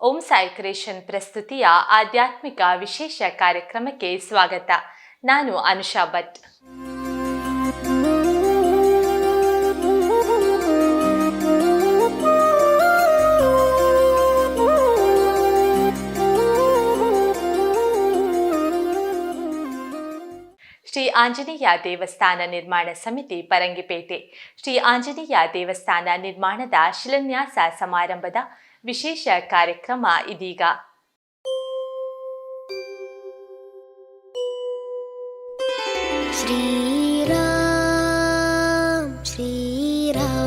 Om Sai creation ಪ್ರಸ್ತುತಿಯ ಆಧ್ಯಾತ್ಮಿಕ ವಿಶೇಷ ಕಾರ್ಯಕ್ರಮಕ್ಕೆ ಸ್ವಾಗತ. ನಾನು ಅನುಷಾ ಭಟ್. ಶ್ರೀ ಆಂಜನೇಯ ದೇವಸ್ಥಾನ ನಿರ್ಮಾಣ ಸಮಿತಿ ಪರಂಗಿಪೇಟೆ. ಶ್ರೀ ಆಂಜನೇಯ ದೇವಸ್ಥಾನ ನಿರ್ಮಾಣದ ಶಿಲಾನ್ಯಾಸ ಸಮಾರಂಭದ ವಿಶೇಷ ಕಾರ್ಯಕ್ರಮ ಇದೀಗ. ಶ್ರೀರಾಮ್ ಶ್ರೀರಾಮ್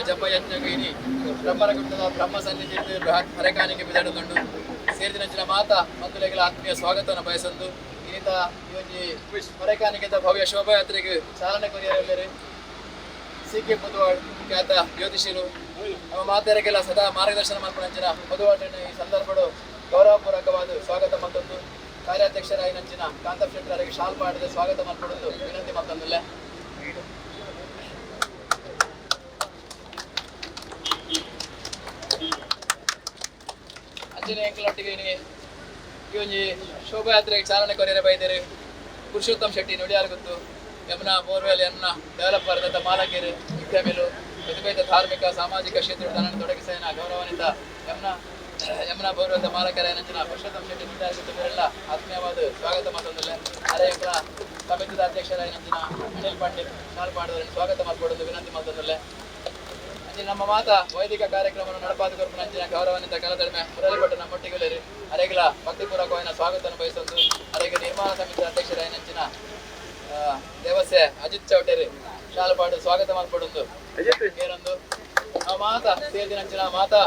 ಜಪಯಜ್ಞಗಿರಿ ಬ್ರಹ್ಮರಗುಟ್ಟದ ಬ್ರಹ್ಮ ಸನ್ನಿಧಿ ಹರಕಾನಿಗೆ ಬಿದಡುಕೊಂಡು ಸೇರಿದಿನ ಮಾತಾ ಮಂದುಲೆಗಳ ಆತ್ಮೀಯ ಸ್ವಾಗತವನ್ನು ಬಯಸಂದು ಇನ್ನಿತ ಈ ಒಂದು ಹರಕಾನಿಕೆದ ಭವ್ಯ ಶೋಭಾಯಾತ್ರೆಗೆ ಚಾಲನೆ ಕೊರಿಯರೆಲ್ಲರೂ ಸಿ.ಕೆ. ಮುದುವಾಳ್ ಖ್ಯಾತ ಜ್ಯೋತಿಷಿರು ನಮ್ಮ ಮಾತೆಯರಿಗೆಲ್ಲ ಸದಾ ಮಾರ್ಗದರ್ಶನ ಮಾಡ್ಕೊಂಡಂಚಿನ ಮುದುವಾಳನ ಈ ಸಂದರ್ಭಗಳು ಗೌರವಪೂರ್ವಕವಾದ ಸ್ವಾಗತ ಮತ್ತೊಂದು ಕಾರ್ಯಾಧ್ಯಕ್ಷರಾಗಿ ನಂಚಿನ ಕಾಂತಪ್ಪ ಶೆಟ್ಟರಿಗೆ ಶಾಲ್ ಮಾಡಿದ ಸ್ವಾಗತ ಮಾಡ್ಕೊಡೋದು ವಿನಂತಿ ಮತ್ತೊಂದಲ್ಲ. ಅಂಜನೇಯ ಅಂಕಲೊಟ್ಟಿಗೆ ಈ ಒಂದು ಶೋಭಾಯಾತ್ರೆಗೆ ಚಾಲನೆ ಕೊರಿಯರೆ ಬೈದರೆ ಪುರುಷೋತ್ತಮ್ ಶೆಟ್ಟಿ ನುಡಿಯಾರು ಗೊತ್ತು ಯಮುನಾ ಬೋರ್ವೆಲ್ ಎನ್ನ ಡೆವಲಪರ್ ದತ್ತ ಮಾಲಕೇರು ವಿದ್ಯಾಮೇಲು ಪ್ರತಿಭೆತ ಧಾರ್ಮಿಕ ಸಾಮಾಜಿಕ ಕ್ಷೇತ್ರದ ತೊಡಗಿಸಿದ ಗೌರವಾನ್ವಿತ ಯಮುನಾ ಬೋರ್ವೆಲ್ ಮಾಲಕರ ನಂಚಿನ ಪುರುಷೋತ್ತಮ್ ಶೆಟ್ಟಿ ನುಡಿಯಾರು ಗೊತ್ತು ಇವರೆಲ್ಲ ಆತ್ಮೀಯವಾದ ಸ್ವಾಗತ ಮಾತೊಂದಲ್ಲ. ಅದೇ ಸಮಿತಿದ ಅಧ್ಯಕ್ಷರಾಗಿ ನಂಚಿನ ಅನಿಲ್ ಪಾಟೀಲ್ ಶಾಲ್ ಮಾಡಿದವರನ್ನು ಸ್ವಾಗತ ಮಾಡಿಕೊಡೋದು ವಿನಂತಿ ಮಾತೊಂದಲ್ಲ. ನಮ್ಮ ಮಾತಾ ವೈದಿಕ ಕಾರ್ಯಕ್ರಮವನ್ನು ನಡಪಾದ ಕೊರಪು ನಂಚಿನ ಗೌರವಾನ್ವಿತ ಕಲದಡಿಮೆ ಮುರಳಿಪಟ್ಟು ನಮ್ಮೊಟ್ಟಿಗೆ ಅರೆಗಳ ಭಕ್ತಿಪೂರ್ವಕವಾದ ಸ್ವಾಗತವನ್ನು ಬಯಸೊಂದು ಅರೆಗೆ ನಿರ್ಮಾಣ ಸಮಿತಿ ಅಧ್ಯಕ್ಷರಾಗಿ ನಂಚಿನ ದೇವಸ್ಯ ಅಜಿತ್ ಚೌಟೇರಿ ಶಾಲಪಾಡು ಸ್ವಾಗತ ಮಾಡಿಕೊಡೊಂದು ಏನೊಂದು ಆ ಮಾತಾ ಸೇರಿದ ನಂಚಿನ ಮಾತಾ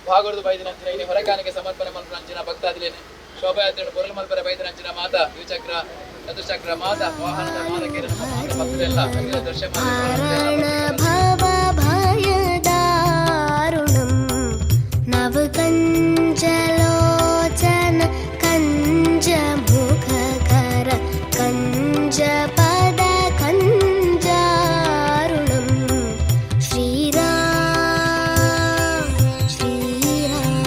ಭಾಗವರದ ಬೈದ ನಂಚಿನ ಇಲ್ಲಿ ಹೊರಕಾನಿಗೆ ಸಮರ್ಪಣೆ ಮಲ್ಪು ನಂಚಿನ ಭಕ್ತಾದಿಲೇನೆ ಶೋಭಾಯಾತ್ರೆ ಪೊರಲು ಮಲ್ಪರೆ ಬೈದ ನಂಚಿನ ಮಾತಾ ದ್ವಿಚಕ್ರ ಚತುರ್ಚಕ್ರ ಮಾತಾ ವಾಹನದ ಮಾಲಕೇರ ಭಕ್ತರೆಲ್ಲ ದರ್ಶನ ನವಕಂಜಲೋಚನ ಕಂಜ ಮುಖಕರ ಕಂಜ ಪದ ಕಂಜಾರುಣಂ ಶ್ರೀರಾಮ್ ಶ್ರೀರಾಮ್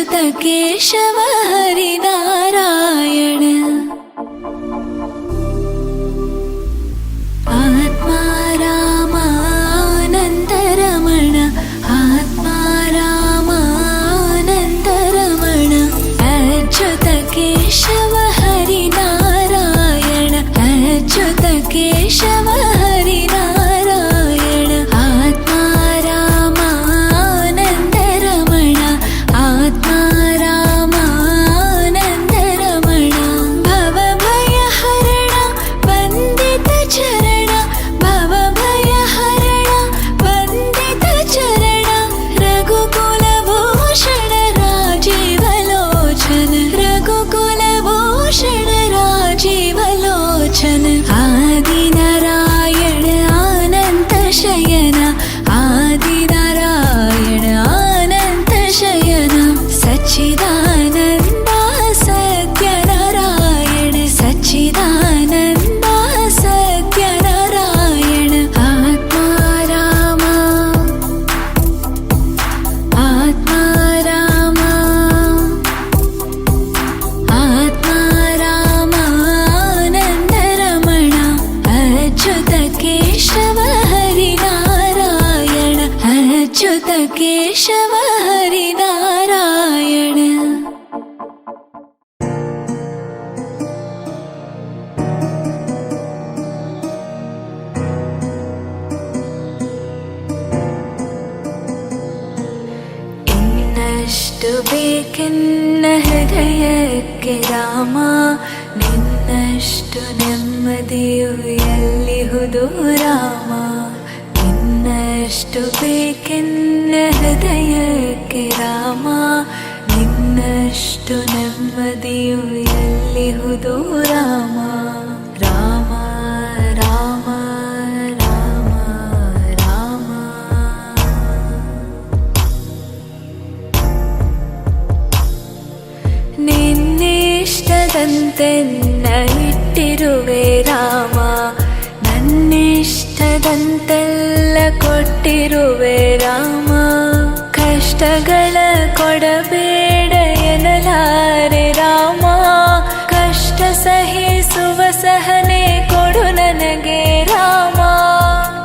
ಅಚ್ಯುತ ಕೇಶವ ಹರಿನಾರಾಯಣ ಆತ್ಮ ರಾಮಾನಂದ ರಮಣ ಆತ್ಮ ರಾಮಾನಂದ ರಮಣ ಅಚ್ಯುತ ಕೇಶವ ಹರಿನಾರಾಯಣ ಅಚ್ಯುತ ಕೇಶವ ಹರಿನಾರಾಯಣ ಆತ್ಮ ರಾಮಾನಂದ ರಮಣ ಆತ್ಮ ರಾಮಾನಂದ ರಮಣ ಭವ ಭಯ ಹರಣ ವಂದಿತ ಚರಣ ಭವ ಭಯ ಹರಣ ವಂದಿತ ಚರಣ ರಘುಕುಲ ಭೂಷಣ ರಾಜೀವ ಲೋಚನ ರಘುಕುಲ ಭೂಷಣ ರಾಜೀವ ಲೋಚನ ಆದಿನಾರಾಯಣ ಅನಂತ ಶಯನ ಆದಿನಾರಾಯಣ ಅನಂತ ಶಯನ ಸಚ್ಚಿದಾನಂದ ಸತ್ಯನಾರಾಯಣ ಸಚ್ಚಿದಾನಂದ ಸತ್ಯನಾರಾಯಣ ಆತ್ಮ ರಾಮ ಆತ್ಮ ರಾಮ ಆತ್ಮ ರಾಮಾನಂದ ರಮಣ ಅಚ್ಯುತ ಕೇಶವ ಹರಿನಾರಾಯಣ ಅಚ್ಯುತ ಕೇಶವ ಹರಿನಾರಾಯಣ ಇನ್ನಷ್ಟು ಬೇಕೆನ್ನ ಹೃದಯಕ್ಕೆ ರಾಮ ನಿನ್ನಷ್ಟು ನೆಮ್ಮದಿಯು ಎಲ್ಲಿಹುದು ರಾಮ ಇನ್ನಷ್ಟು ಬೇಕೆನ್ನ ಹೃದಯಕ್ಕೆ ರಾಮ ನಿನ್ನಷ್ಟು ನೆಮ್ಮದಿಯು ಎಲ್ಲಿಹುದು ರಾಮ ರಾಮ ರಾಮ ರಾಮ ರಾಮ ನಿನ್ನಿಷ್ಟದಂತೆನ್ನ ಇಟ್ಟಿರುವೆ ರಾಮ ನನ್ನಿಷ್ಟದಂತೆಲ್ಲ ಕೊಟ್ಟಿರುವೆ ರಾಮ ಕಷ್ಟಗಳ ಕೊಡಬೇಡ ಎನ್ನಲಾರೆ ರಾಮ ಕಷ್ಟ ಸಹಿಸುವ ಸಹನೆ ಕೊಡು ನನಗೆ ರಾಮ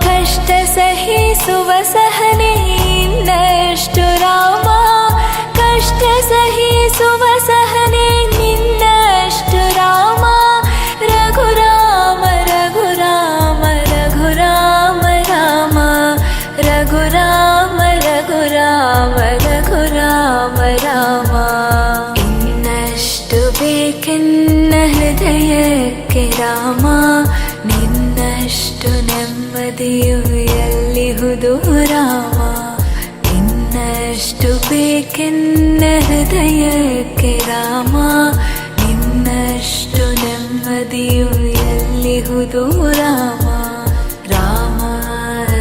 ಕಷ್ಟ ಸಹಿಸುವ ಸಹನೆ ಇನ್ನಷ್ಟು ರಾಮ ಕಷ್ಟ ಸಹಿಸುವ ಸಹನೆ ನಿನ್ನಷ್ಟು ರಾಮ ರಘುರಾಮ ರಘುರಾಮ ರಘುರಾಮ ರಾಮ ರಘುರಾಮ ರಘುರಾಮ ರಘುರಾಮ ರಾಮ ಇನ್ನಷ್ಟು ಬೇಕೆನ್ನ ಹೃದಯಕ್ಕೆ ರಾಮ ನಿನ್ನಷ್ಟು ನೆಮ್ಮದಿಯು ಎಲ್ಲಿಹುದು ರಾಮ ಇನ್ನಷ್ಟು ಬೇಕೆನ್ನ ಹೃದಯಕ್ಕೆ ರಾಮ ನಿನ್ನಷ್ಟು ನೆಮ್ಮದಿಯು ಎಲ್ಲಿಹುದು ರಾಮ ರಾಮ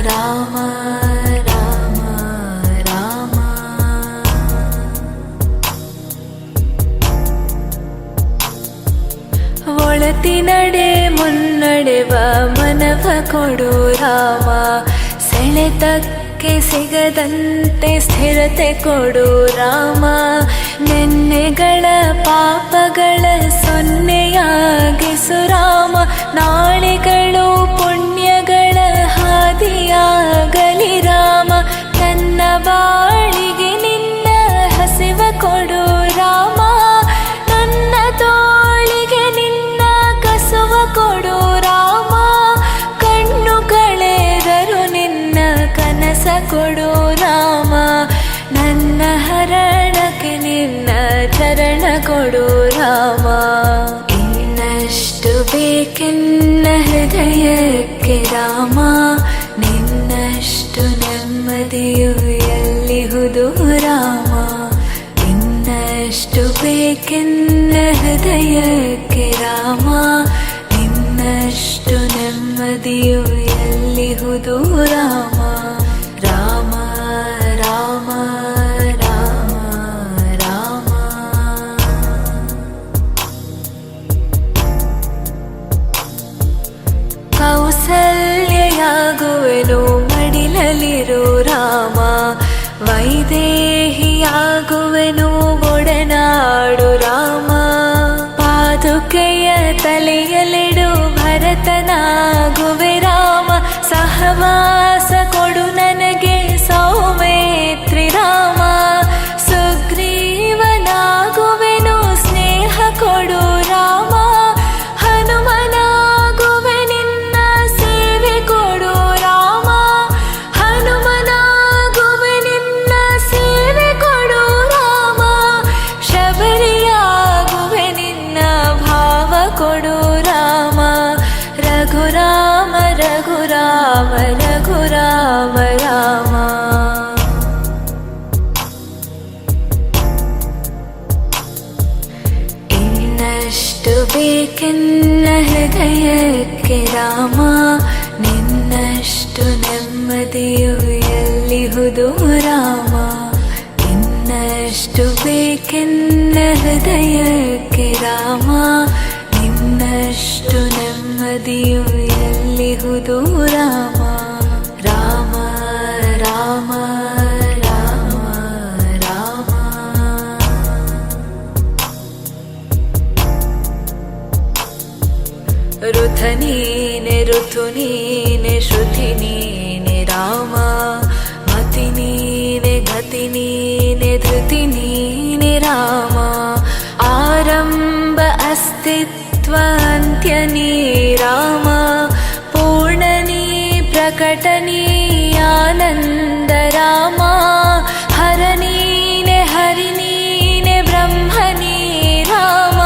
ರಾಮ ರಾಮ ರಾಮ ಒಳತಿನಡೆ ಮುನ್ನಡೆವ ಮನವ ಕೊಡು ರಾಮ ಸೆಳೆತಕ್ಕೆ ಸಿಗದಂತೆ ಸ್ಥಿರತೆ ಕೊಡು ರಾಮ ನೆನ್ನೆಗಳ ಪಾಪಗಳ ಸೊನ್ನೆಯಾಗಿಸು ರಾಮ ನಾಳೆಗಳು ಪುಣ್ಯಗಳ ಹಾದಿಯಾಗಲಿ ರಾಮ ನನ್ನ ಬಾಳಿಗೆ ನಿನ್ನ ಹಸಿವ ಕೊಡು ರಾಮ ನನ್ನ ತೋಳಿಗೆ ನಿನ್ನ ಕಸುವ ಕೊಡು ರಾಮ ಕಣ್ಣು ಕಳೆದರು ನಿನ್ನ ಕನಸ ಕೊಡು ರಾಮ ನನ್ನ ಹರಣಕ್ಕೆ ನಿನ್ನ ಚರಣ ಕೊಡು ರಾಮ ಇನ್ನಷ್ಟು ಬೇಕೆನ್ನ ಹೃದಯಕ್ಕೆ ರಾಮ ನಿನ್ನಷ್ಟು ನೆಮ್ಮದಿಯು ಎಲ್ಲಿಹುದು ರಾಮ ಇನ್ನಷ್ಟು ಬೇಕೆನ್ನ ಹೃದಯಕ್ಕೆ ರಾಮ ನಿನ್ನಷ್ಟು ನೆಮ್ಮದಿಯು ಎಲ್ಲಿಹುದು ರಾಮ ರಾಮ ರಾಮ ರಾಮ ರಾಮ ಕೌಸಲ್ಯಯಾಗುವೆನು ಮಡಿಲಲಿರು ರಾಮ ವೈದೇಹಿಯಾಗುವೆನು ವನವಾಸ ಕೊಡು ನನಗೆ ಸೌಮೇತ್ರಿ ರಾಮ, ಸುಗ್ರೀವನಾಗುವೆನು ಸ್ನೇಹ ಕೊಡು ರಾಮ, ಹನುಮನಾಗುವೆ ನಿನ್ನ ಸೇವೆ ಕೊಡು ರಾಮ, ಹನುಮನಾಗುವೆ ನಿನ್ನ ಸೇವೆ ಕೊಡು ರಾಮ, ಶಬರಿಯಾಗುವೆ ನಿನ್ನ ಭಾವ ಕೊಡು ರಾಮ, ರಘುರಾಮ ರಘುರಾಮ ರಘುರಾಮ ರಾಮ. ಇನ್ನಷ್ಟು ಬೇಕೆನ್ನ ಹೃದಯಕ್ಕೆ ರಾಮ, ನಿನ್ನಷ್ಟು ನೆಮ್ಮದಿಯು ಎಲ್ಲಿಹುದು ರಾಮ, ಇನ್ನಷ್ಟು ಬೇಕೆನ್ನ ಹೃದಯಕ್ಕೆ ರಾಮ, ನಿನ್ನಷ್ಟು ನೆಮ್ಮದಿಯು ಎಲ್ಲಿಹುದು ರಾಮ, ರಾಮ ರಾಮ ರಾಮ ರಾಮ. ಋಥ ನೀನೆ ಋತು ನೀನೆ ಶ್ರುತಿ ನೀನೆ ರಾಮ, ಮತಿ ನೀನೆ ಗತಿ ನೀನೆ ಧೃತಿ ನೀನೆ ರಾಮ, ಆರಂಭ ಅಸ್ತಿತ್ವ ಅಂತ್ಯ ನೀ ರಾಮ, ಪೂರ್ಣನೀ ಪ್ರಕಟನೀ ಆನಂದ ರಾಮ, ಹರ ನೀನೆ ಹರಿ ನೀನೆ ಬ್ರಹ್ಮ ನೀ ರಾಮ,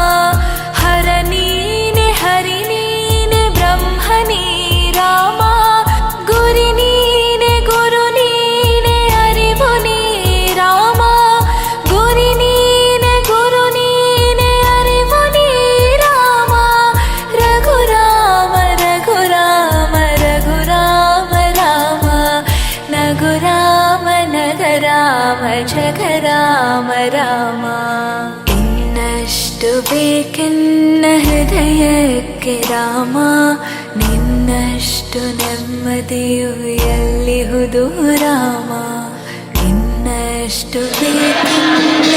ಹರ ನೀನೆ ಹರಿ ನೀನೆ ಬ್ರಹ್ಮ ನೀ ರಾಮ, ಗುರಿ ನೀನೆ ಗುರು ನೀನೆ ಅರಿವು ನೀ ರಾಮ, ಗುರಿ ನೀನೆ ಗುರು ನೀನೆ ಅರಿವು ನೀ ರಾಮ, ರಘುರಾಮ ರಘುರಾಮ ರಘುರಾಮ ರಾಮ, ನಗುರಾಮ ನಗರಾಮ ಜಗರಾಮ ರಾಮ. ಇನ್ನಷ್ಟು ಬೇಕೆನ್ನ ಹೃದಯಕ್ಕೆ ರಾಮ, ನಿನ್ನಷ್ಟು ನೆಮ್ಮದಿಯು ಎಲ್ಲಿಹುದು ರಾಮ, ಇನ್ನಷ್ಟು ಬೇಕೆನ್ನ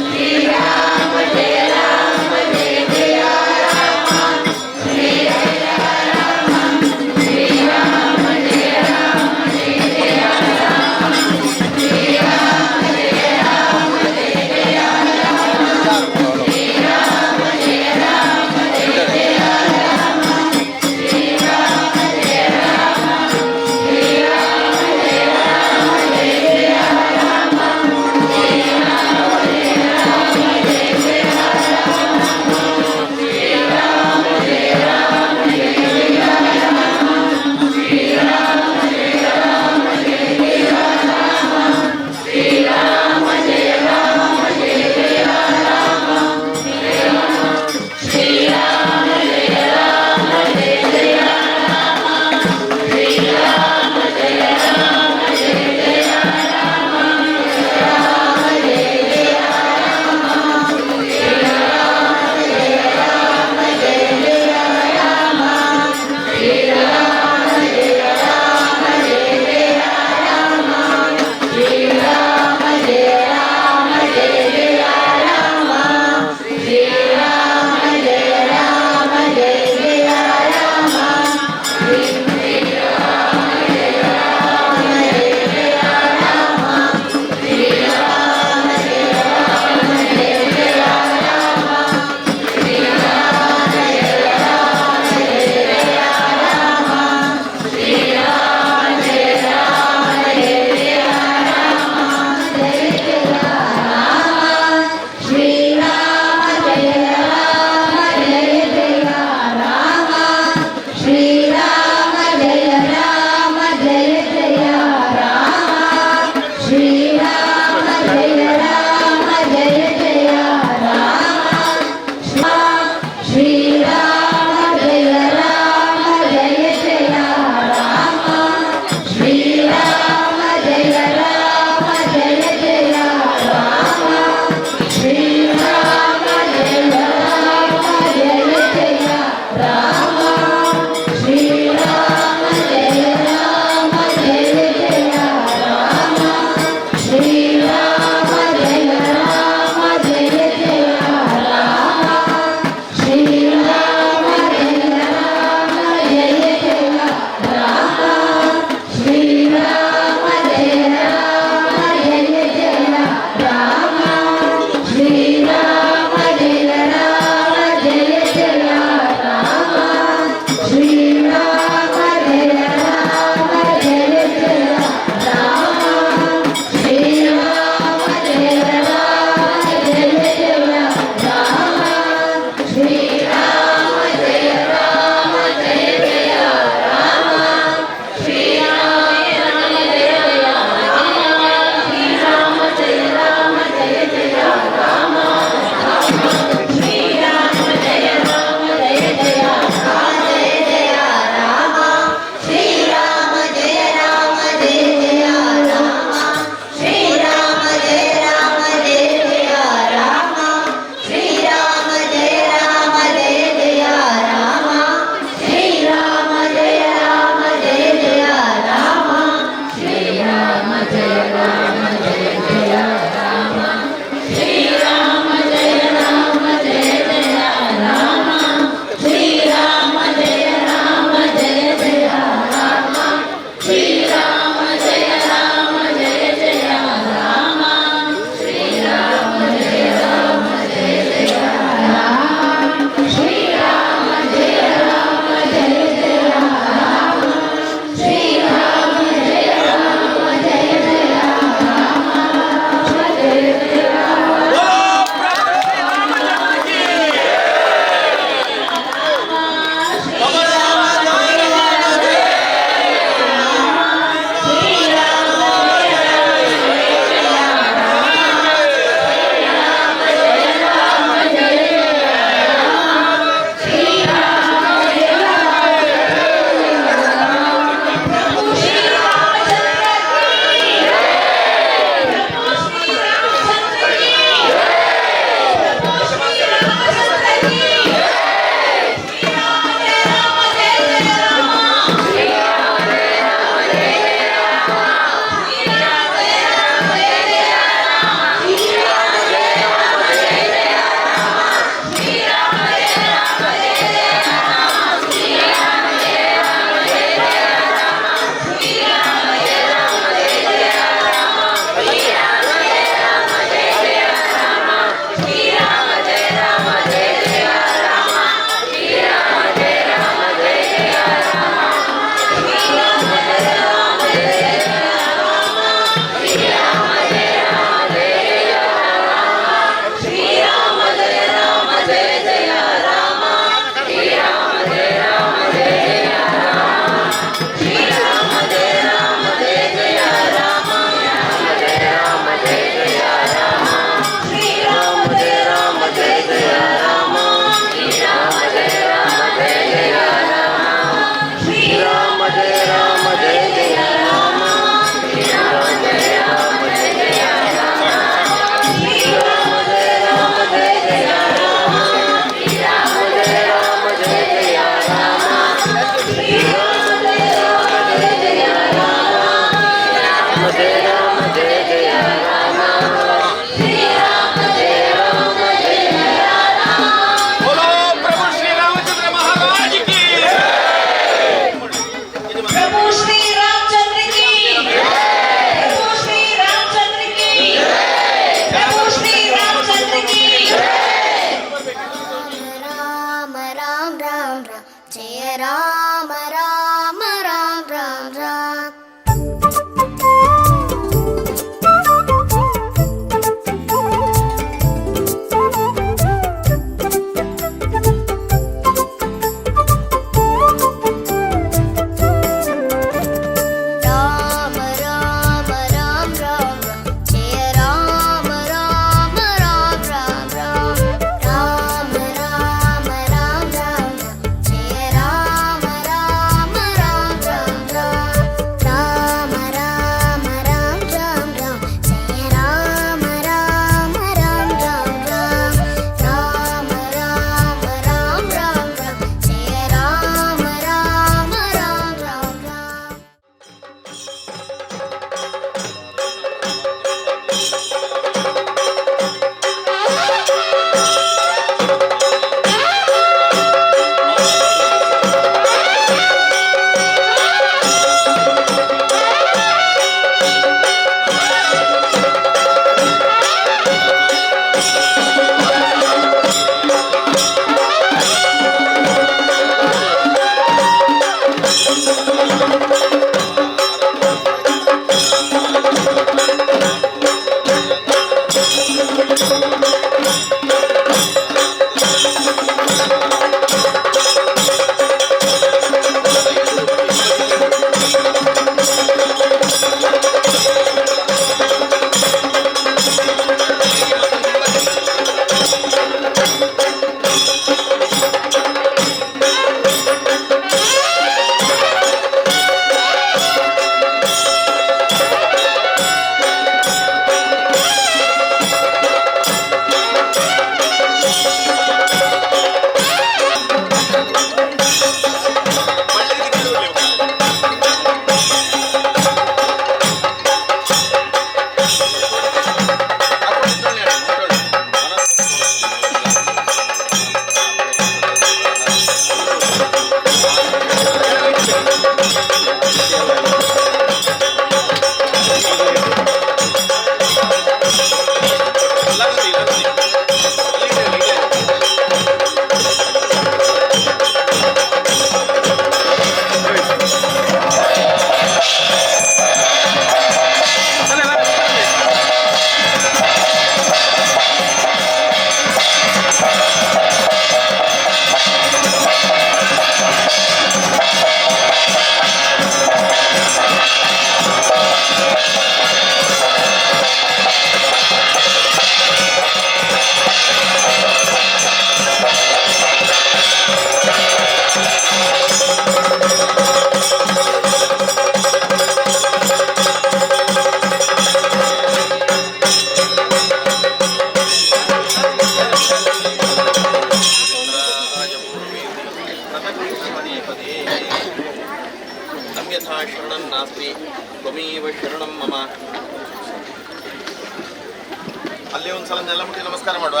ಒಂದ್ಸಲ ಮುಟ್ಟಿ ನಮಸ್ಕಾರ ಮಾಡುವ.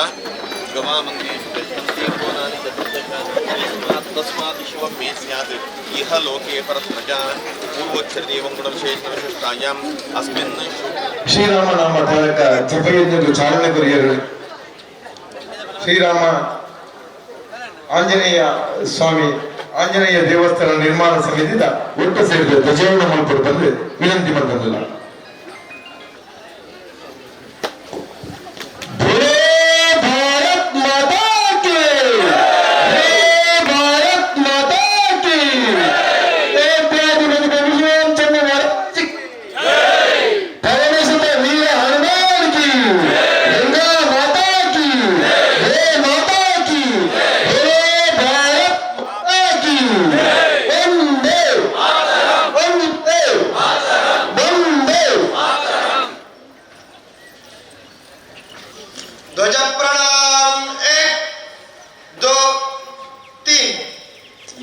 ತಸ್ಮಾತ್ ಶಿವಂ ಮೇ ಸ್ಯಾತ್ ಇಹ ಲೋಕೆ ಪರಸ್ಮಜಾನ್ ಪೂರ್ವೋಚ್ಚರದೇವಂ ಗುಣವಿಶೇಷವಿಶಿಷ್ಟಾಯಾಂ ಅಸ್ಮಿನ್ ಶ್ರೀರಾಮನಾಮ ತಾರಕ ಜಪಯಜ್ಞಕ್ಕೆ ಚಾಲನೆ ಕೊರಿಯರು. ಶ್ರೀರಾಮ ಆಂಜನೇಯ ಸ್ವಾಮಿ ಆಂಜನೇಯ ದೇವಸ್ಥಾನ ನಿರ್ಮಾಣ ಸಮಿತಿಯಿಂದ ಒಟ್ಟು ಸೇರಿದ ಧ್ವಜಾರೋಹಣ ಮಾಡಿಕೊಂಡು ಬಂದು ವಿನಂತಿ ಮಾಡ್ತಂದಿಲ್ಲ. ध्वज प्रणाम 1 2 3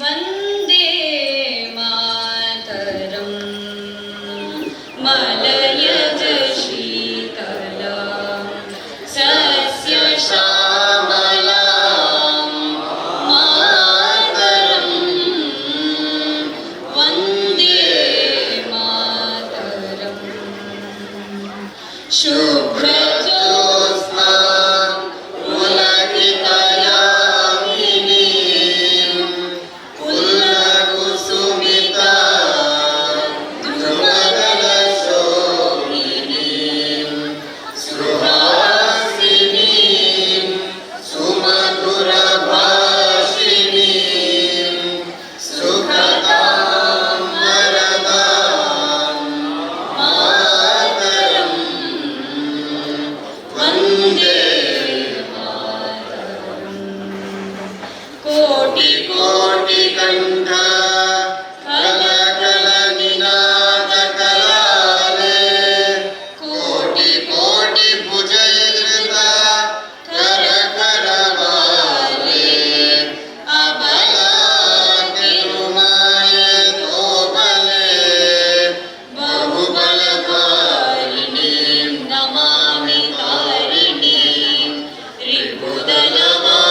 वन्दे मातरं मलयज शीतलं सस्यश्यामलं मातरं वन्दे मातरं शुभ्रज्योत्स्ना कोटि कोटि कंठ कल कल निनाद कराले कोटि कोटि भुजयधृत कर करवाले अबला तिरुमाय तोबले बहुबलधारिणी नमामि तारिणी रिपुदलवारिणी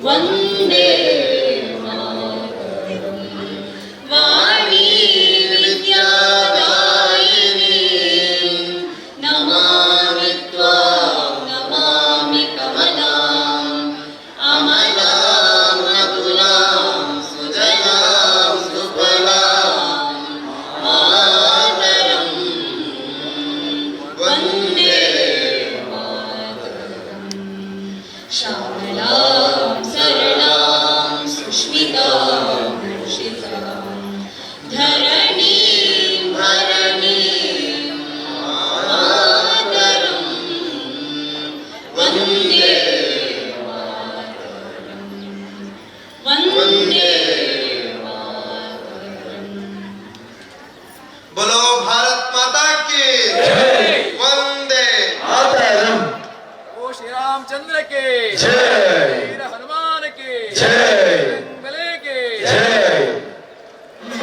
वन्दे मातरं वाणी विद्यादायिनी नमामि त्वां नमामि कमलाम् अमलां मधुरां सुजलां सुफलां मातरं वन्दे मातरं श्यामलां सरलां सुष्मितां हर्षितां धरणीं भरणीं मातरं वन्दे मातरं वन्दे मातरं बोलो भारत माता की वंदे ಮಾತರಂ ओ श्री रामचंद्र के ಜೈ वीर हनुमान के ಜೈ बले के ಜೈ. ನಮ್ಮ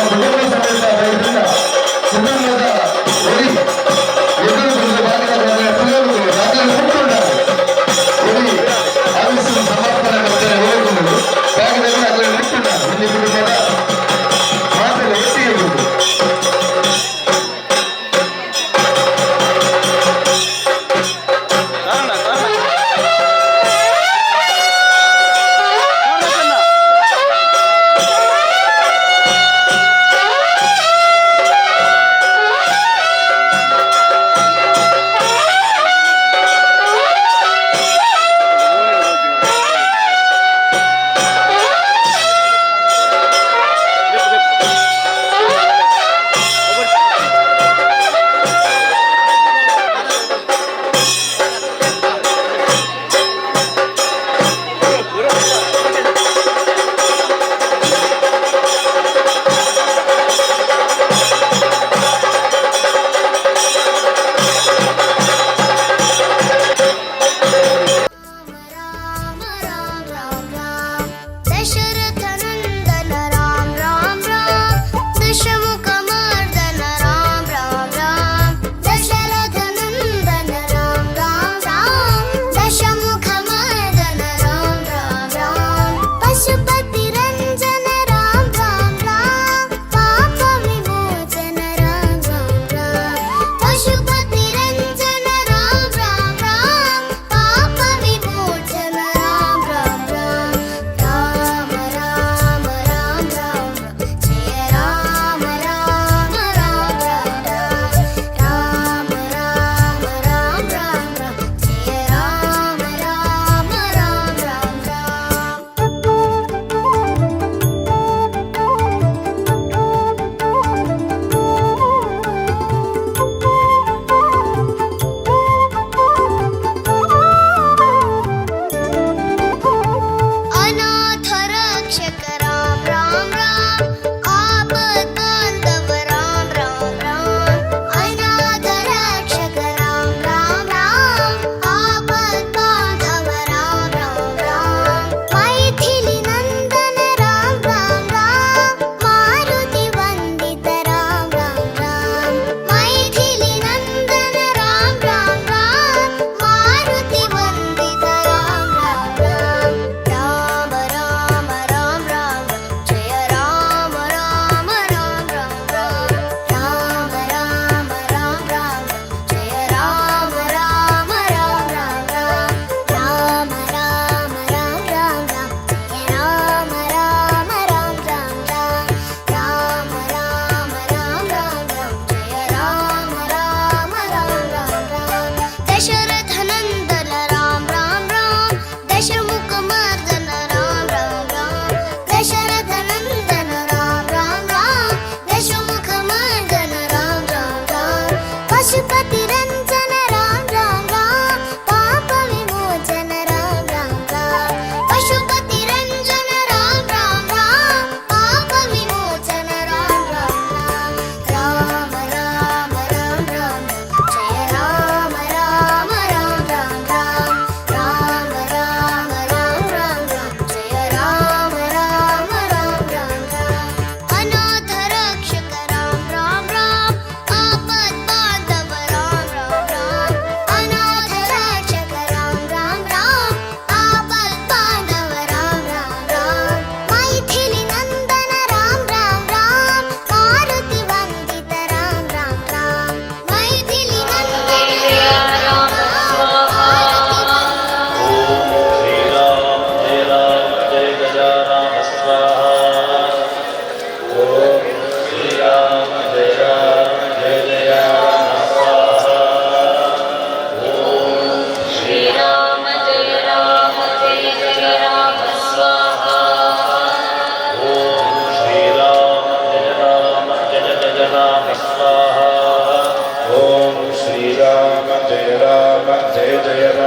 ಕುಟುಂಬ ಸಮೇತ ರೈತರಿಂದ ಕುಟುಂಬದ ಒಲಿ ಎದುರು ಬಾಗಿಲ ಪಿಲ್ಲರು ರಾಜ್ಯದ ಹುಟ್ಟುಂಟಾರೆ ಒಲಿ ಆವಿಸ್ಸು ಸಮರ್ಪಣೆ ಮಾಡ್ತಾರೆ ಹೋಗುವುದು ಬಾಗಿಲಲ್ಲಿ ಅದರಲ್ಲಿ ಹುಟ್ಟುಂಟಾರೆ ಇಲ್ಲಿ ಕುಟುಂಬದ ಮಾತಲ್ಲಿ ಒಟ್ಟಿಗೆ ಇರುವುದು.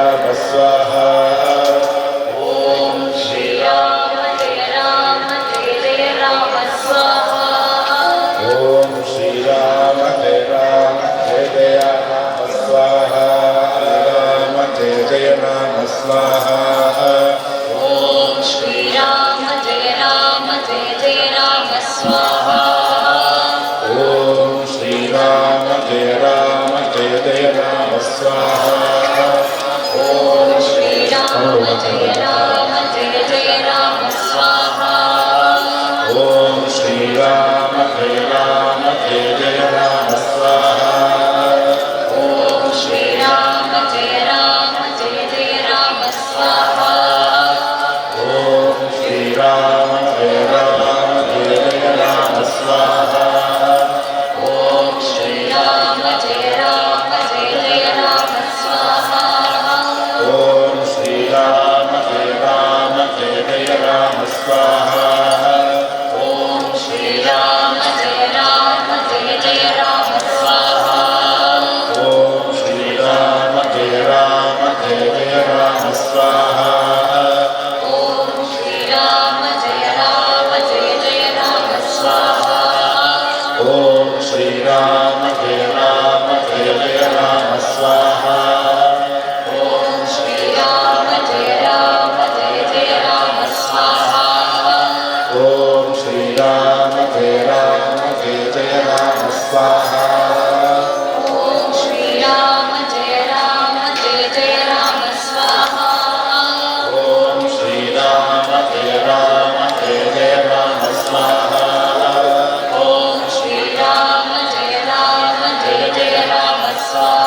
राम स्वाहा ॐ श्रीराम जय राम जय जय राम स्वाहा ओम श्री राम जय राम स्वाहा राम जय राम स्वाहा ॐ श्रीराम जय राम जय जय राम स्वाहा ओम श्री राम जय राम स्वाहा ॐ श्रीराम जय राम जय जय राम स्वाहा ओम श्री राम जय राम स्वाहा ॐ श्रीराम जय राम जय जय राम स्वाहा ओम श्री राम जय राम स्वाहा ॐ श्रीराम जय राम जय जय राम स्वाहा ओम श्री राम जय राम स्वाहा ॐ श्रीराम जय राम जय जय राम स्वाहा ओम श्री राम जय राम स्वाहा ॐ श्रीराम जय राम जय जय राम स्वाहा ओम श्री राम जय राम स्वाहा ॐ श्रीराम जय राम जय जय राम स्वाहा ओम श्री राम जय राम स्वाहा ॐ श्रीराम जय राम जय जय राम स्वाहा ओम श्री राम जय राम स्वाहा ॐ श्रीराम जय राम जय जय राम स्वाहा ओम श्री राम जय राम स्वाहा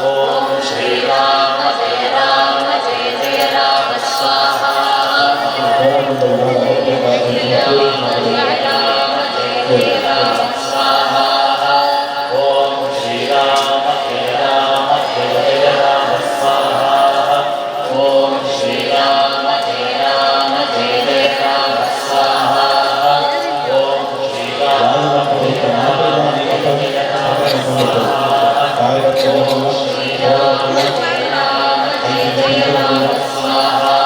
ओम श्री राम जय राम जय जय राम स्वाहा जय राम जय जय राम स्वाहा ओम श्री राम जय राम स्वाहा ॐ श्रीराम जय राम जय जय राम स्वाहा ओम श्री राम श्रीराम जय राम जय जय राम स्वाहा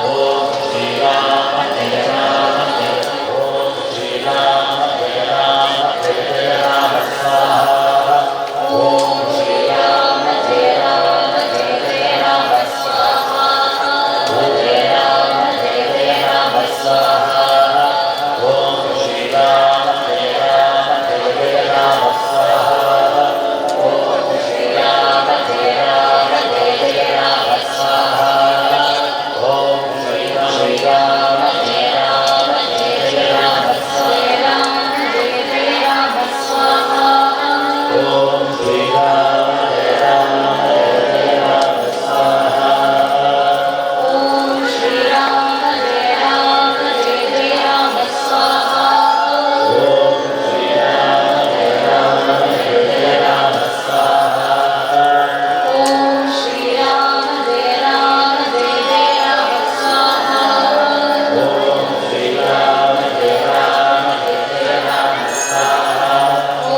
ओम श्री राम जय राम स्वाहा ॐ श्रीराम जय राम जय जय राम स्वाहा जय राम जय जय राम स्वाहा ओम श्री राम जय राम स्वाहा ॐ श्रीराम जय राम जय जय राम स्वाहा ओम श्री राम जय राम जय जय राम स्वाहा जय जय राम स्वाहा ओम श्री राम जय राम स्वाहा ॐ श्रीराम जय राम जय जय राम स्वाहा ओम श्री राम जय राम स्वाहा ॐ श्रीराम जय राम जय जय राम स्वाहा ओम श्री राम जय राम स्वाहा ॐ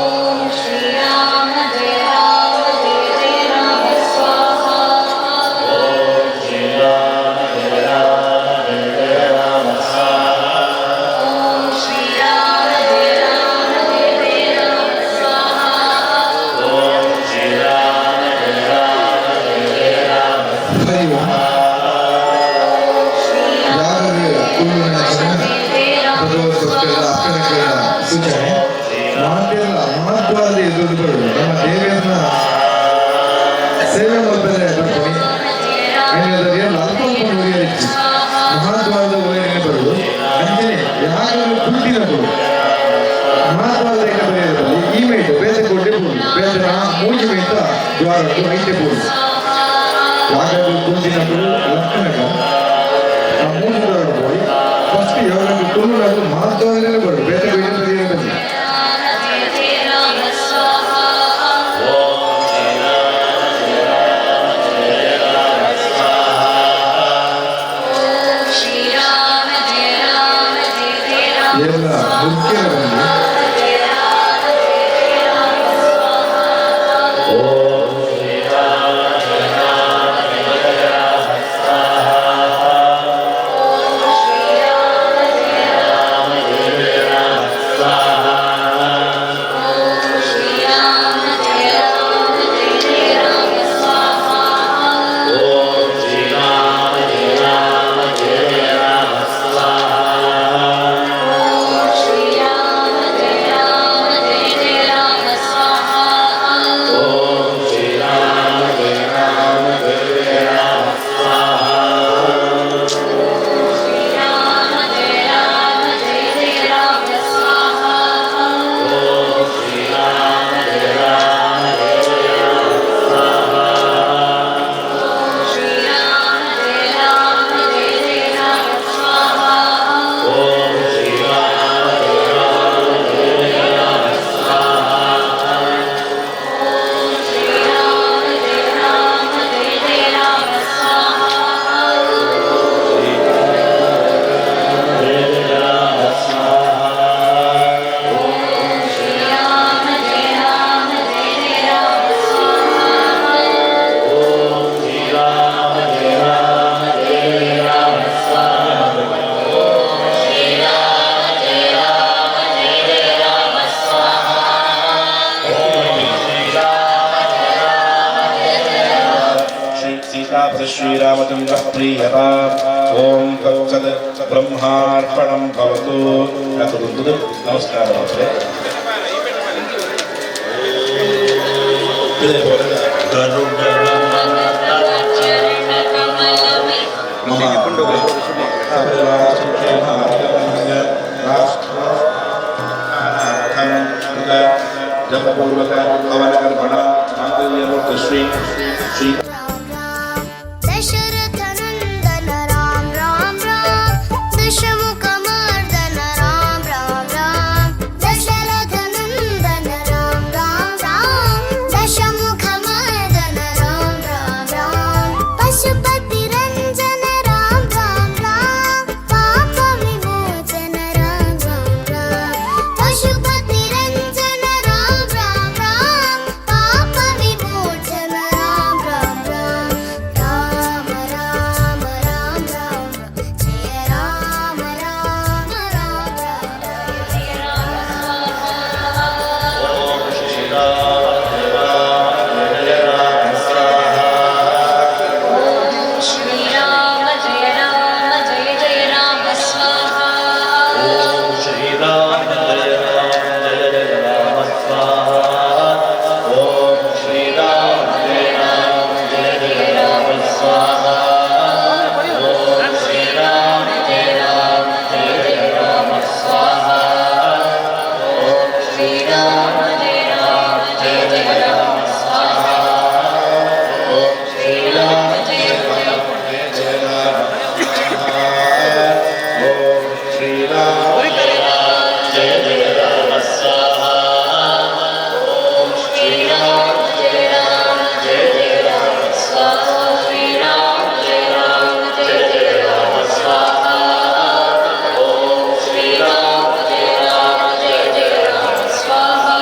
श्रीराम जय राम जय जय राम स्वाहा ओम श्री राम जय राम स्वाहा ॐ श्रीराम जय राम जय जय राम स्वाहा ओम श्री राम जय राम ಸೂಚನೆ ಮಹಾತ್ಮ ಮಹತ್ವದ ಎದುರುಗಳು ನಮ್ಮ ದೇವಿಯನ್ನ ಸೇವೆ ಮಾಡ್ತಾರೆ ಮಹಾತ್ವಾದ ಉದಾಹರಣೆ ಬರುವುದು ಅಂಜನೆ ಯಾರು ಕುಂಟಿನದು ಮಹಾತ್ವಾದ ಬರೆಯೋದ್ರಲ್ಲಿ ಈ ಮೇಟು ಬೇಸ ಕೊಟ್ಟೆ ಬೋದು ಬೇಸ ಮೂಜಿ ಮೇಟ ದ್ವಾರದ್ದು ಐಟೆ ಬೋದು ಯಾರು ಕುಂಟಿನದು ಲಕ್ಷಣಗ ಆ ಮೂಜಿ ದ್ವಾರ పోయి ಫಸ್ಟ್ ఎవరికి ತುಳುನಾಡು ಮಹಾತ್ವಾದನೇ ಬರೋದು ಬೇಸ ಬೇಡ ಬರೆಯೋದು ಬಂದು जय जय राम स्वाहा ॐ श्रीराम जय राम जय जय राम ಎಲ್ಲ ಮುಖ್ಯ ಬಂದು जय राम श्रीरामचन्द्रः प्रीयताम् ॐ तत्सत् ब्रह्मार्पणं भवतु नमस्कारः जपपूर्वक हवन अर्पण मांगल्यमूर्त श्री श्री दशरथ नंदन राम राम राम दशमुख मर्दन राम राम राम दशरथ नंदन राम राम राम दशमुख मर्दन राम राम राम पशुपति रंजन राम राम राम पाप विमोचन राम राम राम पशुपति रंजन राम राम राम पाप विमोचन राम राम राम राम राम राम राम जय राम राम राम श्री राम जय जय राम स्वाहा श्री राम जय राम स्वाहा ओम श्री राम जय राम स्वाहा ओम श्री राम जय राम स्वाहा ओम श्री राम जय राम स्वाहा ओम श्री राम जय राम ओम श्री राम जय राम स्वाहा ओम श्री राम जय राम स्वाहा श्री राम जय राम स्वाहा ओम श्री राम जय राम स्वाहा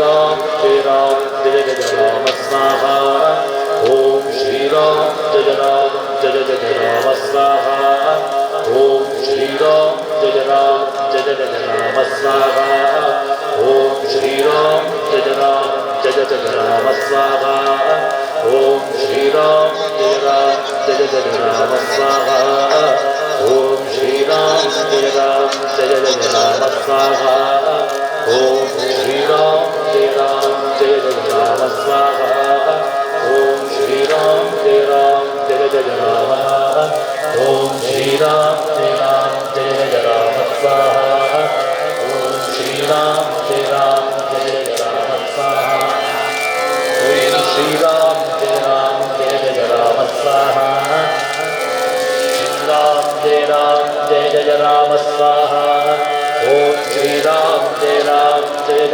राम जय जय राम स्वाहा ओम श्री राम जय जय राम स्वाहा ओम श्री राम जय जय राम स्वाहा ओम श्री राम जय जय राम स्वाहा ओम श्री राम जय जय राम स्वाहा ओम श्री राम जय जय राम स्वाहा ओम श्री राम जय जय राम स्वाहा ओम श्री राम जय जय राम ओम श्री राम जय जय राम स्वाहा ओम श्री राम जय जय राम स्वाहा ओम श्री राम जय जय राम स्वाहा राम जय जय राम स्वाहा ओम श्री राम जय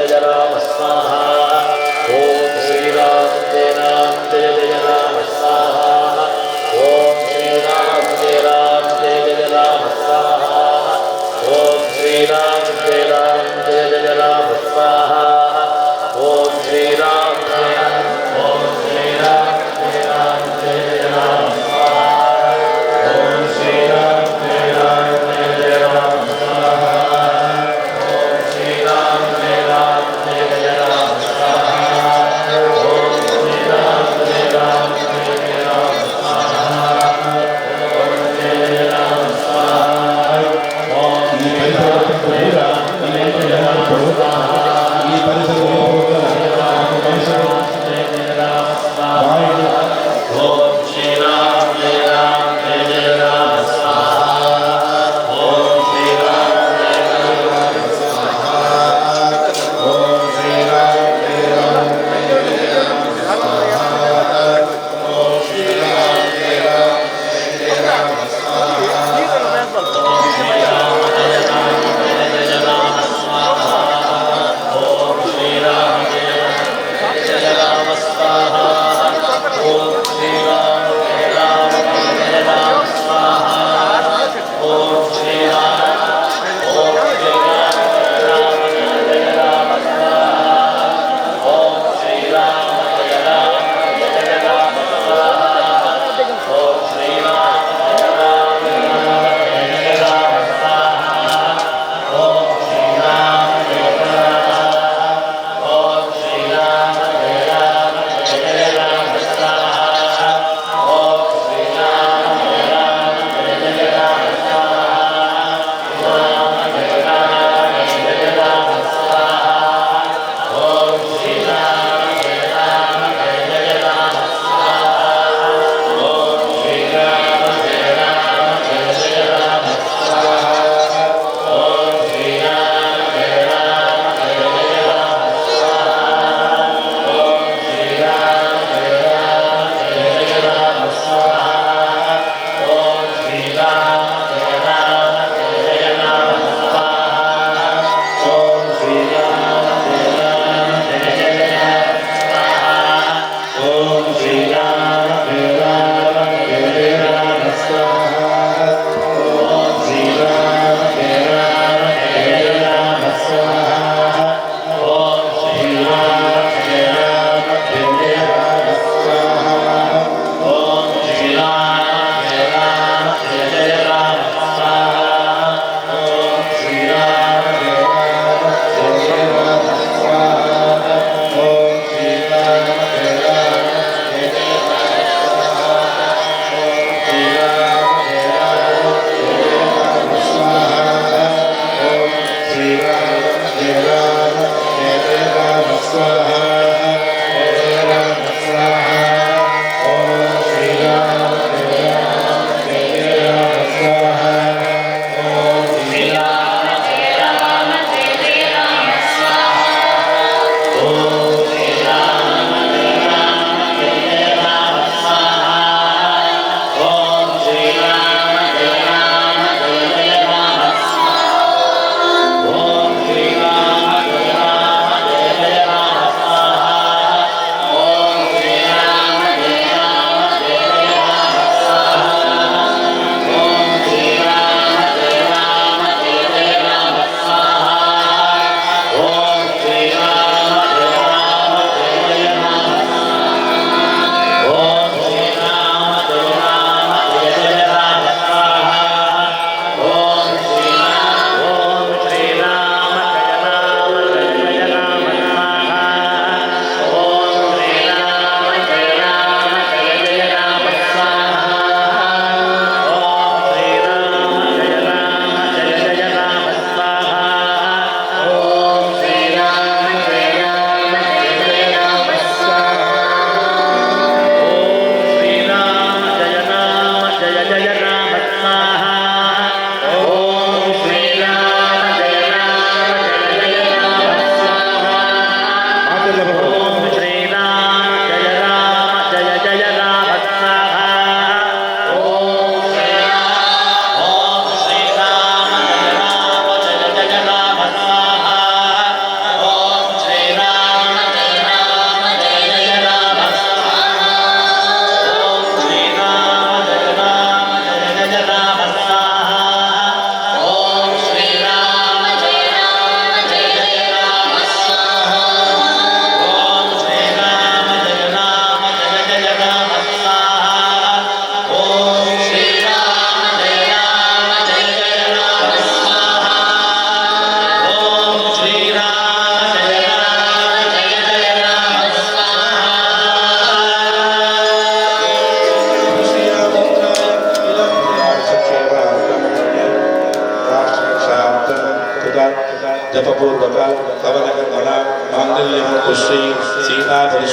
जपपूर्वक कवनगण मांगल्यमूर्ति श्री सीतापति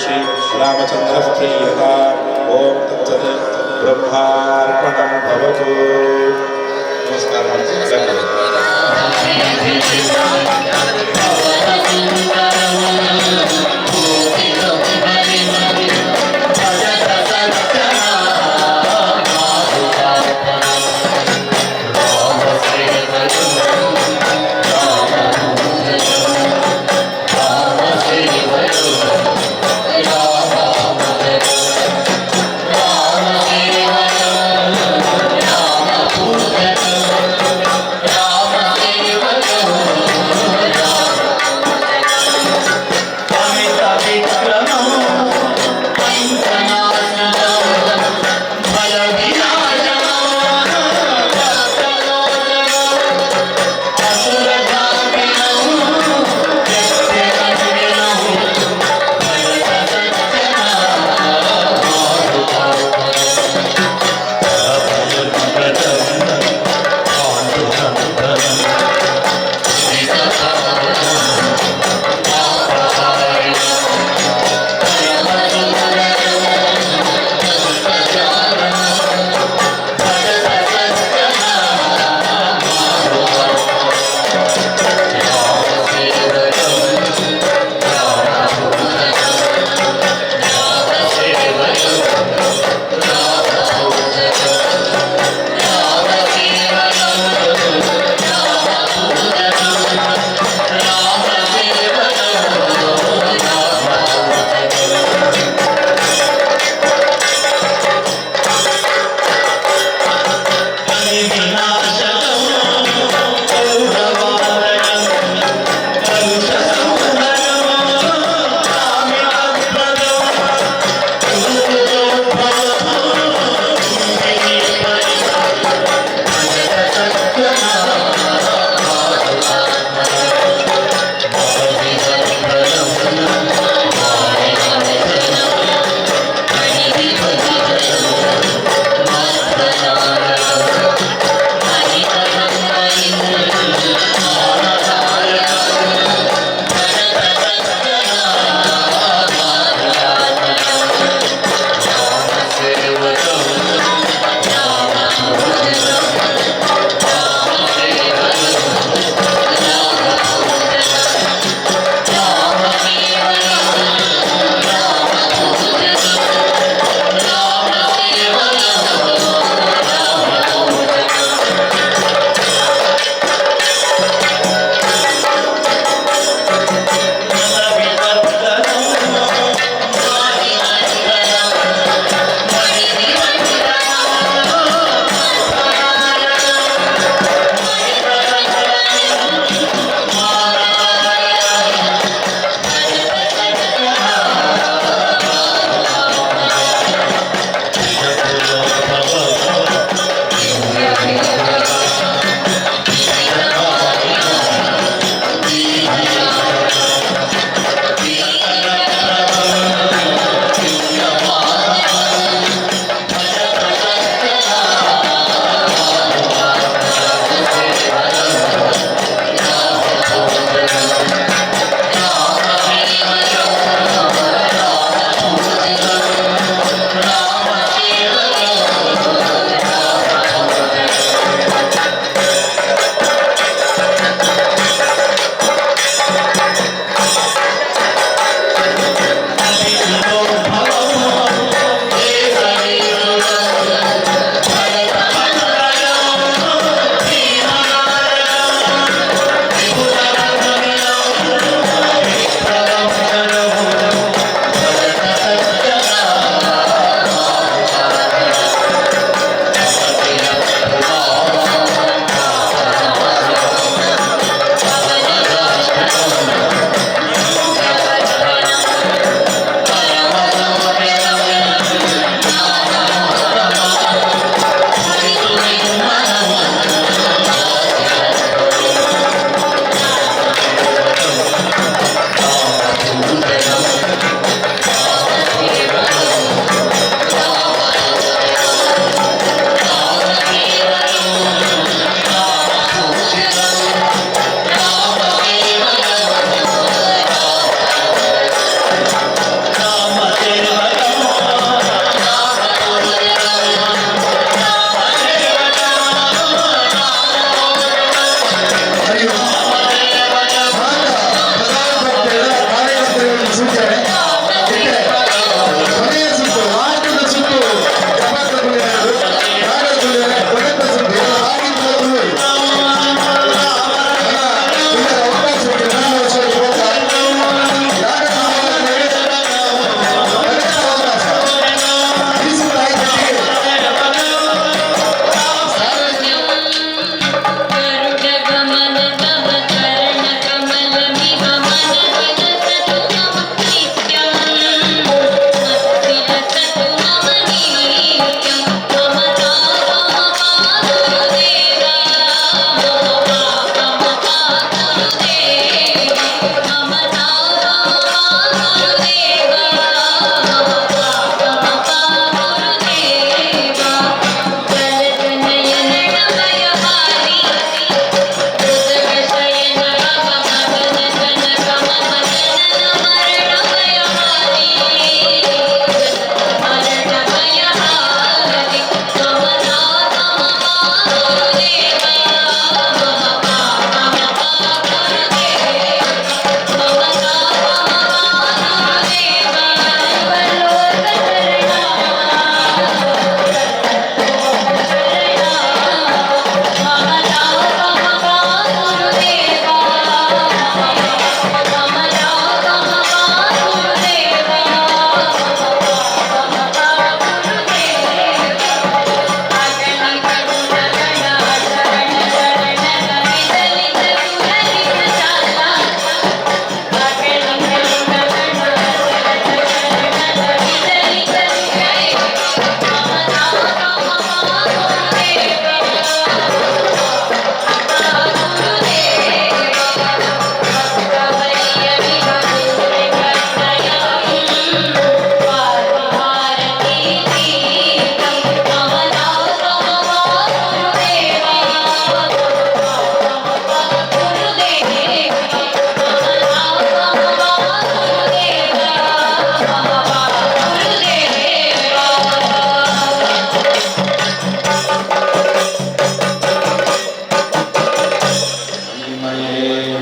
रामचंद्र प्रियता ओम तत्सत् ब्रह्मार्पणं भवतु। नमस्कार। Rama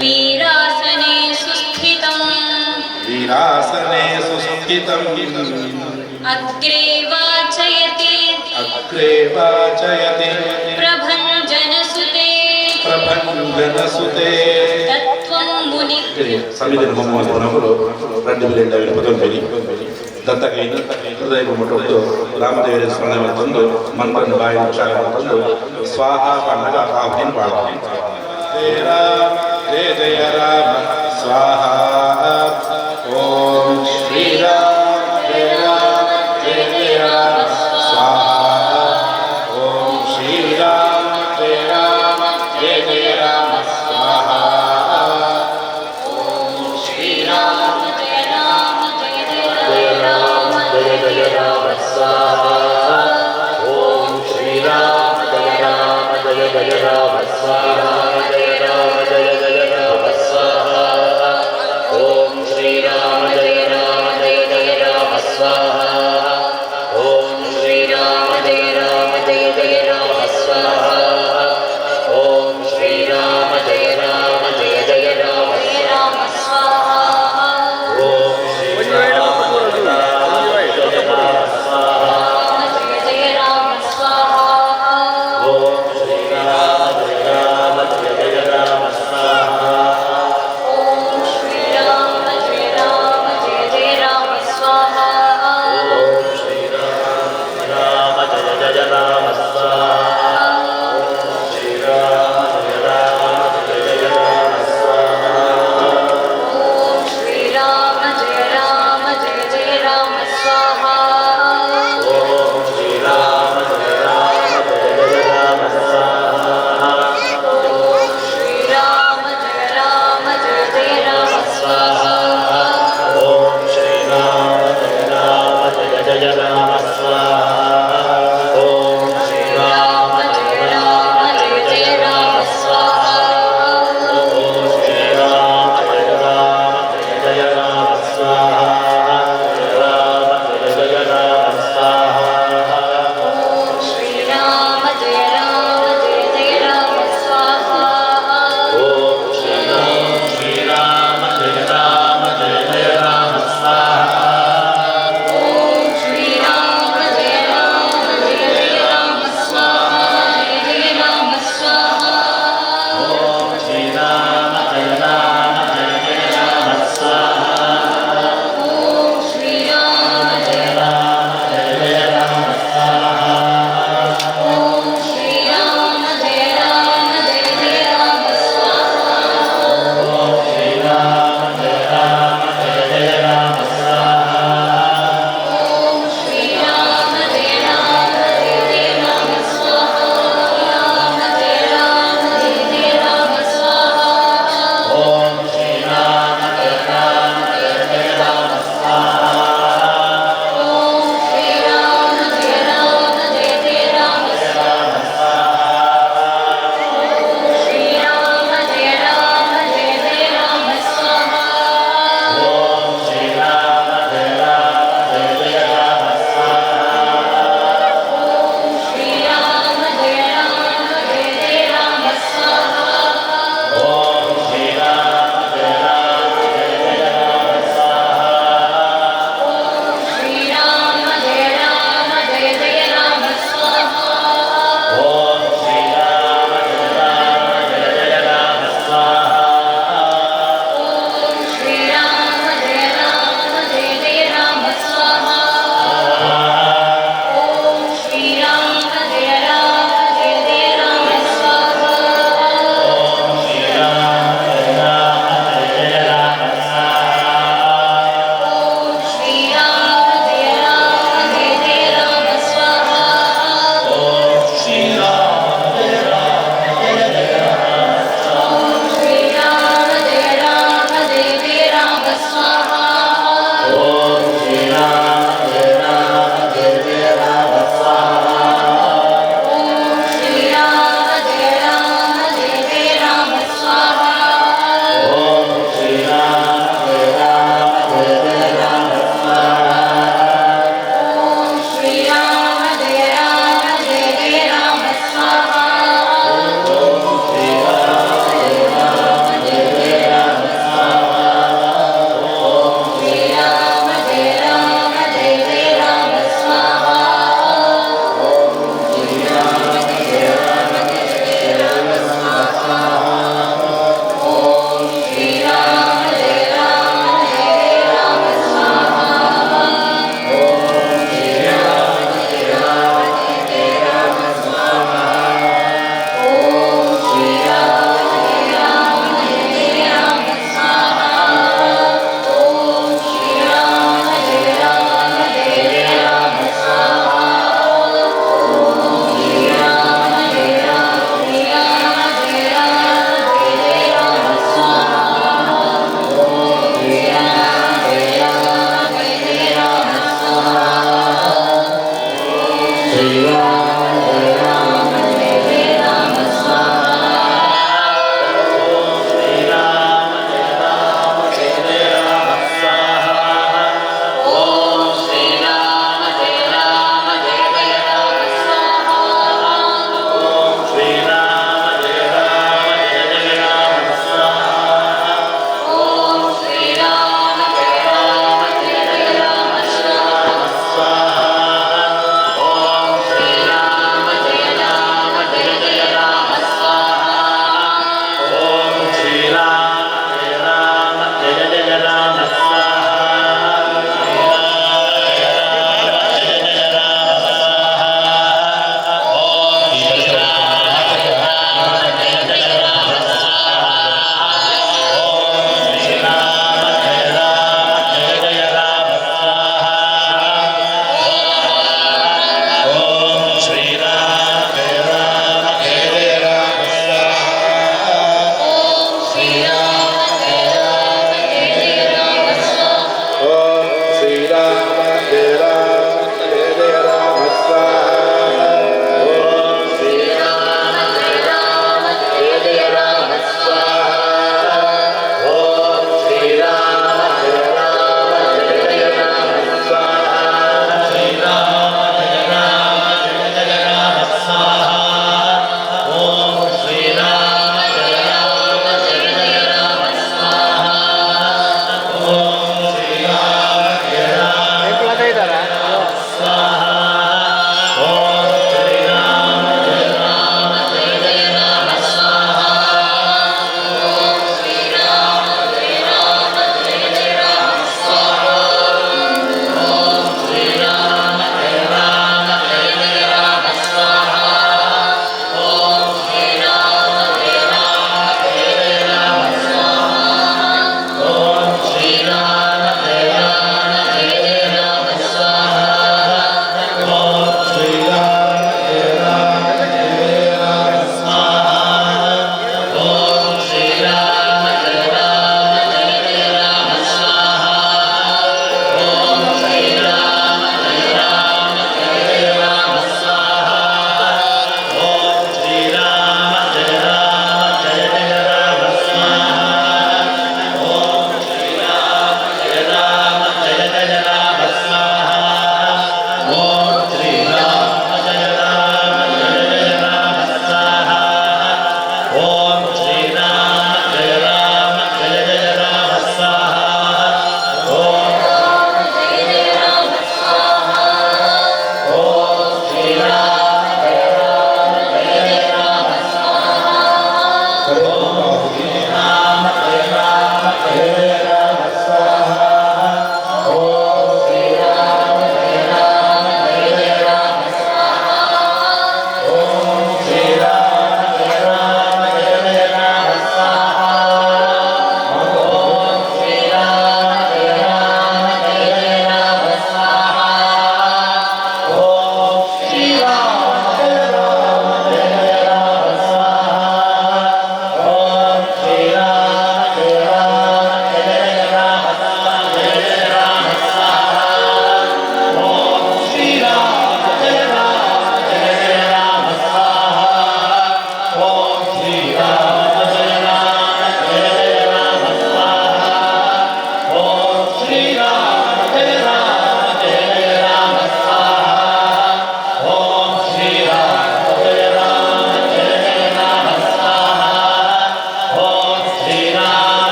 वीरासने सुस्थितम् वीरासने सुस्थितम् अग्रे वाचयति अग्रे वाचयति प्रभञ्जनसुते प्रभञ्जनसुते तत्त्वं मुनि సమిధిని బొమ్మలు 2019 ದತ್ತಕೈನ ಹೃದಯ ಮುಟ್ಟುವುದು ರಾಮದೇವರ ಸ್ಮರಣೆ ತಂದು ಮಂತ್ರನ ಬಾಯಿ ಉಚ್ಚಾರ ತಂದು ಸ್ವಾಹ ಪಂಡಗ ಆಹ್ವಾನ ಮಾಡಿ ಜಯ ರಾಮ ಜಯ ಜಯ ರಾಮ ಸ್ವಾಹ ಓಂ ಶ್ರೀರಾಮ ಜಯ ರಾಮ ಜಯ ಜಯ ರಾಮ ಸ್ವಾಹ ಓಂ ಶ್ರೀರಾಮ ಜಯ ರಾಮ ಜಯ ಜಯ ರಾಮ ಸ್ವಾಹ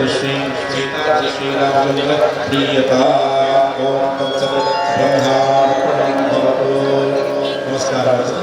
श्री सीता श्री रामचंद्र प्रियता ओम तत्सत ब्रह्मार्पणं भवतु। नमस्कार।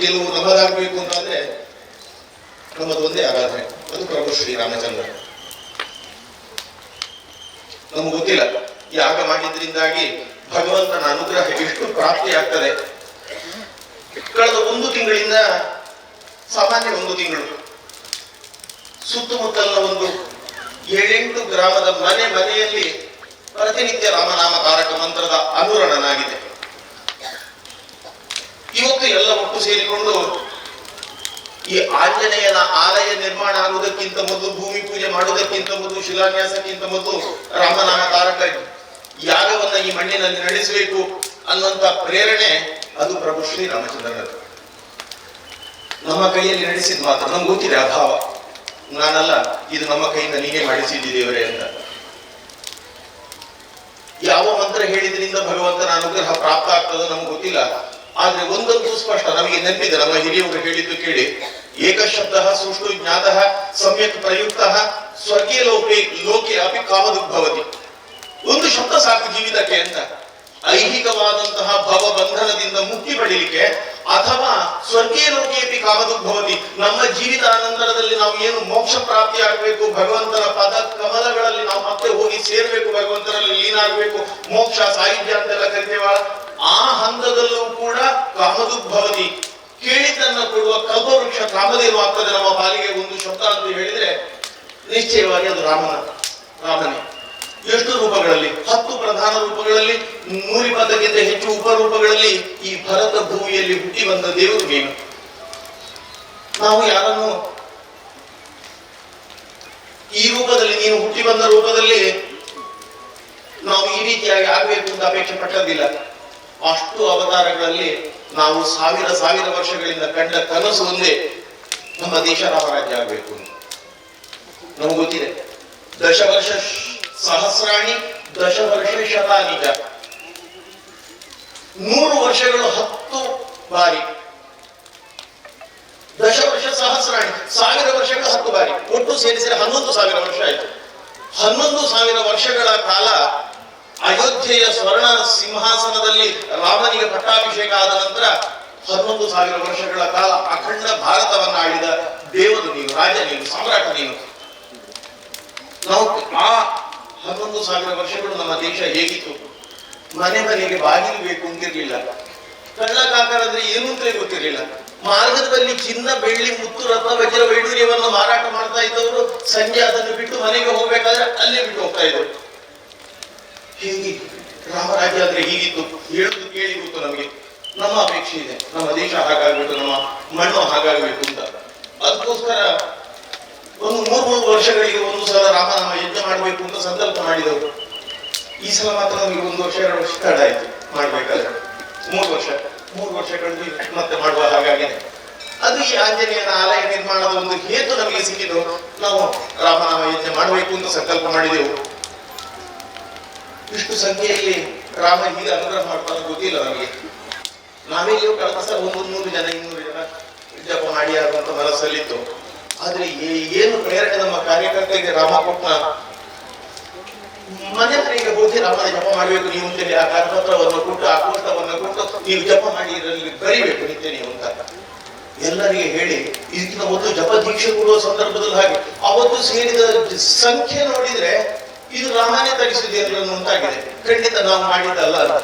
ಗೆಲುವು ನಮ್ಮದಾಗಬೇಕು ಅಂತಂದ್ರೆ ನಮ್ಮದು ಒಂದೇ ಆರಾಧನೆ, ಅದು ಪ್ರಭು ಶ್ರೀರಾಮಚಂದ್ರ. ನಮ್ಗೆ ಗೊತ್ತಿಲ್ಲ ಯಾಗ ಮಾಡಿದ್ರಿಂದಾಗಿ ಭಗವಂತನ ಅನುಗ್ರಹ ಎಷ್ಟು ಪ್ರಾಪ್ತಿಯಾಗ್ತದೆ. ಕಳೆದ 1 ತಿಂಗಳಿಂದ, ಸಾಮಾನ್ಯ 1 ತಿಂಗಳು, ಸುತ್ತಮುತ್ತಲಿನ ಒಂದು 7-8 ಗ್ರಾಮದ ಮನೆಯಲ್ಲಿ ಪ್ರತಿನಿತ್ಯ ರಾಮನಾಮ ತಾರಕ ಮಂತ್ರದ ಅನುರಣನಾಗಿದೆ. ಇವತ್ತು ಎಲ್ಲ ಒಟ್ಟು ಸೇರಿಕೊಂಡು ಈ ಆಂಜನೇಯನ ಆಲಯ ನಿರ್ಮಾಣ ಆಗುವುದಕ್ಕಿಂತ ಮೊದಲು, ಭೂಮಿ ಪೂಜೆ ಮಾಡುವುದಕ್ಕಿಂತ ಮೊದಲು, ಶಿಲಾನ್ಯಾಸಕ್ಕಿಂತ ಮೊದಲು ರಾಮನಾಮ ತಾರಕ ಯಾಗವನ್ನ ಈ ಮಣ್ಣಿನಲ್ಲಿ ನಡೆಸಬೇಕು ಅನ್ನುವಂತ ಪ್ರೇರಣೆ ಅದು ಪ್ರಭು ಶ್ರೀರಾಮಚಂದ್ರನದ್ದು. ನಮ್ಮ ಕೈಯಲ್ಲಿ ನಡೆಸಿದ ಮಾತ್ರ ನಮ್ಗೆ ಗೊತ್ತಿದೆ ಅಭಾವ. ನಾನಲ್ಲ, ಇದು ನಮ್ಮ ಕೈಯಿಂದ ನೀನೇ ಮಾಡಿಸಿದ್ದಿ ದೇವರೇ ಅಂತ. ಯಾವ ಮಂತ್ರ ಹೇಳಿದ್ರಿಂದ ಭಗವಂತನ ಅನುಗ್ರಹ ಪ್ರಾಪ್ತ ಆಗ್ತದೋ ನಮ್ಗೆ ಗೊತ್ತಿಲ್ಲ. ಆದ್ರೆ ಒಂದಂತೂ ಸ್ಪಷ್ಟ, ನಮಗೆ ನೆನಪಿದೆ, ನಮ್ಮ ಹಿರಿಯವರು ಹೇಳಿದ್ದು ಕೇಳಿ, ಏಕಶಬ್ದ ಸೃಷ್ಟು ಜ್ಞಾತ ಸಮ್ಯಕ್ ಪ್ರಯುಕ್ತ ಸ್ವರ್ಗೀಯ ಲೋಕೆ ಅಪಿ ಕಾಮದುಗ್ಭವತಿ. ಒಂದು ಶಬ್ದ ಸಾಕು ಜೀವಿತಕ್ಕೆ ಅಂತ. ಐಹಿಕವಾದಂತಹ ಭವ ಬಂಧನದಿಂದ ಮುಕ್ತಿ ಪಡೀಲಿಕ್ಕೆ, ಅಥವಾ ಸ್ವರ್ಗೀಯ ಲೋಕೆಯಪಿ ಕಾಮದುಗ್ಭವತಿ, ನಮ್ಮ ಜೀವಿತಾನಂತರದಲ್ಲಿ ನಾವು ಏನು ಮೋಕ್ಷ ಪ್ರಾಪ್ತಿ ಆಗಬೇಕು, ಭಗವಂತನ ಪದ ಕಮಲಗಳಲ್ಲಿ ನಾವು ಮತ್ತೆ ಹೋಗಿ ಸೇರ್ಬೇಕು, ಭಗವಂತನಲ್ಲಿ ಲೀನ ಆಗಬೇಕು, ಮೋಕ್ಷ ಸಾಹಿತ್ಯ ಅಂತೆಲ್ಲ ಕರಿತೇವ, ಆ ಹಂತದಲ್ಲೂ ಕೂಡ ಕಾಮದುಗ್ಭವತಿ, ಕೇಳಿದ್ದನ್ನ ಕೊಡುವ ಕಲ್ಪವೃಕ್ಷ ಕಾಮಧೇನು ಆಗ್ತದೆ ನಮ್ಮ ಪಾಲಿಗೆ ಒಂದು ಶಬ್ದ ಅಂತ ಹೇಳಿದ್ರೆ ನಿಶ್ಚಯವಾಗಿ ಅದು ರಾಮನೇ. ಎಷ್ಟು ರೂಪಗಳಲ್ಲಿ? 10 ಪ್ರಧಾನ ರೂಪಗಳಲ್ಲಿ, 120ಕ್ಕಿಂತ ಹೆಚ್ಚು ಉಪರೂಪಗಳಲ್ಲಿ ಈ ಭರತ ಭೂಮಿಯಲ್ಲಿ ಹುಟ್ಟಿ ಬಂದ ದೇವರು ನೀನು. ನಾವು ಯಾರನ್ನು ಈ ರೂಪದಲ್ಲಿ, ನೀನು ಹುಟ್ಟಿ ಬಂದ ರೂಪದಲ್ಲಿ ನಾವು ಈ ರೀತಿಯಾಗಿ ಆಗ್ಬೇಕು ಅಂತ ಅಪೇಕ್ಷೆ ಪಟ್ಟದ್ದಿಲ್ಲ. ಅಷ್ಟು ಅವತಾರಗಳಲ್ಲಿ ನಾವು ಸಾವಿರ ವರ್ಷಗಳಿಂದ ಕಂಡ ಕನಸು ಒಂದೇ, ನಮ್ಮ ದೇಶ ರಾಮರಾಜ್ಯ ಆಗ್ಬೇಕು ಅಂತ. ನಮ್ಗೆ ಗೊತ್ತಿದೆ, ದಶವರ್ಷ ಸಹಸ್ರಾಣಿ ದಶವರ್ಷ ಶತಾನಿಜ, 100 ವರ್ಷಗಳು 10 ಬಾರಿ, ದಶವರ್ಷ ಸಹಸ್ರಾಣಿ 1000 ವರ್ಷಗಳು 10 ಬಾರಿ, ಒಟ್ಟು ಸೇರಿಸಿದರೆ 11,000 ವರ್ಷ ಆಯಿತು. 11,000 ವರ್ಷಗಳ ಕಾಲ ಅಯೋಧ್ಯೆಯ ಸ್ವರ್ಣ ಸಿಂಹಾಸನದಲ್ಲಿ ರಾಮನಿಗೆ ಪಟ್ಟಾಭಿಷೇಕ ಆದ ನಂತರ 11,000 ವರ್ಷಗಳ ಕಾಲ ಅಖಂಡ ಭಾರತವನ್ನ ಆಳಿದ ದೇವರು ನೀನು, ರಾಜ ನೀನು, ಸಾಮ್ರಾಟ ನೀನು. ನಾವು ಆ 11,000 ವರ್ಷಗಳು ನಮ್ಮ ದೇಶ ಹೇಗಿತ್ತು? ಮನೆಗೆ ಬಾಗಿಲು ಬೇಕು ಅಂತಿರ್ಲಿಲ್ಲ, ಕಳ್ಳಕಾಕರಂದ್ರೆ ಏನು ಅಂತಲೇ ಗೊತ್ತಿರಲಿಲ್ಲ. ಮಾರ್ಗದಲ್ಲಿ ಚಿನ್ನ, ಬೆಳ್ಳಿ, ಮುತ್ತು, ರತ್ನ, ವಜ್ರ, ವೈಡೂರ್ಯವನ್ನು ಮಾರಾಟ ಮಾಡ್ತಾ ಇದ್ದವರು ಸಂಜೆ ಅದನ್ನು ಬಿಟ್ಟು ಮನೆಗೆ ಹೋಗ್ಬೇಕಾದ್ರೆ ಅಲ್ಲೇ ಬಿಟ್ಟು ಹೋಗ್ತಾ ಇದ್ರು. ಹೇಗಿತ್ತು ರಾಮರಾಜ್ಯ ಅಂದ್ರೆ? ಹೀಗಿತ್ತು. ಹೇಳುದು ಕೇಳಿ ಗೊತ್ತು ನಮಗೆ. ನಮ್ಮ ಅಪೇಕ್ಷೆ ಇದೆ, ನಮ್ಮ ದೇಶ ಹಾಗಾಗ್ಬೇಕು, ನಮ್ಮ ಮಣ್ಣು ಹಾಗಾಗ್ಬೇಕು ಅಂತ. ಅದಕ್ಕೋಸ್ಕರ ಒಂದು 3 ವರ್ಷಗಳಿಗೆ ಒಂದು ಸಲ ರಾಮನಾಮ ಯಜ್ಞ ಮಾಡಬೇಕು ಅಂತ ಸಂಕಲ್ಪ ಮಾಡಿದವರು. ಈ ಸಲ ಮಾತ್ರ ನಮಗೆ 1 ವರ್ಷ 2 ವರ್ಷ ತಡ ಆಯ್ತು ಮಾಡ್ಬೇಕಾದ್ರೆ. 3 ವರ್ಷ ಕಳೆದು ಮತ್ತೆ ಮಾಡುವ ಹಾಗಾಗಿದೆ. ಅದು ಈ ಆಂಜನೇಯನ ಆಲಯ ನಿರ್ಮಾಣದ ಒಂದು ಹೇತು ನಮಗೆ ಸಿಕ್ಕಿದ್ದು. ನಾವು ರಾಮನಾಮ ಯಜ್ಞ ಮಾಡಬೇಕು ಅಂತ ಸಂಕಲ್ಪ ಮಾಡಿದೆವು. ಇಷ್ಟು ಸಂಖ್ಯೆಯಲ್ಲಿ ರಾಮ ಹೀಗೆ ಅನುಗ್ರಹ ಮಾಡ್ತಾನೆ ಗೊತ್ತಿಲ್ಲ ನಮಗೆ. ನಾವೆಲ್ಲಿಯೂ ಕಳೆದ ಸಹ 100 ಜನ 200 ಜನ ಜಪ ಮಾಡಿ ಆಗುವಂತ ಮನಸ್ಸಲ್ಲಿತ್ತು. ಆದ್ರೆ ಏನು ಪ್ರೇರಣೆ ನಮ್ಮ ಕಾರ್ಯಕರ್ತರಿಗೆ ರಾಮ ಕೊಟ್ಟ, ಮನೆಯವರಿಗೆ ಹೋಗಿ ರಾಮನ ಜಪ ಮಾಡಬೇಕು ನೀವು ಅಂತೇಳಿ ಆ ಕರಪತ್ರವನ್ನು ಕೊಟ್ಟು, ಆ ಕೋಷ್ಟವನ್ನು ಕೊಟ್ಟು ನೀವು ಜಪ ಮಾಡಿ ಇದರಲ್ಲಿ ಬರಿಬೇಕು ನಿತ್ಯ ನೀವು ಅಂತ ಎಲ್ಲರಿಗೆ ಹೇಳಿ, ಇದಕ್ಕಿಂತ ಮೊದಲು ಜಪ ದೀಕ್ಷೆ ಕೊಡುವ ಸಂದರ್ಭದಲ್ಲಿ ಹಾಗೆ ಅವತ್ತು ಸೇರಿದ ಸಂಖ್ಯೆ ನೋಡಿದ್ರೆ ಇದು ರಾಮನೇ ತರಿಸಿದೆ ಅನ್ನುವಂತಾಗಿದೆ. ಖಂಡಿತ ನಾವು ಮಾಡಿದ್ದಲ್ಲ,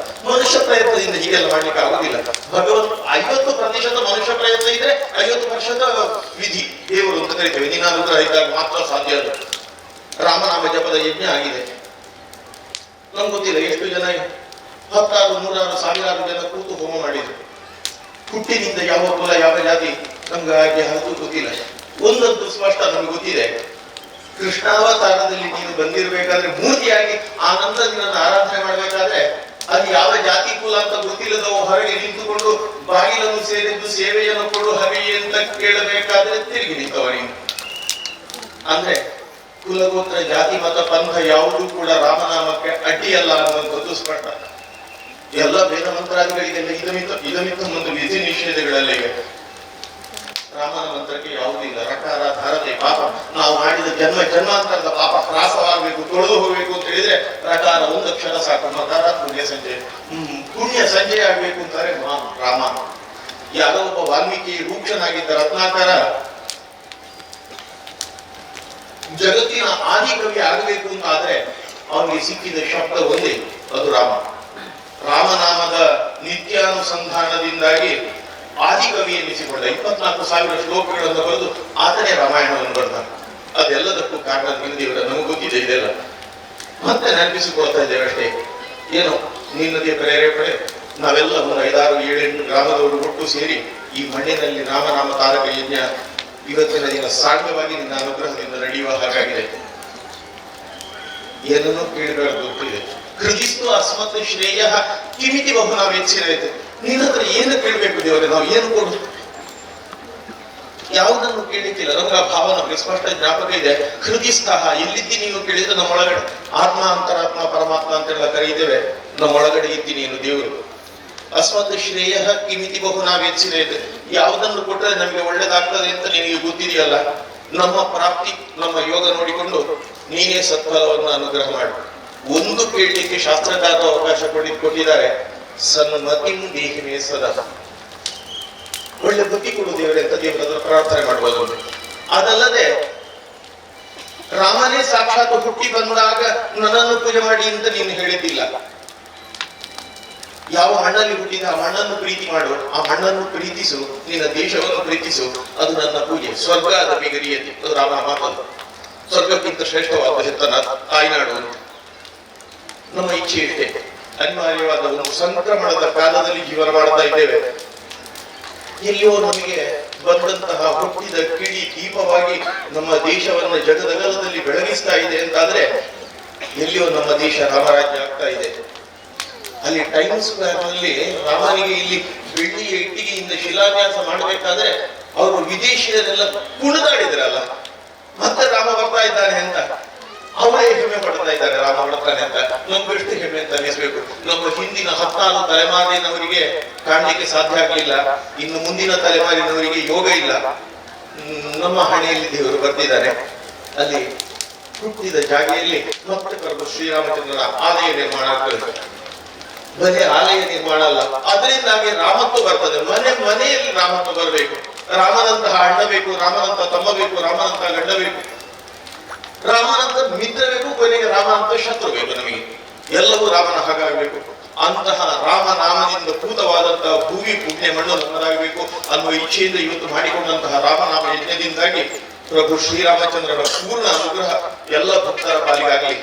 ಮನುಷ್ಯ ಪ್ರಯತ್ನದಿಂದ ಹೀಗೆಲ್ಲ ಮಾಡ್ಲಿಕ್ಕೆ ಆಗುದಿಲ್ಲ. ಭಗವಂತ 50% ಮನುಷ್ಯ ಪ್ರಯತ್ನ ಇದ್ರೆ 50% ವಿಧಿ ದೇವರು ಅಂತ ಕರಿತೇವೆ. ನೀನಾನುಗ್ರಹ ಇದ್ದಾಗ ಮಾತ್ರ ಸಾಧ್ಯ. ಅದು ರಾಮನಾಮ ಜಪದ ಯಜ್ಞ ಆಗಿದೆ. ನಮ್ಗೆ ಗೊತ್ತಿಲ್ಲ ಎಷ್ಟು ಜನ, 10,000, 100,000, 1,000 ಜನ ಕೂತು ಹೋಮ ಮಾಡಿದ್ರು. ಹುಟ್ಟಿನಿಂದ ಯಾವ ಕುಲ ಯಾವ ಜಾತಿ ನಮ್ಗೆ ಹಾಗೆ ಹತ್ತು ಗೊತ್ತಿಲ್ಲ. ಒಂದಂತೂ ಸ್ಪಷ್ಟ ನಮ್ಗೆ ಗೊತ್ತಿದೆ, ಕೃಷ್ಣಾವತಾರದಲ್ಲಿ ನೀನು ಬಂದಿರಬೇಕಾದ್ರೆ ಮೂರ್ತಿಯಾಗಿ ಆ ನಂತರ ನಿನ್ನನ್ನು ಆರಾಧನೆ ಮಾಡಬೇಕಾದ್ರೆ ಅದು ಯಾವ ಜಾತಿ ಕುಲ ಅಂತ ಗೊತ್ತಿಲ್ಲದವು ಹೊರಗೆ ನಿಂತುಕೊಂಡು ಬಾಗಿಲನ್ನು ಸೇರಿದ್ದು ಸೇವೆಯನ್ನು ಕೊಡು ಹರಿ ಅಂತ ಕೇಳಬೇಕಾದ್ರೆ ತಿರುಗಿ ನಿಂತವ ನೀನು. ಅಂದ್ರೆ ಕುಲಗೋತ್ರ ಜಾತಿ ಮತ ಪಂಥ ಯಾವುದೂ ಕೂಡ ರಾಮನಾಮಕ್ಕೆ ಅಡ್ಡಿಯಲ್ಲ ಅನ್ನುವಂಥದ್ದು ಸ್ಪಷ್ಟ. ಎಲ್ಲ ವೇದ ಮಂತ್ರಾದಿಗಳಿಗೆಲ್ಲ ಇದಮಿತ್ತ ಒಂದು ವಿಧಿ ನಿಷೇಧಗಳಲ್ಲಿ ರಾಮನ ಮಂತ್ರಕ್ಕೆ ಯಾವುದಿಲ್ಲ. ರಕಾರ ಧಾರತೆ ಪಾಪ, ನಾವು ಮಾಡಿದ ಜನ್ಮಾಂತರದ ಪಾಪ ಹ್ರಾಸವಾಗಬೇಕು, ತೊಳೆದು ಹೋಗ್ಬೇಕು ಅಂತ ಹೇಳಿದ್ರೆ ರಕಾರ 1 ಅಕ್ಷರ ಸಾಕು. ಮಕಾರ ಪುಣ್ಯ ಸಂಜೆ, ಪುಣ್ಯ ಸಂಜೆ ಆಗ್ಬೇಕು ಅಂತಾರೆ ರಾಮ. ಯಾರೋ ಒಬ್ಬ ವಾಲ್ಮೀಕಿ ರೂಕ್ಷನಾಗಿದ್ದ ರತ್ನಾಕರ ಜಗತ್ತಿನ ಆದಿ ಕವಿ ಆಗಬೇಕು ಅಂತ ಆದ್ರೆ ಅವನಿಗೆ ಸಿಕ್ಕಿದ ಶಬ್ದ ಒಂದೇ, ಅದು ರಾಮ. ರಾಮನಾಮದ ನಿತ್ಯಾನುಸಂಧಾನದಿಂದಾಗಿ ಆದಿಕವಿ ಎನ್ನಿಸಿಕೊಂಡ 24,000 ಶ್ಲೋಕಗಳನ್ನು ಬರೆದು ಆತನೇ ರಾಮಾಯಣವನ್ನು ಬರೆದ. ಅದೆಲ್ಲದಕ್ಕೂ ಕಾರಣ ನಿಂದಿವರ ನಮಗೆ ಗೊತ್ತಿದೆ ಇದೆಲ್ಲ. ಮತ್ತೆ ನೆನಪಿಸಿಕೊಳ್ತಾ ಇದ್ದೇವೆ ಅಷ್ಟೇ. ಏನೋ ನಿನ್ನದೇ ಪ್ರೇರೇಪಣೆ ನಾವೆಲ್ಲ ಒಂದು 5-6-7-8 ಗ್ರಾಮದವರು ಒಟ್ಟು ಸೇರಿ ಈ ಮಣ್ಣಿನಲ್ಲಿ ರಾಮನಾಮ ತಾರಕ ಯಜ್ಞ ಇವತ್ತಿನ ದಿನ ಸಾಂಗವಾಗಿ ನಿನ್ನ ಅನುಗ್ರಹದಿಂದ ನಡೆಯುವ ಹಾಗಾಗಿದೆ. ಏನನ್ನೂ ಕೇಳಿದಾಗ ಗೊತ್ತಿದೆ. ಕೃತಿಸ್ತು ಅಸ್ಮತ್ ಶ್ರೇಯ ಕಿಮಿತಿ ಬಹು ನಾವು ಹೆಚ್ಚಿರೈತೆ. ನಿನ್ನ ಹತ್ರ ಏನು ಕೇಳಬೇಕು ದೇವರೇ, ನಾವು ಏನು ಕೊಡು? ಯಾವುದನ್ನು ಕೇಳಿಕ್ಕಿಲ್ಲ. ನಮ್ಗೆ ಆ ಭಾವ ನಮಗೆ ಸ್ಪಷ್ಟ ಜ್ಞಾಪಕ ಇದೆ. ಹೃದಯಸ್ಥಃ ಎಲ್ಲಿದ್ದಿ ನೀನು ಕೇಳಿದ್ರೆ ನಮ್ಮೊಳಗಡೆ ಆತ್ಮ, ಅಂತರಾತ್ಮ, ಪರಮಾತ್ಮ ಅಂತೆಲ್ಲ ಕರೀತೇವೆ. ನಮ್ಮೊಳಗಡೆ ಇದ್ದಿ ನೀನು ದೇವರು. ಅಸ್ಮತ್ ಶ್ರೇಯ ಕಿಮಿತಿ ಬಹು ನಾವು ಹೆಚ್ಚಿರೈತೆ. ಯಾವುದನ್ನು ಕೊಟ್ಟರೆ ನಮಗೆ ಒಳ್ಳೇದಾಗ್ತದೆ ಅಂತ ನಿನಗೆ ಗೊತ್ತಿದೆಯಲ್ಲ. ನಮ್ಮ ಪ್ರಾಪ್ತಿ, ನಮ್ಮ ಯೋಗ ನೋಡಿಕೊಂಡು ನೀನೇ ಸತ್ಫಲವನ್ನು ಅನುಗ್ರಹ ಮಾಡಿ. ಒಂದು ಕೇಳಲಿಕ್ಕೆ ಶಾಸ್ತ್ರಕಾರರು ಅವಕಾಶ ಕೊಟ್ಟಿದ್ದಾರೆ. ಸನ್ಮತಿಂ ದೇಹಿಮೇ ಸದಾ. ಒಳ್ಳೆ ಬುದ್ಧಿ ಕೊಡು ದೇವರೇ ಅಂತ ದೇವರ ಪ್ರಾರ್ಥನೆ ಮಾಡಬಹುದು. ಅದಲ್ಲದೆ ರಾಮನೇ ಸಾಕ್ಷಾತ್ ಹುಟ್ಟಿ ಬಂದಾಗ ನನ್ನನ್ನು ಪೂಜೆ ಮಾಡಿ ಅಂತ ನೀನು ಹೇಳಿದ್ದಿಲ್ಲ. ಯಾವ ಮಣ್ಣಲ್ಲಿ ಹುಟ್ಟಿದ ಆ ಮಣ್ಣನ್ನು ಪ್ರೀತಿ ಮಾಡು, ಆ ಮಣ್ಣನ್ನು ಪ್ರೀತಿಸು, ನಿನ್ನ ದೇಶವನ್ನು ಪ್ರೀತಿಸು, ಅದು ನನ್ನ ಪೂಜೆ. ಸ್ವರ್ಗ ಅದ ಬಿಗರಿಯತಿ, ಅದು ರಾಮನ ಮಾತಲ್ಲ. ಸ್ವರ್ಗಕ್ಕಿಂತ ಶ್ರೇಷ್ಠವಾದ ಹೆತ್ತನ ತಾಯ್ನಾಡು. ನಮ್ಮ ಇಚ್ಛೆ ಇಷ್ಟೇ. ಅನಿವಾರ್ಯವಾದ ಒಂದು ಸಂಕ್ರಮಣದ ಕಾಲದಲ್ಲಿ ಜೀವನ ಮಾಡ್ತಾ ಇದ್ದೇವೆ. ಎಲ್ಲಿಯೋ ನಮಗೆ ಬಂದಂತಹ ಹುಟ್ಟಿದ ಕಿಡಿ ದೀಪವಾಗಿ ನಮ್ಮ ದೇಶವನ್ನು ಜಗದಗಲದಲ್ಲಿ ಬೆಳಗಿಸ್ತಾ ಇದೆ ಅಂತಾದ್ರೆ ಎಲ್ಲಿಯೋ ನಮ್ಮ ದೇಶ ರಾಮರಾಜ್ಯ ಆಗ್ತಾ ಇದೆ. ಅಲ್ಲಿ ಟೈಮ್ಸ್ ಸ್ಕ್ವೇರ್ನಲ್ಲಿ ರಾಮನಿಗೆ ಇಲ್ಲಿ ಬೆಳ್ಳಿಯ ಇಟ್ಟಿಗೆಯಿಂದ ಶಿಲಾನ್ಯಾಸ ಮಾಡಬೇಕಾದ್ರೆ ಅವರು ವಿದೇಶಿಯರೆಲ್ಲ ಕುಣಿದಾಡಿದ್ರಲ್ಲ, ಮತ್ತೆ ರಾಮ ಬರ್ತಾ ಇದ್ದಾನೆ ಅಂತ ಅವರೇ ಹೆಮ್ಮೆ ಪಡ್ತಾ ಇದ್ದಾರೆ. ರಾಮ ಬರ್ತಾನೆ ಅಂತ ನಮ್ಗೆ ಎಷ್ಟು ಹೆಮ್ಮೆ ಅಂತ ಅನಿಸ್ಬೇಕು. ನಮ್ಮ ಹಿಂದಿನ 14 ತಲೆಮಾರಿನವರಿಗೆ ಕಾಣಲಿಕ್ಕೆ ಸಾಧ್ಯ ಆಗ್ಲಿಲ್ಲ, ಇನ್ನು ಮುಂದಿನ ತಲೆಮಾರಿನವರಿಗೆ ಯೋಗ ಇಲ್ಲ. ನಮ್ಮ ಹಣೆಯಲ್ಲಿ ದೇವರು ಬರ್ತಿದ್ದಾರೆ. ಅಲ್ಲಿ ಹುಟ್ಟಿದ ಜಾಗೆಯಲ್ಲಿ ಮತ್ತೆ ಪ್ರಭು ಶ್ರೀರಾಮಚಂದ್ರನ ಆಲಯ ನಿರ್ಮಾಣ ಆಗ್ತದೆ. ಬರೀ ಆಲಯ ನಿರ್ಮಾಣ ಅಲ್ಲ, ಅದರಿಂದಾಗಿ ರಾಮತ್ವ ಬರ್ತದೆ. ಮನೆಯಲ್ಲಿ ರಾಮತ್ವ ಬರಬೇಕು. ರಾಮನಂತಹ ಅಣ್ಣ ಬೇಕು, ರಾಮನಂತಹ ತಮ್ಮ ಬೇಕು, ರಾಮನಂತಹ ಗಂಡ ಬೇಕು, ರಾಮನಂತ ಮಿತ್ರ ಬೇಕು, ಕೊನೆಗೆ ರಾಮನಂತ ಶತ್ರು ಬೇಕು. ನಮಗೆ ಎಲ್ಲವೂ ರಾಮನ ಹಾಗಾಗಬೇಕು. ಅಂತಹ ರಾಮನಾಮದಿಂದ ಭೂತವಾದಂತಹ ಭೂಮಿ ಪುಣ್ಯ ಮಣ್ಣು ನಮ್ಮದಾಗಬೇಕು ಅನ್ನುವ ಇಚ್ಛೆಯಿಂದ ಇವತ್ತು ಮಾಡಿಕೊಂಡಂತಹ ರಾಮನಾಮ ಯಜ್ಞದಿಂದಾಗಿ ಪ್ರಭು ಶ್ರೀರಾಮಚಂದ್ರನ ಪೂರ್ಣ ಅನುಗ್ರಹ ಎಲ್ಲ ಭಕ್ತರ ಪಾಲಿಗಾಗಲಿ.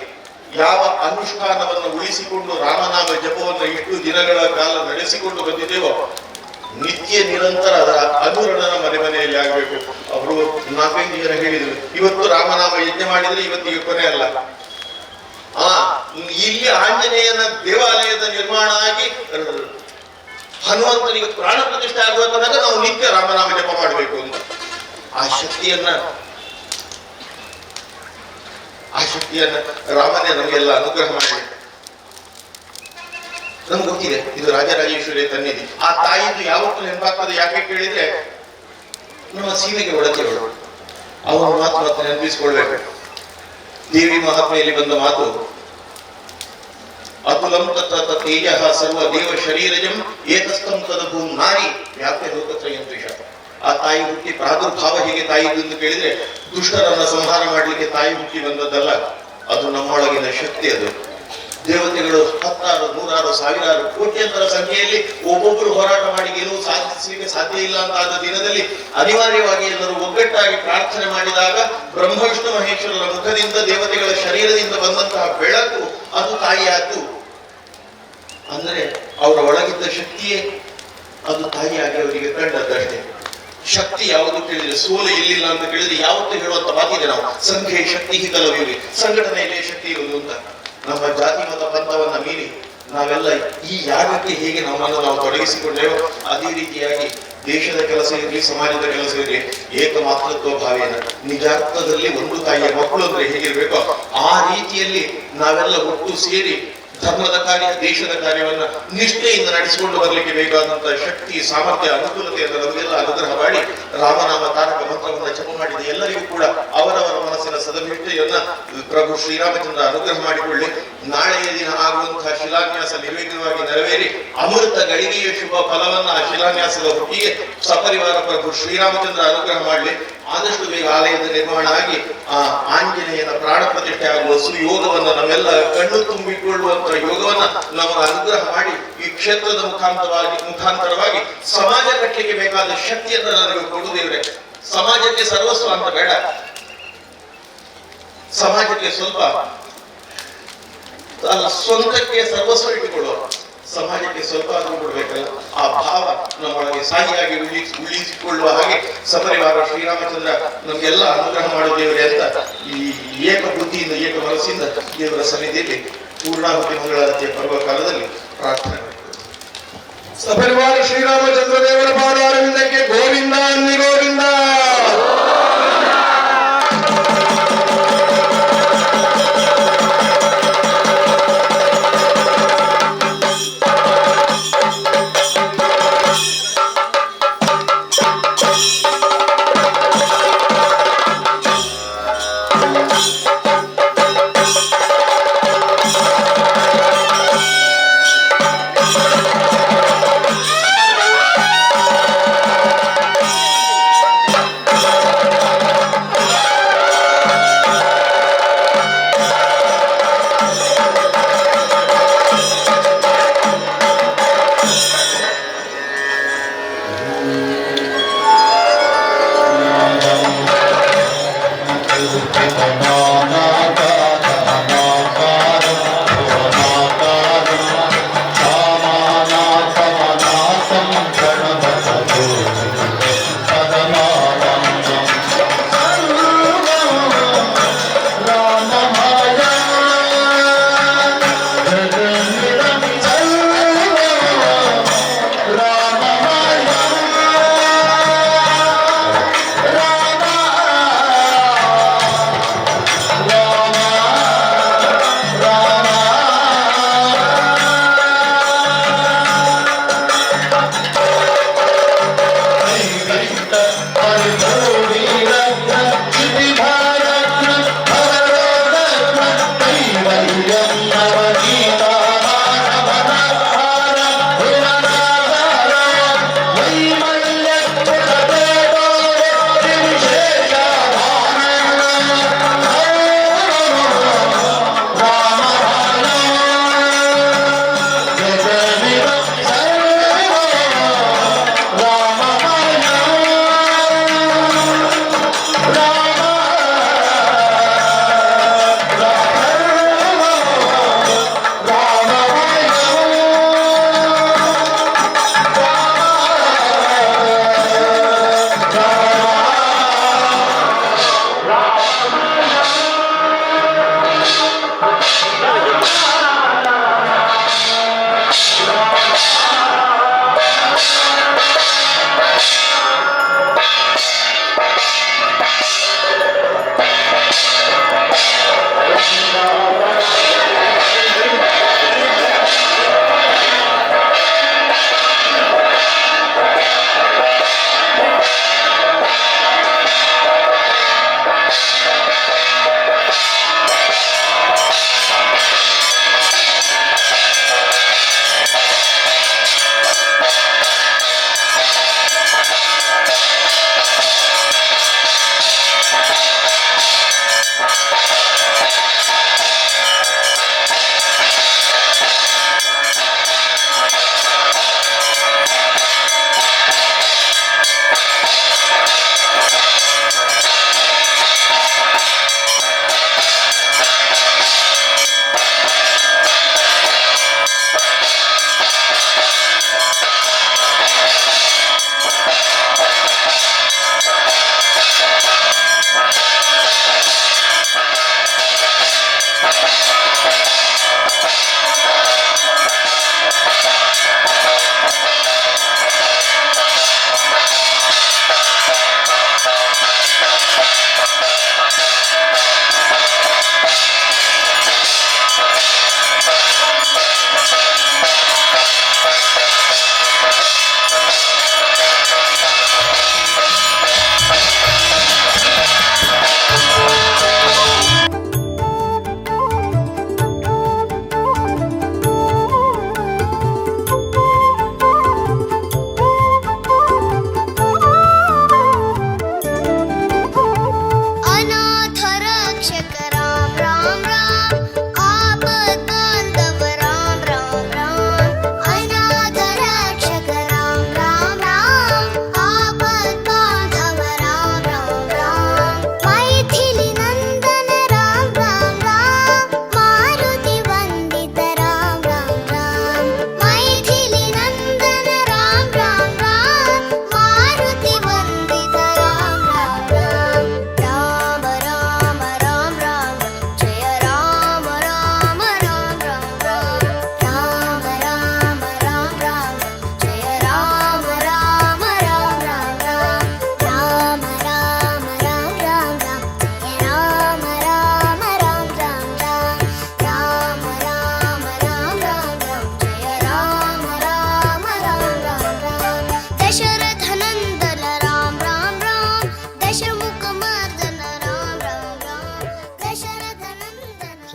ಯಾವ ಅನುಷ್ಠಾನವನ್ನು ಉಳಿಸಿಕೊಂಡು ರಾಮನಾಮ ಜಪವನ್ನು ಇಷ್ಟು ದಿನಗಳ ಕಾಲ ನಡೆಸಿಕೊಂಡು ಬಂದಿದ್ದೇವೋ ನಿತ್ಯ ನಿರಂತರ ಅದರ ಅನುರಣನ ಮನೆಯಲ್ಲಿ ಆಗಬೇಕು. ಅವರು 4-5 ಜನ ಹೇಳಿದ್ರು, ಇವತ್ತು ರಾಮನಾಮ ಯಜ್ಞ ಮಾಡಿದ್ರೆ ಇವತ್ತಿಗೆ ಕೊನೆ ಅಲ್ಲ. ಇಲ್ಲಿ ಆಂಜನೇಯನ ದೇವಾಲಯದ ನಿರ್ಮಾಣ ಆಗಿ ಹನುಮಂತನಿಗೆ ಪ್ರಾಣ ಪ್ರತಿಷ್ಠೆ ಆಗುವ ತನಕ ನಾವು ನಿತ್ಯ ರಾಮನಾಮ ಜಪ ಮಾಡಬೇಕು ಅಂತ ಆ ಶಕ್ತಿಯನ್ನ ರಾಮನೇ ನಮಗೆಲ್ಲ ಅನುಗ್ರಹ ಮಾಡಿ. ನಮ್ಗೆ ಗೊತ್ತಿದೆ ಇದು ರಾಜರಾಜೇಶ್ವರಿ ತನ್ನಿಧಿ. ಆ ತಾಯಿದು ಯಾವತ್ತೂ ನೆನಪಾಗ್ತದೆ. ಯಾಕೆ ಕೇಳಿದ್ರೆ ನಮ್ಮ ಸೀಮೆಗೆ ಒಳತಿಗಳು ಅವರ ಮಾತು ಮತ್ತೆ ನೆನಪಿಸಿಕೊಳ್ಬೇಕು. ದೇವಿ ಮಹಾತ್ಮೆಯಲ್ಲಿ ಬಂದ ಮಾತು, ಅತುಲಂ ತತ್ರ ತೇಜ ಸರ್ವ ದೇವ ಶರೀರಜಂ ಏತಸ್ತಂ ತದಭೂ ನಾರಿ ವ್ಯಾಪ್ಯ ಲೋಕತ್ರಯಂ ದ್ವೇಷ. ಆ ತಾಯಿ ಹುಟ್ಟಿ ಪ್ರಾದುರ್ಭಾವ ಹೇಗೆ ತಾಯಿದು ಎಂದು ಕೇಳಿದ್ರೆ ದುಷ್ಟರನ್ನ ಸಂಹಾರ ಮಾಡಲಿಕ್ಕೆ ತಾಯಿ ಹುಟ್ಟಿ ಬಂದದ್ದಲ್ಲ, ಅದು ನಮ್ಮೊಳಗಿನ ಶಕ್ತಿ. ಅದು ದೇವತೆಗಳು 10,000, 100,000, 1,000 ಕೋಟ್ಯಂತರ ಸಂಖ್ಯೆಯಲ್ಲಿ ಒಬ್ಬೊಬ್ಬರು ಹೋರಾಟ ಮಾಡಿ ಏನೂ ಸಾಧಿಸಲಿಕ್ಕೆ ಸಾಧ್ಯ ಇಲ್ಲ ಅಂತ ಆದ ದಿನದಲ್ಲಿ ಅನಿವಾರ್ಯವಾಗಿ ಎಲ್ಲರೂ ಒಗ್ಗಟ್ಟಾಗಿ ಪ್ರಾರ್ಥನೆ ಮಾಡಿದಾಗ ಬ್ರಹ್ಮ ವಿಷ್ಣು ಮಹೇಶ್ವರರ ಮುಖದಿಂದ ದೇವತೆಗಳ ಶರೀರದಿಂದ ಬಂದಂತಹ ಬೆಳಕು ಅದು ತಾಯಿಯಾದ್ದು. ಅಂದ್ರೆ ಅವರ ಒಳಗಿದ್ದ ಶಕ್ತಿಯೇ ಅದು ತಾಯಿಯಾಗಿ ಅವರಿಗೆ ಕಂಡದ್ದಷ್ಟೇ. ಶಕ್ತಿ ಯಾವುದು ಕೇಳಿದ್ರೆ ಸೋಲು ಎಲ್ಲಿಲ್ಲ ಅಂತ ಕೇಳಿದ್ರೆ ಯಾವತ್ತೂ ಹೇಳುವಂತ ಮಾತಿದೆ ನಾವು, ಸಂಘೆ ಶಕ್ತಿ ಹಿತಲವಿವೆ, ಸಂಘಟನೆಯಲ್ಲಿ ಶಕ್ತಿ ಇರುವುದು ಅಂತ. ನಮ್ಮ ಜಾತಿ ಮತ ಪಂಥವನ್ನ ಮೀರಿ ನಾವೆಲ್ಲ ಈ ಯಾಗಕ್ಕೆ ಹೇಗೆ ನಮ್ಮನ್ನು ನಾವು ತೊಡಗಿಸಿಕೊಂಡೇವೋ ಅದೇ ರೀತಿಯಾಗಿ ದೇಶದ ಕೆಲಸ ಇರಲಿ, ಸಮಾಜದ ಕೆಲಸ ಇರಲಿ, ಏಕಮಾತೃತ್ವ ಭಾವೇನ ನಿಜಾರ್ಥದಲ್ಲಿ ಒಂದು ತಾಯಿಯ ಮಕ್ಕಳು ಅಂದ್ರೆ ಹೇಗಿರ್ಬೇಕೋ ಆ ರೀತಿಯಲ್ಲಿ ನಾವೆಲ್ಲ ಒಟ್ಟು ಸೇರಿ ಧರ್ಮದ ಕಾರ್ಯ, ದೇಶದ ಕಾರ್ಯವನ್ನ ನಿಷ್ಠೆಯಿಂದ ನಡೆಸಿಕೊಂಡು ಬರಲಿಕ್ಕೆ ಬೇಕಾದಂತಹ ಶಕ್ತಿ, ಸಾಮರ್ಥ್ಯ, ಅನುಕೂಲತೆಯನ್ನು ನಮಗೆಲ್ಲ ಅನುಗ್ರಹ ಮಾಡಿ ರಾಮನಾಮ ತಾರಕ ಮಂತ್ರವನ್ನು ಜಪ ಮಾಡಿದ ಎಲ್ಲರಿಗೂ ಕೂಡ ಅವರವರ ಮನಸ್ಸಿನ ಸದಭಿಷ್ಟ ದೇವತೆಯನ್ನ ಪ್ರಭು ಶ್ರೀರಾಮಚಂದ್ರ ಅನುಗ್ರಹ ಮಾಡಿಕೊಳ್ಳಿ. ನಾಳೆಯ ದಿನ ಆಗುವಂತಹ ಶಿಲಾನ್ಯಾಸ ನಿರ್ವಿಘ್ನವಾಗಿ ನೆರವೇರಿ ಅಮೃತ ಗಳಿಗೆಯ ಶುಭ ಫಲವನ್ನ ಆ ಶಿಲಾನ್ಯಾಸದ ಒಟ್ಟಿಗೆ ಸಪರಿವಾರ ಪ್ರಭು ಶ್ರೀರಾಮಚಂದ್ರ ಅನುಗ್ರಹ ಮಾಡಲಿ. ಆದಷ್ಟು ಬೇಗ ಆಲಯದ ನಿರ್ಮಾಣ ಆಗಿ ಆ ಆಂಜನೇಯನ ಪ್ರಾಣ ಪ್ರತಿಷ್ಠೆ ಆಗುವ ಸುಯೋಗವನ್ನ ನಮ್ಮೆಲ್ಲ ಕಣ್ಣು ತುಂಬಿಕೊಳ್ಳುವಂತಹ ಯೋಗವನ್ನ ನಮಗೆ ಅನುಗ್ರಹ ಮಾಡಿ ಈ ಕ್ಷೇತ್ರದ ಮುಖಾಂತರವಾಗಿ ಸಮಾಜ ಕಟ್ಟಲಿಕ್ಕೆ ಬೇಕಾದ ಶಕ್ತಿಯನ್ನು ನನಗೆ ಕೊಡುವುದೇವ್ರೆ. ಸಮಾಜಕ್ಕೆ ಸರ್ವಸ್ವ ಅಂತ ಬೇಡ, ಸಮಾಜಕ್ಕೆ ಸ್ವಲ್ಪ ಅಲ್ಲ, ಸ್ವಂತಕ್ಕೆ ಸರ್ವಸ್ವ ಇಟ್ಟುಕೊಳ್ಳುವ, ಸಮಾಜಕ್ಕೆ ಸ್ವಲ್ಪ ಆದ್ರೂ ಕೊಡ್ಬೇಕಲ್ಲ. ಆ ಭಾವ ನಮ್ಮೊಳಗೆ ಸಾಹಿಯಾಗಿ ಉಳಿಸಿಕೊಳ್ಳುವ ಹಾಗೆ ಸಪರಿವಾರ ಶ್ರೀರಾಮಚಂದ್ರ ನಮ್ಗೆಲ್ಲ ಅನುಗ್ರಹ ಮಾಡುತ್ತೇವ್ರೆ ಅಂತ ಈ ಏಕ ಬುದ್ಧಿಯಿಂದ ಏಕ ಮನಸ್ಸಿಂದ ದೇವರ ಸನ್ನಿಧಿಯಲ್ಲಿ ಪೂರ್ಣಾಹುತಿ ಮಂಗಳಾರತಿಯ ಪರ್ವಕಾಲದಲ್ಲಿ ಪ್ರಾರ್ಥನೆ ಮಾಡ್ತೇವೆ. ಸಪರಿವಾರ ಶ್ರೀರಾಮಚಂದ್ರ ದೇವರ ಪಾದಾರವಿಂದಕ್ಕೆ ಗೋವಿಂದ ಗೋವಿಂದ.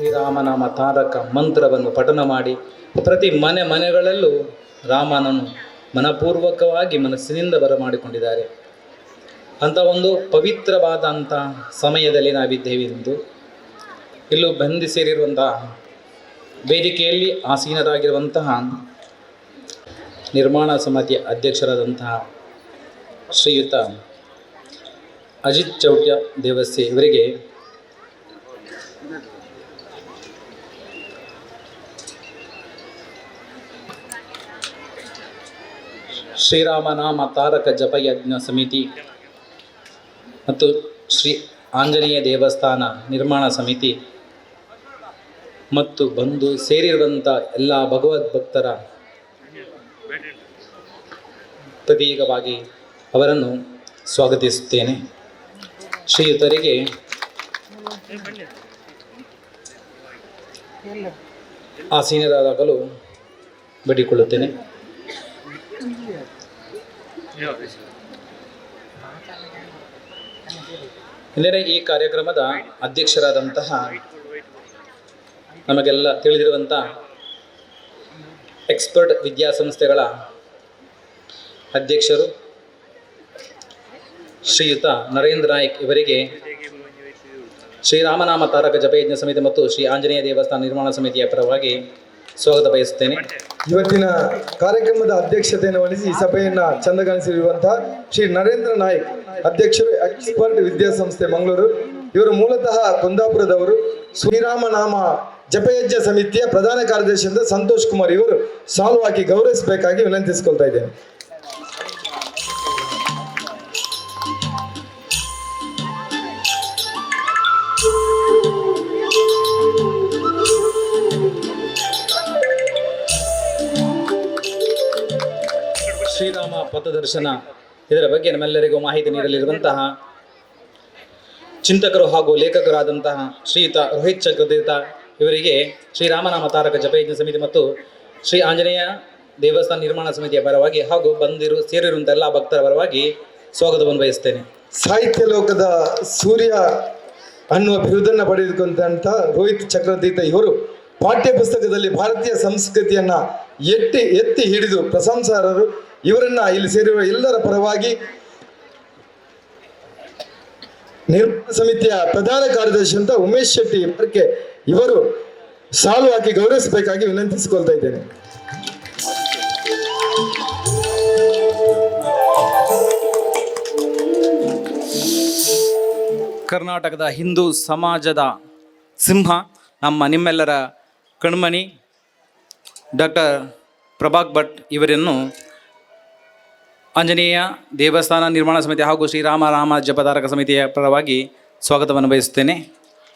ಶ್ರೀರಾಮನಾಮ ತಾರಕ ಮಂತ್ರವನ್ನು ಪಠನ ಮಾಡಿ ಪ್ರತಿ ಮನೆಗಳಲ್ಲೂ ರಾಮನನ್ನು ಮನಪೂರ್ವಕವಾಗಿ ಮನಸ್ಸಿನಿಂದ ಬರಮಾಡಿಕೊಂಡಿದ್ದಾರೆ. ಅಂಥ ಒಂದು ಪವಿತ್ರವಾದಂಥ ಸಮಯದಲ್ಲಿ ನಾವಿದ್ದೇವೆ ಎಂದು ಇಲ್ಲೂ ಬಂದು ಸೇರಿರುವಂತಹ ವೇದಿಕೆಯಲ್ಲಿ ಆಸೀನರಾಗಿರುವಂತಹ ನಿರ್ಮಾಣ ಸಮಿತಿಯ ಅಧ್ಯಕ್ಷರಾದಂತಹ ಶ್ರೀಯುತ ಅಜಿತ್ ಚೌಟ್ಯ ದೇವಸ್ಸೆ ಇವರಿಗೆ ಶ್ರೀರಾಮನಾಮ ತಾರಕ ಜಪಯಜ್ಞ ಸಮಿತಿ ಮತ್ತು ಶ್ರೀ ಆಂಜನೇಯ ದೇವಸ್ಥಾನ ನಿರ್ಮಾಣ ಸಮಿತಿ ಮತ್ತು ಬಂದು ಸೇರಿರುವಂಥ ಎಲ್ಲ ಭಗವದ್ಭಕ್ತರ ಪ್ರತೀಕವಾಗಿ ಅವರನ್ನು ಸ್ವಾಗತಿಸುತ್ತೇನೆ. ಶ್ರೀಯುತರಿಗೆ ಆಸೀನರಾಗಲು ಬೇಡಿಕೊಳ್ಳುತ್ತೇನೆ. ಇಂದಿನ ಈ ಕಾರ್ಯಕ್ರಮದ ಅಧ್ಯಕ್ಷರಾದಂತಹ ನಮಗೆಲ್ಲ ತಿಳಿದಿರುವಂಥ ಎಕ್ಸ್ಪರ್ಟ್ ವಿದ್ಯಾಸಂಸ್ಥೆಗಳ ಅಧ್ಯಕ್ಷರು ಶ್ರೀಯುತ ನರೇಂದ್ರ ನಾಯ್ಕ್ ಇವರಿಗೆ ಶ್ರೀರಾಮನಾಮ ತಾರಕ ಜಪಯಜ್ಞ ಸಮಿತಿ ಮತ್ತು ಶ್ರೀ ಆಂಜನೇಯ ದೇವಸ್ಥಾನ ನಿರ್ಮಾಣ ಸಮಿತಿಯ ಪರವಾಗಿ ಸ್ವಾಗತ ಬಯಸುತ್ತೇನೆ. ಇವತ್ತಿನ ಕಾರ್ಯಕ್ರಮದ ಅಧ್ಯಕ್ಷತೆಯನ್ನು ವಹಿಸಿ ಸಭೆಯನ್ನು ಚಂದಗಾಣಿಸಿರುವಂತಹ ಶ್ರೀ ನರೇಂದ್ರ ನಾಯ್ಕ್ ಅಧ್ಯಕ್ಷರು, ಎಕ್ಸ್ಪರ್ಟ್ ವಿದ್ಯಾಸಂಸ್ಥೆ ಮಂಗಳೂರು. ಇವರು ಮೂಲತಃ ಕುಂದಾಪುರದವರು. ಶ್ರೀರಾಮನಾಮ ಜಪಯಜ್ಞ ಸಮಿತಿಯ ಪ್ರಧಾನ ಕಾರ್ಯದರ್ಶಿಯಾದ ಸಂತೋಷ್ ಕುಮಾರ್ ಇವರು ಸಾಲು ಹಾಕಿ ಗೌರವಿಸಬೇಕಾಗಿ ವಿನಂತಿಸಿಕೊಳ್ತಾ ಇದ್ದೇನೆ. ಶ್ರೀರಾಮ ಪಥದರ್ಶನ ಇದರ ಬಗ್ಗೆ ನಮ್ಮೆಲ್ಲರಿಗೂ ಮಾಹಿತಿ ನೀಡಲಿರುವಂತಹ ಚಿಂತಕರು ಹಾಗೂ ಲೇಖಕರಾದಂತಹ ಶ್ರೀಯುತ ರೋಹಿತ್ ಚಕ್ರತೀರ್ಥ ಇವರಿಗೆ ಶ್ರೀರಾಮನಾಮ ತಾರಕ ಜಪಯಜ್ಞ ಸಮಿತಿ ಮತ್ತು ಶ್ರೀ ಆಂಜನೇಯ ದೇವಸ್ಥಾನ ನಿರ್ಮಾಣ ಸಮಿತಿಯ ಪರವಾಗಿ ಹಾಗೂ ಸೇರಿರುವಂಥ ಎಲ್ಲ ಭಕ್ತರ ಪರವಾಗಿ ಸ್ವಾಗತವನ್ನು ಬಯಸ್ತೇನೆ. ಸಾಹಿತ್ಯ ಲೋಕದ ಸೂರ್ಯ ಅನ್ನುವ ಬಿರುದನ್ನು ಪಡೆದುಕೊಂಡಂಥ ರೋಹಿತ್ ಚಕ್ರತೀರ್ಥ ಇವರು ಪಾಠ್ಯ ಪುಸ್ತಕದಲ್ಲಿ ಭಾರತೀಯ ಸಂಸ್ಕೃತಿಯನ್ನ ಎತ್ತಿ ಹಿಡಿದು ಪ್ರಶಂಸಾರರು. ಇವರನ್ನ ಇಲ್ಲಿ ಸೇರಿರುವ ಎಲ್ಲರ ಪರವಾಗಿ ನಿರ್ಮಾಣ ಸಮಿತಿಯ ಪ್ರಧಾನ ಕಾರ್ಯದರ್ಶಿ ಅಂತ ಉಮೇಶ್ ಶೆಟ್ಟಿ ಇವರು ಸಾಲು ಹಾಕಿ ಗೌರವಿಸಬೇಕಾಗಿ ವಿನಂತಿಸಿಕೊಳ್ತಾ ಇದ್ದೇನೆ. ಕರ್ನಾಟಕದ ಹಿಂದೂ ಸಮಾಜದ ಸಿಂಹ, ನಿಮ್ಮೆಲ್ಲರ ಕಣ್ಮಣಿ ಡಾಕ್ಟರ್ ಪ್ರಭಾಕ್ ಭಟ್ ಇವರನ್ನು ಆಂಜನೇಯ ದೇವಸ್ಥಾನ ನಿರ್ಮಾಣ ಸಮಿತಿ ಹಾಗೂ ಶ್ರೀರಾಮ ಜಪತಾರಕ ಸಮಿತಿಯ ಪರವಾಗಿ ಸ್ವಾಗತವನ್ನು ಬಯಸುತ್ತೇನೆ.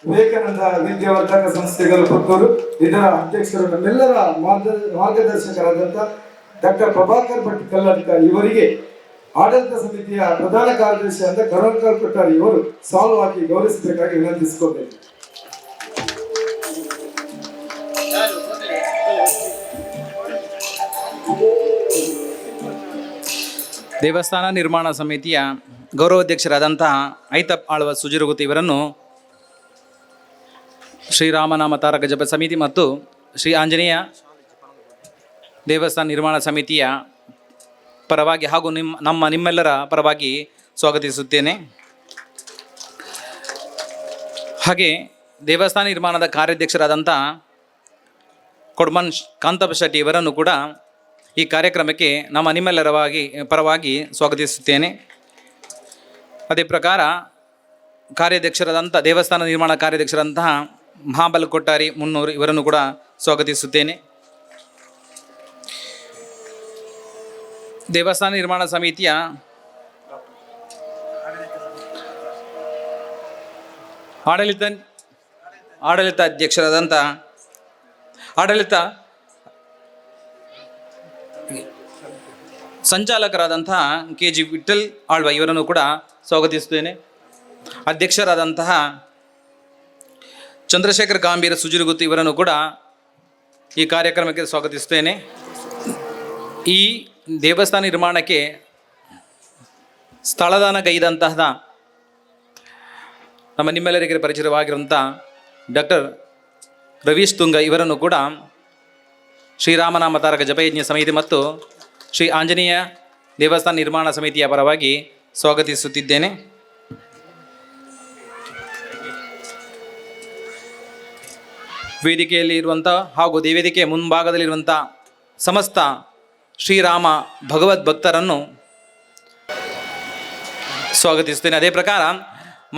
ವಿವೇಕಾನಂದ ವಿದ್ಯಾವರ್ಧಕ ಸಂಸ್ಥೆಗಳ ಪುತ್ತೂರು ಇದರ ಅಧ್ಯಕ್ಷರು ನಮ್ಮೆಲ್ಲರ ಮಾರ್ಗದರ್ಶಕರಾದಂಥ ಡಾಕ್ಟರ್ ಪ್ರಭಾಕರ್ ಭಟ್ ಕಲ್ಲಡ್ಕ ಇವರಿಗೆ ಆಡಳಿತ ಸಮಿತಿಯ ಪ್ರಧಾನ ಕಾರ್ಯದರ್ಶಿ ಅಂತ ಕರುಣಾಕರ್ ಕೊಟ್ಟಾರಿ ಇವರು ಸಾಲು ಹಾಕಿ ಗೌರವಿಸಬೇಕಾಗಿ ವಿನಂತಿಸಿಕೊಳ್ತೇನೆ. ದೇವಸ್ಥಾನ ನಿರ್ಮಾಣ ಸಮಿತಿಯ ಗೌರವಾಧ್ಯಕ್ಷರಾದಂತಹ ಐತಪ್ ಆಳ್ವ ಸುಜಿರುಗುತಿ ಇವರನ್ನು ಶ್ರೀರಾಮನಾಮ ತಾರಕ ಜಪ ಸಮಿತಿ ಮತ್ತು ಶ್ರೀ ಆಂಜನೇಯ ದೇವಸ್ಥಾನ ನಿರ್ಮಾಣ ಸಮಿತಿಯ ಪರವಾಗಿ ಹಾಗೂ ನಿಮ್ಮೆಲ್ಲರ ಪರವಾಗಿ ಸ್ವಾಗತಿಸುತ್ತೇನೆ. ಹಾಗೆ ದೇವಸ್ಥಾನ ನಿರ್ಮಾಣದ ಕಾರ್ಯಾಧ್ಯಕ್ಷರಾದಂಥ ಕೊಡ್ಮನ್ ಕಾಂತಪ್ಪ ಶೆಟ್ಟಿ ಇವರನ್ನು ಕೂಡ ಈ ಕಾರ್ಯಕ್ರಮಕ್ಕೆ ನಿಮ್ಮೆಲ್ಲರ ಪರವಾಗಿ ಸ್ವಾಗತಿಸುತ್ತೇನೆ. ಅದೇ ಪ್ರಕಾರ ಕಾರ್ಯಾಧ್ಯಕ್ಷರಾದಂಥ ದೇವಸ್ಥಾನ ನಿರ್ಮಾಣ ಕಾರ್ಯಾಧ್ಯಕ್ಷರಾದಂತಹ ಮಹಾಬಲ್ ಕೊಟ್ಟಾರಿ ಮುನ್ನೂರು ಇವರನ್ನು ಕೂಡ ಸ್ವಾಗತಿಸುತ್ತೇನೆ. ದೇವಸ್ಥಾನ ನಿರ್ಮಾಣ ಸಮಿತಿಯ ಆಡಳಿತ ಅಧ್ಯಕ್ಷರಾದಂಥ ಸಂಚಾಲಕರಾದಂತಹ KG ವಿಠಲ್ ಆಳ್ವ ಇವರನ್ನು ಕೂಡ ಸ್ವಾಗತಿಸುತ್ತೇನೆ. ಅಧ್ಯಕ್ಷರಾದಂತಹ ಚಂದ್ರಶೇಖರ್ ಗಾಂಭೀರ ಸುಜಿರುಗುತ್ತಿ ಇವರನ್ನು ಕೂಡ ಈ ಕಾರ್ಯಕ್ರಮಕ್ಕೆ ಸ್ವಾಗತಿಸುತ್ತೇನೆ. ಈ ದೇವಸ್ಥಾನ ನಿರ್ಮಾಣಕ್ಕೆ ಸ್ಥಳದಾನಗೈದಂತಹ ನಿಮ್ಮೆಲ್ಲರಿಗೆ ಪರಿಚಿತವಾಗಿರುವಂಥ ಡಾಕ್ಟರ್ ರವೀಶ್ ತುಂಗ ಇವರನ್ನು ಕೂಡ ಶ್ರೀರಾಮನಾಮ ತಾರಕ ಜಪಯಜ್ಞ ಸಮಿತಿ ಮತ್ತು ಶ್ರೀ ಆಂಜನೇಯ ದೇವಸ್ಥಾನ ನಿರ್ಮಾಣ ಸಮಿತಿಯ ಪರವಾಗಿ ಸ್ವಾಗತಿಸುತ್ತಿದ್ದೇನೆ. ವೇದಿಕೆಯಲ್ಲಿ ಇರುವಂಥ ಹಾಗೂ ವೇದಿಕೆಯ ಮುಂಭಾಗದಲ್ಲಿರುವಂಥ ಸಮಸ್ತ ಶ್ರೀರಾಮ ಭಗವದ್ ಭಕ್ತರನ್ನು ಸ್ವಾಗತಿಸುತ್ತೇನೆ. ಅದೇ ಪ್ರಕಾರ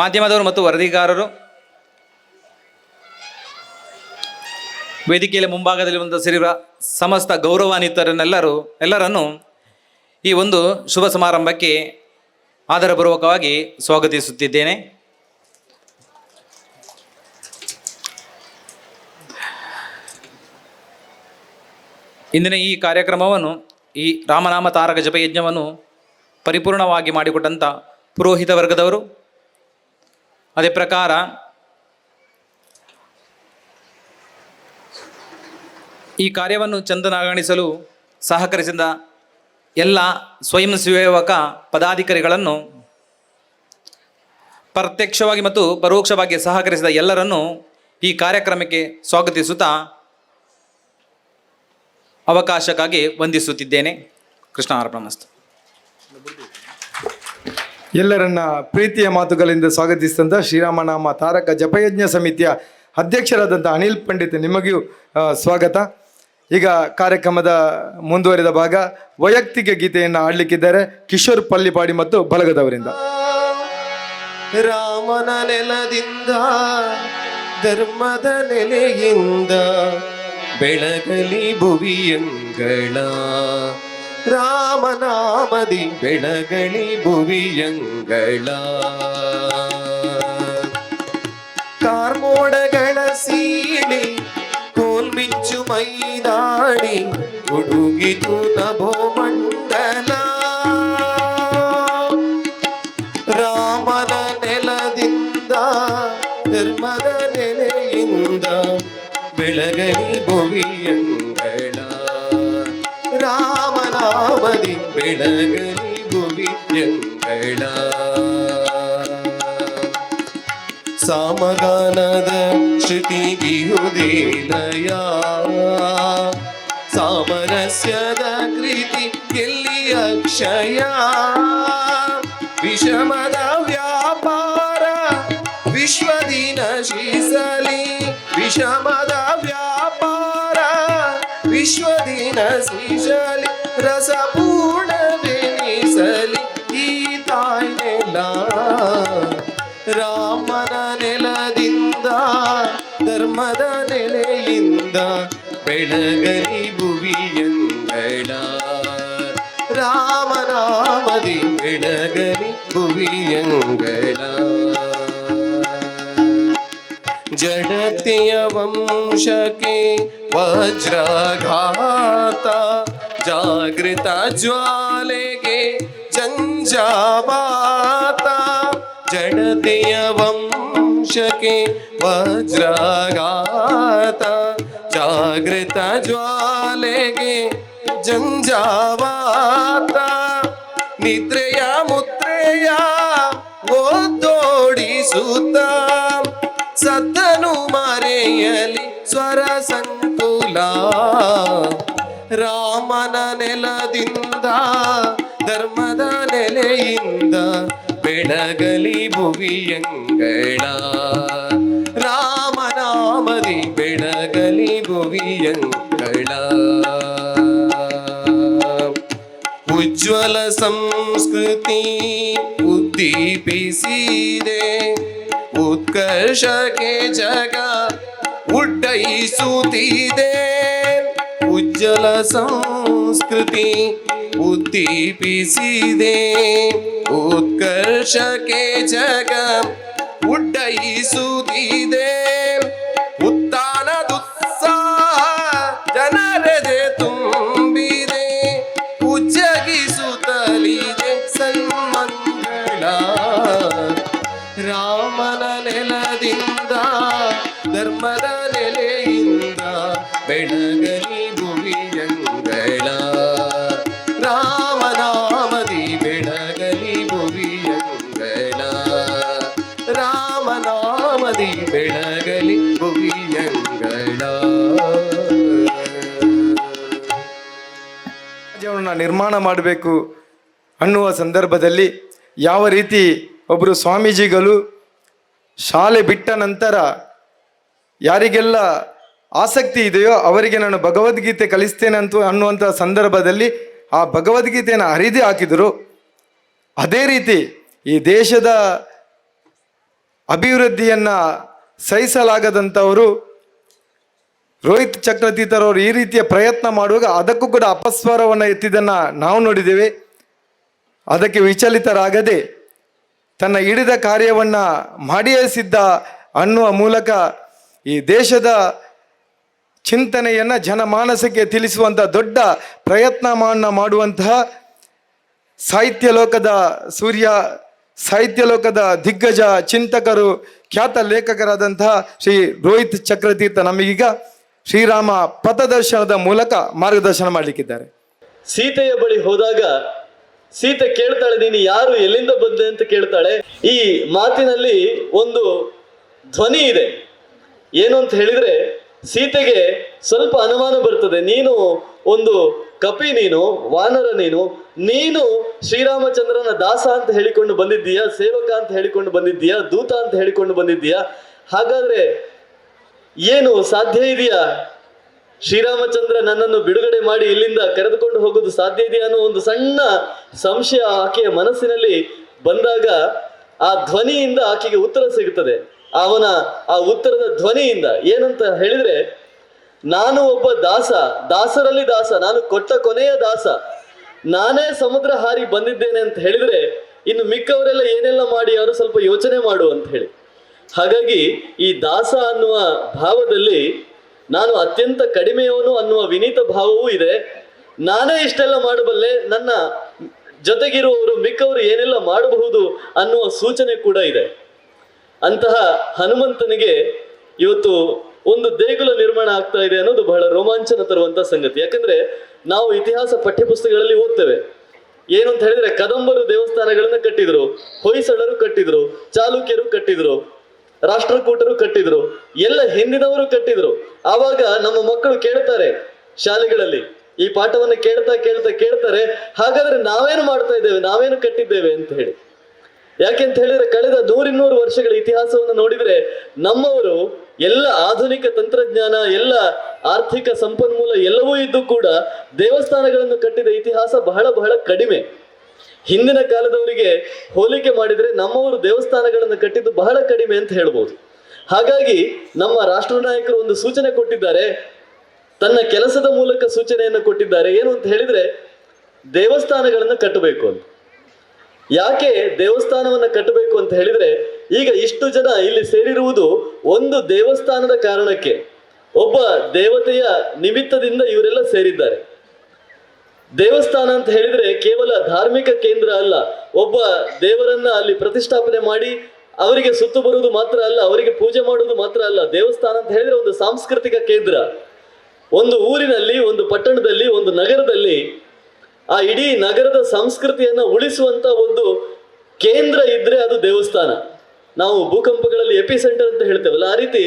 ಮಾಧ್ಯಮದವರು ಮತ್ತು ವರದಿಗಾರರು, ವೇದಿಕೆಯಲ್ಲಿ ಮುಂಭಾಗದಲ್ಲಿರುವಂಥ ಸೇರಿರುವ ಸಮಸ್ತ ಗೌರವಾನ್ವಿತರನ್ನೆಲ್ಲರನ್ನು ಈ ಒಂದು ಶುಭ ಸಮಾರಂಭಕ್ಕೆ ಆದರಪೂರ್ವಕವಾಗಿ ಸ್ವಾಗತಿಸುತ್ತಿದ್ದೇನೆ. ಇಂದಿನ ಈ ಕಾರ್ಯಕ್ರಮವನ್ನು, ಈ ರಾಮನಾಮ ತಾರಕ ಜಪಯಜ್ಞವನ್ನು ಪರಿಪೂರ್ಣವಾಗಿ ಮಾಡಿಕೊಟ್ಟಂಥ ಪುರೋಹಿತ ವರ್ಗದವರು, ಅದೇ ಪ್ರಕಾರ ಈ ಕಾರ್ಯವನ್ನು ಚಂದನಗಾಣಿಸಲು ಸಹಕರಿಸಿದ ಎಲ್ಲ ಸ್ವಯಂ ಸೇವಕ ಪದಾಧಿಕಾರಿಗಳನ್ನು, ಪ್ರತ್ಯಕ್ಷವಾಗಿ ಮತ್ತು ಪರೋಕ್ಷವಾಗಿ ಸಹಕರಿಸಿದ ಎಲ್ಲರನ್ನೂ ಈ ಕಾರ್ಯಕ್ರಮಕ್ಕೆ ಸ್ವಾಗತಿಸುತ್ತಾ ಅವಕಾಶಕ್ಕಾಗಿ ವಂದಿಸುತ್ತಿದ್ದೇನೆ. ಕೃಷ್ಣಾರ್ಪಣಮಸ್ತು. ಎಲ್ಲರನ್ನ ಪ್ರೀತಿಯ ಮಾತುಗಳಿಂದ ಸ್ವಾಗತಿಸಿದಂಥ ಶ್ರೀರಾಮನಾಮ ತಾರಕ ಜಪಯಜ್ಞ ಸಮಿತಿಯ ಅಧ್ಯಕ್ಷರಾದಂಥ ಅನಿಲ್ ಪಂಡಿತ್ ನಿಮಗೂ ಸ್ವಾಗತ. ಈಗ ಕಾರ್ಯಕ್ರಮದ ಮುಂದುವರಿದ ಭಾಗ ವೈಯಕ್ತಿಕ ಗೀತೆಯನ್ನು ಆಡಲಿಕ್ಕಿದ್ದಾರೆ ಕಿಶೋರ್ ಪಲ್ಲಿಪಾಡಿ ಮತ್ತು ಬಳಗದವರಿಂದ. ರಾಮನ ನೆಲದಿಂದ ಧರ್ಮದ ನೆಲೆಯಿಂದ ಬೆಳಗಲಿ ಭುವಿಯಂಗಳ, ರಾಮನಾಮದಿ ಬೆಳಗಲಿ ಭುವಿಯಂಗಳ. ಕಾರ್ಮೋಡಗಳ ಸೀಳಿ ಕೋಲ್ಮಿಂಚು ಮೈದಾಡಿ ಹುಡುಗಿತು ನಭೋಮಂಡಲ. ರಾಮನ ನೆಲದಿಂದ ಧರ್ಮದ ನೆಲೆಯಿಂದ ಬೆಳಗಲಿ ಭುವಿಯಂಗಳ, ರಾಮನಾಮದಿ ಬೆಳಗಲಿ ಭುವಿಯಂಗಳ. ಸಾಮಗಾನದ ಶ್ರುತಿ ಬಿಹುದೇಲಯ, ಸಾಮರಸ್ಯದ ಕೃತಿ ಎಲ್ಲಿ ಅಕ್ಷಯ. ವಿಷಮದ ವ್ಯಾಪಾರ ವಿಶ್ವದಿನ ಶ್ರೀಸಲಿ, ವಿಷಮದ ವ್ಯಾಪಾರ ವಿಶ್ವದಿನ ಶ್ರೀಸಲಿ. ರಸಪೂರ್ಣವೆನಿಸಲಿ ಈ ತಾಯ್ನೆಲ, ರಾಮನ ನೆಲದಿಂದ ಧರ್ಮದ ನೆಲೆಯಿಂದ ಬೆಳಗಲಿ ಭುವಿಯಂಗಳ, ರಾಮನಾಮದಿ ಬೆಳಗಲಿ ಭುವಿಯಂಗಳ. ಜಡತೆಯ ವಂಶಕ್ಕೆ ವಜ್ರಘಾತ, ಜಾಗೃತ ಜ್ವಾಲೆಗೆ ಜಂಜಾವಾತ. ಜಡತೆಯ ವಂಶಕ್ಕೆ ವಜ್ರಘಾತ, ಜಾಗೃತ ಜ್ವಾಲೆಗೆ ಜಂಜಾವಾತ. ನಿದ್ರೆಯ ಮುದ್ರೆಯ ಓದೋಡಿಸುತ್ತ, ಸದ್ದನು ಮರೆಯಲಿ ಸ್ವರ ಸಂಕುಲ. ರಾಮನ ನೆಲದಿಂದ ಧರ್ಮದ ನೆಲೆಯಿಂದ ಬೆಳಗಲಿ ಭುವಿಯಂಗಳ, ರಾಮನಾಮದಿ ಬೆಳಗಲಿ ಭುವಿಯಂಗಳ. ಉಜ್ವಲ ಸಂಸ್ಕೃತಿ ಉದ್ದೀಪಿಸಿದೆ, ಉತ್ಕರ್ಷಕ್ಕೆ ಜಗ ಉಡ್ಡಯಿಸುತ್ತಿದೆ. ಉಜ್ವಲ ಸಂಸ್ಕೃತಿ ಉದ್ದೀಪಿಸಿದೆ, ಉತ್ಕರ್ಷಕ್ಕೆ ಜಗ ಉಡ್ಡಯಿಸುತ್ತಿದೆ. ಉತ್ಥಾನದುತ್ಸಾಹ ಜನರದೆ ತುಂಬಿದೆ, ಉಜ್ಜಗಿಸುತ್ತಲಿದೆ ಸನ್ಮಂಗಳ. ರಾಮನ ನೆಲದಿಂದ ಧರ್ಮದ ನೆಲೆಯಿಂದ ಬೆಳಗಲಿ ಭುವಿಯಂಗಳ, ರಾಮನಾಮದಿ ಬೆಳಗಲಿ ಭುವಿಯಂಗಳ, ರಾಮನಾಮದಿ ಬೆಳಗಲಿ ಭುವಿಯಂಗಳ. ದೇವಸ್ಥಾನ ನಿರ್ಮಾಣ ಮಾಡಬೇಕು ಅನ್ನುವ ಸಂದರ್ಭದಲ್ಲಿ ಯಾವ ರೀತಿ ಒಬ್ಬರು ಸ್ವಾಮೀಜಿಗಳು ಶಾಲೆ ಬಿಟ್ಟ ನಂತರ ಯಾರಿಗೆಲ್ಲ ಆಸಕ್ತಿ ಇದೆಯೋ ಅವರಿಗೆ ನಾನು ಭಗವದ್ಗೀತೆ ಕಲಿಸ್ತೇನೆ ಅನ್ನುವಂಥ ಸಂದರ್ಭದಲ್ಲಿ ಆ ಭಗವದ್ಗೀತೆಯನ್ನು ಹರಿದು ಹಾಕಿದರು. ಅದೇ ರೀತಿ ಈ ದೇಶದ ಅಭಿವೃದ್ಧಿಯನ್ನು ಸಹಿಸಲಾಗದಂಥವರು ರೋಹಿತ್ ಚಕ್ರತೀರ್ಥರವರು ಈ ರೀತಿಯ ಪ್ರಯತ್ನ ಮಾಡುವಾಗ ಅದಕ್ಕೂ ಕೂಡ ಅಪಸ್ವರವನ್ನು ಎತ್ತಿದ್ದನ್ನು ನಾವು ನೋಡಿದ್ದೇವೆ. ಅದಕ್ಕೆ ವಿಚಲಿತರಾಗದೆ ತನ್ನ ಹಿಡಿದ ಕಾರ್ಯವನ್ನು ಮಾಡಿಯೇ ಸಿದ್ಧ ಅನ್ನುವ ಮೂಲಕ ಈ ದೇಶದ ಚಿಂತನೆಯನ್ನು ಜನಮಾನಸಕ್ಕೆ ತಿಳಿಸುವಂಥ ದೊಡ್ಡ ಪ್ರಯತ್ನವನ್ನು ಮಾಡುವಂತಹ ಸಾಹಿತ್ಯ ಲೋಕದ ಸೂರ್ಯ, ಸಾಹಿತ್ಯ ಲೋಕದ ದಿಗ್ಗಜ ಚಿಂತಕರು, ಖ್ಯಾತ ಲೇಖಕರಾದಂತಹ ಶ್ರೀ ರೋಹಿತ್ ಚಕ್ರತೀರ್ಥ ನಮಗೀಗ ಶ್ರೀರಾಮ ಪಥದರ್ಶನದ ಮೂಲಕ ಮಾರ್ಗದರ್ಶನ ಮಾಡಲಿಕ್ಕಿದ್ದಾರೆ. ಸೀತೆಯ ಬಳಿ ಹೋದಾಗ ಸೀತೆ ಕೇಳ್ತಾಳೆ, ನೀನು ಯಾರು, ಎಲ್ಲಿಂದ ಬಂದೆ ಅಂತ ಕೇಳ್ತಾಳೆ. ಈ ಮಾತಿನಲ್ಲಿ ಒಂದು ಧ್ವನಿ ಇದೆ. ಏನು ಅಂತ ಹೇಳಿದ್ರೆ ಸೀತೆಗೆ ಸ್ವಲ್ಪ ಅನುಮಾನ ಬರ್ತದೆ. ನೀನು ಒಂದು ಕಪಿ, ನೀನು ವಾನರ, ನೀನು ಶ್ರೀರಾಮಚಂದ್ರನ ದಾಸ ಅಂತ ಹೇಳಿಕೊಂಡು ಬಂದಿದ್ದೀಯಾ, ಸೇವಕ ಅಂತ ಹೇಳಿಕೊಂಡು ಬಂದಿದ್ದೀಯಾ, ದೂತ ಅಂತ ಹೇಳಿಕೊಂಡು ಬಂದಿದ್ದೀಯಾ? ಹಾಗಾದ್ರೆ ಏನು ಸಾಧ್ಯ ಇದೆಯಾ? ಶ್ರೀರಾಮಚಂದ್ರ ನನ್ನನ್ನು ಬಿಡುಗಡೆ ಮಾಡಿ ಇಲ್ಲಿಂದ ಕರೆದುಕೊಂಡು ಹೋಗೋದು ಸಾಧ್ಯ ಇದೆಯಾ ಅನ್ನೋ ಒಂದು ಸಣ್ಣ ಸಂಶಯ ಆಕೆಯ ಮನಸ್ಸಿನಲ್ಲಿ ಬಂದಾಗ ಆ ಧ್ವನಿಯಿಂದ ಆಕೆಗೆ ಉತ್ತರ ಸಿಗುತ್ತದೆ. ಅವನ ಆ ಉತ್ತರದ ಧ್ವನಿಯಿಂದ ಏನಂತ ಹೇಳಿದ್ರೆ, ನಾನು ಒಬ್ಬ ದಾಸ, ದಾಸರಲ್ಲಿ ದಾಸ, ನಾನು ಕೊಟ್ಟ ಕೊನೆಯ ದಾಸ, ನಾನೇ ಸಮುದ್ರ ಹಾರಿ ಬಂದಿದ್ದೇನೆ ಅಂತ ಹೇಳಿದ್ರೆ ಇನ್ನು ಮಿಕ್ಕವರೆಲ್ಲ ಏನೆಲ್ಲ ಮಾಡಿ ಅವರು ಸ್ವಲ್ಪ ಯೋಚನೆ ಮಾಡು ಅಂತ ಹೇಳಿ. ಹಾಗಾಗಿ ಈ ದಾಸ ಅನ್ನುವ ಭಾವದಲ್ಲಿ ನಾನು ಅತ್ಯಂತ ಕಡಿಮೆಯವನು ಅನ್ನುವ ವಿನೀತ ಭಾವವೂ ಇದೆ. ನಾನೇ ಇಷ್ಟೆಲ್ಲ ಮಾಡಬಲ್ಲೆ, ನನ್ನ ಜೊತೆಗಿರುವವರು ಮಿಕ್ಕವರು ಏನೆಲ್ಲ ಮಾಡಬಹುದು ಅನ್ನುವ ಸೂಚನೆ ಕೂಡ ಇದೆ. ಅಂತಹ ಹನುಮಂತನಿಗೆ ಇವತ್ತು ಒಂದು ದೇಗುಲ ನಿರ್ಮಾಣ ಆಗ್ತಾ ಇದೆ ಅನ್ನೋದು ಬಹಳ ರೋಮಾಂಚನ ತರುವಂತ ಸಂಗತಿ. ಯಾಕಂದ್ರೆ ನಾವು ಇತಿಹಾಸ ಪಠ್ಯಪುಸ್ತಕಗಳಲ್ಲಿ ಓದ್ತೇವೆ. ಏನು ಅಂತ ಹೇಳಿದ್ರೆ, ಕದಂಬರು ದೇವಸ್ಥಾನಗಳನ್ನ ಕಟ್ಟಿದ್ರು, ಹೊಯ್ಸಳರು ಕಟ್ಟಿದ್ರು, ಚಾಲುಕ್ಯರು ಕಟ್ಟಿದ್ರು, ರಾಷ್ಟ್ರಕೂಟರು ಕಟ್ಟಿದ್ರು, ಎಲ್ಲ ಹಿಂದಿನವರು ಕಟ್ಟಿದ್ರು. ಆವಾಗ ನಮ್ಮ ಮಕ್ಕಳು ಕೇಳ್ತಾರೆ ಶಾಲೆಗಳಲ್ಲಿ, ಈ ಪಾಠವನ್ನು ಕೇಳ್ತಾರೆ, ಹಾಗಾದ್ರೆ ನಾವೇನು ಮಾಡ್ತಾ ಇದ್ದೇವೆ, ನಾವೇನು ಕಟ್ಟಿದ್ದೇವೆ ಅಂತ ಹೇಳಿ. ಯಾಕೆಂತ ಹೇಳಿದ್ರೆ ಕಳೆದ 100-200 ವರ್ಷಗಳ ಇತಿಹಾಸವನ್ನು ನೋಡಿದ್ರೆ ನಮ್ಮವರು ಎಲ್ಲ ಆಧುನಿಕ ತಂತ್ರಜ್ಞಾನ, ಎಲ್ಲ ಆರ್ಥಿಕ ಸಂಪನ್ಮೂಲ ಎಲ್ಲವೂ ಇದ್ದು ಕೂಡ ದೇವಸ್ಥಾನಗಳನ್ನು ಕಟ್ಟಿದ ಇತಿಹಾಸ ಬಹಳ ಬಹಳ ಕಡಿಮೆ. ಹಿಂದಿನ ಕಾಲದವರಿಗೆ ಹೋಲಿಕೆ ಮಾಡಿದ್ರೆ ನಮ್ಮವರು ದೇವಸ್ಥಾನಗಳನ್ನು ಕಟ್ಟಿದ್ದು ಬಹಳ ಕಡಿಮೆ ಅಂತ ಹೇಳ್ಬೋದು. ಹಾಗಾಗಿ ನಮ್ಮ ರಾಷ್ಟ್ರ ನಾಯಕರು ಒಂದು ಸೂಚನೆ ಕೊಟ್ಟಿದ್ದಾರೆ, ತನ್ನ ಕೆಲಸದ ಮೂಲಕ ಸೂಚನೆಯನ್ನು ಕೊಟ್ಟಿದ್ದಾರೆ. ಏನು ಅಂತ ಹೇಳಿದ್ರೆ, ದೇವಸ್ಥಾನಗಳನ್ನು ಕಟ್ಟಬೇಕು ಅಂತ. ಯಾಕೆ ದೇವಸ್ಥಾನವನ್ನ ಕಟ್ಟಬೇಕು ಅಂತ ಹೇಳಿದ್ರೆ, ಈಗ ಇಷ್ಟು ಜನ ಇಲ್ಲಿ ಸೇರಿರುವುದು ಒಂದು ದೇವಸ್ಥಾನದ ಕಾರಣಕ್ಕೆ, ಒಬ್ಬ ದೇವತೆಯ ನಿಮಿತ್ತದಿಂದ ಇವರೆಲ್ಲ ಸೇರಿದ್ದಾರೆ. ದೇವಸ್ಥಾನ ಅಂತ ಹೇಳಿದ್ರೆ ಕೇವಲ ಧಾರ್ಮಿಕ ಕೇಂದ್ರ ಅಲ್ಲ, ಒಬ್ಬ ದೇವರನ್ನ ಅಲ್ಲಿ ಪ್ರತಿಷ್ಠಾಪನೆ ಮಾಡಿ ಅವರಿಗೆ ಸುತ್ತು ಬರುವುದು ಮಾತ್ರ ಅಲ್ಲ, ಅವರಿಗೆ ಪೂಜೆ ಮಾಡುವುದು ಮಾತ್ರ ಅಲ್ಲ. ದೇವಸ್ಥಾನ ಅಂತ ಹೇಳಿದ್ರೆ ಒಂದು ಸಾಂಸ್ಕೃತಿಕ ಕೇಂದ್ರ. ಒಂದು ಊರಿನಲ್ಲಿ, ಒಂದು ಪಟ್ಟಣದಲ್ಲಿ, ಒಂದು ನಗರದಲ್ಲಿ ಆ ಇಡೀ ನಗರದ ಸಂಸ್ಕೃತಿಯನ್ನ ಉಳಿಸುವಂತ ಒಂದು ಕೇಂದ್ರ ಇದ್ರೆ ಅದು ದೇವಸ್ಥಾನ. ನಾವು ಭೂಕಂಪಗಳಲ್ಲಿ ಎಪಿ ಸೆಂಟರ್ ಅಂತ ಹೇಳ್ತೇವಲ್ಲ, ಆ ರೀತಿ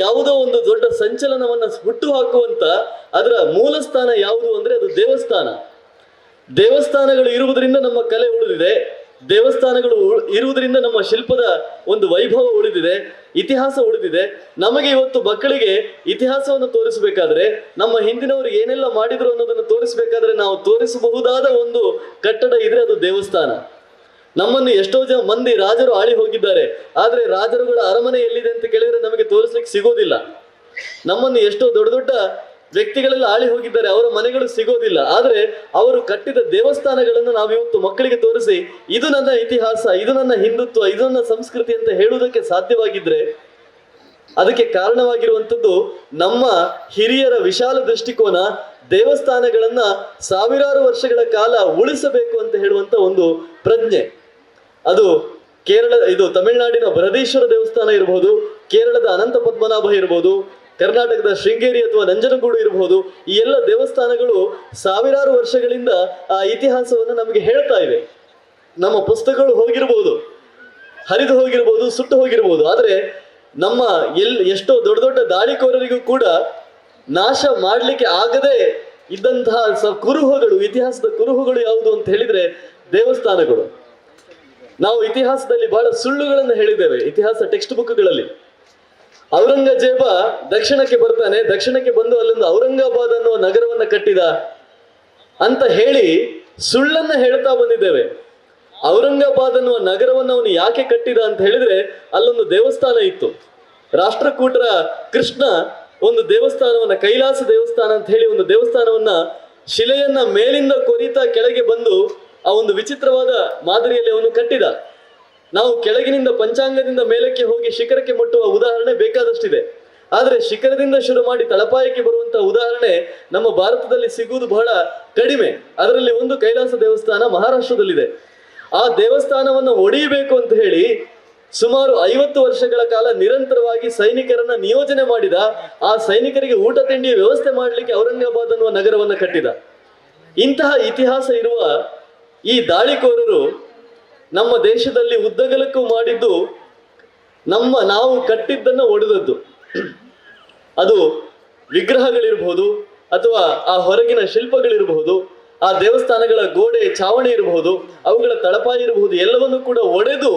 ಯಾವುದೋ ಒಂದು ದೊಡ್ಡ ಸಂಚಲನವನ್ನ ಹುಟ್ಟು ಹಾಕುವಂತ ಅದರ ಮೂಲ ಸ್ಥಾನ ಯಾವುದು ಅಂದ್ರೆ ಅದು ದೇವಸ್ಥಾನ. ದೇವಸ್ಥಾನಗಳು ಇರುವುದರಿಂದ ನಮ್ಮ ಕಲೆ ಉಳಿದಿದೆ, ದೇವಸ್ಥಾನಗಳು ಇರುವುದರಿಂದ ನಮ್ಮ ಶಿಲ್ಪದ ಒಂದು ವೈಭವ ಉಳಿದಿದೆ, ಇತಿಹಾಸ ಉಳಿದಿದೆ. ನಮಗೆ ಇವತ್ತು ಮಕ್ಕಳಿಗೆ ಇತಿಹಾಸವನ್ನು ತೋರಿಸಬೇಕಾದ್ರೆ, ನಮ್ಮ ಹಿಂದಿನವರು ಏನೆಲ್ಲ ಮಾಡಿದ್ರು ಅನ್ನೋದನ್ನು ತೋರಿಸಬೇಕಾದ್ರೆ ನಾವು ತೋರಿಸಬಹುದಾದ ಒಂದು ಕಟ್ಟಡ ಇದ್ರೆ ಅದು ದೇವಸ್ಥಾನ. ನಮ್ಮನ್ನು ಎಷ್ಟೋ ಮಂದಿ ರಾಜರು ಆಳಿ ಹೋಗಿದ್ದಾರೆ, ಆದ್ರೆ ರಾಜರುಗಳ ಅರಮನೆ ಎಲ್ಲಿದೆ ಅಂತ ಕೇಳಿದ್ರೆ ನಮಗೆ ತೋರಿಸ್ಲಿಕ್ಕೆ ಸಿಗೋದಿಲ್ಲ. ನಮ್ಮನ್ನು ಎಷ್ಟೋ ದೊಡ್ಡ ದೊಡ್ಡ ವ್ಯಕ್ತಿಗಳೆಲ್ಲ ಆಳಿ ಹೋಗಿದ್ದಾರೆ, ಅವರ ಮನೆಗಳು ಸಿಗೋದಿಲ್ಲ. ಆದ್ರೆ ಅವರು ಕಟ್ಟಿದ ದೇವಸ್ಥಾನಗಳನ್ನು ನಾವಿವತ್ತು ಮಕ್ಕಳಿಗೆ ತೋರಿಸಿ ಇದು ನನ್ನ ಇತಿಹಾಸ, ಇದು ನನ್ನ ಹಿಂದುತ್ವ, ಇದು ನನ್ನ ಸಂಸ್ಕೃತಿ ಅಂತ ಹೇಳುವುದಕ್ಕೆ ಸಾಧ್ಯವಾಗಿದ್ರೆ ಅದಕ್ಕೆ ಕಾರಣವಾಗಿರುವಂಥದ್ದು ನಮ್ಮ ಹಿರಿಯರ ವಿಶಾಲ ದೃಷ್ಟಿಕೋನ. ದೇವಸ್ಥಾನಗಳನ್ನ ಸಾವಿರಾರು ವರ್ಷಗಳ ಕಾಲ ಉಳಿಸಬೇಕು ಅಂತ ಹೇಳುವಂತ ಒಂದು ಪ್ರಜ್ಞೆ. ಅದು ಇದು ತಮಿಳುನಾಡಿನ ಬೃಹದೀಶ್ವರ ದೇವಸ್ಥಾನ ಇರಬಹುದು, ಕೇರಳದ ಅನಂತ ಪದ್ಮನಾಭ ಇರಬಹುದು, ಕರ್ನಾಟಕದ ಶೃಂಗೇರಿ ಅಥವಾ ನಂಜನಗೂಡು ಇರಬಹುದು. ಈ ಎಲ್ಲ ದೇವಸ್ಥಾನಗಳು ಸಾವಿರಾರು ವರ್ಷಗಳಿಂದ ಆ ಇತಿಹಾಸವನ್ನು ನಮಗೆ ಹೇಳ್ತಾ ಇವೆ. ನಮ್ಮ ಪುಸ್ತಕಗಳು ಹೋಗಿರಬಹುದು, ಹರಿದು ಹೋಗಿರಬಹುದು, ಸುಟ್ಟು ಹೋಗಿರಬಹುದು, ಆದ್ರೆ ನಮ್ಮ ಎಷ್ಟೋ ದೊಡ್ಡ ದೊಡ್ಡ ದಾಳಿಕೋರರಿಗೂ ಕೂಡ ನಾಶ ಮಾಡಲಿಕ್ಕೆ ಆಗದೆ ಇದ್ದಂತಹ ಕುರುಹುಗಳು, ಇತಿಹಾಸದ ಕುರುಹುಗಳು ಯಾವುದು ಅಂತ ಹೇಳಿದ್ರೆ ದೇವಸ್ಥಾನಗಳು. ನಾವು ಇತಿಹಾಸದಲ್ಲಿ ಬಹಳ ಸುಳ್ಳುಗಳನ್ನು ಹೇಳಿದ್ದೇವೆ ಇತಿಹಾಸ ಟೆಕ್ಸ್ಟ್ ಬುಕ್ಗಳಲ್ಲಿ. ಔರಂಗಜೇಬ ದಕ್ಷಿಣಕ್ಕೆ ಬರ್ತಾನೆ, ದಕ್ಷಿಣಕ್ಕೆ ಬಂದು ಅಲ್ಲೊಂದು ಔರಂಗಾಬಾದ್ ಅನ್ನುವ ನಗರವನ್ನ ಕಟ್ಟಿದ ಅಂತ ಹೇಳಿ ಸುಳ್ಳನ್ನ ಹೇಳ್ತಾ ಬಂದಿದ್ದೇವೆ. ಔರಂಗಾಬಾದ್ ಅನ್ನುವ ನಗರವನ್ನು ಅವನು ಯಾಕೆ ಕಟ್ಟಿದ ಅಂತ ಹೇಳಿದ್ರೆ ಅಲ್ಲೊಂದು ದೇವಸ್ಥಾನ ಇತ್ತು. ರಾಷ್ಟ್ರಕೂಟರ ಕೃಷ್ಣ ಒಂದು ದೇವಸ್ಥಾನವನ್ನ, ಕೈಲಾಸ ದೇವಸ್ಥಾನ ಅಂತ ಹೇಳಿ ಒಂದು ದೇವಸ್ಥಾನವನ್ನ ಶಿಲೆಯನ್ನ ಮೇಲಿಂದ ಕೊರಿತಾ ಕೆಳಗೆ ಬಂದು ಆ ಒಂದು ವಿಚಿತ್ರವಾದ ಮಾದರಿಯಲ್ಲಿ ಅವನು ಕಟ್ಟಿದ. ನಾವು ಕೆಳಗಿನಿಂದ ಪಂಚಾಂಗದಿಂದ ಮೇಲಕ್ಕೆ ಹೋಗಿ ಶಿಖರಕ್ಕೆ ಮುಟ್ಟುವ ಉದಾಹರಣೆ ಬೇಕಾದಷ್ಟಿದೆ. ಆದರೆ ಶಿಖರದಿಂದ ಶುರು ಮಾಡಿ ತಳಪಾಯಕ್ಕೆ ಬರುವಂತಹ ಉದಾಹರಣೆ ನಮ್ಮ ಭಾರತದಲ್ಲಿ ಸಿಗುವುದು ಬಹಳ ಕಡಿಮೆ. ಅದರಲ್ಲಿ ಒಂದು ಕೈಲಾಸ ದೇವಸ್ಥಾನ ಮಹಾರಾಷ್ಟ್ರದಲ್ಲಿದೆ. ಆ ದೇವಸ್ಥಾನವನ್ನು ಒಡೆಯಬೇಕು ಅಂತ ಹೇಳಿ ಸುಮಾರು 50 ವರ್ಷಗಳ ಕಾಲ ನಿರಂತರವಾಗಿ ಸೈನಿಕರನ್ನ ನಿಯೋಜನೆ ಮಾಡಿದ. ಆ ಸೈನಿಕರಿಗೆ ಊಟ ತಿಂಡಿಯ ವ್ಯವಸ್ಥೆ ಮಾಡಲಿಕ್ಕೆ ಔರಂಗಾಬಾದ್ ಅನ್ನುವ ನಗರವನ್ನು ಕಟ್ಟಿದ. ಇಂತಹ ಇತಿಹಾಸ ಇರುವ ಈ ದಾಳಿಕೋರರು ನಮ್ಮ ದೇಶದಲ್ಲಿ ಉದ್ದಗಲಕ್ಕೂ ಮಾಡಿದ್ದು ನಾವು ಕಟ್ಟಿದ್ದನ್ನು ಒಡೆದದ್ದು. ಅದು ವಿಗ್ರಹಗಳಿರಬಹುದು, ಅಥವಾ ಆ ಹೊರಗಿನ ಶಿಲ್ಪಗಳಿರಬಹುದು, ಆ ದೇವಸ್ಥಾನಗಳ ಗೋಡೆ ಚಾವಣಿ ಇರಬಹುದು, ಅವುಗಳ ತಳಪಾಯ ಇರಬಹುದು, ಎಲ್ಲವನ್ನೂ ಕೂಡ ಒಡೆದು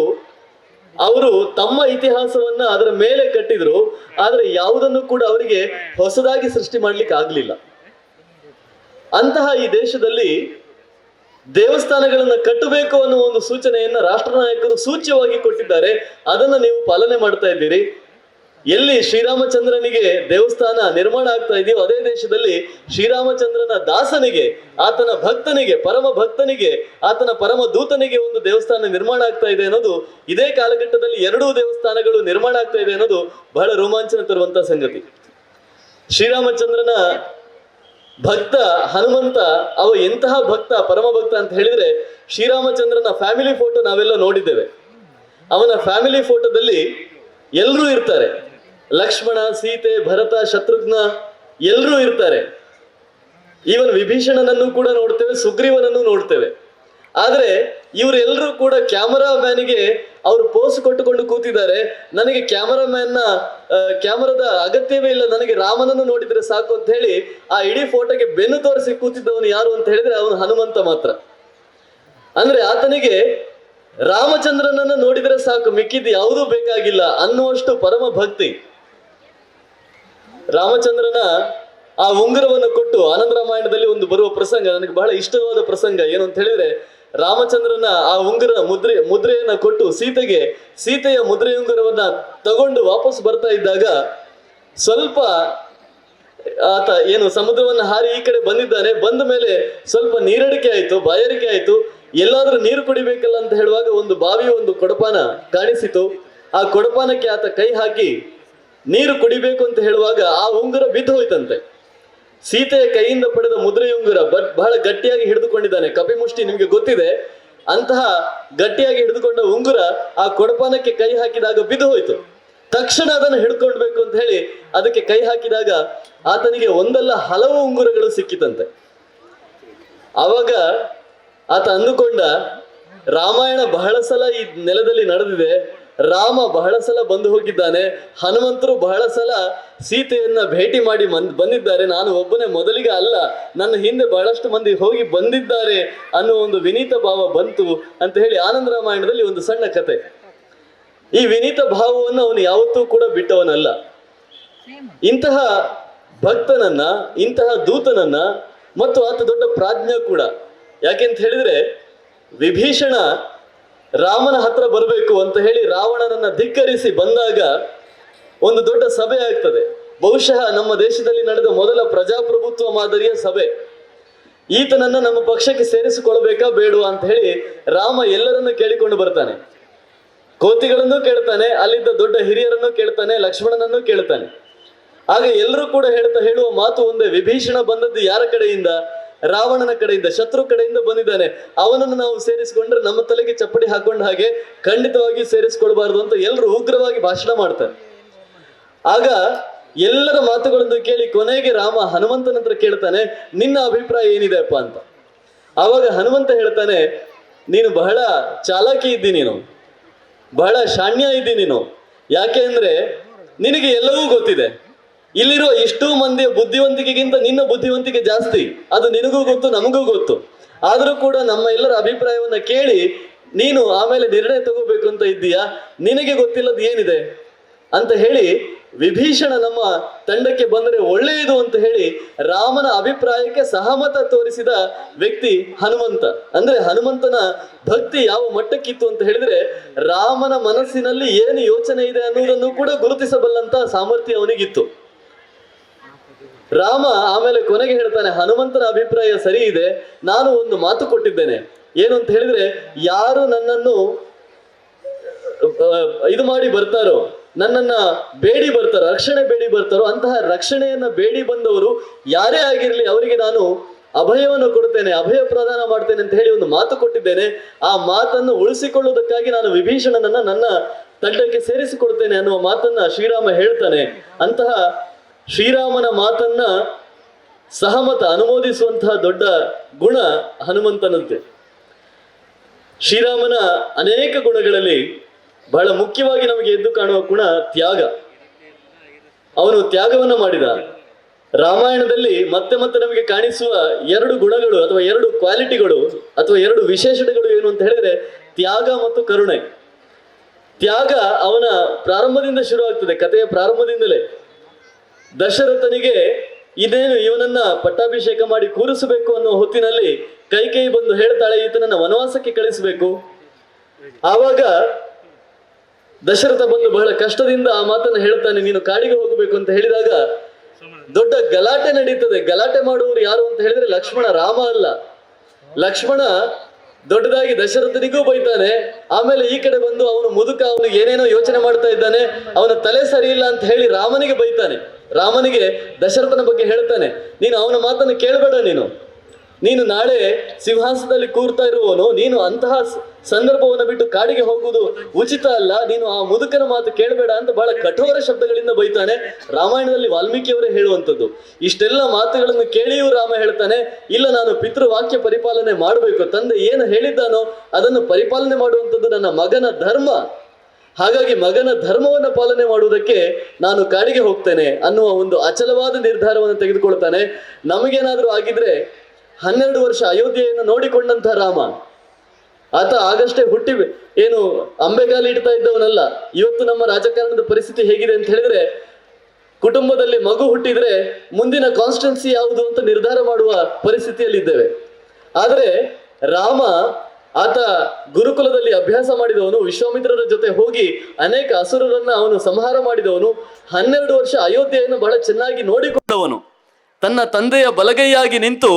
ಅವರು ತಮ್ಮ ಇತಿಹಾಸವನ್ನ ಅದರ ಮೇಲೆ ಕಟ್ಟಿದ್ರು. ಆದ್ರೆ ಯಾವುದನ್ನು ಕೂಡ ಅವರಿಗೆ ಹೊಸದಾಗಿ ಸೃಷ್ಟಿ ಮಾಡ್ಲಿಕ್ಕೆ ಆಗ್ಲಿಲ್ಲ. ಅಂತಹ ಈ ದೇಶದಲ್ಲಿ ದೇವಸ್ಥಾನಗಳನ್ನ ಕಟ್ಟಬೇಕು ಅನ್ನುವ ಒಂದು ಸೂಚನೆಯನ್ನ ರಾಷ್ಟ್ರ ನಾಯಕರು ಸೂಚ್ಯವಾಗಿ ಕೊಟ್ಟಿದ್ದಾರೆ. ಅದನ್ನ ನೀವು ಪಾಲನೆ ಮಾಡ್ತಾ ಇದ್ದೀರಿ. ಎಲ್ಲಿ ಶ್ರೀರಾಮಚಂದ್ರನಿಗೆ ದೇವಸ್ಥಾನ ನಿರ್ಮಾಣ ಆಗ್ತಾ ಇದೆಯೋ ಅದೇ ದೇಶದಲ್ಲಿ ಶ್ರೀರಾಮಚಂದ್ರನ ದಾಸನಿಗೆ, ಆತನ ಭಕ್ತನಿಗೆ, ಪರಮ ಭಕ್ತನಿಗೆ, ಆತನ ಪರಮ ದೂತನಿಗೆ ಒಂದು ದೇವಸ್ಥಾನ ನಿರ್ಮಾಣ ಆಗ್ತಾ ಇದೆ ಅನ್ನೋದು, ಇದೇ ಕಾಲಘಟ್ಟದಲ್ಲಿ 2 ದೇವಸ್ಥಾನಗಳು ನಿರ್ಮಾಣ ಆಗ್ತಾ ಇದೆ ಅನ್ನೋದು ಬಹಳ ರೋಮಾಂಚನ ತರುವಂತಹ ಸಂಗತಿ. ಶ್ರೀರಾಮಚಂದ್ರನ ಭಕ್ತ ಹನುಮಂತ, ಅವ ಎಂತಹ ಭಕ್ತ, ಪರಮ ಭಕ್ತ ಅಂತ ಹೇಳಿದ್ರೆ, ಶ್ರೀರಾಮಚಂದ್ರನ ಫ್ಯಾಮಿಲಿ ಫೋಟೋ ನಾವೆಲ್ಲ ನೋಡಿದ್ದೇವೆ. ಅವನ ಫ್ಯಾಮಿಲಿ ಫೋಟೋದಲ್ಲಿ ಎಲ್ಲರೂ ಇರ್ತಾರೆ. ಲಕ್ಷ್ಮಣ, ಸೀತೆ, ಭರತ, ಶತ್ರುಘ್ನ ಎಲ್ಲರೂ ಇರ್ತಾರೆ. ಈವನ್ ವಿಭೀಷಣನನ್ನು ಕೂಡ ನೋಡ್ತೇವೆ, ಸುಗ್ರೀವನನ್ನು ನೋಡ್ತೇವೆ. ಆದ್ರೆ ಇವರೆಲ್ಲರೂ ಕೂಡ ಕ್ಯಾಮರಾ ಮ್ಯಾನಿಗೆ ಅವರು ಪೋಸ್ ಕೊಟ್ಟುಕೊಂಡು ಕೂತಿದ್ದಾರೆ. ನನಗೆ ಕ್ಯಾಮರಾದ ಅಗತ್ಯವೇ ಇಲ್ಲ, ನನಗೆ ರಾಮನನ್ನು ನೋಡಿದ್ರೆ ಸಾಕು ಅಂತ ಹೇಳಿ ಆ ಇಡೀ ಫೋಟೋಗೆ ಬೆನ್ನು ತೋರಿಸಿ ಕೂತಿದ್ದವನು ಯಾರು ಅಂತ ಹೇಳಿದ್ರೆ ಅವನು ಹನುಮಂತ ಮಾತ್ರ. ಅಂದ್ರೆ ಆತನಿಗೆ ರಾಮಚಂದ್ರನನ್ನ ನೋಡಿದ್ರೆ ಸಾಕು, ಮಿಕ್ಕಿದ್ದು ಯಾವುದೂ ಬೇಕಾಗಿಲ್ಲ ಅನ್ನುವಷ್ಟು ಪರಮ ಭಕ್ತಿ. ರಾಮಚಂದ್ರನ ಆ ಉಂಗುರವನ್ನು ಕೊಟ್ಟು ಆನಂದ ರಾಮಾಯಣದಲ್ಲಿ ಒಂದು ಬರುವ ಪ್ರಸಂಗ ನನಗೆ ಬಹಳ ಇಷ್ಟವಾದ ಪ್ರಸಂಗ. ಏನು ಅಂತ ಹೇಳಿದ್ರೆ, ರಾಮಚಂದ್ರನ ಆ ಉಂಗುರ ಮುದ್ರೆಯನ್ನ ಕೊಟ್ಟು ಸೀತೆಯ ಮುದ್ರೆ ಉಂಗುರವನ್ನ ತಗೊಂಡು ವಾಪಸ್ ಬರ್ತಾ ಇದ್ದಾಗ ಸ್ವಲ್ಪ ಆತ ಏನು ಸಮುದ್ರವನ್ನ ಹಾರಿ ಈ ಕಡೆ ಬಂದಿದ್ದಾನೆ. ಬಂದ ಮೇಲೆ ಸ್ವಲ್ಪ ನೀರಡಿಕೆ ಆಯ್ತು, ಬಾಯಾರಿಕೆ ಆಯ್ತು. ಎಲ್ಲಾದ್ರೂ ನೀರು ಕುಡಿಬೇಕಲ್ಲ ಅಂತ ಹೇಳುವಾಗ ಒಂದು ಬಾವಿಯ ಒಂದು ಕೊಡಪಾನ ಕಾಣಿಸಿತು. ಆ ಕೊಡಪಾನಕ್ಕೆ ಆತ ಕೈ ಹಾಕಿ ನೀರು ಕುಡಿಬೇಕು ಅಂತ ಹೇಳುವಾಗ ಆ ಉಂಗುರ ಬಿದ್ದು ಹೋಯ್ತಂತೆ. ಸೀತೆಯ ಕೈಯಿಂದ ಪಡೆದ ಮುದ್ರೆ ಉಂಗುರ ಬಹಳ ಗಟ್ಟಿಯಾಗಿ ಹಿಡಿದುಕೊಂಡಿದ್ದಾನೆ. ಕಪಿಮುಷ್ಟಿ ನಿಮ್ಗೆ ಗೊತ್ತಿದೆ. ಅಂತಹ ಗಟ್ಟಿಯಾಗಿ ಹಿಡಿದುಕೊಂಡ ಉಂಗುರ ಆ ಕೊಡಪಾನಕ್ಕೆ ಕೈ ಹಾಕಿದಾಗ ಬಿದ್ದು ಹೋಯ್ತು. ತಕ್ಷಣ ಅದನ್ನು ಹಿಡ್ಕೊಳ್ಬೇಕು ಅಂತ ಹೇಳಿ ಅದಕ್ಕೆ ಕೈ ಹಾಕಿದಾಗ ಆತನಿಗೆ ಒಂದಲ್ಲ ಹಲವು ಉಂಗುರಗಳು ಸಿಕ್ಕಿತಂತೆ. ಆವಾಗ ಆತ ಅಂದುಕೊಂಡ, ರಾಮಾಯಣ ಬಹಳ ಸಲ ಈ ನೆಲದಲ್ಲಿ ನಡೆದಿದೆ, ರಾಮ ಬಹಳ ಸಲ ಬಂದು ಹೋಗಿದ್ದಾನೆ, ಹನುಮಂತರು ಬಹಳ ಸಲ ಸೀತೆಯನ್ನ ಭೇಟಿ ಮಾಡಿ ಬಂದಿದ್ದಾರೆ, ನಾನು ಒಬ್ಬನೇ ಮೊದಲಿಗೆ ಅಲ್ಲ, ನನ್ನ ಹಿಂದೆ ಬಹಳಷ್ಟು ಮಂದಿ ಹೋಗಿ ಬಂದಿದ್ದಾರೆ ಅನ್ನೋ ಒಂದು ವಿನೀತ ಭಾವ ಬಂತು ಅಂತ ಹೇಳಿ ಆನಂದ ರಾಮಾಯಣದಲ್ಲಿ ಒಂದು ಸಣ್ಣ ಕತೆ. ಈ ವಿನೀತ ಭಾವವನ್ನು ಅವನು ಯಾವತ್ತೂ ಕೂಡ ಬಿಟ್ಟವನಲ್ಲ. ಇಂತಹ ಭಕ್ತನನ್ನ, ಇಂತಹ ದೂತನನ್ನ, ಮತ್ತು ಆತ ದೊಡ್ಡ ಪ್ರಾಜ್ಞ ಕೂಡ. ಯಾಕೆಂತ ಹೇಳಿದ್ರೆ, ವಿಭೀಷಣ ರಾಮನ ಹತ್ರ ಬರಬೇಕು ಅಂತ ಹೇಳಿ ರಾವಣನನ್ನ ಧಿಕ್ಕರಿಸಿ ಬಂದಾಗ ಒಂದು ದೊಡ್ಡ ಸಭೆ ಆಗ್ತದೆ. ಬಹುಶಃ ನಮ್ಮ ದೇಶದಲ್ಲಿ ನಡೆದ ಮೊದಲ ಪ್ರಜಾಪ್ರಭುತ್ವ ಮಾದರಿಯ ಸಭೆ. ಈತನನ್ನ ನಮ್ಮ ಪಕ್ಷಕ್ಕೆ ಸೇರಿಸಿಕೊಳ್ಬೇಕಾ ಬೇಡುವ ಅಂತ ಹೇಳಿ ರಾಮ ಎಲ್ಲರನ್ನು ಕೇಳಿಕೊಂಡು ಬರ್ತಾನೆ. ಕೋತಿಗಳನ್ನು ಕೇಳ್ತಾನೆ, ಅಲ್ಲಿದ್ದ ದೊಡ್ಡ ಹಿರಿಯರನ್ನು ಕೇಳ್ತಾನೆ, ಲಕ್ಷ್ಮಣನನ್ನು ಕೇಳ್ತಾನೆ. ಆಗ ಎಲ್ಲರೂ ಕೂಡ ಹೇಳುವ ಮಾತು ಒಂದೇ, ವಿಭೀಷಣ ಬಂದದ್ದು ಯಾರ ಕಡೆಯಿಂದ? ರಾವಣನ ಕಡೆಯಿಂದ, ಶತ್ರು ಕಡೆಯಿಂದ ಬಂದಿದ್ದಾನೆ. ಅವನನ್ನು ನಾವು ಸೇರಿಸಿಕೊಂಡ್ರೆ ನಮ್ಮ ತಲೆಗೆ ಚಪ್ಪಡಿ ಹಾಕೊಂಡ ಹಾಗೆ, ಖಂಡಿತವಾಗಿ ಸೇರಿಸಿಕೊಳ್ಬಾರ್ದು ಅಂತ ಎಲ್ಲರೂ ಉಗ್ರವಾಗಿ ಭಾಷಣ ಮಾಡ್ತಾರೆ. ಆಗ ಎಲ್ಲರ ಮಾತುಗಳನ್ನು ಕೇಳಿ ಕೊನೆಗೆ ರಾಮ ಹನುಮಂತನ ಹತ್ರ ಕೇಳ್ತಾನೆ, ನಿನ್ನ ಅಭಿಪ್ರಾಯ ಏನಿದೆ ಅಪ್ಪ ಅಂತ. ಆವಾಗ ಹನುಮಂತ ಹೇಳ್ತಾನೆ, ನೀನು ಬಹಳ ಚಾಲಾಕಿ ಇದ್ದಿ, ನೀನು ಬಹಳ ಶಾಣ್ಯ ಇದ್ದಿ ನೀನು. ಯಾಕೆ ಅಂದ್ರೆ ನಿನಗೆ ಎಲ್ಲವೂ ಗೊತ್ತಿದೆ. ಇಲ್ಲಿರುವ ಇಷ್ಟೂ ಮಂದಿಯ ಬುದ್ಧಿವಂತಿಕೆಗಿಂತ ನಿನ್ನ ಬುದ್ಧಿವಂತಿಕೆ ಜಾಸ್ತಿ, ಅದು ನಿನಗೂ ಗೊತ್ತು, ನಮಗೂ ಗೊತ್ತು. ಆದರೂ ಕೂಡ ನಮ್ಮ ಎಲ್ಲರ ಅಭಿಪ್ರಾಯವನ್ನ ಕೇಳಿ ನೀನು ಆಮೇಲೆ ನಿರ್ಣಯ ತಗೋಬೇಕು ಅಂತ ಇದ್ದೀಯಾ, ನಿನಗೆ ಗೊತ್ತಿಲ್ಲದ ಏನಿದೆ ಅಂತ ಹೇಳಿ ವಿಭೀಷಣ ನಮ್ಮ ತಂಡಕ್ಕೆ ಬಂದರೆ ಒಳ್ಳೆಯದು ಅಂತ ಹೇಳಿ ರಾಮನ ಅಭಿಪ್ರಾಯಕ್ಕೆ ಸಹಮತ ತೋರಿಸಿದ ವ್ಯಕ್ತಿ ಹನುಮಂತ. ಅಂದ್ರೆ ಹನುಮಂತನ ಭಕ್ತಿ ಯಾವ ಮಟ್ಟಕ್ಕಿತ್ತು ಅಂತ ಹೇಳಿದ್ರೆ ರಾಮನ ಮನಸ್ಸಿನಲ್ಲಿ ಏನು ಯೋಚನೆ ಇದೆ ಅನ್ನುವುದನ್ನು ಕೂಡ ಗುರುತಿಸಬಲ್ಲಂತ ಸಾಮರ್ಥ್ಯ ಅವನಿಗಿತ್ತು. ರಾಮ ಆಮೇಲೆ ಕೊನೆಗೆ ಹೇಳ್ತಾನೆ, ಹನುಮಂತನ ಅಭಿಪ್ರಾಯ ಸರಿ ಇದೆ, ನಾನು ಒಂದು ಮಾತು ಕೊಟ್ಟಿದ್ದೇನೆ. ಏನು ಅಂತ ಹೇಳಿದ್ರೆ, ಯಾರು ನನ್ನನ್ನು ಇದು ಮಾಡಿ ಬರ್ತಾರೋ, ನನ್ನನ್ನ ಬೇಡಿ ಬರ್ತಾರೋ, ರಕ್ಷಣೆ ಬೇಡಿ ಬರ್ತಾರೋ, ಅಂತಹ ರಕ್ಷಣೆಯನ್ನ ಬೇಡಿ ಬಂದವರು ಯಾರೇ ಆಗಿರಲಿ ಅವರಿಗೆ ನಾನು ಅಭಯವನ್ನು ಕೊಡುತ್ತೇನೆ, ಅಭಯ ಪ್ರದಾನ ಮಾಡ್ತೇನೆ ಅಂತ ಹೇಳಿ ಒಂದು ಮಾತು ಕೊಟ್ಟಿದ್ದೇನೆ. ಆ ಮಾತನ್ನು ಉಳಿಸಿಕೊಳ್ಳುವುದಕ್ಕಾಗಿ ನಾನು ವಿಭೀಷಣನನ್ನ ನನ್ನ ತಂಡಕ್ಕೆ ಸೇರಿಸಿಕೊಡ್ತೇನೆ ಅನ್ನುವ ಮಾತನ್ನ ಶ್ರೀರಾಮ ಹೇಳ್ತಾನೆ. ಅಂತಹ ಶ್ರೀರಾಮನ ಮಾತನ್ನ ಸಹಮತ ಅನುಮೋದಿಸುವಂತಹ ದೊಡ್ಡ ಗುಣ ಹನುಮಂತನಂತೆ. ಶ್ರೀರಾಮನ ಅನೇಕ ಗುಣಗಳಲ್ಲಿ ಬಹಳ ಮುಖ್ಯವಾಗಿ ನಮಗೆ ಎದ್ದು ಕಾಣುವ ಗುಣ ತ್ಯಾಗ. ಅವನು ತ್ಯಾಗವನ್ನ ಮಾಡಿದ. ರಾಮಾಯಣದಲ್ಲಿ ಮತ್ತೆ ಮತ್ತೆ ನಮಗೆ ಕಾಣಿಸುವ ಎರಡು ಗುಣಗಳು ಅಥವಾ ಎರಡು ಕ್ವಾಲಿಟಿಗಳು ಅಥವಾ ಎರಡು ವಿಶೇಷಣಗಳು ಏನು ಅಂತ ಹೇಳಿದ್ರೆ ತ್ಯಾಗ ಮತ್ತು ಕರುಣೆ. ತ್ಯಾಗ ಅವನ ಪ್ರಾರಂಭದಿಂದ ಶುರು ಆಗ್ತದೆ, ಕಥೆಯ ಪ್ರಾರಂಭದಿಂದಲೇ. ದಶರಥನಿಗೆ ಇದೇನು ಇವನನ್ನ ಪಟ್ಟಾಭಿಷೇಕ ಮಾಡಿ ಕೂರಿಸಬೇಕು ಅನ್ನೋ ಹೊತ್ತಿನಲ್ಲಿ ಕೈಕೇಯಿ ಬಂದು ಹೇಳ್ತಾಳೆ, ಈತನನ್ನ ವನವಾಸಕ್ಕೆ ಕಳಿಸಬೇಕು. ಆವಾಗ ದಶರಥ ಬಂದು ಬಹಳ ಕಷ್ಟದಿಂದ ಆ ಮಾತನ್ನು ಹೇಳ್ತಾನೆ, ನೀನು ಕಾಡಿಗೆ ಹೋಗಬೇಕು ಅಂತ ಹೇಳಿದಾಗ ದೊಡ್ಡ ಗಲಾಟೆ ನಡೀತದೆ. ಗಲಾಟೆ ಮಾಡುವವರು ಯಾರು ಅಂತ ಹೇಳಿದ್ರೆ ಲಕ್ಷ್ಮಣ, ರಾಮ ಅಲ್ಲ. ಲಕ್ಷ್ಮಣ ದೊಡ್ಡದಾಗಿ ದಶರಥನಿಗೂ ಬೈತಾನೆ. ಆಮೇಲೆ ಈ ಕಡೆ ಬಂದು ಅವನು ಮುದುಕ, ಅವನು ಏನೇನೋ ಯೋಚನೆ ಮಾಡ್ತಾ ಇದ್ದಾನೆ, ಅವನ ತಲೆ ಸರಿ ಇಲ್ಲ ಅಂತ ಹೇಳಿ ರಾಮನಿಗೆ ಬೈತಾನೆ. ರಾಮನಿಗೆ ದಶರಥನ ಬಗ್ಗೆ ಹೇಳ್ತಾನೆ, ನೀನು ಅವನ ಮಾತನ್ನು ಕೇಳಬೇಡ, ನೀನು ನಾಳೆ ಸಿಂಹಾಸನದಲ್ಲಿ ಕೂರ್ತಾ ಇರುವವನು, ನೀನು ಅಂತಹ ಸಂದರ್ಭವನ್ನು ಬಿಟ್ಟು ಕಾಡಿಗೆ ಹೋಗುವುದು ಉಚಿತ ಅಲ್ಲ, ನೀನು ಆ ಮುದುಕನ ಮಾತು ಕೇಳಬೇಡ ಅಂತ ಬಹಳ ಕಠೋರ ಶಬ್ದಗಳಿಂದ ಬೈತಾನೆ. ರಾಮಾಯಣದಲ್ಲಿ ವಾಲ್ಮೀಕಿಯವರೇ ಹೇಳುವಂಥದ್ದು. ಇಷ್ಟೆಲ್ಲ ಮಾತುಗಳನ್ನು ಕೇಳಿಯೂ ರಾಮ ಹೇಳ್ತಾನೆ, ಇಲ್ಲ, ನಾನು ಪಿತೃವಾಕ್ಯ ಪರಿಪಾಲನೆ ಮಾಡಬೇಕು, ತಂದೆ ಏನು ಹೇಳಿದ್ದಾನೋ ಅದನ್ನು ಪರಿಪಾಲನೆ ಮಾಡುವಂಥದ್ದು ನನ್ನ ಮಗನ ಧರ್ಮ. ಹಾಗಾಗಿ ಮಗನ ಧರ್ಮವನ್ನು ಪಾಲನೆ ಮಾಡುವುದಕ್ಕೆ ನಾನು ಕಾಡಿಗೆ ಹೋಗ್ತೇನೆ ಅನ್ನುವ ಒಂದು ಅಚಲವಾದ ನಿರ್ಧಾರವನ್ನು ತೆಗೆದುಕೊಳ್ತಾನೆ. ನಮಗೇನಾದ್ರೂ ಆಗಿದ್ರೆ 12 ವರ್ಷ ಅಯೋಧ್ಯೆಯನ್ನು ನೋಡಿಕೊಂಡಂತಹ ರಾಮ, ಆತ ಆಗಷ್ಟೇ ಹುಟ್ಟಿ ಏನು ಅಂಬೆಗಾಲಿ ಇಡ್ತಾ ಇದ್ದವನಲ್ಲ. ಇವತ್ತು ನಮ್ಮ ರಾಜಕಾರಣದ ಪರಿಸ್ಥಿತಿ ಹೇಗಿದೆ ಅಂತ ಹೇಳಿದ್ರೆ, ಕುಟುಂಬದಲ್ಲಿ ಮಗು ಹುಟ್ಟಿದ್ರೆ ಮುಂದಿನ ಕಾನ್ಸ್ಟಿಟ್ಯೂನ್ಸಿ ಯಾವುದು ಅಂತ ನಿರ್ಧಾರ ಮಾಡುವ ಪರಿಸ್ಥಿತಿಯಲ್ಲಿ ಇದ್ದೇವೆ. ಆದರೆ ರಾಮ, ಆತ ಗುರುಕುಲದಲ್ಲಿ ಅಭ್ಯಾಸ ಮಾಡಿದವನು, ವಿಶ್ವಾಮಿತ್ರರ ಜೊತೆ ಹೋಗಿ ಅನೇಕ ಅಸುರರನ್ನ ಅವನು ಸಂಹಾರ ಮಾಡಿದವನು, 12 ವರ್ಷ ಅಯೋಧ್ಯೆಯನ್ನು ಬಹಳ ಚೆನ್ನಾಗಿ ನೋಡಿಕೊಂಡವನು, ತನ್ನ ತಂದೆಯ ಬಲಗೈಯಾಗಿ ನಿಂತು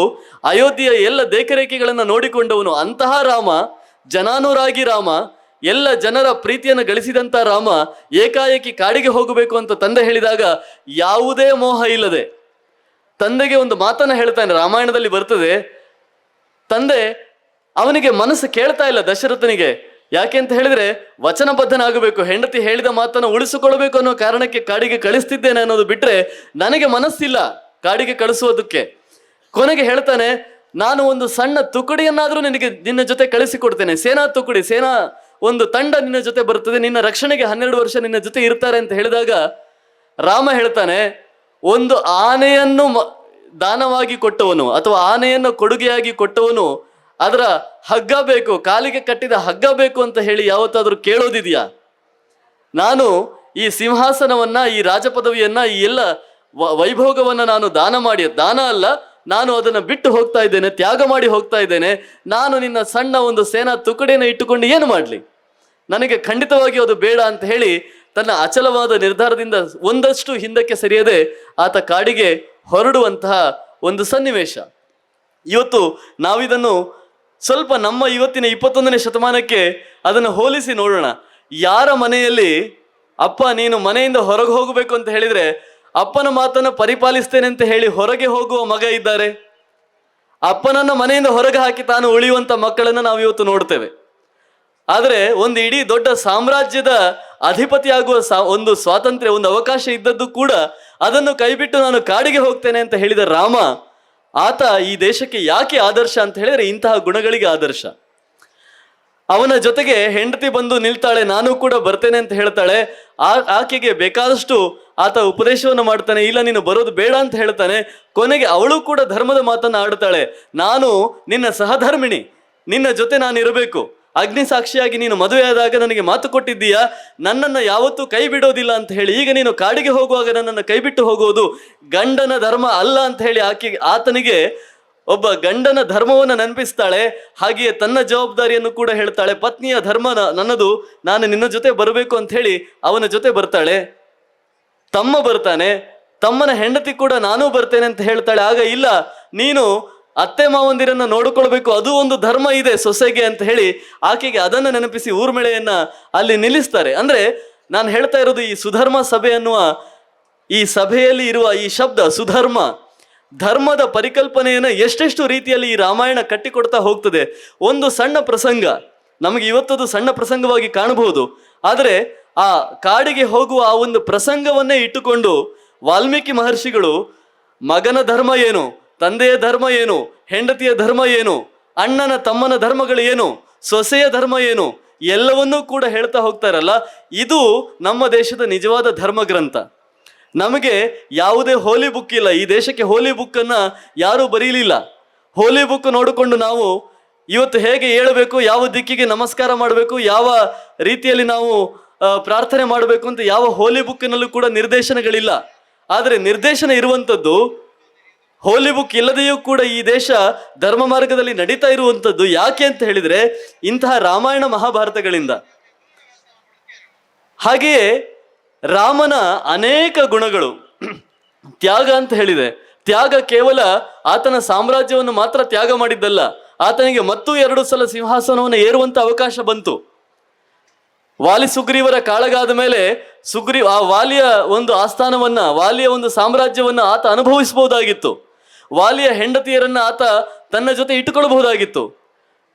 ಅಯೋಧ್ಯೆಯ ಎಲ್ಲ ದೇಖರೇಖೆಗಳನ್ನು ನೋಡಿಕೊಂಡವನು. ಅಂತಹ ರಾಮ, ಜನಾನುರಾಗಿ ರಾಮ, ಎಲ್ಲ ಜನರ ಪ್ರೀತಿಯನ್ನು ಗಳಿಸಿದಂತ ರಾಮ ಏಕಾಏಕಿ ಕಾಡಿಗೆ ಹೋಗಬೇಕು ಅಂತ ತಂದೆ ಹೇಳಿದಾಗ ಯಾವುದೇ ಮೋಹ ಇಲ್ಲದೆ ತಂದೆಗೆ ಒಂದು ಮಾತನ್ನ ಹೇಳ್ತಾನೆ. ರಾಮಾಯಣದಲ್ಲಿ ಬರ್ತದೆ, ತಂದೆ ಅವನಿಗೆ ಮನಸ್ಸು ಕೇಳ್ತಾ ಇಲ್ಲ ದಶರಥನಿಗೆ. ಯಾಕೆ ಅಂತ ಹೇಳಿದ್ರೆ ವಚನಬದ್ಧನಾಗಬೇಕು, ಹೆಂಡತಿ ಹೇಳಿದ ಮಾತನ್ನು ಉಳಿಸಿಕೊಳ್ಬೇಕು ಅನ್ನೋ ಕಾರಣಕ್ಕೆ ಕಾಡಿಗೆ ಕಳಿಸ್ತಿದ್ದೇನೆ ಅನ್ನೋದು ಬಿಟ್ರೆ ನನಗೆ ಮನಸ್ಸಿಲ್ಲ ಕಾಡಿಗೆ ಕಳಿಸುವುದಕ್ಕೆ. ಕೊನೆಗೆ ಹೇಳ್ತಾನೆ, ನಾನು ಒಂದು ಸಣ್ಣ ತುಕಡಿಯನ್ನಾದ್ರೂ ನಿನ್ನ ಜೊತೆ ಕಳಿಸಿಕೊಡ್ತೇನೆ, ಸೇನಾ ತುಕಡಿ, ಸೇನಾ ಒಂದು ತಂಡ ನಿನ್ನ ಜೊತೆ ಬರ್ತದೆ, ನಿನ್ನ ರಕ್ಷಣೆಗೆ 12 ವರ್ಷ ನಿನ್ನ ಜೊತೆ ಇರ್ತಾರೆ ಅಂತ ಹೇಳಿದಾಗ ರಾಮ ಹೇಳ್ತಾನೆ, ಒಂದು ಆನೆಯನ್ನು ದಾನವಾಗಿ ಕೊಟ್ಟವನು ಅಥವಾ ಆನೆಯನ್ನು ಕೊಡುಗೆಯಾಗಿ ಕೊಟ್ಟವನು ಅದರ ಹಗ್ಗ ಬೇಕು, ಕಾಲಿಗೆ ಕಟ್ಟಿದ ಹಗ್ಗ ಬೇಕು ಅಂತ ಹೇಳಿ ಯಾವತ್ತಾದ್ರೂ ಕೇಳೋದಿದೆಯಾ? ನಾನು ಈ ಸಿಂಹಾಸನವನ್ನ, ಈ ರಾಜಪದವಿಯನ್ನ, ಈ ಎಲ್ಲ ವೈಭೋಗವನ್ನ ನಾನು ದಾನ ಅಲ್ಲ, ನಾನು ಅದನ್ನು ಬಿಟ್ಟು ಹೋಗ್ತಾ ಇದ್ದೇನೆ, ತ್ಯಾಗ ಮಾಡಿ ಹೋಗ್ತಾ ಇದ್ದೇನೆ. ನಾನು ನಿನ್ನ ಸಣ್ಣ ಒಂದು ಸೇನಾ ತುಕಡಿಯನ್ನು ಇಟ್ಟುಕೊಂಡು ಏನು ಮಾಡಲಿ? ನನಗೆ ಖಂಡಿತವಾಗಿ ಅದು ಬೇಡ ಅಂತ ಹೇಳಿ ತನ್ನ ಅಚಲವಾದ ನಿರ್ಧಾರದಿಂದ ಒಂದಷ್ಟು ಹಿಂದಕ್ಕೆ ಸರಿಯದೆ ಆತ ಕಾಡಿಗೆ ಹೊರಡುವಂತಹ ಒಂದು ಸನ್ನಿವೇಶ. ಇವತ್ತು ನಾವಿದನ್ನು ಸ್ವಲ್ಪ ನಮ್ಮ ಇವತ್ತಿನ 21ನೇ ಶತಮಾನಕ್ಕೆ ಅದನ್ನು ಹೋಲಿಸಿ ನೋಡೋಣ. ಯಾರ ಮನೆಯಲ್ಲಿ ಅಪ್ಪ ನೀನು ಮನೆಯಿಂದ ಹೊರಗೆ ಹೋಗಬೇಕು ಅಂತ ಹೇಳಿದ್ರೆ ಅಪ್ಪನ ಮಾತನ್ನು ಪರಿಪಾಲಿಸ್ತೇನೆ ಅಂತ ಹೇಳಿ ಹೊರಗೆ ಹೋಗುವ ಮಗ ಇದ್ದಾರೆ? ಅಪ್ಪನನ್ನ ಮನೆಯಿಂದ ಹೊರಗೆ ಹಾಕಿ ತಾನು ಉಳಿಯುವಂತ ಮಕ್ಕಳನ್ನು ನಾವು ಇವತ್ತು ನೋಡ್ತೇವೆ. ಆದರೆ ಒಂದು ಇಡೀ ದೊಡ್ಡ ಸಾಮ್ರಾಜ್ಯದ ಅಧಿಪತಿಯಾಗುವ ಒಂದು ಸ್ವಾತಂತ್ರ್ಯ, ಒಂದು ಅವಕಾಶ ಇದ್ದದ್ದು ಕೂಡ ಅದನ್ನು ಕೈಬಿಟ್ಟು ನಾನು ಕಾಡಿಗೆ ಹೋಗ್ತೇನೆ ಅಂತ ಹೇಳಿದ ರಾಮ, ಆತ ಈ ದೇಶಕ್ಕೆ ಯಾಕೆ ಆದರ್ಶ ಅಂತ ಹೇಳಿದ್ರೆ ಇಂತಹ ಗುಣಗಳಿಗೆ ಆದರ್ಶ. ಅವನ ಜೊತೆಗೆ ಹೆಂಡತಿ ಬಂದು ನಿಲ್ತಾಳೆ, ನಾನು ಕೂಡ ಬರ್ತೇನೆ ಅಂತ ಹೇಳ್ತಾಳೆ. ಆಕೆಗೆ ಬೇಕಾದಷ್ಟು ಆತ ಉಪದೇಶವನ್ನು ಮಾಡ್ತಾನೆ, ಇಲ್ಲ ನೀನು ಬರೋದು ಬೇಡ ಅಂತ ಹೇಳ್ತಾನೆ. ಕೊನೆಗೆ ಅವಳು ಕೂಡ ಧರ್ಮದ ಮಾತನ್ನ ಆಡ್ತಾಳೆ, ನಾನು ನಿನ್ನ ಸಹಧರ್ಮಿಣಿ, ನಿನ್ನ ಜೊತೆ ನಾನು ಇರಬೇಕು, ಅಗ್ನಿ ಸಾಕ್ಷಿಯಾಗಿ ನೀನು ಮದುವೆಯಾದಾಗ ನನಗೆ ಮಾತು ಕೊಟ್ಟಿದ್ದೀಯಾ, ನನ್ನನ್ನು ಯಾವತ್ತೂ ಕೈ ಬಿಡೋದಿಲ್ಲ ಅಂತ ಹೇಳಿ. ಈಗ ನೀನು ಕಾಡಿಗೆ ಹೋಗುವಾಗ ನನ್ನನ್ನು ಕೈ ಬಿಟ್ಟು ಹೋಗುವುದು ಗಂಡನ ಧರ್ಮ ಅಲ್ಲ ಅಂತ ಹೇಳಿ ಆತನಿಗೆ ಒಬ್ಬ ಗಂಡನ ಧರ್ಮವನ್ನು ನೆನಪಿಸ್ತಾಳೆ. ಹಾಗೆಯೇ ತನ್ನ ಜವಾಬ್ದಾರಿಯನ್ನು ಕೂಡ ಹೇಳ್ತಾಳೆ, ಪತ್ನಿಯ ಧರ್ಮ ನನ್ನದು, ನಾನು ನಿನ್ನ ಜೊತೆ ಬರಬೇಕು ಅಂತ ಹೇಳಿ ಅವನ ಜೊತೆ ಬರ್ತಾಳೆ. ತಮ್ಮ ಬರ್ತಾನೆ, ತಮ್ಮನ ಹೆಂಡತಿ ಕೂಡ ನಾನೂ ಬರ್ತೇನೆ ಅಂತ ಹೇಳ್ತಾಳೆ. ಆಗ ಇಲ್ಲ, ನೀನು ಅತ್ತೆ ಮಾವಂದಿರನ್ನ ನೋಡಿಕೊಳ್ಬೇಕು, ಅದು ಒಂದು ಧರ್ಮ ಇದೆ ಸೊಸೆಗೆ ಅಂತ ಹೇಳಿ ಆಕೆಗೆ ಅದನ್ನು ನೆನಪಿಸಿ ಊರ್ಮಿಳೆಯನ್ನ ಅಲ್ಲಿ ನಿಲ್ಲಿಸ್ತಾರೆ. ಅಂದ್ರೆ ನಾನು ಹೇಳ್ತಾ ಇರೋದು ಈ ಸುಧರ್ಮ ಸಭೆ ಅನ್ನುವ ಈ ಸಭೆಯಲ್ಲಿ ಇರುವ ಈ ಶಬ್ದ ಸುಧರ್ಮ, ಧರ್ಮದ ಪರಿಕಲ್ಪನೆಯನ್ನು ಎಷ್ಟೆಷ್ಟು ರೀತಿಯಲ್ಲಿ ಈ ರಾಮಾಯಣ ಕಟ್ಟಿಕೊಡ್ತಾ ಹೋಗ್ತದೆ. ಒಂದು ಸಣ್ಣ ಪ್ರಸಂಗ ನಮಗೆ ಇವತ್ತದು ಸಣ್ಣ ಪ್ರಸಂಗವಾಗಿ ಕಾಣಬಹುದು, ಆದರೆ ಆ ಕಾಡಿಗೆ ಹೋಗುವ ಆ ಒಂದು ಪ್ರಸಂಗವನ್ನೇ ಇಟ್ಟುಕೊಂಡು ವಾಲ್ಮೀಕಿ ಮಹರ್ಷಿಗಳು ಮಗನ ಧರ್ಮ ಏನು, ತಂದೆಯ ಧರ್ಮ ಏನು, ಹೆಂಡತಿಯ ಧರ್ಮ ಏನು, ಅಣ್ಣನ ತಮ್ಮನ ಧರ್ಮಗಳು ಏನು, ಸೊಸೆಯ ಧರ್ಮ ಏನು, ಎಲ್ಲವನ್ನೂ ಕೂಡ ಹೇಳ್ತಾ ಹೋಗ್ತಾರಲ್ಲ. ಇದು ನಮ್ಮ ದೇಶದ ನಿಜವಾದ ಧರ್ಮ ಗ್ರಂಥ. ನಮಗೆ ಯಾವುದೇ ಹೋಲಿ ಬುಕ್ ಇಲ್ಲ. ಈ ದೇಶಕ್ಕೆ ಹೋಲಿ ಬುಕ್ಕನ್ನ ಯಾರೂ ಬರೀಲಿಲ್ಲ. ಹೋಲಿ ಬುಕ್ ನೋಡಿಕೊಂಡು ನಾವು ಇವತ್ತು ಹೇಗೆ ಹೇಳಬೇಕು, ಯಾವ ದಿಕ್ಕಿಗೆ ನಮಸ್ಕಾರ ಮಾಡಬೇಕು, ಯಾವ ರೀತಿಯಲ್ಲಿ ನಾವು ಪ್ರಾರ್ಥನೆ ಮಾಡಬೇಕು ಅಂತ ಯಾವ ಹೋಲಿ ಬುಕ್ಕಿನಲ್ಲೂ ಕೂಡ ನಿರ್ದೇಶನಗಳಿಲ್ಲ. ಆದರೆ ನಿರ್ದೇಶನ ಇರುವಂಥದ್ದು ಹೋಲಿ ಬುಕ್ ಇಲ್ಲದೆಯೂ ಕೂಡ ಈ ದೇಶ ಧರ್ಮ ಮಾರ್ಗದಲ್ಲಿ ನಡೀತಾ ಇರುವಂಥದ್ದು ಯಾಕೆ ಅಂತ ಹೇಳಿದ್ರೆ ಇಂತಹ ರಾಮಾಯಣ ಮಹಾಭಾರತಗಳಿಂದ. ಹಾಗೆಯೇ ರಾಮನ ಅನೇಕ ಗುಣಗಳು, ತ್ಯಾಗ ಅಂತ ಹೇಳಿದೆ. ತ್ಯಾಗ ಕೇವಲ ಆತನ ಸಾಮ್ರಾಜ್ಯವನ್ನು ಮಾತ್ರ ತ್ಯಾಗ ಮಾಡಿದ್ದಲ್ಲ, ಆತನಿಗೆ ಮತ್ತೂ 2 ಸಲ ಸಿಂಹಾಸನವನ್ನು ಏರುವಂತ ಅವಕಾಶ ಬಂತು. ವಾಲಿ ಸುಗ್ರೀವರ ಕಾಳಗಾದ ಮೇಲೆ ಆ ವಾಲಿಯ ಒಂದು ಆಸ್ಥಾನವನ್ನ, ವಾಲಿಯ ಒಂದು ಸಾಮ್ರಾಜ್ಯವನ್ನ ಆತ ಅನುಭವಿಸಬಹುದಾಗಿತ್ತು. ವಾಲಿಯ ಹೆಂಡತಿಯರನ್ನ ಆತ ತನ್ನ ಜೊತೆ ಇಟ್ಟುಕೊಳ್ಳಬಹುದಾಗಿತ್ತು.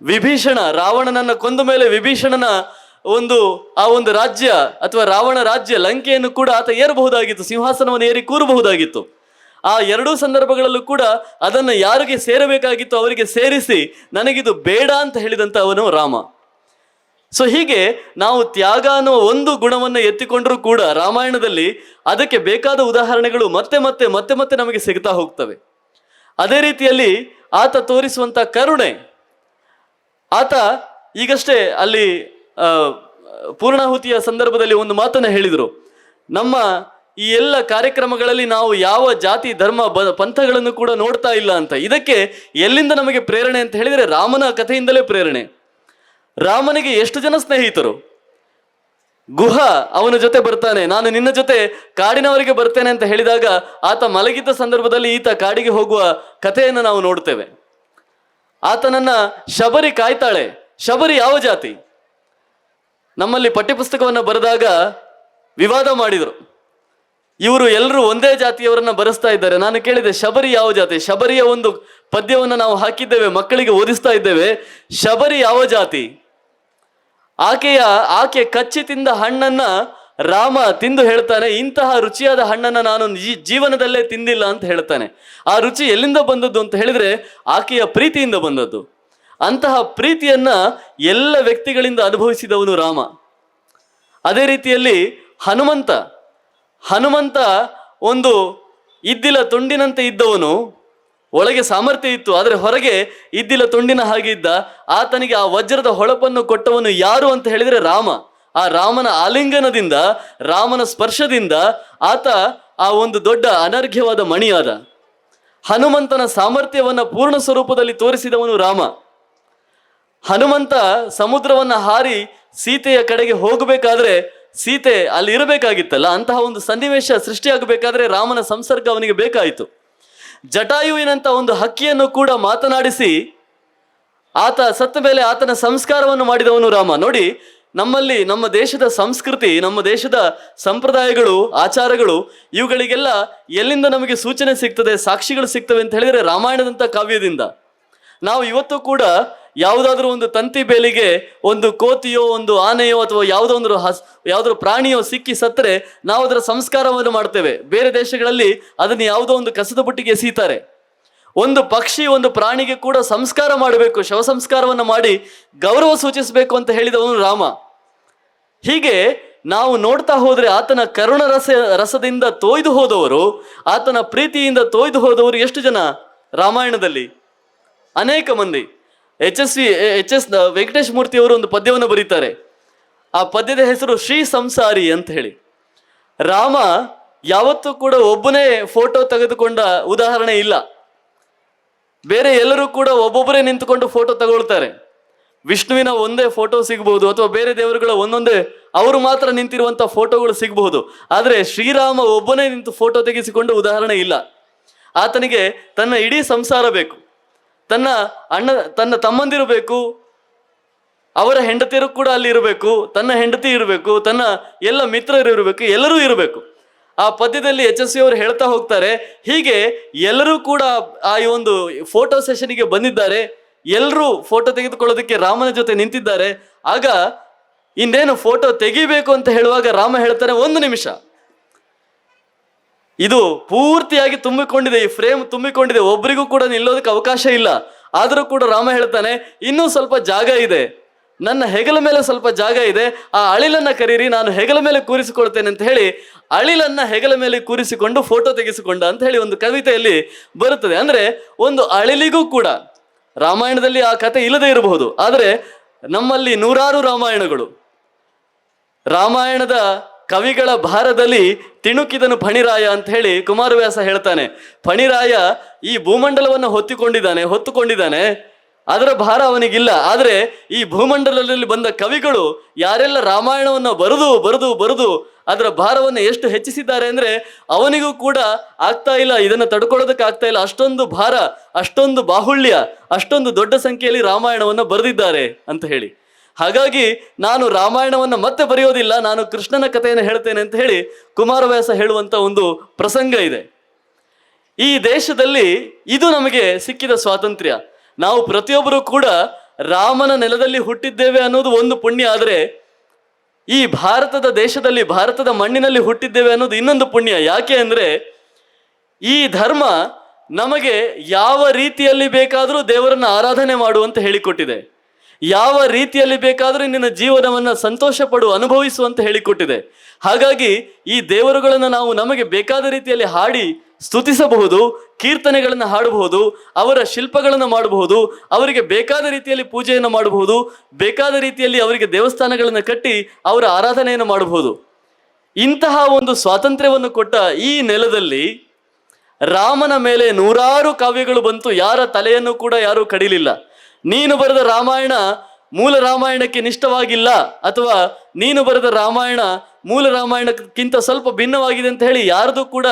ವಿಭೀಷಣ, ರಾವಣನನ್ನ ಕೊಂದ ಮೇಲೆ ವಿಭೀಷಣನ ಆ ಒಂದು ರಾಜ್ಯ ಅಥವಾ ರಾವಣ ರಾಜ್ಯ ಲಂಕೆಯನ್ನು ಕೂಡ ಆತ ಏರಬಹುದಾಗಿತ್ತು, ಸಿಂಹಾಸನವನ್ನು ಏರಿ ಕೂರಬಹುದಾಗಿತ್ತು. ಆ 2 ಸಂದರ್ಭಗಳಲ್ಲೂ ಕೂಡ ಅದನ್ನು ಯಾರಿಗೆ ಸೇರಬೇಕಾಗಿತ್ತು ಅವರಿಗೆ ಸೇರಿಸಿ ನನಗಿದು ಬೇಡ ಅಂತ ಹೇಳಿದಂತ ಅವನು ರಾಮ. ಸೊ ಹೀಗೆ ನಾವು ತ್ಯಾಗ ಅನ್ನೋ ಒಂದು ಗುಣವನ್ನು ಎತ್ತಿಕೊಂಡ್ರೂ ಕೂಡ ರಾಮಾಯಣದಲ್ಲಿ ಅದಕ್ಕೆ ಬೇಕಾದ ಉದಾಹರಣೆಗಳು ಮತ್ತೆ ಮತ್ತೆ ಮತ್ತೆ ಮತ್ತೆ ನಮಗೆ ಸಿಗ್ತಾ ಹೋಗ್ತವೆ. ಅದೇ ರೀತಿಯಲ್ಲಿ ಆತ ತೋರಿಸುವಂತ ಕರುಣೆ. ಆತ ಈಗಷ್ಟೇ ಅಲ್ಲಿ ಪೂರ್ಣಾಹುತಿಯ ಸಂದರ್ಭದಲ್ಲಿ ಒಂದು ಮಾತನ್ನ ಹೇಳಿದರು, ನಮ್ಮ ಈ ಎಲ್ಲ ಕಾರ್ಯಕ್ರಮಗಳಲ್ಲಿ ನಾವು ಯಾವ ಜಾತಿ ಧರ್ಮ ಪಂಥಗಳನ್ನು ಕೂಡ ನೋಡ್ತಾ ಇಲ್ಲ ಅಂತ. ಇದಕ್ಕೆ ಎಲ್ಲಿಂದ ನಮಗೆ ಪ್ರೇರಣೆ ಅಂತ ಹೇಳಿದರೆ ರಾಮನ ಕಥೆಯಿಂದಲೇ ಪ್ರೇರಣೆ. ರಾಮನಿಗೆ ಎಷ್ಟು ಜನ ಸ್ನೇಹಿತರು. ಗುಹ ಅವನ ಜೊತೆ ಬರ್ತಾನೆ, ನಾನು ನಿನ್ನ ಜೊತೆ ಕಾಡಿನವರೆಗೆ ಬರ್ತೇನೆ ಅಂತ ಹೇಳಿದಾಗ ಆತ ಮಲಗಿದ್ದ ಸಂದರ್ಭದಲ್ಲಿ ಈತ ಕಾಡಿಗೆ ಹೋಗುವ ಕಥೆಯನ್ನು ನಾವು ನೋಡ್ತೇವೆ. ಆತನನ್ನ ಶಬರಿ ಕಾಯ್ತಾಳೆ. ಶಬರಿ ಯಾವ ಜಾತಿ? ನಮ್ಮಲ್ಲಿ ಪಠ್ಯಪುಸ್ತಕವನ್ನು ಬರೆದಾಗ ವಿವಾದ ಮಾಡಿದರು, ಇವರು ಎಲ್ಲರೂ ಒಂದೇ ಜಾತಿಯವರನ್ನ ಬರೆಸ್ತಾ ಇದ್ದಾರೆ. ನಾನು ಕೇಳಿದೆ, ಶಬರಿ ಯಾವ ಜಾತಿ? ಶಬರಿಯ ಒಂದು ಪದ್ಯವನ್ನು ನಾವು ಹಾಕಿದ್ದೇವೆ, ಮಕ್ಕಳಿಗೆ ಓದಿಸ್ತಾ ಇದ್ದೇವೆ. ಶಬರಿ ಯಾವ ಜಾತಿ? ಆಕೆ ಕಚ್ಚಿ ತಿಂದ ಹಣ್ಣನ್ನ ರಾಮ ತಿಂದು ಹೇಳ್ತಾನೆ, ಇಂತಹ ರುಚಿಯಾದ ಹಣ್ಣನ್ನ ನಾನು ಜೀವನದಲ್ಲೇ ತಿಂದಿಲ್ಲ ಅಂತ ಹೇಳ್ತಾನೆ. ಆ ರುಚಿ ಎಲ್ಲಿಂದ ಬಂದದ್ದು ಅಂತ ಹೇಳಿದ್ರೆ ಆಕೆಯ ಪ್ರೀತಿಯಿಂದ ಬಂದದ್ದು. ಅಂತಹ ಪ್ರೀತಿಯನ್ನ ಎಲ್ಲ ವ್ಯಕ್ತಿಗಳಿಂದ ಅನುಭವಿಸಿದವನು ರಾಮ. ಅದೇ ರೀತಿಯಲ್ಲಿ ಹನುಮಂತ ಒಂದು ಇದ್ದಿಲ ತುಂಡಿನಂತೆ ಇದ್ದವನು. ಒಳಗೆ ಸಾಮರ್ಥ್ಯ ಇತ್ತು, ಆದರೆ ಹೊರಗೆ ಇದ್ದಿಲ ತುಂಡಿನ ಹಾಗೆ ಇದ್ದ. ಆತನಿಗೆ ಆ ವಜ್ರದ ಹೊಳಪನ್ನು ಕೊಟ್ಟವನು ಯಾರು ಅಂತ ಹೇಳಿದರೆ ರಾಮ. ಆ ರಾಮನ ಆಲಿಂಗನದಿಂದ, ರಾಮನ ಸ್ಪರ್ಶದಿಂದ ಆತ ಆ ಒಂದು ದೊಡ್ಡ ಅನರ್ಘ್ಯವಾದ ಮಣಿಯಾದ. ಹನುಮಂತನ ಸಾಮರ್ಥ್ಯವನ್ನ ಪೂರ್ಣ ಸ್ವರೂಪದಲ್ಲಿ ತೋರಿಸಿದವನು ರಾಮ. ಹನುಮಂತ ಸಮುದ್ರವನ್ನ ಹಾರಿ ಸೀತೆಯ ಕಡೆಗೆ ಹೋಗಬೇಕಾದ್ರೆ ಸೀತೆ ಅಲ್ಲಿ ಇರಬೇಕಾಗಿತ್ತಲ್ಲ, ಅಂತಹ ಒಂದು ಸನ್ನಿವೇಶ ಸೃಷ್ಟಿಯಾಗಬೇಕಾದ್ರೆ ರಾಮನ ಸಂಸರ್ಗ ಅವನಿಗೆ ಬೇಕಾಯಿತು. ಜಟಾಯುವಿನಂತ ಒಂದು ಹಕ್ಕಿಯನ್ನು ಕೂಡ ಮಾತನಾಡಿಸಿ ಆತ ಸತ್ತ ಮೇಲೆ ಆತನ ಸಂಸ್ಕಾರವನ್ನು ಮಾಡಿದವನು ರಾಮ. ನೋಡಿ, ನಮ್ಮಲ್ಲಿ ನಮ್ಮ ದೇಶದ ಸಂಸ್ಕೃತಿ, ನಮ್ಮ ದೇಶದ ಸಂಪ್ರದಾಯಗಳು, ಆಚಾರಗಳು, ಇವುಗಳಿಗೆಲ್ಲ ಎಲ್ಲಿಂದ ನಮಗೆ ಸೂಚನೆ ಸಿಗ್ತದೆ, ಸಾಕ್ಷಿಗಳು ಸಿಗ್ತವೆ ಅಂತ ಹೇಳಿದರೆ ರಾಮಾಯಣದಂಥ ಕಾವ್ಯದಿಂದ. ನಾವು ಇವತ್ತು ಕೂಡ ಯಾವುದಾದ್ರೂ ಒಂದು ತಂತಿ ಬೇಲಿಗೆ ಒಂದು ಕೋತಿಯೋ ಒಂದು ಆನೆಯೋ ಅಥವಾ ಯಾವುದೋ ಪ್ರಾಣಿಯೋ ಸಿಕ್ಕಿ ಸತ್ತರೆ ನಾವು ಅದರ ಸಂಸ್ಕಾರವನ್ನು ಮಾಡ್ತೇವೆ. ಬೇರೆ ದೇಶಗಳಲ್ಲಿ ಅದನ್ನು ಯಾವುದೋ ಒಂದು ಕಸದ ಬುಟ್ಟಿಗೆ ಎಸೀತಾರೆ. ಒಂದು ಪಕ್ಷಿ ಒಂದು ಪ್ರಾಣಿಗೆ ಕೂಡ ಸಂಸ್ಕಾರ ಮಾಡಬೇಕು, ಶವ ಸಂಸ್ಕಾರವನ್ನು ಮಾಡಿ ಗೌರವ ಸೂಚಿಸಬೇಕು ಅಂತ ಹೇಳಿದವನು ರಾಮ. ಹೀಗೆ ನಾವು ನೋಡ್ತಾ ಹೋದ್ರೆ ಆತನ ಕರುಣ ರಸದಿಂದ ತೋಯ್ದು ಹೋದವರು, ಆತನ ಪ್ರೀತಿಯಿಂದ ತೋಯ್ದು ಹೋದವರು ಎಷ್ಟು ಜನ ರಾಮಾಯಣದಲ್ಲಿ? ಅನೇಕ ಮಂದಿ. ಎಚ್ ಎಸ್ ವೆಂಕಟೇಶ್ ಮೂರ್ತಿ ಅವರು ಒಂದು ಪದ್ಯವನ್ನು ಬರೀತಾರೆ. ಆ ಪದ್ಯದ ಹೆಸರು ಶ್ರೀ ಸಂಸಾರಿ ಅಂತ ಹೇಳಿ. ರಾಮ ಯಾವತ್ತೂ ಕೂಡ ಒಬ್ಬನೇ ಫೋಟೋ ತೆಗೆದುಕೊಂಡ ಉದಾಹರಣೆ ಇಲ್ಲ. ಬೇರೆ ಎಲ್ಲರೂ ಕೂಡ ಒಬ್ಬೊಬ್ಬರೇ ನಿಂತುಕೊಂಡು ಫೋಟೋ ತಗೊಳ್ತಾರೆ. ವಿಷ್ಣುವಿನ ಒಂದೇ ಫೋಟೋ ಸಿಗಬಹುದು, ಅಥವಾ ಬೇರೆ ದೇವರುಗಳ ಒಂದೊಂದೇ ಅವರು ಮಾತ್ರ ನಿಂತಿರುವಂಥ ಫೋಟೋಗಳು ಸಿಗಬಹುದು. ಆದರೆ ಶ್ರೀರಾಮ ಒಬ್ಬನೇ ನಿಂತು ಫೋಟೋ ತೆಗೆಸಿಕೊಂಡ ಉದಾಹರಣೆ ಇಲ್ಲ. ಆತನಿಗೆ ತನ್ನ ಇಡೀ ಸಂಸಾರ ಬೇಕು, ತನ್ನ ತಮ್ಮಂದಿರು ಬೇಕು, ಅವರ ಹೆಂಡತಿಯರು ಕೂಡ ಅಲ್ಲಿ ಇರಬೇಕು, ತನ್ನ ಹೆಂಡತಿ ಇರಬೇಕು, ತನ್ನ ಎಲ್ಲ ಮಿತ್ರರು ಇರಬೇಕು, ಎಲ್ಲರೂ ಇರಬೇಕು. ಆ ಪದ್ಯದಲ್ಲಿ ಯಶಸ್ವಿ ಅವರು ಹೇಳ್ತಾ ಹೋಗ್ತಾರೆ, ಹೀಗೆ ಎಲ್ಲರೂ ಕೂಡ ಆ ಒಂದು ಫೋಟೋ ಸೆಷನ್ಗೆ ಬಂದಿದ್ದಾರೆ, ಎಲ್ಲರೂ ಫೋಟೋ ತೆಗೆದುಕೊಳ್ಳೋದಕ್ಕೆ ರಾಮನ ಜೊತೆ ನಿಂತಿದ್ದಾರೆ. ಆಗ ಇನ್ನೇನು ಫೋಟೋ ತೆಗಿಬೇಕು ಅಂತ ಹೇಳುವಾಗ ರಾಮ ಹೇಳ್ತಾರೆ, 1 ನಿಮಿಷ, ಇದು ಪೂರ್ತಿಯಾಗಿ ತುಂಬಿಕೊಂಡಿದೆ, ಈ ಫ್ರೇಮ್ ತುಂಬಿಕೊಂಡಿದೆ, ಒಬ್ಬರಿಗೂ ಕೂಡ ನಿಲ್ಲೋದಕ್ಕೆ ಅವಕಾಶ ಇಲ್ಲ. ಆದರೂ ಕೂಡ ರಾಮ ಹೇಳ್ತಾನೆ, ಇನ್ನೂ ಸ್ವಲ್ಪ ಜಾಗ ಇದೆ, ನನ್ನ ಹೆಗಲ ಮೇಲೆ ಸ್ವಲ್ಪ ಜಾಗ ಇದೆ, ಆ ಅಳಿಲನ್ನ ಕರೀರಿ, ನಾನು ಹೆಗಲ ಮೇಲೆ ಕೂರಿಸಿಕೊಳ್ತೇನೆ ಅಂತ ಹೇಳಿ ಅಳಿಲನ್ನ ಹೆಗಲ ಮೇಲೆ ಕೂರಿಸಿಕೊಂಡು ಫೋಟೋ ತೆಗೆಸಿಕೊಂಡ ಅಂತ ಹೇಳಿ ಒಂದು ಕವಿತೆಯಲ್ಲಿ ಬರುತ್ತದೆ. ಅಂದ್ರೆ ಒಂದು ಅಳಿಲಿಗೂ ಕೂಡ, ರಾಮಾಯಣದಲ್ಲಿ ಆ ಕಥೆ ಇಲ್ಲದೆ ಇರಬಹುದು, ಆದರೆ ನಮ್ಮಲ್ಲಿ ನೂರಾರು ರಾಮಾಯಣಗಳು. ರಾಮಾಯಣದ ಕವಿಗಳ ಭಾರದಲ್ಲಿ ತಿಣುಕಿದನು ಫಣಿರಾಯ ಅಂತ ಹೇಳಿ ಕುಮಾರವ್ಯಾಸ ಹೇಳ್ತಾನೆ. ಫಣಿರಾಯ ಈ ಭೂಮಂಡಲವನ್ನು ಹೊತ್ತುಕೊಂಡಿದ್ದಾನೆ, ಅದರ ಭಾರ ಅವನಿಗಿಲ್ಲ. ಆದರೆ ಈ ಭೂಮಂಡಲದಲ್ಲಿ ಬಂದ ಕವಿಗಳು ಯಾರೆಲ್ಲ ರಾಮಾಯಣವನ್ನು ಬರೆದು ಅದರ ಭಾರವನ್ನು ಎಷ್ಟು ಹೆಚ್ಚಿಸಿದ್ದಾರೆ ಅಂದ್ರೆ ಅವನಿಗೂ ಕೂಡ ಆಗ್ತಾ ಇಲ್ಲ, ಇದನ್ನು ತಡ್ಕೊಳ್ಳೋದಕ್ಕೆ ಆಗ್ತಾ ಇಲ್ಲ. ಅಷ್ಟೊಂದು ಭಾರ, ಅಷ್ಟೊಂದು ಬಾಹುಳ್ಯ, ಅಷ್ಟೊಂದು ದೊಡ್ಡ ಸಂಖ್ಯೆಯಲ್ಲಿ ರಾಮಾಯಣವನ್ನು ಬರೆದಿದ್ದಾರೆ ಅಂತ ಹೇಳಿ. ಹಾಗಾಗಿ ನಾನು ರಾಮಾಯಣವನ್ನು ಮತ್ತೆ ಬರೆಯೋದಿಲ್ಲ, ನಾನು ಕೃಷ್ಣನ ಕಥೆಯನ್ನು ಹೇಳ್ತೇನೆ ಅಂತ ಹೇಳಿ ಕುಮಾರವ್ಯಾಸ ಹೇಳುವಂತ ಒಂದು ಪ್ರಸಂಗ ಇದೆ. ಈ ದೇಶದಲ್ಲಿ ಇದು ನಮಗೆ ಸಿಕ್ಕಿದ ಸ್ವಾತಂತ್ರ್ಯ. ನಾವು ಪ್ರತಿಯೊಬ್ಬರೂ ಕೂಡ ರಾಮನ ನೆಲದಲ್ಲಿ ಹುಟ್ಟಿದ್ದೇವೆ ಅನ್ನೋದು ಒಂದು ಪುಣ್ಯ. ಆದರೆ ಈ ಭಾರತದ ದೇಶದಲ್ಲಿ, ಭಾರತದ ಮಣ್ಣಿನಲ್ಲಿ ಹುಟ್ಟಿದ್ದೇವೆ ಅನ್ನೋದು ಇನ್ನೊಂದು ಪುಣ್ಯ. ಯಾಕೆ ಅಂದ್ರೆ ಈ ಧರ್ಮ ನಮಗೆ ಯಾವ ರೀತಿಯಲ್ಲಿ ಬೇಕಾದರೂ ದೇವರನ್ನ ಆರಾಧನೆ ಮಾಡುವಂತ ಹೇಳಿಕೊಟ್ಟಿದೆ, ಯಾವ ರೀತಿಯಲ್ಲಿ ಬೇಕಾದರೂ ನಿನ್ನ ಜೀವನವನ್ನ ಸಂತೋಷ ಪಡು, ಅನುಭವಿಸುವಂತ ಹೇಳಿಕೊಟ್ಟಿದೆ. ಹಾಗಾಗಿ ಈ ದೇವರುಗಳನ್ನು ನಾವು ನಮಗೆ ಬೇಕಾದ ರೀತಿಯಲ್ಲಿ ಹಾಡಿ ಸ್ತುತಿಸಬಹುದು, ಕೀರ್ತನೆಗಳನ್ನು ಹಾಡಬಹುದು, ಅವರ ಶಿಲ್ಪಗಳನ್ನು ಮಾಡಬಹುದು, ಅವರಿಗೆ ಬೇಕಾದ ರೀತಿಯಲ್ಲಿ ಪೂಜೆಯನ್ನು ಮಾಡಬಹುದು, ಬೇಕಾದ ರೀತಿಯಲ್ಲಿ ಅವರಿಗೆ ದೇವಸ್ಥಾನಗಳನ್ನು ಕಟ್ಟಿ ಅವರ ಆರಾಧನೆಯನ್ನು ಮಾಡಬಹುದು. ಇಂತಹ ಒಂದು ಸ್ವಾತಂತ್ರ್ಯವನ್ನು ಕೊಟ್ಟ ಈ ನೆಲದಲ್ಲಿ ರಾಮನ ಮೇಲೆ ನೂರಾರು ಕಾವ್ಯಗಳು ಬಂತು, ಯಾರ ತಲೆಯನ್ನು ಕೂಡ ಯಾರೂ ಕಡಿಲಿಲ್ಲ. ನೀನು ಬರೆದ ರಾಮಾಯಣ ಮೂಲ ರಾಮಾಯಣಕ್ಕೆ ನಿಷ್ಠವಾಗಿಲ್ಲ, ಅಥವಾ ನೀನು ಬರೆದ ರಾಮಾಯಣ ಮೂಲ ರಾಮಾಯಣಕ್ಕಿಂತ ಸ್ವಲ್ಪ ಭಿನ್ನವಾಗಿದೆ ಅಂತ ಹೇಳಿ ಯಾರ್ದು ಕೂಡ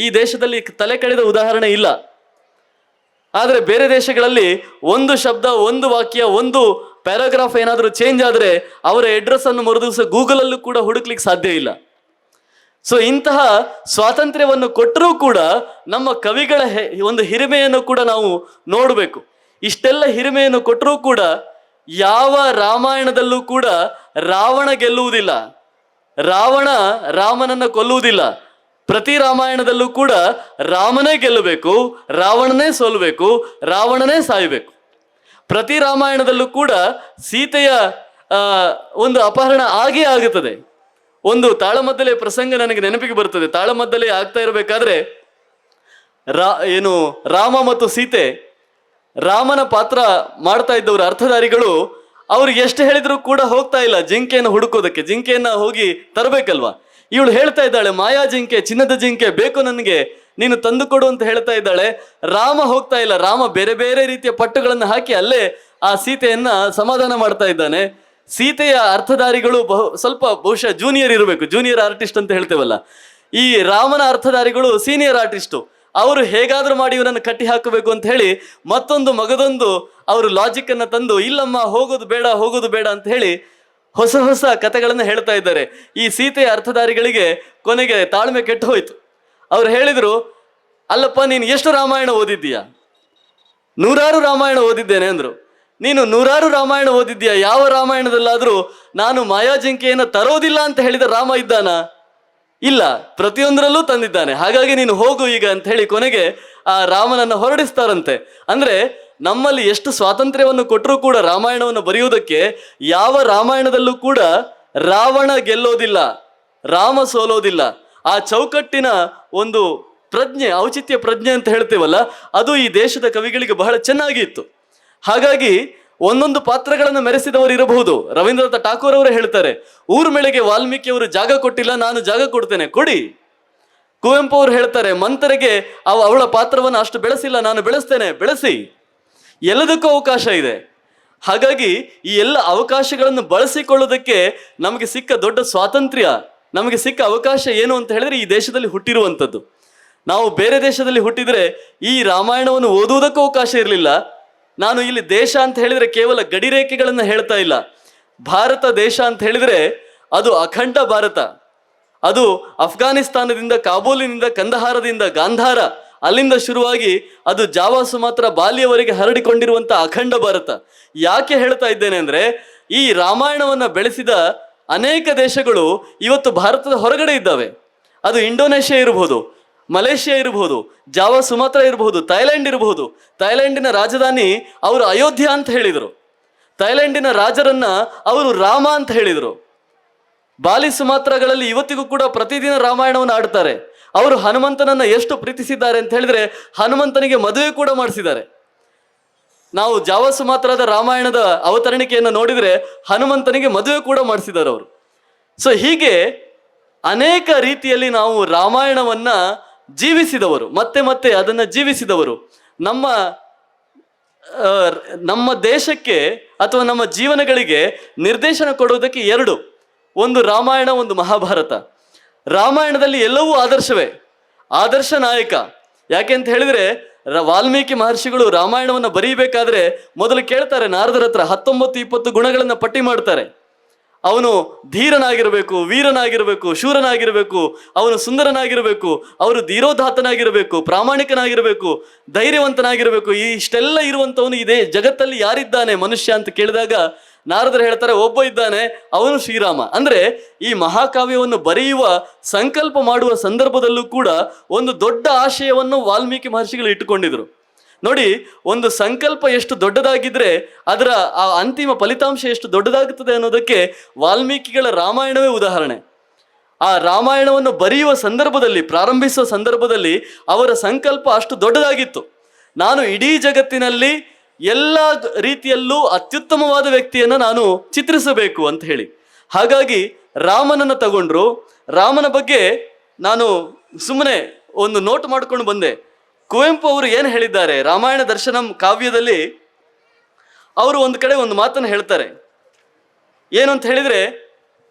ಈ ದೇಶದಲ್ಲಿ ತಲೆ ಕಡಿದ ಉದಾಹರಣೆ ಇಲ್ಲ. ಆದರೆ ಬೇರೆ ದೇಶಗಳಲ್ಲಿ ಒಂದು ಶಬ್ದ, ಒಂದು ವಾಕ್ಯ, ಒಂದು ಪ್ಯಾರಾಗ್ರಾಫ್ ಏನಾದರೂ ಚೇಂಜ್ ಆದರೆ ಅವರ ಅಡ್ರೆಸ್ ಅನ್ನು ಮರುದಿವಸ ಗೂಗಲಲ್ಲೂ ಕೂಡ ಹುಡುಕ್ಲಿಕ್ಕೆ ಸಾಧ್ಯ ಇಲ್ಲ. ಸೊ ಇಂತಹ ಸ್ವಾತಂತ್ರ್ಯವನ್ನು ಕೊಟ್ಟರೂ ಕೂಡ ನಮ್ಮ ಕವಿಗಳ ಒಂದು ಹಿರಿಮೆಯನ್ನು ಕೂಡ ನಾವು ನೋಡಬೇಕು. ಇಷ್ಟೆಲ್ಲ ಹಿರಿಮೆಯನ್ನು ಕೊಟ್ಟರೂ ಕೂಡ ಯಾವ ರಾಮಾಯಣದಲ್ಲೂ ಕೂಡ ರಾವಣ ಗೆಲ್ಲುವುದಿಲ್ಲ, ರಾವಣ ರಾಮನನ್ನ ಕೊಲ್ಲುವುದಿಲ್ಲ. ಪ್ರತಿ ರಾಮಾಯಣದಲ್ಲೂ ಕೂಡ ರಾಮನೇ ಗೆಲ್ಲಬೇಕು, ರಾವಣನೇ ಸೋಲ್ಬೇಕು, ರಾವಣನೇ ಸಾಯಬೇಕು. ಪ್ರತಿ ರಾಮಾಯಣದಲ್ಲೂ ಕೂಡ ಸೀತೆಯ ಒಂದು ಅಪಹರಣ ಆಗೇ ಆಗುತ್ತದೆ. ಒಂದು ತಾಳಮದ್ದಲೆ ಪ್ರಸಂಗ ನನಗೆ ನೆನಪಿಗೆ ಬರ್ತದೆ. ತಾಳಮದ್ದಲೆ ಆಗ್ತಾ ಇರಬೇಕಾದ್ರೆ ರಾಮ ಮತ್ತು ಸೀತೆ, ರಾಮನ ಪಾತ್ರ ಮಾಡ್ತಾ ಇದ್ದವರು ಅರ್ಥಧಾರಿಗಳು, ಅವ್ರಿಗೆ ಎಷ್ಟು ಹೇಳಿದ್ರು ಕೂಡ ಹೋಗ್ತಾ ಇಲ್ಲ ಜಿಂಕೆಯನ್ನು ಹುಡುಕೋದಕ್ಕೆ. ಜಿಂಕೆಯನ್ನ ಹೋಗಿ ತರಬೇಕಲ್ವಾ. ಇವಳು ಹೇಳ್ತಾ ಇದ್ದಾಳೆ, ಮಾಯಾ ಜಿಂಕೆ, ಚಿನ್ನದ ಜಿಂಕೆ ಬೇಕು ನನಗೆ, ನೀನು ತಂದು ಕೊಡು ಅಂತ ಹೇಳ್ತಾ ಇದ್ದಾಳೆ. ರಾಮ ಹೋಗ್ತಾ ಇಲ್ಲ. ರಾಮ ಬೇರೆ ಬೇರೆ ರೀತಿಯ ಪಟ್ಟುಗಳನ್ನು ಹಾಕಿ ಅಲ್ಲೇ ಆ ಸೀತೆಯನ್ನ ಸಮಾಧಾನ ಮಾಡ್ತಾ ಇದ್ದಾನೆ. ಸೀತೆಯ ಅರ್ಥಧಾರಿಗಳು ಬಹುಶಃ ಜೂನಿಯರ್ ಇರಬೇಕು, ಜೂನಿಯರ್ ಆರ್ಟಿಸ್ಟ್ ಅಂತ ಹೇಳ್ತೇವಲ್ಲ. ಈ ರಾಮನ ಅರ್ಥಧಾರಿಗಳು ಸೀನಿಯರ್ ಆರ್ಟಿಸ್ಟು. ಅವರು ಹೇಗಾದ್ರೂ ಮಾಡಿ ಇವನನ್ನು ಕಟ್ಟಿ ಹಾಕಬೇಕು ಅಂತ ಹೇಳಿ ಮತ್ತೊಂದು ಮಗದೊಂದು ಅವರು ಲಾಜಿಕ್ ಅನ್ನ ತಂದು, ಇಲ್ಲಮ್ಮ ಹೋಗೋದು ಬೇಡ ಅಂತ ಹೇಳಿ ಹೊಸ ಹೊಸ ಕಥೆಗಳನ್ನು ಹೇಳ್ತಾ ಇದ್ದಾರೆ. ಈ ಸೀತೆಯ ಅರ್ಥಧಾರಿಗಳಿಗೆ ಕೊನೆಗೆ ತಾಳ್ಮೆ ಕೆಟ್ಟು ಹೋಯ್ತು. ಅವ್ರು ಹೇಳಿದ್ರು, ಅಲ್ಲಪ್ಪ ನೀನು ಎಷ್ಟು ರಾಮಾಯಣ ಓದಿದ್ದೀಯಾ? 100 ರಾಮಾಯಣ ಓದಿದ್ದೇನೆ ಅಂದ್ರು. ನೀನು 100 ರಾಮಾಯಣ ಓದಿದ್ದೀಯಾ? ಯಾವ ರಾಮಾಯಣದಲ್ಲಾದ್ರೂ ನಾನು ಮಾಯಾಜಿಂಕೆಯನ್ನು ತರೋದಿಲ್ಲ ಅಂತ ಹೇಳಿದ ರಾಮ ಇದ್ದಾನ? ಇಲ್ಲ, ಪ್ರತಿಯೊಂದರಲ್ಲೂ ತಂದಿದ್ದಾನೆ. ಹಾಗಾಗಿ ನೀನು ಹೋಗು ಈಗ ಅಂತ ಹೇಳಿ ಕೊನೆಗೆ ಆ ರಾಮನನ್ನ ಹೊರಡಿಸ್ತಾರಂತೆ. ಅಂದ್ರೆ ನಮ್ಮಲ್ಲಿ ಎಷ್ಟು ಸ್ವಾತಂತ್ರ್ಯವನ್ನು ಕೊಟ್ಟರೂ ಕೂಡ ರಾಮಾಯಣವನ್ನು ಬರೆಯುವುದಕ್ಕೆ, ಯಾವ ರಾಮಾಯಣದಲ್ಲೂ ಕೂಡ ರಾವಣ ಗೆಲ್ಲೋದಿಲ್ಲ, ರಾಮ ಸೋಲೋದಿಲ್ಲ. ಆ ಚೌಕಟ್ಟಿನ ಒಂದು ಪ್ರಜ್ಞೆ, ಔಚಿತ್ಯ ಪ್ರಜ್ಞೆ ಅಂತ ಹೇಳ್ತೇವಲ್ಲ, ಅದು ಈ ದೇಶದ ಕವಿಗಳಿಗೆ ಬಹಳ ಚೆನ್ನಾಗಿ ಇತ್ತು. ಹಾಗಾಗಿ ಒಂದೊಂದು ಪಾತ್ರಗಳನ್ನು ಮೆರೆಸಿದವರು ಇರಬಹುದು. ರವೀಂದ್ರನಾಥ ಠಾಕೂರ್ ಅವರು ಹೇಳ್ತಾರೆ, ಊರ್ಮಿಳೆಗೆ ವಾಲ್ಮೀಕಿ ಅವರು ಜಾಗ ಕೊಟ್ಟಿಲ್ಲ, ನಾನು ಜಾಗ ಕೊಡ್ತೇನೆ, ಕೊಡಿ. ಕುವೆಂಪು ಅವರು ಹೇಳ್ತಾರೆ, ಮಂಥರೆಗೆ ಅವಳ ಪಾತ್ರವನ್ನು ಅಷ್ಟು ಬೆಳೆಸಿಲ್ಲ, ನಾನು ಬೆಳೆಸ್ತೇನೆ, ಬೆಳೆಸಿ. ಎಲ್ಲದಕ್ಕೂ ಅವಕಾಶ ಇದೆ. ಹಾಗಾಗಿ ಈ ಎಲ್ಲ ಅವಕಾಶಗಳನ್ನು ಬಳಸಿಕೊಳ್ಳೋದಕ್ಕೆ ನಮಗೆ ಸಿಕ್ಕ ದೊಡ್ಡ ಸ್ವಾತಂತ್ರ್ಯ, ನಮಗೆ ಸಿಕ್ಕ ಅವಕಾಶ ಏನು ಅಂತ ಹೇಳಿದ್ರೆ ಈ ದೇಶದಲ್ಲಿ ಹುಟ್ಟಿರುವಂಥದ್ದು. ನಾವು ಬೇರೆ ದೇಶದಲ್ಲಿ ಹುಟ್ಟಿದ್ರೆ ಈ ರಾಮಾಯಣವನ್ನು ಓದುವುದಕ್ಕೂ ಅವಕಾಶ ಇರಲಿಲ್ಲ. ನಾನು ಇಲ್ಲಿ ದೇಶ ಅಂತ ಹೇಳಿದ್ರೆ ಕೇವಲ ಗಡಿರೇಖೆಗಳನ್ನು ಹೇಳ್ತಾ ಇಲ್ಲ. ಭಾರತ ದೇಶ ಅಂತ ಹೇಳಿದ್ರೆ ಅದು ಅಖಂಡ ಭಾರತ. ಅದು ಅಫ್ಘಾನಿಸ್ತಾನದಿಂದ, ಕಾಬೂಲಿನಿಂದ, ಕಂದಹಾರದಿಂದ, ಗಾಂಧಾರ ಅಲ್ಲಿಂದ ಶುರುವಾಗಿ ಅದು ಜಾವಾ, ಸುಮಾತ್ರ, ಬಾಲಿಯವರೆಗೆ ಹರಡಿಕೊಂಡಿರುವಂಥ ಅಖಂಡ ಭಾರತ. ಯಾಕೆ ಹೇಳ್ತಾ ಇದ್ದೇನೆ ಅಂದರೆ, ಈ ರಾಮಾಯಣವನ್ನು ಬೆಳೆಸಿದ ಅನೇಕ ದೇಶಗಳು ಇವತ್ತು ಭಾರತದ ಹೊರಗಡೆ ಇದ್ದಾವೆ. ಅದು ಇಂಡೋನೇಷ್ಯಾ ಇರಬಹುದು, ಮಲೇಷ್ಯಾ ಇರಬಹುದು, ಜಾವಾ, ಸುಮಾತ್ರ ಇರಬಹುದು, ಥೈಲ್ಯಾಂಡ್ ಇರಬಹುದು. ಥೈಲ್ಯಾಂಡಿನ ರಾಜಧಾನಿ ಅವರು ಅಯೋಧ್ಯ ಅಂತ ಹೇಳಿದರು. ಥೈಲ್ಯಾಂಡಿನ ರಾಜರನ್ನ ಅವರು ರಾಮ ಅಂತ ಹೇಳಿದರು. ಬಾಲಿ, ಸುಮಾತ್ರಗಳಲ್ಲಿ ಇವತ್ತಿಗೂ ಕೂಡ ಪ್ರತಿದಿನ ರಾಮಾಯಣವನ್ನು ಆಡ್ತಾರೆ. ಅವರು ಹನುಮಂತನನ್ನ ಎಷ್ಟು ಪ್ರೀತಿಸಿದ್ದಾರೆ ಅಂತ ಹೇಳಿದ್ರೆ ಹನುಮಂತನಿಗೆ ಮದುವೆ ಕೂಡ ಮಾಡಿಸಿದ್ದಾರೆ. ನಾವು ಜಾವಾ, ಸುಮಾತ್ರದ ರಾಮಾಯಣದ ಅವತರಣಿಕೆಯನ್ನು ನೋಡಿದರೆ ಹನುಮಂತನಿಗೆ ಮದುವೆ ಕೂಡ ಮಾಡಿಸಿದ್ದಾರೆ ಅವರು. ಸೊ ಹೀಗೆ ಅನೇಕ ರೀತಿಯಲ್ಲಿ ನಾವು ರಾಮಾಯಣವನ್ನ ಜೀವಿಸಿದವರು, ಮತ್ತೆ ಮತ್ತೆ ಅದನ್ನ ಜೀವಿಸಿದವರು. ನಮ್ಮ ದೇಶಕ್ಕೆ ಅಥವಾ ನಮ್ಮ ಜೀವನಗಳಿಗೆ ನಿರ್ದೇಶನ ಕೊಡುವುದಕ್ಕೆ ಎರಡು, ಒಂದು ರಾಮಾಯಣ, ಒಂದು ಮಹಾಭಾರತ. ರಾಮಾಯಣದಲ್ಲಿ ಎಲ್ಲವೂ ಆದರ್ಶವೇ, ಆದರ್ಶ ನಾಯಕ. ಯಾಕೆ ಅಂತ ಹೇಳಿದ್ರೆ ವಾಲ್ಮೀಕಿ ಮಹರ್ಷಿಗಳು ರಾಮಾಯಣವನ್ನು ಬರೀಬೇಕಾದ್ರೆ ಮೊದಲು ಕೇಳ್ತಾರೆ ನಾರದರ ಹತ್ರ, 19-20 ಗುಣಗಳನ್ನು ಪಟ್ಟಿ ಮಾಡ್ತಾರೆ. ಅವನು ಧೀರನಾಗಿರಬೇಕು, ವೀರನಾಗಿರಬೇಕು, ಶೂರನಾಗಿರಬೇಕು, ಅವನು ಸುಂದರನಾಗಿರಬೇಕು, ಅವರು ಧೀರೋದಾತ್ತನಾಗಿರಬೇಕು, ಪ್ರಾಮಾಣಿಕನಾಗಿರಬೇಕು, ಧೈರ್ಯವಂತನಾಗಿರಬೇಕು. ಇಷ್ಟೆಲ್ಲ ಇರುವಂಥವನು ಇದೇ ಜಗತ್ತಲ್ಲಿ ಯಾರಿದ್ದಾನೆ ಮನುಷ್ಯ ಅಂತ ಕೇಳಿದಾಗ ನಾರದರು ಹೇಳ್ತಾರೆ, ಒಬ್ಬ ಇದ್ದಾನೆ, ಅವನು ಶ್ರೀರಾಮ. ಅಂದ್ರೆ ಈ ಮಹಾಕಾವ್ಯವನ್ನು ಬರೆಯುವ ಸಂಕಲ್ಪ ಮಾಡುವ ಸಂದರ್ಭದಲ್ಲೂ ಕೂಡ ಒಂದು ದೊಡ್ಡ ಆಶಯವನ್ನು ವಾಲ್ಮೀಕಿ ಮಹರ್ಷಿಗಳು ಇಟ್ಟುಕೊಂಡಿದ್ರು. ನೋಡಿ, ಒಂದು ಸಂಕಲ್ಪ ಎಷ್ಟು ದೊಡ್ಡದಾಗಿದ್ರೆ ಅದರ ಆ ಅಂತಿಮ ಫಲಿತಾಂಶ ಎಷ್ಟು ದೊಡ್ಡದಾಗುತ್ತದೆ ಅನ್ನೋದಕ್ಕೆ ವಾಲ್ಮೀಕಿಗಳ ರಾಮಾಯಣವೇ ಉದಾಹರಣೆ. ಆ ರಾಮಾಯಣವನ್ನು ಬರೆಯುವ ಸಂದರ್ಭದಲ್ಲಿ, ಪ್ರಾರಂಭಿಸುವ ಸಂದರ್ಭದಲ್ಲಿ ಅವರ ಸಂಕಲ್ಪ ಅಷ್ಟು ದೊಡ್ಡದಾಗಿತ್ತು. ನಾನು ಇಡೀ ಜಗತ್ತಿನಲ್ಲಿ ಎಲ್ಲ ರೀತಿಯಲ್ಲೂ ಅತ್ಯುತ್ತಮವಾದ ವ್ಯಕ್ತಿಯನ್ನು ನಾನು ಚಿತ್ರಿಸಬೇಕು ಅಂತ ಹೇಳಿ. ಹಾಗಾಗಿ ರಾಮನನ್ನು ತಗೊಂಡ್ರು. ರಾಮನ ಬಗ್ಗೆ ನಾನು ಸುಮ್ಮನೆ ಒಂದು ನೋಟ್ ಮಾಡ್ಕೊಂಡು ಬಂದೆ. ಕುವೆಂಪು ಅವರು ಏನು ಹೇಳಿದ್ದಾರೆ ರಾಮಾಯಣ ದರ್ಶನಂ ಕಾವ್ಯದಲ್ಲಿ, ಅವರು ಒಂದು ಕಡೆ ಒಂದು ಮಾತನ್ನು ಹೇಳ್ತಾರೆ. ಏನು ಅಂತ ಹೇಳಿದ್ರೆ,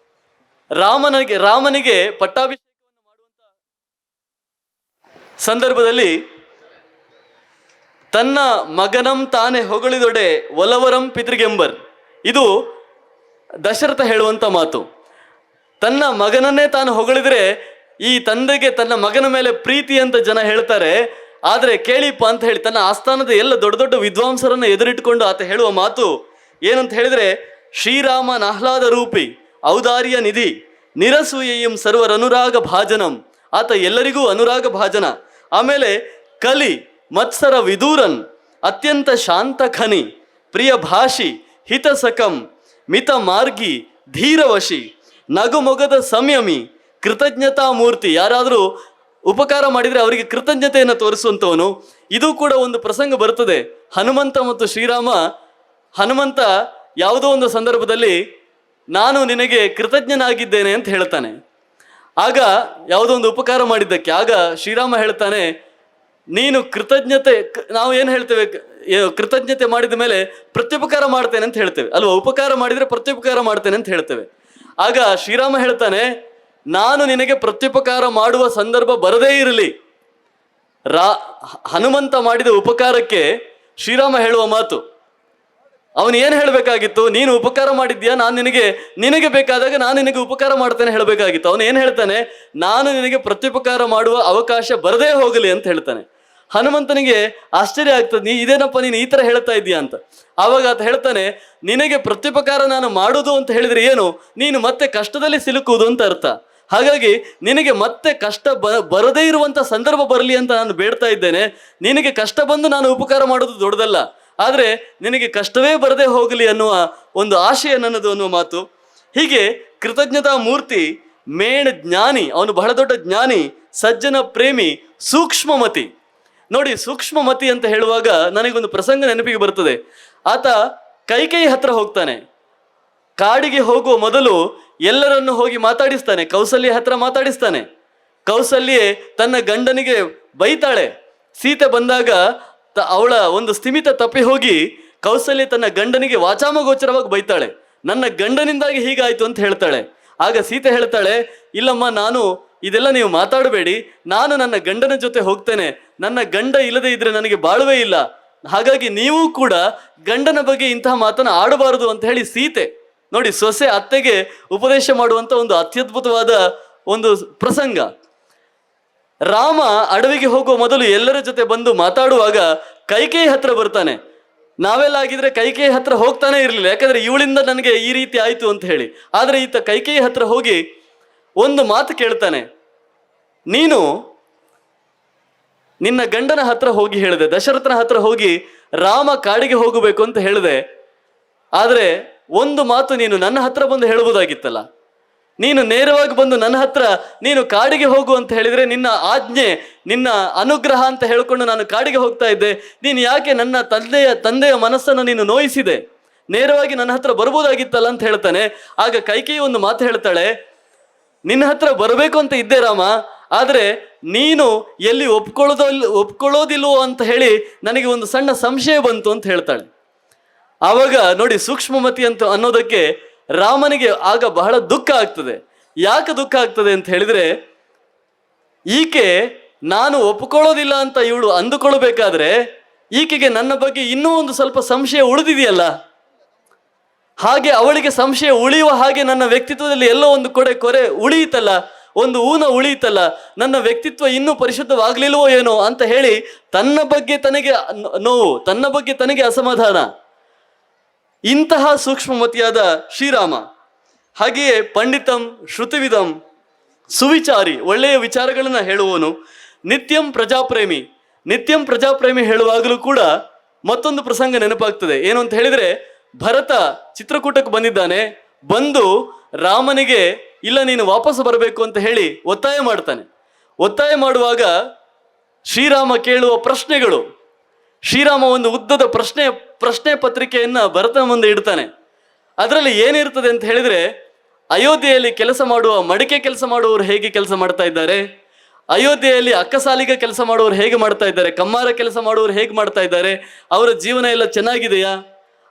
ರಾಮನಿಗೆ ಪಟ್ಟಾಭಿಷೇಕವನ್ನು ಮಾಡುವಂತ ಸಂದರ್ಭದಲ್ಲಿ ತನ್ನ ಮಗನಂ ತಾನೇ ಹೊಗಳಿದೊಡೆ ಒಲವರಂ ಪಿತೃಗೆಂಬರ್, ಇದು ದಶರಥ ಹೇಳುವಂತ ಮಾತು. ತನ್ನ ಮಗನನ್ನೇ ತಾನು ಹೊಗಳಿದ್ರೆ ಈ ತಂದೆಗೆ ತನ್ನ ಮಗನ ಮೇಲೆ ಪ್ರೀತಿ ಅಂತ ಜನ ಹೇಳ್ತಾರೆ. ಆದರೆ ಕೇಳಿಪ್ಪ ಅಂತ ಹೇಳಿ ತನ್ನ ಆಸ್ಥಾನದ ಎಲ್ಲ ದೊಡ್ಡ ದೊಡ್ಡ ವಿದ್ವಾಂಸರನ್ನು ಎದುರಿಟ್ಟುಕೊಂಡು ಆತ ಹೇಳುವ ಮಾತು ಏನಂತ ಹೇಳಿದ್ರೆ, ಶ್ರೀರಾಮ ಆಹ್ಲಾದ ರೂಪಿ ಔದಾರ್ಯ ನಿಧಿ ನಿರಸೂಯಂ ಸರ್ವರ ಅನುರಾಗ ಭಾಜನಂ, ಆತ ಎಲ್ಲರಿಗೂ ಅನುರಾಗ ಭಾಜನ. ಆಮೇಲೆ ಕಲಿ ಮತ್ಸರ ವಿದೂರನ್ ಅತ್ಯಂತ ಶಾಂತ ಖನಿ ಪ್ರಿಯ ಭಾಷಿ ಹಿತಸಕಂ ಮಿತ ಮಾರ್ಗಿ ಧೀರವಶಿ ನಗುಮೊಗದ ಸಂಯಮಿ ಕೃತಜ್ಞತಾ ಮೂರ್ತಿ. ಯಾರಾದರೂ ಉಪಕಾರ ಮಾಡಿದರೆ ಅವರಿಗೆ ಕೃತಜ್ಞತೆಯನ್ನು ತೋರಿಸುವಂಥವನು. ಇದು ಕೂಡ ಒಂದು ಪ್ರಸಂಗ ಬರ್ತದೆ. ಹನುಮಂತ ಮತ್ತು ಶ್ರೀರಾಮ, ಹನುಮಂತ ಯಾವುದೋ ಒಂದು ಸಂದರ್ಭದಲ್ಲಿ ನಾನು ನಿನಗೆ ಕೃತಜ್ಞನಾಗಿದ್ದೇನೆ ಅಂತ ಹೇಳ್ತಾನೆ. ಆಗ ಯಾವುದೋ ಒಂದು ಉಪಕಾರ ಮಾಡಿದ್ದಕ್ಕೆ ಆಗ ಶ್ರೀರಾಮ ಹೇಳ್ತಾನೆ, ನೀನು ಕೃತಜ್ಞತೆ, ನಾವು ಏನು ಹೇಳ್ತೇವೆ, ಕೃತಜ್ಞತೆ ಮಾಡಿದ ಮೇಲೆ ಪ್ರತ್ಯುಪಕಾರ ಮಾಡ್ತೇನೆ ಅಂತ ಹೇಳ್ತೇವೆ ಅಲ್ವಾ, ಉಪಕಾರ ಮಾಡಿದರೆ ಪ್ರತ್ಯುಪಕಾರ ಮಾಡ್ತೇನೆ ಅಂತ ಹೇಳ್ತೇವೆ. ಆಗ ಶ್ರೀರಾಮ ಹೇಳ್ತಾನೆ, ನಾನು ನಿನಗೆ ಪ್ರತ್ಯುಪಕಾರ ಮಾಡುವ ಸಂದರ್ಭ ಬರದೇ ಇರಲಿ. ಹನುಮಂತ ಮಾಡಿದ ಉಪಕಾರಕ್ಕೆ ಶ್ರೀರಾಮ ಹೇಳುವ ಮಾತು, ಅವನು ಏನು ಹೇಳಬೇಕಾಗಿತ್ತು, ನೀನು ಉಪಕಾರ ಮಾಡಿದ್ಯಾ, ನಾನು ನಿನಗೆ ಬೇಕಾದಾಗ ನಾನು ನಿನಗೆ ಉಪಕಾರ ಮಾಡ್ತೇನೆ ಹೇಳಬೇಕಾಗಿತ್ತು. ಅವನು ಏನು ಹೇಳ್ತಾನೆ, ನಾನು ನಿನಗೆ ಪ್ರತ್ಯುಪಕಾರ ಮಾಡುವ ಅವಕಾಶ ಬರದೇ ಹೋಗಲಿ ಅಂತ ಹೇಳ್ತಾನೆ. ಹನುಮಂತನಿಗೆ ಆಶ್ಚರ್ಯ ಆಗ್ತದೆ, ಇದೇನಪ್ಪ ನೀನು ಈ ಥರ ಹೇಳ್ತಾ ಇದೀಯಾ ಅಂತ. ಆವಾಗ ಆತ ಹೇಳ್ತಾನೆ, ನಿನಗೆ ಪ್ರತ್ಯುಪಕಾರ ನಾನು ಮಾಡೋದು ಅಂತ ಹೇಳಿದ್ರೆ ಏನು, ನೀನು ಮತ್ತೆ ಕಷ್ಟದಲ್ಲಿ ಸಿಲುಕುವುದು ಅಂತ ಅರ್ಥ. ಹಾಗಾಗಿ ನಿನಗೆ ಮತ್ತೆ ಕಷ್ಟ ಬರದೇ ಇರುವಂತ ಸಂದರ್ಭ ಬರಲಿ ಅಂತ ನಾನು ಬೇಡ್ತಾ ಇದ್ದೇನೆ. ನಿನಗೆ ಕಷ್ಟ ಬಂದು ನಾನು ಉಪಕಾರ ಮಾಡೋದು ದೊಡ್ಡದಲ್ಲ, ಆದರೆ ನಿನಗೆ ಕಷ್ಟವೇ ಬರದೇ ಹೋಗಲಿ ಅನ್ನುವ ಒಂದು ಆಶಯ ನನ್ನದು ಅನ್ನುವ ಮಾತು. ಹೀಗೆ ಕೃತಜ್ಞತಾ ಮೂರ್ತಿ ಮೇಣ ಜ್ಞಾನಿ, ಅವನು ಬಹಳ ದೊಡ್ಡ ಜ್ಞಾನಿ, ಸಜ್ಜನ ಪ್ರೇಮಿ, ಸೂಕ್ಷ್ಮಮತಿ. ನೋಡಿ, ಸೂಕ್ಷ್ಮಮತಿ ಅಂತ ಹೇಳುವಾಗ ನನಗೊಂದು ಪ್ರಸಂಗ ನೆನಪಿಗೆ ಬರ್ತದೆ. ಆತ ಕೈಕೇಯಿ ಹತ್ರ ಹೋಗ್ತಾನೆ. ಕಾಡಿಗೆ ಹೋಗುವ ಮೊದಲು ಎಲ್ಲರನ್ನು ಹೋಗಿ ಮಾತಾಡಿಸ್ತಾನೆ. ಕೌಸಲ್ಯ ಹತ್ರ ಮಾತಾಡಿಸ್ತಾನೆ. ಕೌಸಲ್ಯೆ ತನ್ನ ಗಂಡನಿಗೆ ಬೈತಾಳೆ. ಸೀತೆ ಬಂದಾಗ ಅವಳ ಒಂದು ಸ್ಥಿಮಿತ ತಪ್ಪಿ ಹೋಗಿ ಕೌಸಲ್ಯ ತನ್ನ ಗಂಡನಿಗೆ ವಾಚಾಮಗೋಚರವಾಗಿ ಬೈತಾಳೆ. ನನ್ನ ಗಂಡನಿಂದಾಗಿ ಹೀಗಾಯ್ತು ಅಂತ ಹೇಳ್ತಾಳೆ. ಆಗ ಸೀತೆ ಹೇಳ್ತಾಳೆ, ಇಲ್ಲಮ್ಮ, ಇದೆಲ್ಲ ನೀವು ಮಾತಾಡಬೇಡಿ, ನಾನು ನನ್ನ ಗಂಡನ ಜೊತೆ ಹೋಗ್ತೇನೆ. ನನ್ನ ಗಂಡ ಇಲ್ಲದೆ ಇದ್ರೆ ನನಗೆ ಬಾಳುವೆ ಇಲ್ಲ. ಹಾಗಾಗಿ ನೀವು ಕೂಡ ಗಂಡನ ಬಗ್ಗೆ ಇಂತಹ ಮಾತನ್ನು ಆಡಬಾರದು ಅಂತ ಹೇಳಿ ಸೀತೆ, ನೋಡಿ, ಸೊಸೆ ಅತ್ತೆಗೆ ಉಪದೇಶ ಮಾಡುವಂತ ಒಂದು ಅತ್ಯದ್ಭುತವಾದ ಒಂದು ಪ್ರಸಂಗ. ರಾಮ ಅಡವಿಗೆ ಹೋಗುವ ಮೊದಲು ಎಲ್ಲರ ಜೊತೆ ಬಂದು ಮಾತಾಡುವಾಗ ಕೈಕೇಯಿ ಹತ್ರ ಬರ್ತಾನೆ. ನಾವೆಲ್ಲ ಆಗಿದ್ರೆ ಕೈಕೇಯಿ ಹತ್ರ ಹೋಗ್ತಾನೆ ಇರಲಿಲ್ಲ, ಯಾಕಂದ್ರೆ ಇವಳಿಂದ ನನಗೆ ಈ ರೀತಿ ಆಯ್ತು ಅಂತ ಹೇಳಿ. ಆದ್ರೆ ಈತ ಕೈಕೇಯಿ ಹತ್ರ ಹೋಗಿ ಒಂದು ಮಾತು ಕೇಳ್ತಾನೆ. ನೀನು ನಿನ್ನ ಗಂಡನ ಹತ್ರ ಹೋಗಿ ಹೇಳಿದೆ, ದಶರಥನ ಹತ್ರ ಹೋಗಿ ರಾಮ ಕಾಡಿಗೆ ಹೋಗಬೇಕು ಅಂತ ಹೇಳಿದೆ. ಆದ್ರೆ ಒಂದು ಮಾತು ನೀನು ನನ್ನ ಹತ್ರ ಬಂದು ಹೇಳ್ಬೋದಾಗಿತ್ತಲ್ಲ. ನೀನು ನೇರವಾಗಿ ಬಂದು ನನ್ನ ಹತ್ರ ನೀನು ಕಾಡಿಗೆ ಹೋಗು ಅಂತ ಹೇಳಿದ್ರೆ ನಿನ್ನ ಆಜ್ಞೆ, ನಿನ್ನ ಅನುಗ್ರಹ ಅಂತ ಹೇಳ್ಕೊಂಡು ನಾನು ಕಾಡಿಗೆ ಹೋಗ್ತಾ ಇದ್ದೆ. ನೀನು ಯಾಕೆ ನನ್ನ ತಂದೆಯ ಮನಸ್ಸನ್ನು ನೀನು ನೋಯಿಸಿದೆ? ನೇರವಾಗಿ ನನ್ನ ಹತ್ರ ಬರ್ಬೋದಾಗಿತ್ತಲ್ಲ ಅಂತ ಹೇಳ್ತಾನೆ. ಆಗ ಕೈಕೇಯಿ ಒಂದು ಮಾತು ಹೇಳ್ತಾಳೆ, ನಿನ್ನ ಹತ್ರ ಬರಬೇಕು ಅಂತ ಇದ್ದೆ ರಾಮ, ಆದ್ರೆ ನೀನು ಎಲ್ಲಿ ಒಪ್ಕೊಳ್ಳೋದಿಲ್ವೋ ಅಂತ ಹೇಳಿ ನನಗೆ ಒಂದು ಸಣ್ಣ ಸಂಶಯ ಬಂತು ಅಂತ ಹೇಳ್ತಾಳೆ. ಆವಾಗ ನೋಡಿ, ಸೂಕ್ಷ್ಮಮತಿ ಅಂತ ಅನ್ನೋದಕ್ಕೆ ರಾಮನಿಗೆ ಆಗ ಬಹಳ ದುಃಖ ಆಗ್ತದೆ. ಯಾಕೆ ದುಃಖ ಆಗ್ತದೆ ಅಂತ ಹೇಳಿದ್ರೆ, ಈಕೆ ನಾನು ಒಪ್ಕೊಳ್ಳೋದಿಲ್ಲ ಅಂತ ಇವಳು ಅಂದುಕೊಳ್ಬೇಕಾದ್ರೆ ಈಕೆಗೆ ನನ್ನ ಬಗ್ಗೆ ಇನ್ನೂ ಒಂದು ಸ್ವಲ್ಪ ಸಂಶಯ ಉಳಿದಿದೆಯಲ್ಲ. ಹಾಗೆ ಅವಳಿಗೆ ಸಂಶಯ ಉಳಿಯುವ ಹಾಗೆ ನನ್ನ ವ್ಯಕ್ತಿತ್ವದಲ್ಲಿ ಎಲ್ಲೋ ಒಂದು ಕೊರೆ ಉಳಿಯಿತಲ್ಲ, ಒಂದು ಊನ ಉಳಿಯಿತಲ್ಲ, ನನ್ನ ವ್ಯಕ್ತಿತ್ವ ಇನ್ನೂ ಪರಿಶುದ್ಧವಾಗ್ಲಿಲ್ವೋ ಏನೋ ಅಂತ ಹೇಳಿ ತನ್ನ ಬಗ್ಗೆ ತನಗೆ ನೋವು, ತನ್ನ ಬಗ್ಗೆ ತನಗೆ ಅಸಮಾಧಾನ. ಇಂತಹ ಸೂಕ್ಷ್ಮಮತಿಯಾದ ಶ್ರೀರಾಮ. ಹಾಗೆಯೇ ಪಂಡಿತಂ ಶ್ರುತಿವಿದಂ ಸುವಿಚಾರಿ, ಒಳ್ಳೆಯ ವಿಚಾರಗಳನ್ನ ಹೇಳುವವನು. ನಿತ್ಯಂ ಪ್ರಜಾಪ್ರೇಮಿ. ನಿತ್ಯಂ ಪ್ರಜಾಪ್ರೇಮಿ ಹೇಳುವಾಗಲೂ ಕೂಡ ಮತ್ತೊಂದು ಪ್ರಸಂಗ ನೆನಪಾಗ್ತದೆ. ಏನು ಅಂತ ಹೇಳಿದ್ರೆ, ಭರತ ಚಿತ್ರಕೂಟಕ್ಕೆ ಬಂದಿದ್ದಾನೆ. ಬಂದು ರಾಮನಿಗೆ ಇಲ್ಲ, ನೀನು ವಾಪಸ್ ಬರಬೇಕು ಅಂತ ಹೇಳಿ ಒತ್ತಾಯ ಮಾಡ್ತಾನೆ. ಒತ್ತಾಯ ಮಾಡುವಾಗ ಶ್ರೀರಾಮ ಕೇಳುವ ಪ್ರಶ್ನೆಗಳು, ಶ್ರೀರಾಮ ಒಂದು ಉದ್ದದ ಪ್ರಶ್ನೆ ಪತ್ರಿಕೆಯನ್ನ ಭರತನ ಮುಂದೆ ಇಡ್ತಾನೆ. ಅದರಲ್ಲಿ ಏನಿರ್ತದೆ ಅಂತ ಹೇಳಿದ್ರೆ, ಅಯೋಧ್ಯೆಯಲ್ಲಿ ಮಡಿಕೆ ಕೆಲಸ ಮಾಡುವವರು ಹೇಗೆ ಕೆಲಸ ಮಾಡ್ತಾ ಇದ್ದಾರೆ, ಅಯೋಧ್ಯೆಯಲ್ಲಿ ಅಕ್ಕಸಾಲಿಗ ಕೆಲಸ ಮಾಡುವವರು ಹೇಗೆ ಮಾಡ್ತಾ ಇದ್ದಾರೆ, ಕಮ್ಮಾರ ಕೆಲಸ ಮಾಡುವವರು ಹೇಗೆ ಮಾಡ್ತಾ ಇದ್ದಾರೆ, ಅವರ ಜೀವನ ಎಲ್ಲ ಚೆನ್ನಾಗಿದೆಯಾ,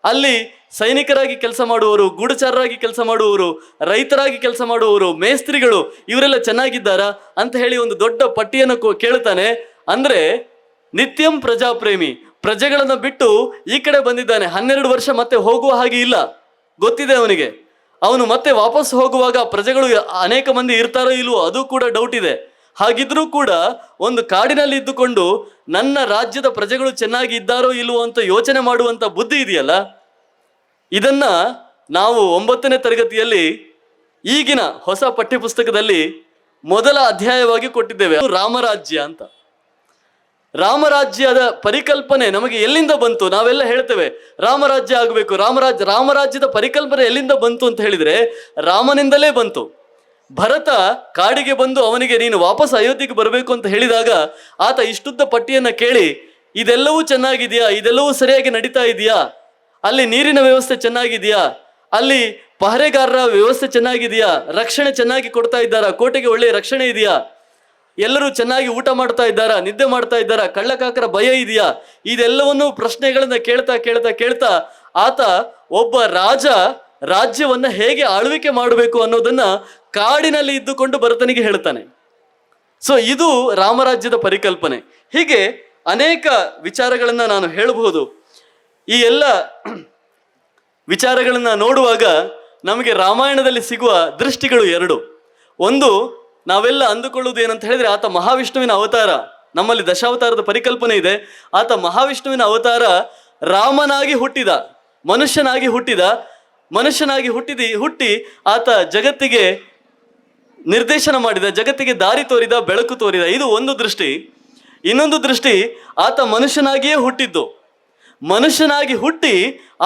ಅಲ್ಲಿ ಸೈನಿಕರಾಗಿ ಕೆಲಸ ಮಾಡುವವರು, ಗೂಢಚಾರರಾಗಿ ಕೆಲಸ ಮಾಡುವವರು, ರೈತರಾಗಿ ಕೆಲಸ ಮಾಡುವವರು, ಮೇಸ್ತ್ರಿಗಳು, ಇವರೆಲ್ಲ ಚೆನ್ನಾಗಿದ್ದಾರಾ ಅಂತ ಹೇಳಿ ಒಂದು ದೊಡ್ಡ ಪಟ್ಟಿಯನ್ನು ಕೇಳ್ತಾನೆ. ಅಂದ್ರೆ ನಿತ್ಯಂ ಪ್ರಜಾಪ್ರೇಮಿ, ಪ್ರಜೆಗಳನ್ನು ಬಿಟ್ಟು ಈ ಕಡೆ ಬಂದಿದ್ದಾನೆ. 12 ವರ್ಷ ಮತ್ತೆ ಹೋಗುವ ಹಾಗೆ ಇಲ್ಲ, ಗೊತ್ತಿದೆ ಅವನಿಗೆ. ಅವನು ಮತ್ತೆ ವಾಪಸ್ ಹೋಗುವಾಗ ಪ್ರಜೆಗಳು ಅನೇಕ ಮಂದಿ ಇರ್ತಾರೋ ಇಲ್ವೋ ಅದು ಕೂಡ ಡೌಟ್ ಇದೆ. ಹಾಗಿದ್ರೂ ಕೂಡ ಒಂದು ಕಾಡಿನಲ್ಲಿ ಇದ್ದುಕೊಂಡು ನನ್ನ ರಾಜ್ಯದ ಪ್ರಜೆಗಳು ಚೆನ್ನಾಗಿ ಇದ್ದಾರೋ ಇಲ್ವೋ ಅಂತ ಯೋಚನೆ ಮಾಡುವಂತ ಬುದ್ಧಿ ಇದೆಯಲ್ಲ, ಇದನ್ನ ನಾವು 9ನೇ ತರಗತಿಯಲ್ಲಿ ಈಗಿನ ಹೊಸ ಪಠ್ಯಪುಸ್ತಕದಲ್ಲಿ ಮೊದಲ ಅಧ್ಯಾಯವಾಗಿ ಕೊಟ್ಟಿದ್ದೇವೆ. ರಾಮರಾಜ್ಯ ಅಂತ. ರಾಮರಾಜ್ಯದ ಪರಿಕಲ್ಪನೆ ನಮಗೆ ಎಲ್ಲಿಂದ ಬಂತು? ನಾವೆಲ್ಲ ಹೇಳ್ತೇವೆ ರಾಮರಾಜ್ಯ ಆಗಬೇಕು, ರಾಮರಾಜ್ಯದ ಪರಿಕಲ್ಪನೆ ಎಲ್ಲಿಂದ ಬಂತು ಅಂತ ಹೇಳಿದ್ರೆ ರಾಮನಿಂದಲೇ ಬಂತು. ಭರತ ಕಾಡಿಗೆ ಬಂದು ಅವನಿಗೆ ನೀನು ವಾಪಸ್ ಅಯೋಧ್ಯೆಗೆ ಬರಬೇಕು ಅಂತ ಹೇಳಿದಾಗ ಆತ ಇಷ್ಟುದ್ದ ಪಟ್ಟಿಯನ್ನ ಕೇಳಿ, ಇದೆಲ್ಲವೂ ಚೆನ್ನಾಗಿದೆಯಾ, ಇದೆಲ್ಲವೂ ಸರಿಯಾಗಿ ನಡೀತಾ ಇದೆಯಾ, ಅಲ್ಲಿ ನೀರಿನ ವ್ಯವಸ್ಥೆ ಚೆನ್ನಾಗಿದೆಯಾ, ಅಲ್ಲಿ ಪಹರೆಗಾರರ ವ್ಯವಸ್ಥೆ ಚೆನ್ನಾಗಿದೆಯಾ, ರಕ್ಷಣೆ ಚೆನ್ನಾಗಿ ಕೊಡ್ತಾ ಇದ್ದಾರಾ, ಕೋಟೆಗೆ ಒಳ್ಳೆಯ ರಕ್ಷಣೆ ಇದೆಯಾ, ಎಲ್ಲರೂ ಚೆನ್ನಾಗಿ ಊಟ ಮಾಡ್ತಾ ಇದ್ದಾರಾ, ನಿದ್ದೆ ಮಾಡ್ತಾ ಇದ್ದಾರಾ, ಕಳ್ಳಕಾಕರ ಭಯ ಇದೆಯಾ, ಇದೆಲ್ಲವನ್ನೂ ಪ್ರಶ್ನೆಗಳನ್ನ ಕೇಳ್ತಾ ಆತ ಒಬ್ಬ ರಾಜ್ಯವನ್ನ ಹೇಗೆ ಆಳ್ವಿಕೆ ಮಾಡಬೇಕು ಅನ್ನೋದನ್ನ ಕಾಡಿನಲ್ಲಿ ಇದ್ದುಕೊಂಡು ಭರತನಿಗೆ ಹೇಳ್ತಾನೆ. ಸೊ ಇದು ರಾಮರಾಜ್ಯದ ಪರಿಕಲ್ಪನೆ. ಹೀಗೆ ಅನೇಕ ವಿಚಾರಗಳನ್ನ ನಾನು ಹೇಳಬಹುದು. ಈ ಎಲ್ಲ ವಿಚಾರಗಳನ್ನ ನೋಡುವಾಗ ನಮಗೆ ರಾಮಾಯಣದಲ್ಲಿ ಸಿಗುವ ದೃಷ್ಟಿಗಳು 2. ಒಂದು, ನಾವೆಲ್ಲ ಅಂದುಕೊಳ್ಳುವುದು ಏನಂತ ಹೇಳಿದ್ರೆ ಆತ ಮಹಾವಿಷ್ಣುವಿನ ಅವತಾರ. ನಮ್ಮಲ್ಲಿ ದಶಾವತಾರದ ಪರಿಕಲ್ಪನೆ ಇದೆ. ಆತ ಮಹಾವಿಷ್ಣುವಿನ ಅವತಾರ, ರಾಮನಾಗಿ ಹುಟ್ಟಿದ, ಮನುಷ್ಯನಾಗಿ ಹುಟ್ಟಿ ಆತ ಜಗತ್ತಿಗೆ ನಿರ್ದೇಶನ ಮಾಡಿದ, ಜಗತ್ತಿಗೆ ದಾರಿ ತೋರಿದ, ಬೆಳಕು ತೋರಿದ. ಇದು ಒಂದು ದೃಷ್ಟಿ. ಇನ್ನೊಂದು ದೃಷ್ಟಿ, ಆತ ಮನುಷ್ಯನಾಗಿಯೇ ಹುಟ್ಟಿದ್ದು. ಮನುಷ್ಯನಾಗಿ ಹುಟ್ಟಿ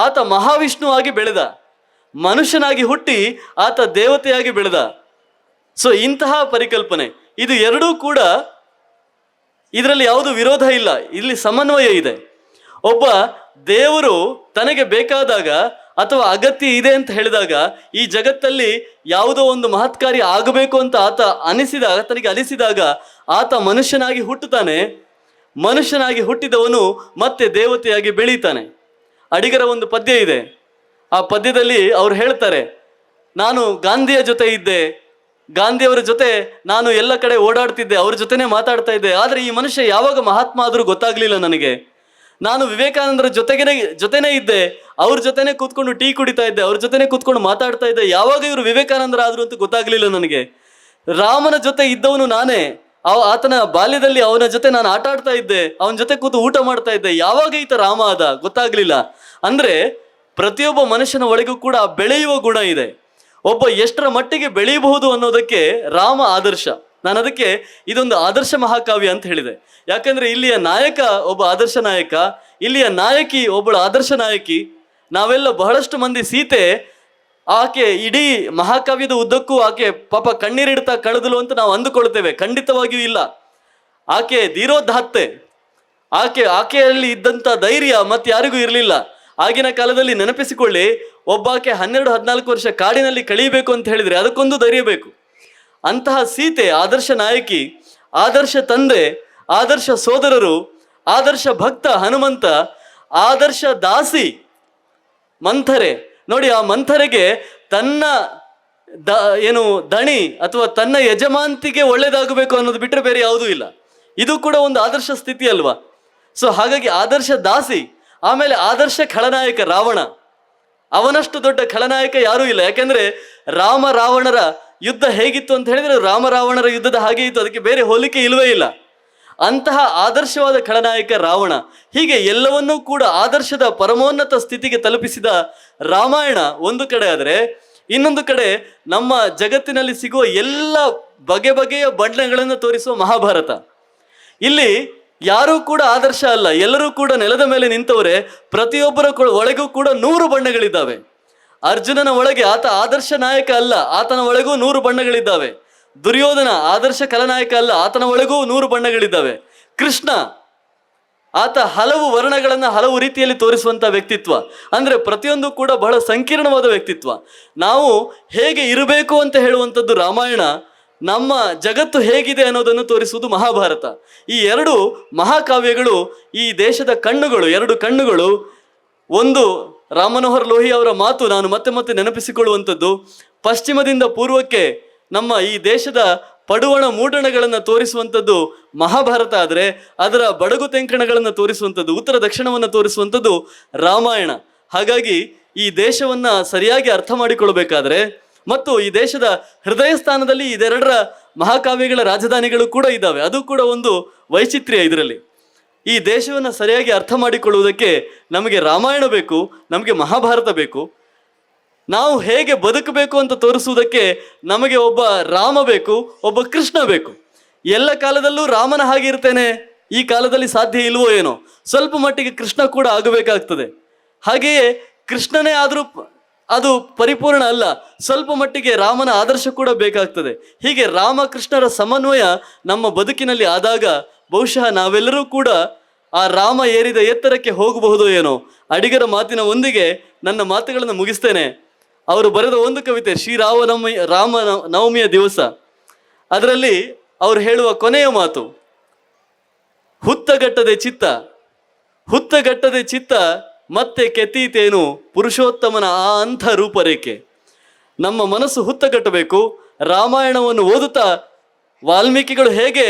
ಆತ ಮಹಾವಿಷ್ಣುವಾಗಿ ಬೆಳೆದ, ಮನುಷ್ಯನಾಗಿ ಹುಟ್ಟಿ ಆತ ದೇವತೆಯಾಗಿ ಬೆಳೆದ. ಸೊ ಇಂತಹ ಪರಿಕಲ್ಪನೆ ಇದು ಎರಡೂ ಕೂಡ, ಇದರಲ್ಲಿ ಯಾವುದು ವಿರೋಧ ಇಲ್ಲ, ಇಲ್ಲಿ ಸಮನ್ವಯ ಇದೆ. ಒಬ್ಬ ದೇವರು ತನಗೆ ಬೇಕಾದಾಗ ಅಥವಾ ಅಗತ್ಯ ಇದೆ ಅಂತ ಹೇಳಿದಾಗ ಈ ಜಗತ್ತಲ್ಲಿ ಯಾವುದೋ ಒಂದು ಮಹತ್ಕಾರ್ಯ ಆಗಬೇಕು ಅಂತ ಆತನಿಗೆ ಅನಿಸಿದಾಗ ಆತ ಮನುಷ್ಯನಾಗಿ ಹುಟ್ಟುತ್ತಾನೆ. ಮನುಷ್ಯನಾಗಿ ಹುಟ್ಟಿದವನು ಮತ್ತೆ ದೇವತೆಯಾಗಿ ಬೆಳೀತಾನೆ. ಅಡಿಗರ ಒಂದು ಪದ್ಯ ಇದೆ. ಆ ಪದ್ಯದಲ್ಲಿ ಅವ್ರು ಹೇಳ್ತಾರೆ, ನಾನು ಗಾಂಧಿಯ ಜೊತೆ ಇದ್ದೆ, ಗಾಂಧಿಯವರ ಜೊತೆ ನಾನು ಎಲ್ಲ ಕಡೆ ಓಡಾಡ್ತಿದ್ದೆ, ಅವ್ರ ಜೊತೆನೇ ಮಾತಾಡ್ತಾ ಇದ್ದೆ. ಆದರೆ ಈ ಮನುಷ್ಯ ಯಾವಾಗ ಮಹಾತ್ಮ ಆದರೂ ಗೊತ್ತಾಗ್ಲಿಲ್ಲ ನನಗೆ. ನಾನು ವಿವೇಕಾನಂದರ ಜೊತೆನೇ ಇದ್ದೆ, ಅವ್ರ ಜೊತೆನೇ ಕೂತ್ಕೊಂಡು ಟೀ ಕುಡಿತಾ ಇದ್ದೆ, ಅವ್ರ ಜೊತೆನೇ ಕೂತ್ಕೊಂಡು ಮಾತಾಡ್ತಾ ಇದ್ದೆ. ಯಾವಾಗ ಇವರು ವಿವೇಕಾನಂದರ ಆದ್ರು ಅಂತ ಗೊತ್ತಾಗ್ಲಿಲ್ಲ ನನಗೆ. ರಾಮನ ಜೊತೆ ಇದ್ದವನು ನಾನೇ, ಆತನ ಬಾಲ್ಯದಲ್ಲಿ ಅವನ ಜೊತೆ ನಾನು ಆಟ ಆಡ್ತಾ ಇದ್ದೆ, ಅವನ ಜೊತೆ ಕೂತು ಊಟ ಮಾಡ್ತಾ ಇದ್ದೆ. ಯಾವಾಗ ಈತ ರಾಮ ಆದ ಗೊತ್ತಾಗ್ಲಿಲ್ಲ. ಅಂದ್ರೆ ಪ್ರತಿಯೊಬ್ಬ ಮನುಷ್ಯನ ಒಳಗೂ ಕೂಡ ಬೆಳೆಯುವ ಗುಣ ಇದೆ. ಒಬ್ಬ ಎಷ್ಟರ ಮಟ್ಟಿಗೆ ಬೆಳೆಯಬಹುದು ಅನ್ನೋದಕ್ಕೆ ರಾಮ ಆದರ್ಶ. ನಾನು ಅದಕ್ಕೆ ಇದೊಂದು ಆದರ್ಶ ಮಹಾಕಾವ್ಯ ಅಂತ ಹೇಳಿದೆ. ಯಾಕಂದ್ರೆ ಇಲ್ಲಿಯ ನಾಯಕ ಒಬ್ಬ ಆದರ್ಶ ನಾಯಕ, ಇಲ್ಲಿಯ ನಾಯಕಿ ಒಬ್ಬಳು ಆದರ್ಶ ನಾಯಕಿ. ನಾವೆಲ್ಲ ಬಹಳಷ್ಟು ಮಂದಿ ಸೀತೆ, ಆಕೆ ಇಡೀ ಮಹಾಕಾವ್ಯದ ಉದ್ದಕ್ಕೂ ಆಕೆ ಪಾಪ ಕಣ್ಣೀರಿಡ್ತಾ ಕಳೆದಲು ಅಂತ ನಾವು ಅಂದುಕೊಳ್ತೇವೆ. ಖಂಡಿತವಾಗಿಯೂ ಇಲ್ಲ. ಆಕೆ ಧೀರೋದಾತ್ತೆ. ಆಕೆಯಲ್ಲಿ ಇದ್ದಂಥ ಧೈರ್ಯ ಮತ್ತೆ ಯಾರಿಗೂ ಇರಲಿಲ್ಲ. ಆಗಿನ ಕಾಲದಲ್ಲಿ ನೆನಪಿಸಿಕೊಳ್ಳಿ, ಒಬ್ಬಾಕೆ 12-14 ವರ್ಷ ಕಾಡಿನಲ್ಲಿ ಕಳೀಬೇಕು ಅಂತ ಹೇಳಿದ್ರೆ ಅದಕ್ಕೊಂದು ಧೈರ್ಯ ಬೇಕು. ಅಂತಹ ಸೀತೆ ಆದರ್ಶ ನಾಯಕಿ, ಆದರ್ಶ ತಂದೆ, ಆದರ್ಶ ಸೋದರರು, ಆದರ್ಶ ಭಕ್ತ ಹನುಮಂತ, ಆದರ್ಶ ದಾಸಿ ಮಂಥರೆ. ನೋಡಿ, ಆ ಮಂಥರೆಗೆ ತನ್ನ ದಣಿ ಅಥವಾ ತನ್ನ ಯಜಮಾಂತಿಗೆ ಒಳ್ಳೇದಾಗಬೇಕು ಅನ್ನೋದು ಬಿಟ್ಟರೆ ಬೇರೆ ಯಾವುದೂ ಇಲ್ಲ. ಇದು ಕೂಡ ಒಂದು ಆದರ್ಶ ಸ್ಥಿತಿ ಅಲ್ವಾ? ಸೊ ಹಾಗಾಗಿ ಆದರ್ಶ ದಾಸಿ. ಆಮೇಲೆ ಆದರ್ಶ ಖಳನಾಯಕ ರಾವಣ. ಅವನಷ್ಟು ದೊಡ್ಡ ಖಳನಾಯಕ ಯಾರೂ ಇಲ್ಲ. ಯಾಕೆಂದ್ರೆ ರಾಮ ರಾವಣರ ಯುದ್ಧ ಹೇಗಿತ್ತು ಅಂತ ಹೇಳಿದ್ರೆ ರಾಮ ರಾವಣರ ಯುದ್ಧದ ಹಾಗೆ ಇತ್ತು, ಅದಕ್ಕೆ ಬೇರೆ ಹೋಲಿಕೆ ಇಲ್ಲವೇ ಇಲ್ಲ. ಅಂತಹ ಆದರ್ಶವಾದ ಖಳನಾಯಕ ರಾವಣ. ಹೀಗೆ ಎಲ್ಲವನ್ನೂ ಕೂಡ ಆದರ್ಶದ ಪರಮೋನ್ನತ ಸ್ಥಿತಿಗೆ ತಲುಪಿಸಿದ ರಾಮಾಯಣ ಒಂದು ಕಡೆ ಆದರೆ, ಇನ್ನೊಂದು ಕಡೆ ನಮ್ಮ ಜಗತ್ತಿನಲ್ಲಿ ಸಿಗುವ ಎಲ್ಲ ಬಗೆಯ ಬಣ್ಣಗಳನ್ನು ತೋರಿಸುವ ಮಹಾಭಾರತ. ಇಲ್ಲಿ ಯಾರೂ ಕೂಡ ಆದರ್ಶ ಅಲ್ಲ, ಎಲ್ಲರೂ ಕೂಡ ನೆಲದ ಮೇಲೆ ನಿಂತವರೇ. ಪ್ರತಿಯೊಬ್ಬರ ಒಳಗೂ ಕೂಡ 100 ಬಣ್ಣಗಳಿದ್ದಾವೆ. ಅರ್ಜುನನ ಒಳಗೆ ಆತ ಆದರ್ಶ ನಾಯಕ ಅಲ್ಲ, ಆತನ ಒಳಗೂ 100 ಬಣ್ಣಗಳಿದ್ದಾವೆ. ದುರ್ಯೋಧನ ಆದರ್ಶ ಖಲನಾಯಕ ಅಲ್ಲ, ಆತನ ಒಳಗೂ 100 ಬಣ್ಣಗಳಿದ್ದಾವೆ. ಕೃಷ್ಣ ಆತ ಹಲವು ವರ್ಣಗಳನ್ನು ಹಲವು ರೀತಿಯಲ್ಲಿ ತೋರಿಸುವಂಥ ವ್ಯಕ್ತಿತ್ವ. ಅಂದರೆ ಪ್ರತಿಯೊಂದು ಕೂಡ ಬಹಳ ಸಂಕೀರ್ಣವಾದ ವ್ಯಕ್ತಿತ್ವ. ನಾವು ಹೇಗೆ ಇರಬೇಕು ಅಂತ ಹೇಳುವಂಥದ್ದು ರಾಮಾಯಣ, ನಮ್ಮ ಜಗತ್ತು ಹೇಗಿದೆ ಅನ್ನೋದನ್ನು ತೋರಿಸುವುದು ಮಹಾಭಾರತ. ಈ 2 ಮಹಾಕಾವ್ಯಗಳು ಈ ದೇಶದ ಕಣ್ಣುಗಳು, 2 ಕಣ್ಣುಗಳು. ಒಂದು ರಾಮ್ ಮನೋಹರ್ ಲೋಹಿಯಾ ಅವರ ಮಾತು ನಾನು ಮತ್ತೆ ಮತ್ತೆ ನೆನಪಿಸಿಕೊಳ್ಳುವಂಥದ್ದು, ಪಶ್ಚಿಮದಿಂದ ಪೂರ್ವಕ್ಕೆ ನಮ್ಮ ಈ ದೇಶದ ಪಡುವಣ ಮೂಡಣಗಳನ್ನು ತೋರಿಸುವಂಥದ್ದು ಮಹಾಭಾರತ ಆದರೆ, ಅದರ ಬಡಗು ತೆಂಕಣಗಳನ್ನು ತೋರಿಸುವಂಥದ್ದು, ಉತ್ತರ ದಕ್ಷಿಣವನ್ನು ತೋರಿಸುವಂಥದ್ದು ರಾಮಾಯಣ. ಹಾಗಾಗಿ ಈ ದೇಶವನ್ನ ಸರಿಯಾಗಿ ಅರ್ಥ ಮಾಡಿಕೊಳ್ಬೇಕಾದ್ರೆ, ಮತ್ತು ಈ ದೇಶದ ಹೃದಯ ಸ್ಥಾನದಲ್ಲಿ ಇದೆರಡರ ಮಹಾಕಾವ್ಯಗಳ ರಾಜಧಾನಿಗಳು ಕೂಡ ಇದ್ದಾವೆ. ಅದು ಕೂಡ ಒಂದು ವೈಚಿತ್ರ್ಯ ಇದರಲ್ಲಿ. ಈ ದೇಶವನ್ನು ಸರಿಯಾಗಿ ಅರ್ಥ ಮಾಡಿಕೊಳ್ಳುವುದಕ್ಕೆ ನಮಗೆ ರಾಮಾಯಣ ಬೇಕು, ನಮಗೆ ಮಹಾಭಾರತ ಬೇಕು. ನಾವು ಹೇಗೆ ಬದುಕಬೇಕು ಅಂತ ತೋರಿಸುವುದಕ್ಕೆ ನಮಗೆ ಒಬ್ಬ ರಾಮ ಬೇಕು, ಒಬ್ಬ ಕೃಷ್ಣ ಬೇಕು. ಎಲ್ಲ ಕಾಲದಲ್ಲೂ ರಾಮನ ಹಾಗೆ ಇರ್ತೇನೆ, ಈ ಕಾಲದಲ್ಲಿ ಸಾಧ್ಯ ಇಲ್ವೋ ಏನೋ. ಸ್ವಲ್ಪ ಮಟ್ಟಿಗೆ ಕೃಷ್ಣ ಕೂಡ ಆಗಬೇಕಾಗ್ತದೆ. ಹಾಗೆಯೇ ಕೃಷ್ಣನೇ ಆದರೂ ಅದು ಪರಿಪೂರ್ಣ ಅಲ್ಲ, ಸ್ವಲ್ಪ ಮಟ್ಟಿಗೆ ರಾಮನ ಆದರ್ಶ ಕೂಡ ಬೇಕಾಗ್ತದೆ. ಹೀಗೆ ರಾಮಕೃಷ್ಣರ ಸಮನ್ವಯ ನಮ್ಮ ಬದುಕಿನಲ್ಲಿ ಆದಾಗ ಬಹುಶಃ ನಾವೆಲ್ಲರೂ ಕೂಡ ಆ ರಾಮ ಏರಿದ ಎತ್ತರಕ್ಕೆ ಹೋಗಬಹುದೋ ಏನೋ. ಅಡಿಗರ ಮಾತಿನ ಒಂದಿಗೆ ನನ್ನ ಮಾತುಗಳನ್ನು ಮುಗಿಸ್ತೇನೆ. ಅವರು ಬರೆದ ಒಂದು ಕವಿತೆ ರಾಮ ನವಮಿಯ ದಿವಸ, ಅದರಲ್ಲಿ ಅವರು ಹೇಳುವ ಕೊನೆಯ ಮಾತು, ಹುತ್ತಗಟ್ಟದೆ ಚಿತ್ತ ಮತ್ತೆ ಕೆತ್ತೀತೇನು ಪುರುಷೋತ್ತಮನ ಆ ಅಂಥ ರೂಪರೇಖೆ. ನಮ್ಮ ಮನಸ್ಸು ಹುತ್ತಗಟ್ಟಬೇಕು. ರಾಮಾಯಣವನ್ನು ಓದುತ್ತಾ ವಾಲ್ಮೀಕಿಗಳು ಹೇಗೆ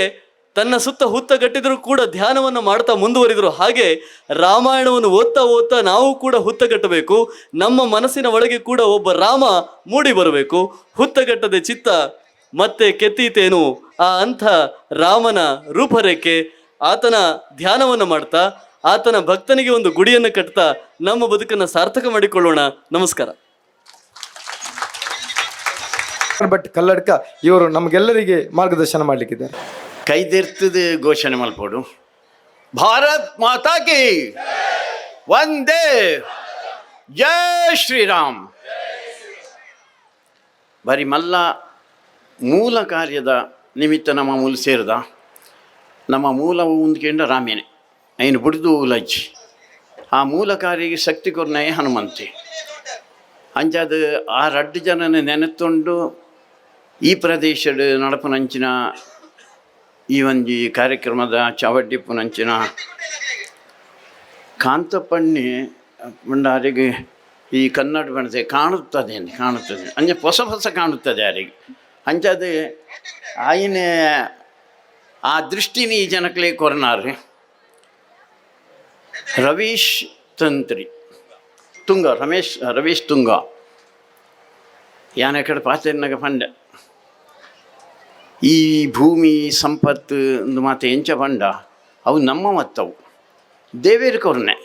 ತನ್ನ ಸುತ್ತ ಹುತ್ತಗಟ್ಟಿದ್ರು ಕೂಡ ಧ್ಯಾನವನ್ನು ಮಾಡ್ತಾ ಮುಂದುವರಿದರು, ಹಾಗೆ ರಾಮಾಯಣವನ್ನು ಓದ್ತಾ ನಾವು ಕೂಡ ಹುತ್ತಗಟ್ಟಬೇಕು. ನಮ್ಮ ಮನಸ್ಸಿನ ಒಳಗೆ ಕೂಡ ಒಬ್ಬ ರಾಮ ಮೂಡಿ ಬರಬೇಕು. ಹುತ್ತಗಟ್ಟದೆ ಚಿತ್ತ ಮತ್ತೆ ಕೆತ್ತೀತೇನು ಆ ಅಂಥ ರಾಮನ ರೂಪರೇಖೆ. ಆತನ ಧ್ಯಾನವನ್ನು ಮಾಡ್ತಾ, ಆತನ ಭಕ್ತನಿಗೆ ಒಂದು ಗುಡಿಯನ್ನು ಕಟ್ತಾ ನಮ್ಮ ಬದುಕನ್ನು ಸಾರ್ಥಕ ಮಾಡಿಕೊಳ್ಳೋಣ. ನಮಸ್ಕಾರ. ಭಟ್ ಕಲ್ಲಡ್ಕ ಇವರು ನಮಗೆಲ್ಲರಿಗೆ ಮಾರ್ಗದರ್ಶನ ಮಾಡಲಿಕ್ಕಿದ್ದಾರೆ. ಕೈದೆರ್ತದ ಘೋಷಣೆ ಮಲ್ಪೋಡು. ಭಾರತ್ ಮಾತಾ ಕಿ ವಂದೇ, ಜೈ ಶ್ರೀರಾಮ್. ಬರೀ ಮಲ್ಲ ಮೂಲ ಕಾರ್ಯದ ನಿಮಿತ್ತ ನಮ್ಮ ಮೂಲ ಸೇರಿದ ನಮ್ಮ ಮೂಲವು ಉಂದ್ಕೊಂಡ ರಾಮೇನೆ ಐನು ಬಿಡ್ದು ಲಜ್ಜಿ ಆ ಮೂಲ ಕಾರ್ಯಕ್ಕೆ ಶಕ್ತಿ ಕೊರ್ನೇ ಹನುಮಂತೆ ಅಂಚಾದ ಆ 2 ಜನನ ನೆನೆತ್ತೊಂಡು ಈ ಪ್ರದೇಶದ ನಡಪುನಂಚಿನ ಈ ಒಂಜಿ ಕಾರ್ಯಕ್ರಮದ ಚಾವಡ್ಡಿಪ್ಪುನಂಚಿನ ಕಾಂತಪ್ಪಣ್ಣಿ ಬಂಡಾರಿಗೆ ಈ ಕನ್ನಡ ಬಣತೆ ಕಾಣುತ್ತದೆ ಅಂಚೆ ಹೊಸ ಕಾಣುತ್ತದೆ ಯಾರಿಗೆ ಅಂಚದೆ ಆಯ್ನ ಆ ದೃಷ್ಟಿನಿ ಈ ಜನಕ್ಲೇ ಕೊರನಾರ್ರಿ. ರವೀಶ್ ತುಂಗ ಯಾನ ಕಡೆ ಪಾತೆರ್ನಾಗ ಪಂಡ ಈ ಭೂಮಿ ಸಂಪತ್ತು ಒಂದು ಮಾತು ಎಂಚ ಪಂಡ ಅವು ನಮ್ಮ ಮತ್ತವು ದೇವೇರು ಕೊರ್ನೆ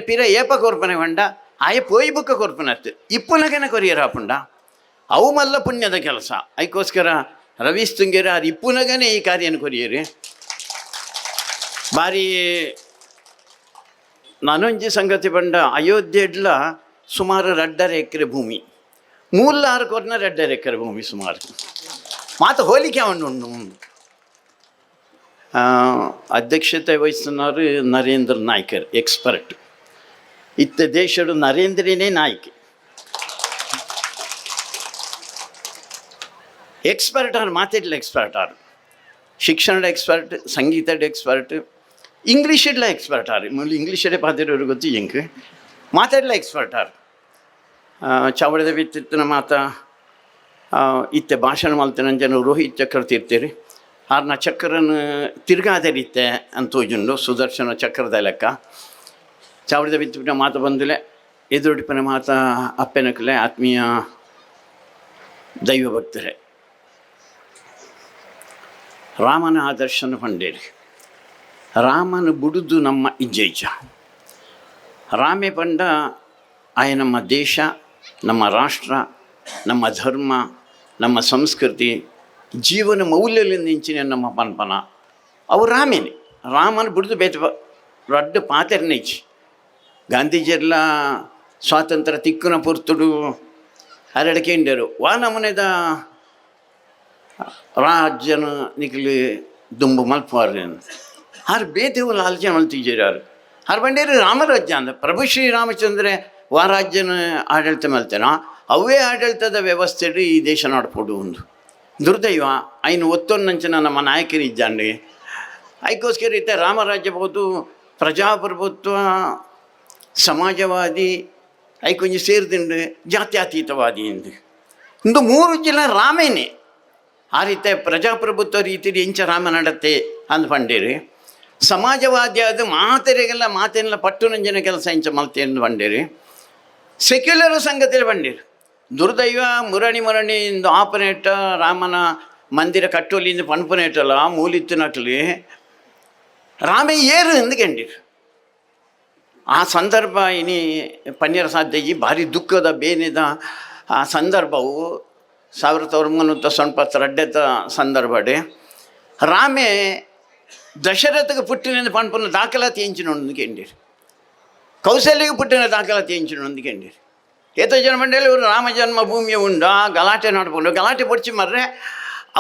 ಪಿರ ಏಪ ಕೊರ್ಪನೆ ಪಂಡ ಆಯ ಪೋಯಿ ಬುಕ್ಕ ಕೊರ್ಪನತ್ತು ಇಪ್ಪುನಗನ ಕೊರಿಯರ ಪುಂಡ ಅವು ಮಲ್ಲ ಪುಣ್ಯದ ಕೆಲಸ ಅದಕ್ಕೋಸ್ಕರ ರವೀಶ್ ತುಂಗೇರ ಅದು ಇಪ್ಪುನಗನೇ ಈ ಕಾರ್ಯನ ಕೊರಿಯರಿ. ಬಾರಿ ನಾನೊಂಜಿ ಸಂಗತಿ ಪಂಡ ಅಯೋಧ್ಯೆಡ್ಲ ಸುಮಾರು 2.5 ಎಕರೆ ಭೂಮಿ 3 ಕೊರ್ನ 2.5 ಎಕರೆ ಭೂಮಿ ಸುಮಾರು ಮಾತು ಹೋಲಿಕೆ ಉಂಡು. ಅಧ್ಯಕ್ಷತೆ ವಹಿಸಿನವರು ನರೇಂದ್ರ ನಾಯ್ಕರ್ ಎಕ್ಸ್ಪರ್ಟ್. ಇತ್ತ ದೇಶದ ನರೇಂದ್ರನೇ ನಾಯ್ಕ ಎಕ್ಸ್ಪರ್ಟ್ ಆರು ಮಾತಿಡ್ಲ ಎಕ್ಸ್ಪರ್ಟ್ ಆರು ಶಿಕ್ಷಣದ ಎಕ್ಸ್ಪರ್ಟ್ ಸಂಗೀತದ ಎಕ್ಸ್ಪರ್ಟ್ ಇಂಗ್ಲೀಷಡ್ಲ ಎಕ್ಸ್ಪರ್ಟ್ ಆರು ಇಂಗ್ಲೀಷರೇ ಪಾತಿರೋರು ಗೊತ್ತು ಎಂಕ್ ಮಾತಾಡ್ಲ ಎಕ್ಸ್ಪರ್ಟ್ ಆರು ಚಾವಡದ ಬಿತ್ತಿನ ಮಾತಾ ಇತ್ತೆ ಭಾಷಣ ಮಲ್ತಿನ ರೋಹಿತ್ ಚಕ್ರ ತೀರ್ತೀರಿ ಆರ್ನ ಚಕ್ರನ ತಿರ್ಗಾದರಿತ್ತೆ ಅಂತೋಜುಂಡು ಸುದರ್ಶನ ಚಕ್ರದ ಲೆಕ್ಕ ಚಾವಡದ ಬಿತ್ತಿನ ಮಾತು ಬಂದಿಲೆ ಎದುರುಡಿಪಿನ ಮಾತ ಅಪ್ಪೆನಕಲೆ ಆತ್ಮೀಯ ದೈವ ಭಕ್ತರೇ ರಾಮನ ಆದರ್ಶನ ಪಂಡೇರಿ ರಾಮನ ಬುಡುದು ನಮ್ಮ ಇಜ್ಜೈಜ ರಾಮೇ ಪಂಡ ಆಯ ನಮ್ಮ ದೇಶ ನಮ್ಮ ರಾಷ್ಟ್ರ ನಮ್ಮ ಧರ್ಮ ನಮ್ಮ ಸಂಸ್ಕೃತಿ ಜೀವನ ಮೌಲ್ಯದಿಂದ ಇಂಚಿನ ನಮ್ಮ ಪನ್ಪನ ಅವು ರಾಮೇನೆ ರಾಮನ ಬಿಡುದು ಬೇತ 2 ಪಾತೆರ್ನೈಚಿ ಗಾಂಧೀಜಿಯೆಲ್ಲ ಸ್ವಾತಂತ್ರ್ಯ ತಿಕ್ಕುನ ಪುರ್ತುಡು ಹರಡಕೆಂಡರು ವಾ ನಮನೆದ ರಾಜ್ಯನ ನಿಖಿಲು ದುಂಬು ಮಲ್ಪಾರ್ರಿ ಆರು ಬೇತೆವು ಆಲೋಚನೆ ಮಲ್ತಿದ್ದೀರಾರು ಆರು ಬಂಡೇರಿ ರಾಮರಾಜ್ಯ ಅಂದ ಪ್ರಭು ಶ್ರೀರಾಮಚಂದ್ರ ವಾ ರಾಜ್ಯನ ಆಡಳಿತ ಮಲ್ತೇನೋ ಅವೇ ಆಡಳಿತದ ವ್ಯವಸ್ಥೆ ಈ ದೇಶ ನಡ್ಪೋಡು ಒಂದು ದುರ್ದೈವ ಐನು ಒತ್ತೊನ್ನಂಚಿನ ನಮ್ಮ ನಾಯಕರಿದ್ದಾಂಡಿ ಅದಕ್ಕೋಸ್ಕರ ಇತ್ತೆ ರಾಮರಾಜ್ಯ ಬಹುದು ಪ್ರಜಾಪ್ರಭುತ್ವ ಸಮಾಜವಾದಿ ಐಕೊಂಜಿ ಸೇರಿದಿಂಡು ಜಾತ್ಯತೀತವಾದಿ ಎಂದು ಇಂದು 3 ಜನ ರಾಮೇನೆ ಆ ರೀತಿ ಪ್ರಜಾಪ್ರಭುತ್ವ ರೀತಿಯಲ್ಲಿ ಎಂಚ ರಾಮ ನಡತೆ ಅಂದು ಪಂಡೇರಿ ಸಮಾಜವಾದಿ ಅದು ಮಾತೇನೆಲ್ಲ ಪಟ್ಟುನಂಜನ ಕೆಲಸ ಇಂಚ ಮಲ್ತೆ ಎಂದು ಪಂಡೇರಿ ಸೆಕ್ಯುಲರ್ ಸಂಗತಿಯಲ್ಲಿ ಪಂಡೇರಿ ದುರ್ದೈವ ಮುರಣಿ ಇಂದು ಆಪನೇಟ ರಾಮನ ಮಂದಿರ ಕಟ್ಟೋಲಿಂದ ಪಣಪನೇಟಲ್ಲ ಮೂಲಿತ್ತಿನಟ್ಲಿ ರಾಮೇ ಏರು ಎಂದು ಕಂಡೀರು ಆ ಸಂದರ್ಭ ಇನಿ ಪನ್ನೀರ ಸಾಧ್ಯಜಿ ಭಾರಿ ದುಃಖದ ಬೇನಿದ ಆ ಸಂದರ್ಭವು 1992 ಸಂದರ್ಭಡೆ ರಾಮೇ ದಶರಥಗೆ ಪುಟ್ಟಿನ ಪಣಪನ ದಾಖಲಾತಿ ಎಂಚಿನೊಂದು ಕೆಂಡೀರು ಕೌಸಲ್ಯಗೆ ಪುಟ್ಟಿನ ದಾಖಲಾತಿ ಎಂಚಿನೊಂದು ಕೆಂಡೀರು ಏತೋ ಜನ ಮಂಡಳಿ ಇವರು ರಾಮ ಜನ್ಮಭೂಮಿಯ ಉಂಡು ಗಲಾಟೆ ನಡ್ಕೊಂಡು ಗಲಾಟೆ ಪೊಡ್ಚಿ ಮರ್ರೆ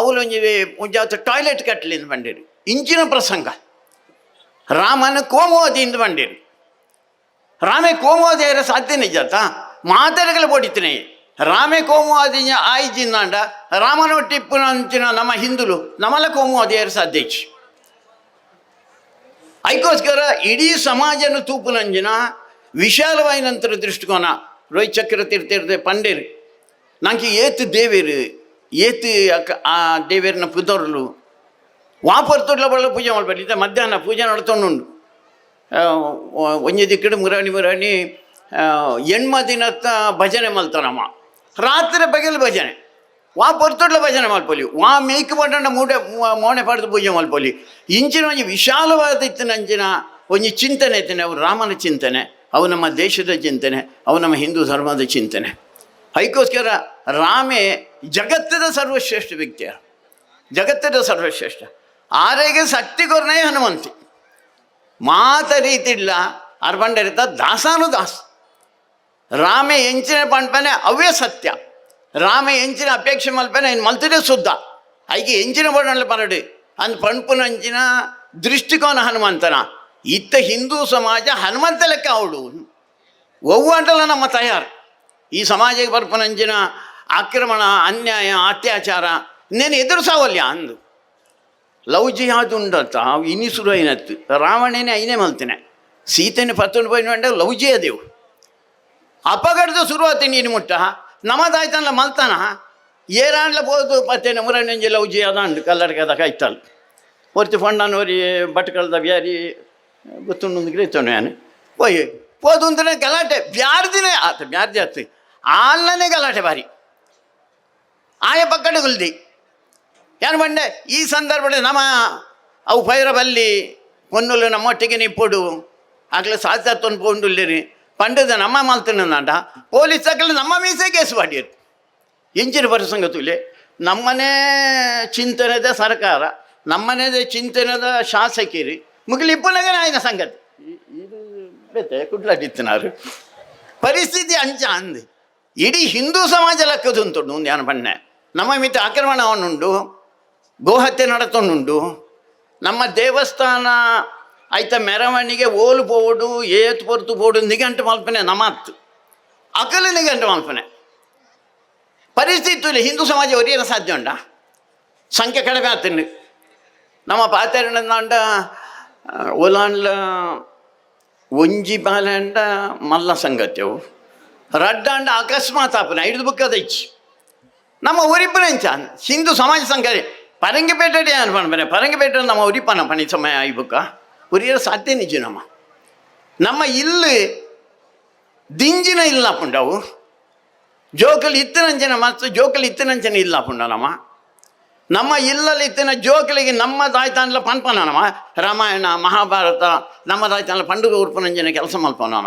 ಅವಳು ಒಂಜಾವತ್ತು ಟಾಯ್ಲೆಟ್ ಕಟ್ಟಲಿಂದ ಬಂಡೀರು ಇಂಚಿನ ಪ್ರಸಂಗ ರಾಮನ ಕೋಮುವಾದಿಯಿಂದ ಬಂಡೀರು ರಾಮೇ ಕೋಮುವಾದಿ ಸಾಧ್ಯ ನಿಜಾತ ಮಾತಾಡಗಲ ಪೊಡಿತೀನಿ ರಾಮೇ ಕೋಮುವಾದಿ ಆಯ್ಜಿಂದಾಂಡ ರಾಮನೊಟ್ಟಿಪ್ಪುನ ಅಂಚಿನ ನಮ್ಮ ಹಿಂದುಲು ನಮ್ಮಲ್ಲ ಕೋಮುವಾದಿ ಸಾಧ್ಯ ಅದಕ್ಕೋಸ್ಕರ ಇಡೀ ಸಮಾಜನ ತೂಪುನಂಜಿನ ವಿಶಾಲವಾಯಿನಂತರ ದೃಷ್ಟಿಕೋನ ರೋಹಿತ್ ಚಕ್ರ ತೀರ್ತಿರ್ದೆ ಪಂಡೇರು ನಂಗೆ ಏತು ದೇವೇರು ಏತು ಆ ದೇವೇರಿನ ಪುದರ್ಲು ವಾಪರ್ತುಡ್ಲ ಬಳ್ಳ ಪೂಜೆ ಮಾಡ್ಬೇಡಿ ಇದ್ದ ಮಧ್ಯಾಹ್ನ ಪೂಜೆ ನಡ್ತೊಂಡು ಒಂಜಿ ದಿಕ್ಕಡು ಮುರಾಣಿ ಎಣ್ಮ ದಿನತ್ತ ಭಜನೆ ಮಲ್ತಾನಮ್ಮ ರಾತ್ರಿ ಬಗೆಲು ಭಜನೆ ವಾ ಪೊರ್ತುಡ್ಲ ಭಜನೆ ಮಲ್ಪೊಲಿ ವಾ ಮೇಯ್ಕು ಪಂಡ ಮೋಣೆ ಪಡೆದು ಪೂಜೆ ಮಲ್ಪೊಲಿ ಇಂಚಿನ ಒಂಜಿ ವಿಶಾಲವಾದ ಇತ್ತಿನ ಅಂಚಿನ ಒಂಜಿ ಚಿಂತನೆ ಇತ್ತನೆ ಅವು ರಾಮನ ಚಿಂತನೆ ಅವು ನಮ್ಮ ದೇಶದ ಚಿಂತನೆ ಅವು ನಮ್ಮ ಹಿಂದೂ ಧರ್ಮದ ಚಿಂತನೆ ಅದಕ್ಕೋಸ್ಕರ ರಾಮೇ ಜಗತ್ತದ ಸರ್ವಶ್ರೇಷ್ಠ ವ್ಯಕ್ತಿಯ, ಜಗತ್ತದ ಸರ್ವಶ್ರೇಷ್ಠ. ಆರೆಗೆ ಶಕ್ತಿ ಕೊರನೇ ಹನುಮಂತಿ ಮಾತ ರೀತಿಲ್ಲ ಅರ್ಬಂಡರಿತ ದಾಸಾನು ದಾಸ್. ರಾಮೆ ಎಂಚಿನ ಪಂಪನೆ ಅವೇ ಸತ್ಯ. ರಾಮ ಎಂಚಿನ ಅಪೇಕ್ಷೆ ಮಲ್ಪನೆ ಇನ್ನು ಮಲ್ತಿದೆ ಶುದ್ಧ ಐಗೆ ಎಂಚಿನ ಬಣ್ಣ ಪರಡು ಅಂದ್ ಪಂಪುನಂಚಿನ ದೃಷ್ಟಿಕೋನ ಹನುಮಂತನ. ಇತ್ತ ಹಿಂದೂ ಸಮಾಜ ಹನುಮಂತ ಲೆಕ್ಕ ಅವಡು ಒವ್ವಂಟಲ್ಲ ನಮ್ಮ ತಯಾರು. ಈ ಸಮಾಜಕ್ಕೆ ಬರ್ಪನಂಚಿನ ಆಕ್ರಮಣ, ಅನ್ಯಾಯ, ಅತ್ಯಾಚಾರ ಇನ್ನೇನು ಎದುರಿಸಾವಲ್ಯ ಅಂದು ಲವ್ ಜಿಹಾದ್ ಉಂಡತ್ತ ಅವು ಇನಿಸುರು ಐನತ್ತು. ರಾವಣನೇ ಐನೇ ಮಲ್ತೇನೆ, ಸೀತೆನೆ ಪತ್ತೊಂದು ಪೋಯಿನ ಲವ್ ಜಿಯಾದೇವು. ಅಪಘಾತದ ಶುರುವಾತಿ ನೀನು ಮುಟ್ಟ ನಮ್ಮದಾಯ್ತಲ್ಲ ಮಲ್ತಾನ ಏರಾಣ್ಲ ಬೋದು ಪತ್ತೇನೆ ಮುರಣ್ಣಂಜಿ ಲವ್ ಜಿಯಾದ ಕಲ್ಲಡ್ಕದ ಕೈತಲ್ ಒರ್ತಿ ಫಂಡನವರಿ ಬಟ್ಕಳ್ದ ಬ್ಯಾರಿ ಗೊತ್ತುಂಡು ಇರ್ತವನು ನಾನು ಪೋಯ್ ಪೋದು ಅಂದ್ರೆ ಗಲಾಟೆ ಬ್ಯಾರ್ದಿನೇ ಆತ ಬ್ಯಾರ್ದಿ ಆತು ಆಲ್ಲನೇ ಗಲಾಟೆ ಬಾರಿ ಆಯ ಪಕ್ಕಡುಗಲ್ದಿ ಏನು ಬಂಡೆ. ಈ ಸಂದರ್ಭದಲ್ಲಿ ನಮ್ಮ ಅವು ಪೈರ ಬಲ್ಲಿ ಪೊನ್ನುಲು ನಮ್ಮೊಟ್ಟಿಗೆ ನಿಪ್ಪುಡು ಆಗ್ಲೇ ಸಾಧ್ಯಾತೊಂದು ಪೋಂಡುಲ್ಲಿರಿ ಪಂಡದ ನಮ್ಮ ಮಲ್ತನಂದ ಪೊಲೀಸ್ ತಕ್ಕಲ್ಲಿ ನಮ್ಮ ಮೀಸೆ ಕೇಸು ಮಾಡಿರು. ಇಂಚಿನ ಪ್ರಸಂಗ ತುಲೆ ನಮ್ಮನೇ ಚಿಂತನೆದ ಸರ್ಕಾರ, ನಮ್ಮನೇದ ಚಿಂತನೆದ ಶಾಸಕಿರಿ ಮುಗಿಲಿಪ್ಪನಾಗ ಆಯ್ನ ಸಂಗತಿ ಇದು ಬೇತೆ ಕುಡ್ಲಾಟಿತ್ತಿನಾರು ಪರಿಸ್ಥಿತಿ ಅಂಚ ಅಂದು ಇಡೀ ಹಿಂದೂ ಸಮಾಜ ಲೆಕ್ಕದುಂಟುಂಡು ಒಂದು ಏನು ಬಣ್ಣೆ. ನಮ್ಮ ಮಿತಿ ಆಕ್ರಮಣವನ್ನುಂಡು, ಗೋಹತ್ಯೆ ನಡತೊಂಡುಂಡು, ನಮ್ಮ ದೇವಸ್ಥಾನ ಆಯ್ತ ಮೆರವಣಿಗೆ ಓಲು ಪೋಡು ಏತು ಪೊರ್ತು ಪೋಡು ನಿಘಂಟು ಮಲ್ಪನೆ ನಮ್ಮತ್ತು ಅಕಲು ನಿಘಂಟು ಮಲ್ಪನೆ ಪರಿಸ್ಥಿತಿ ಹಿಂದೂ ಸಮಾಜ ಒರಿಯರ ಸಾಧ್ಯ ಉಂಡ ಸಂಖ್ಯೆ ಕಡಿಮೆ ಆಗ್ತೀನಿ. ನಮ್ಮ ಪಾತೆರಣ್ಣ ಒಲಾಂಡ್ಲ ಒಂಜಿ ಬಾಲಂಡ ಮಲ್ಲ ಸಂಗತ್ಯವು ರಡ್ಡಾಂಡ ಅಕಸ್ಮಾತ್ ಆಪನ ಹಿಡಿದು ಬುಕ್ಕದ ಇಚ್ಚಿ ನಮ್ಮ ಉರಿಪನಂಚ ಹಿಂದೂ ಸಮಾಜ ಸಂಘ ಪರಂಗಿಪೇಟೆ ಅನ್ಪಣೆ ಪರಂಗಿಪೇಟೆ ನಮ್ಮ ಉರಿಪನ ಪಣಿ ಸಮಯ ಈ ಬುಕ್ಕ ಉರಿಯರ ಸಾಧ್ಯ ನಿಜ. ನಮ್ಮ ಇಲ್ಲಿ ದಿಂಜಿನ ಇಲ್ಲ ಪುಂಡವು ಜೋಕಲಿ ಇತ್ತನಂಚನ ಮತ್ತು ಜೋಕಲಿ ಇತ್ತನಂಚನ ಇಲ್ಲ ಪುಂಡ ನಮ್ಮ ಇಲ್ಲಲ್ಲಿ ಇತ್ತಿನ ಜೋಕಲಿಗೆ ನಮ್ಮ ದಾಯ್ತಾನ್ಲ ಪನ್ಪನ ರಾಮಾಯಣ ಮಹಾಭಾರತ ನಮ್ಮ ದಾಯ್ತಾನ್ಲ ಪಂಡುಗ ಉರ್ಪನಂಜನ ಕೆಲಸ ಮಲ್ಪನ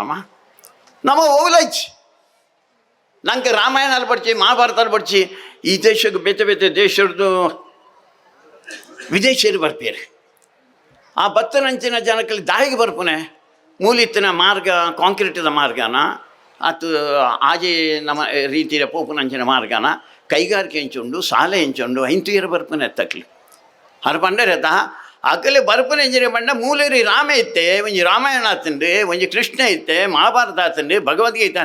ನಮ್ಮ ಓಲೈಚ್ ನಂಗೆ ರಾಮಾಯಣ ಅಲ್ಲಿ ಬಡ್ಚಿ ಮಹಾಭಾರತ ಅಲ್ಲಿ ಬಡ್ಚಿ ಈ ದೇಶಕ್ಕೆ ಬೇತೆ ಬೇತೆ ದೇಶದ್ದು ವಿದೇಶಿಯರು ಬರ್ಪೇರಿ ಆ ಬತ್ತನಂಚಿನ ಜನಕ್ಕಲ್ಲಿ ದಾಯಿಗೆ ಬರ್ಪನೆ ಮೂಲಿತ್ತಿನ ಮಾರ್ಗ ಕಾಂಕ್ರೀಟಿದ ಮಾರ್ಗನ ಅದು ಆಜೆ ನಮ್ಮ ರೀತಿಯ ಪೋಪುನಂಚಿನ ಮಾರ್ಗನ ಕೈಗಾರಿಕೆ ಹೆಂಚುಂಡು ಶಾಲೆ ಹೆಂಚುಂಡು ಐಂತುಯರ ಬರ್ಪನೆ ಎತ್ತಕ್ಲಿ ಅದು ಬಂಡರೆತ ಅಕಲೆ ಬರ್ಪನೆ ಎಂಜಿನ ಬಂಡ ಮೂಲೇರಿ ರಾಮ ಇತ್ತೆ ಒಂಜಿ ರಾಮಾಯಣ ಆತಂಡು ಒಂಜಿ ಕೃಷ್ಣ ಇತ್ತೆ ಮಹಾಭಾರತ ಆತಂಡು ಭಗವದ್ಗೀತೆ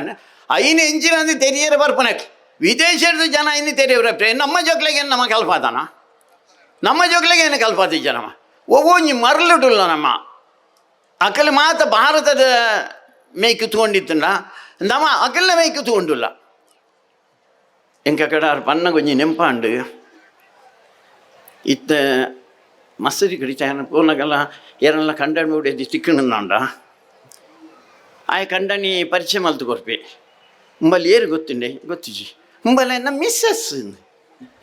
ಐನು ಎಂಚಿನ ಅಂದು ತೆರಿಯರ ಬರ್ಪನೆ ವಿದೇಶದ ಜನ ಇನ್ನು ತೆರೆಯವ್ರೆ ನಮ್ಮ ಜೋಕ್ಲೆಗೆ ನಮ್ಮ ಕಲ್ಪಾತನ ನಮ್ಮ ಜೋಕ್ಲೆಗೆ ಏನು ಕಲ್ಪಾತಿ ಜನ ಒவ்வೊಂಜಿ ಮರಳುಡುಲ್ಲ ನಮ್ಮ ಅಕಲೆ ಮಾತ ಭಾರತದ ಮೇಯ್ಕು ತಗೊಂಡಿತ್ತಂಡ ನಮ್ಮ ಅಕಲ್ನ ಮೇಯ್ಕು ತಗೊಂಡಿಲ್ಲ ಎಂಕ ಕಡೆ ಅವ್ರ ಪನ್ನ ಕೊಂಚ ನೆಂಪಾಂಡು ಇತ್ತ ಮಸರಿ ಕಡಿಚಾನ ಪೂರ್ಣಗೆಲ್ಲ ಏನೆಲ್ಲ ಕಂಡಣಿ ಉಡೇದಿ ತಿಕ್ಕಣಂದ ಆಯ ಕಂಡಣಿ ಪರಿಚಯ ಮಲ್ತು ಕೊರ್ಪೆ ಮುಂಬಲ್ಲಿ ಏರು ಗೊತ್ತುಂಡೆ ಗೊತ್ತಿಜಿ ಮುಂಬಲ್ಲ ನಮ್ಮ ಮಿಸ್ಸಸ್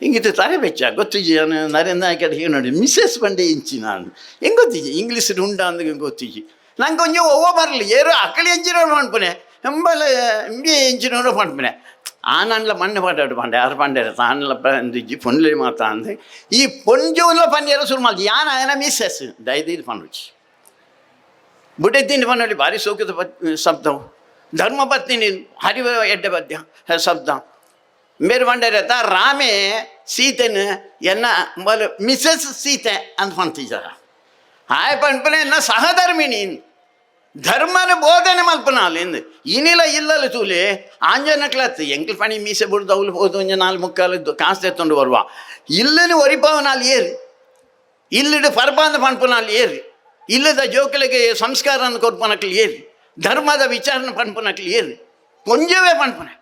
ಹಿಂಗಿತ್ತು ತಾರೆ ಬೆಚ್ಚ ಗೊತ್ತಿಜಿ ನಾನು ನರೇಂದ್ರ ಕಡೆ ಹೇಳಿ ನೋಡಿ ಮಿಸ್ಸಸ್ ಬಂಡೆ ಇಂಚಿ ನಾನು ಹೆಂಗೆ ಗೊತ್ತಿಜಿ ಇಂಗ್ಲೀಷ್ ಉಂಡ ಅಂದ ಗೊತ್ತಿಜಿ ನಂಗೆ ಕೊಂಚ ಓವ ಬರಲಿ ಏರು ಅಕ್ಕಳಿ ಎಂಚಿನವ್ರು ಮಾಡ್ಪನೆ ಎಂಬಲ್ಲ ಎಂಬಿ ಎಂಚಿನವರು ಮಾಡ್ಪನೆ ಆನಂಡ್ಲ ಮಣ್ಣು ಪಾಟಾಡು ಪಂಡೆ ಯಾರು ಪಂಡೇರ ತಾನ್ಲ ಬಂದಿಜ್ಜಿ ಪೊನ್ಲೆ ಮಾತಾ ಅಂದು ಈ ಪೊಂಜೂಲ ಪನ್ನೇರ ಶುರು ಮಾಡಿ ಯಾನ ಆಯನ ಮಿಸ್ಸಸ್ ದಯದೀದು ಪಂಡುಚಿ ಬುಡೆದ್ದಿನ ಪನ್ನಡಿ ಭಾರಿ ಸೌಖ್ಯದ ಶಬ್ದವು ಧರ್ಮಪತ್ನಿ ಹರಿವ ಎಡ್ಡೆ ಪದ್ಯ ಶಬ್ದ ಮೇರು ಪಂಡೇರತ ರಾಮೇ ಸೀತೆನ ಎನ್ನ ಮಿಸ್ಸಸ್ ಸೀತೆ ಅಂತ ಪಂತಿದ್ದಾರ ಆಯ ಪಂಪನೆ ಎನ್ನ ಸಹಧರ್ಮಿಣಿ ಧರ್ಮನ ಬೋಧನೆ ಮಲ್ಪನ ಅಲ್ಲಿಂದ ಇನಿಲ ಇಲ್ಲಲ್ಲ ತೂಲೆ ಆಂಜನಕ್ಲತ್ತು ಎಂಕ್ಲು ಪಣಿ ಮೀಸೆ ಬಿಡ್ದು ಅವಳು ಹೋದು ಒಂಜ 4 ಕಾಸು ತೆತ್ತೊಂಡು ಬರುವ ಇಲ್ಲನು ಒರಿಪವನಲ್ಲಿ ಏರಿ ಇಲ್ಲಿಡು ಪರ್ಬಾಂಧ ಪಂಪನಲ್ಲಿ ಏರಿ ಇಲ್ಲದ ಜೋಕಲಿಗೆ ಸಂಸ್ಕಾರನ ಕೊರ್ಪನಕ್ಲಿ ಏರಿ ಧರ್ಮದ ವಿಚಾರನ ಪಂಪನಕ್ಲಿ ಏರಿ ಕೊಂಜವೇ ಪಂಪನೆ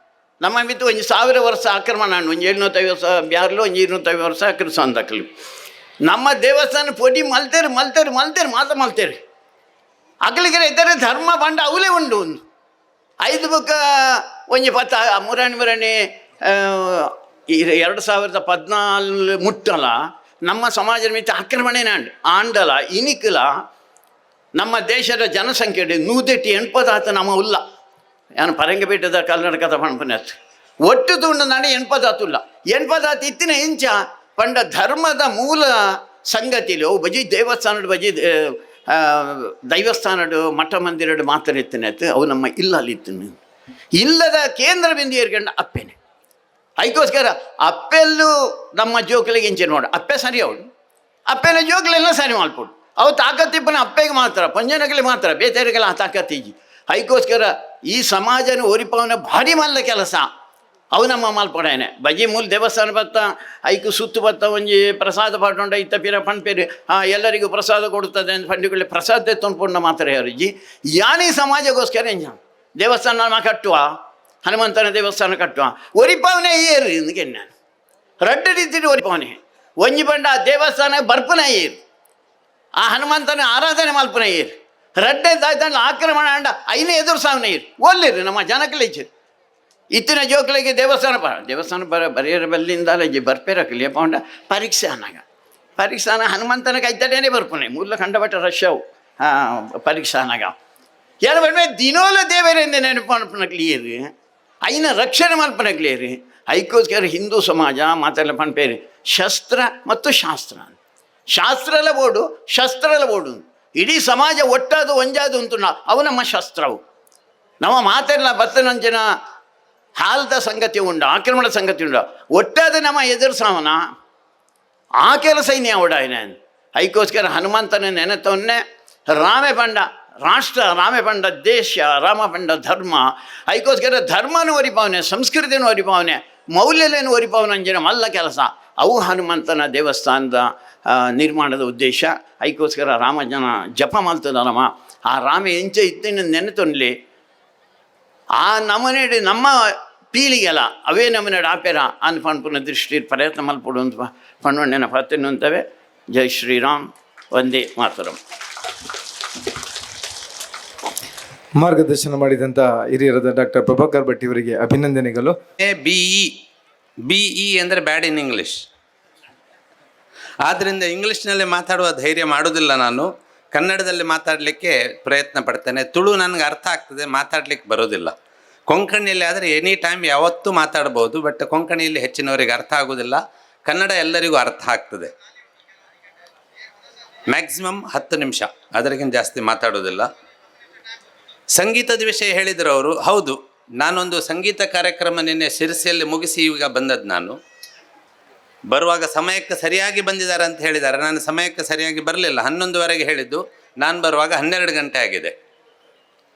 ನಮ್ಮ ಮಿತ್ತು ಒಂದು 1000 ವರ್ಷ ಆಕ್ರಮಣ ಒಂದು 750 ವರ್ಷ ಬ್ಯಾರ್ಲು ಒಂದು 250 ವರ್ಷ ಕ್ರಿಸ್ತಂದಕ್ಲಿ ನಮ್ಮ ದೇವಸ್ಥಾನ ಪೊಡಿ ಮಲ್ತೇರಿ ಮಾತ ಮಲ್ತೇರಿ ಅಗಲಿಗೆ ಇದ್ದರೆ ಧರ್ಮ ಬಂಡ ಅವಲೇ ಉಂಡು ಒಂದು 5 ಬುಕ್ಕ ಒಂಜಿ 10 ಮುರಾಣಿ 2014 ಮುಟ್ಟಲ ನಮ್ಮ ಸಮಾಜದ ಮಿತ್ತ ಆಕ್ರಮಣೆನೇ ಆಂಡಲ ಇನಿಕಲ ನಮ್ಮ ದೇಶದ ಜನಸಂಖ್ಯೆ 180 ನಮ್ಮ ಉಲ್ಲ ಏನು ಪರಂಗಪೇಟದ ಕರ್ನಾಟಕದ ಪಣಪನೆ ಒಟ್ಟು ತುಂಡು ನಾಡು ಎಣ್ಪದಾತುಲ್ಲ ಎಣ್ಪದಾತು ಇತ್ತಿನ ಇಂಚ ಪಂಡ ಧರ್ಮದ ಮೂಲ ಸಂಗತಿಲು ಬಜಿ ದೇವಸ್ಥಾನಡು ಬಜಿ ದೈವಸ್ಥಾನಡು ಮಠ ಮಂದಿರಡು ಮಾತ್ರ ಎತ್ತಿನತ್ತು ಅವು ನಮ್ಮ ಇಲ್ಲಲ್ಲಿತ್ತು ಇಲ್ಲದ ಕೇಂದ್ರ ಬಿಂದು ಏರ್ಕಂಡ ಅಪ್ಪೆನೆ ಅದಕ್ಕೋಸ್ಕರ ಅಪ್ಪೆಲ್ಲೂ ನಮ್ಮ ಜೋಕಲಿಗೆ ಇಂಚೆ ನೋಡು ಅಪ್ಪೆ ಸರಿ ಅವಳು ಅಪ್ಪೆನ ಜೋಕಲೆಲ್ಲ ಸರಿ ಮಾಡ್ಕೊಡು ಅವು ತಾಕತ್ತಿಪ್ಪನ ಅಪ್ಪೆಗೆ ಮಾತ್ರ ಪಂಜನಗಳಿಗೆ ಮಾತ್ರ ಬೇತೆಯರಿಗೆಲ್ಲ ತಾಕತ್ತೀಜಿ ಅದಕ್ಕೋಸ್ಕರ ಈ ಸಮಾಜನ ಒರಿಪವನ ಭಾರಿ ಮಲ್ಲ ಕೆಲಸ ಅವು ನಮ್ಮ ಮಲ್ಪಡೇನೆ ಬಜಿ ಮೂಲ ದೇವಸ್ಥಾನ ಬತ್ತ ಐಕು ಸುತ್ತು ಬತ್ತ ಒಂಜಿ ಪ್ರಸಾದ ಪಾಟೊಂಡ ಇತ್ತ ಪಿರ ಪಂಡ್ಪೇರಿ ಎಲ್ಲರಿಗೂ ಪ್ರಸಾದ ಕೊಡುತ್ತದೆ ಅಂತ ಪಂಡಿಕೊಳ್ಳಿ ಪ್ರಸಾದ ತೊಂಡ್ಕೊಂಡ ಮಾತ್ರ ಯಾರಿಜಿ ಯಾನಿ ಸಮಾಜಗೋಸ್ಕರ ಎಂಜ ದೇವಸ್ಥಾನ ಕಟ್ಟುವ ಹನುಮಂತನ ದೇವಸ್ಥಾನ ಕಟ್ಟುವ ಒರಿಪವನೇ ಏರು ಇಂದಕ್ಕೆ ನಾನು ರಡ್ಡ ರೀತಿಯಲ್ಲಿ ಒರಿಪವನೇ ಒಂಜಿ ಪಂಡ ಆ ದೇವಸ್ಥಾನ ಬರ್ಪನ ಏರು ಆ ಹನುಮಂತನ ಆರಾಧನೆ ಮಲ್ಪನ ಏರು ರಡ್ಡೆ ತಾಯ್ತಂಡ ಆಕ್ರಮಣ ಅಂಡ ಐನೇ ಎದುರು ಸಾವನ ಏರು ಒಲ್ಲಿರಿ ನಮ್ಮ ಜನಕ್ಕೆ ಇಚ್ಚಿರು ಇತ್ತಿನ ಜೋಕಲಿಗೆ ದೇವಸ್ಥಾನ ಬರೆಯರ ಬಲ್ಲಿಂದಲ್ಲ ಜಿ ಬರ್ಪೇರಕಲಿ ಪೌಂಡ ಪರೀಕ್ಷೆ ಪರೀಕ್ಷಾನ ಹನುಮಂತನ ಕೈತಡೇನೆ ಬರ್ಪನೆ ಮೂಲ ಕಂಡಬಟ್ಟ ರಶ್ಯವು ಪರೀಕ್ಷಾ ಅನ್ನಾಗ ಯಾರು ಬಂದ ದಿನೋಲ ದೇವರಿಂದ ನೆನಪನಕ್ಲಿಯರಿ ಐನ ರಕ್ಷಣೆ ಮಲ್ಪನಕ್ಲಿಯರಿ ಐಕೋಸ್ಕರ ಹಿಂದೂ ಸಮಾಜ ಮಾತೆಲ್ಲ ಪಂಪೇರಿ ಶಸ್ತ್ರ ಮತ್ತು ಶಾಸ್ತ್ರಲ ಬೋಡು ಶಸ್ತ್ರಲ ಬೋಡು ಇಡೀ ಸಮಾಜ ಒಟ್ಟಾದು ಒಂಜಾದು ಉಂಟು ಅವು ನಮ್ಮ ಶಸ್ತ್ರವು ನಮ್ಮ ಮಾತೆಲ್ಲ ಬತ್ತನಂಚಿನ ಹಾಲ್ದ ಸಂಗತಿ ಉಂಡು ಆಕ್ರಮಣ ಸಂಗತಿ ಉಂಡು ಒಟ್ಟಾದ ನಮ್ಮ ಎದುರು ಸಾವನ ಆ ಕೆಲಸ ಇನ್ನೇ ಓಡಾಯಿನ ಅದಕ್ಕೋಸ್ಕರ ಹನುಮಂತನ ನೆನೆತವನ್ನೇ ರಾಮೆ ಪಂಡ ರಾಷ್ಟ್ರ ರಾಮೆ ಪಂಡ ದೇಶ ರಾಮ ಪಂಡ ಧರ್ಮ ಅದಕ್ಕೋಸ್ಕರ ಧರ್ಮನೂ ಒರಿಪಾವನೆ ಸಂಸ್ಕೃತಿನೂ ಒರಿಪಾವನೆ ಮೌಲ್ಯಲೇನು ಒರಿಪಾವನೆ ಅಂಜಿನ ಮಲ್ಲ ಕೆಲಸ ಅವು ಹನುಮಂತನ ದೇವಸ್ಥಾನದ ನಿರ್ಮಾಣದ ಉದ್ದೇಶ ಅದಕ್ಕೋಸ್ಕರ ರಾಮ ಜನ ಜಪ ಮಾಡ್ತದ ರಾಮ ಆ ರಾಮ ಎಂಚ ಇತ್ತಿನ ನೆನೆತೊನ್ಲಿ ಆ ನಮನೆಡು ನಮ್ಮ ಪೀಳಿಗೆಲ್ಲ ಅವೇ ನಮನೆಡು ಆಪೇರ ಅನ್ ಪಣ್ಪುನ ದೃಷ್ಟಿ ಪ್ರಯತ್ನ ಮಲ್ಪಡು ಅಂತ ಪಣ್ಣೊಣ್ಣೆನ ಪತ್ತನ್ನು ಅಂತವೆ. ಜೈ ಶ್ರೀರಾಮ್, ವಂದೇ ಮಾತರಂ. ಮಾರ್ಗದರ್ಶನ ಮಾಡಿದಂಥ ಹಿರಿಯರಾದ ಡಾಕ್ಟರ್ ಪ್ರಭಾಕರ್ ಭಟ್ ಇವರಿಗೆ ಅಭಿನಂದನೆಗಳು. BE ಅಂದರೆ ಬ್ಯಾಡ್ ಇನ್ ಇಂಗ್ಲೀಷ್. ಆದ್ದರಿಂದ ಇಂಗ್ಲೀಷ್ನಲ್ಲಿ ಮಾತಾಡುವ ಧೈರ್ಯ ಮಾಡೋದಿಲ್ಲ. ನಾನು ಕನ್ನಡದಲ್ಲಿ ಮಾತಾಡಲಿಕ್ಕೆ ಪ್ರಯತ್ನ ಪಡ್ತೇನೆ. ತುಳು ನನಗೆ ಅರ್ಥ ಆಗ್ತದೆ, ಮಾತಾಡಲಿಕ್ಕೆ ಬರೋದಿಲ್ಲ. ಕೊಂಕಣಿಯಲ್ಲಿ ಆದರೆ ಎನಿ ಟೈಮ್ ಯಾವತ್ತೂ ಮಾತಾಡ್ಬೋದು, ಬಟ್ ಕೊಂಕಣಿಯಲ್ಲಿ ಹೆಚ್ಚಿನವರಿಗೆ ಅರ್ಥ ಆಗೋದಿಲ್ಲ. ಕನ್ನಡ ಎಲ್ಲರಿಗೂ ಅರ್ಥ ಆಗ್ತದೆ. ಮ್ಯಾಕ್ಸಿಮಮ್ 10 ನಿಮಿಷ, ಅದರಿಗಿಂತ ಜಾಸ್ತಿ ಮಾತಾಡೋದಿಲ್ಲ. ಸಂಗೀತದ ವಿಷಯ ಹೇಳಿದರು ಅವರು. ಹೌದು, ನಾನೊಂದು ಸಂಗೀತ ಕಾರ್ಯಕ್ರಮ ನಿನ್ನೆ ಶಿರಸಿಯಲ್ಲಿ ಮುಗಿಸಿ ಈಗ ಬಂದದ್ದು. ನಾನು ಬರುವಾಗ ಸಮಯಕ್ಕೆ ಸರಿಯಾಗಿ ಬಂದಿದ್ದಾರೆ ಅಂತ ಹೇಳಿದ್ದಾರೆ. ನಾನು ಸಮಯಕ್ಕೆ ಸರಿಯಾಗಿ ಬರಲಿಲ್ಲ. 11:15 ಹೇಳಿದ್ದು, ನಾನು ಬರುವಾಗ 12 ಗಂಟೆ ಆಗಿದೆ.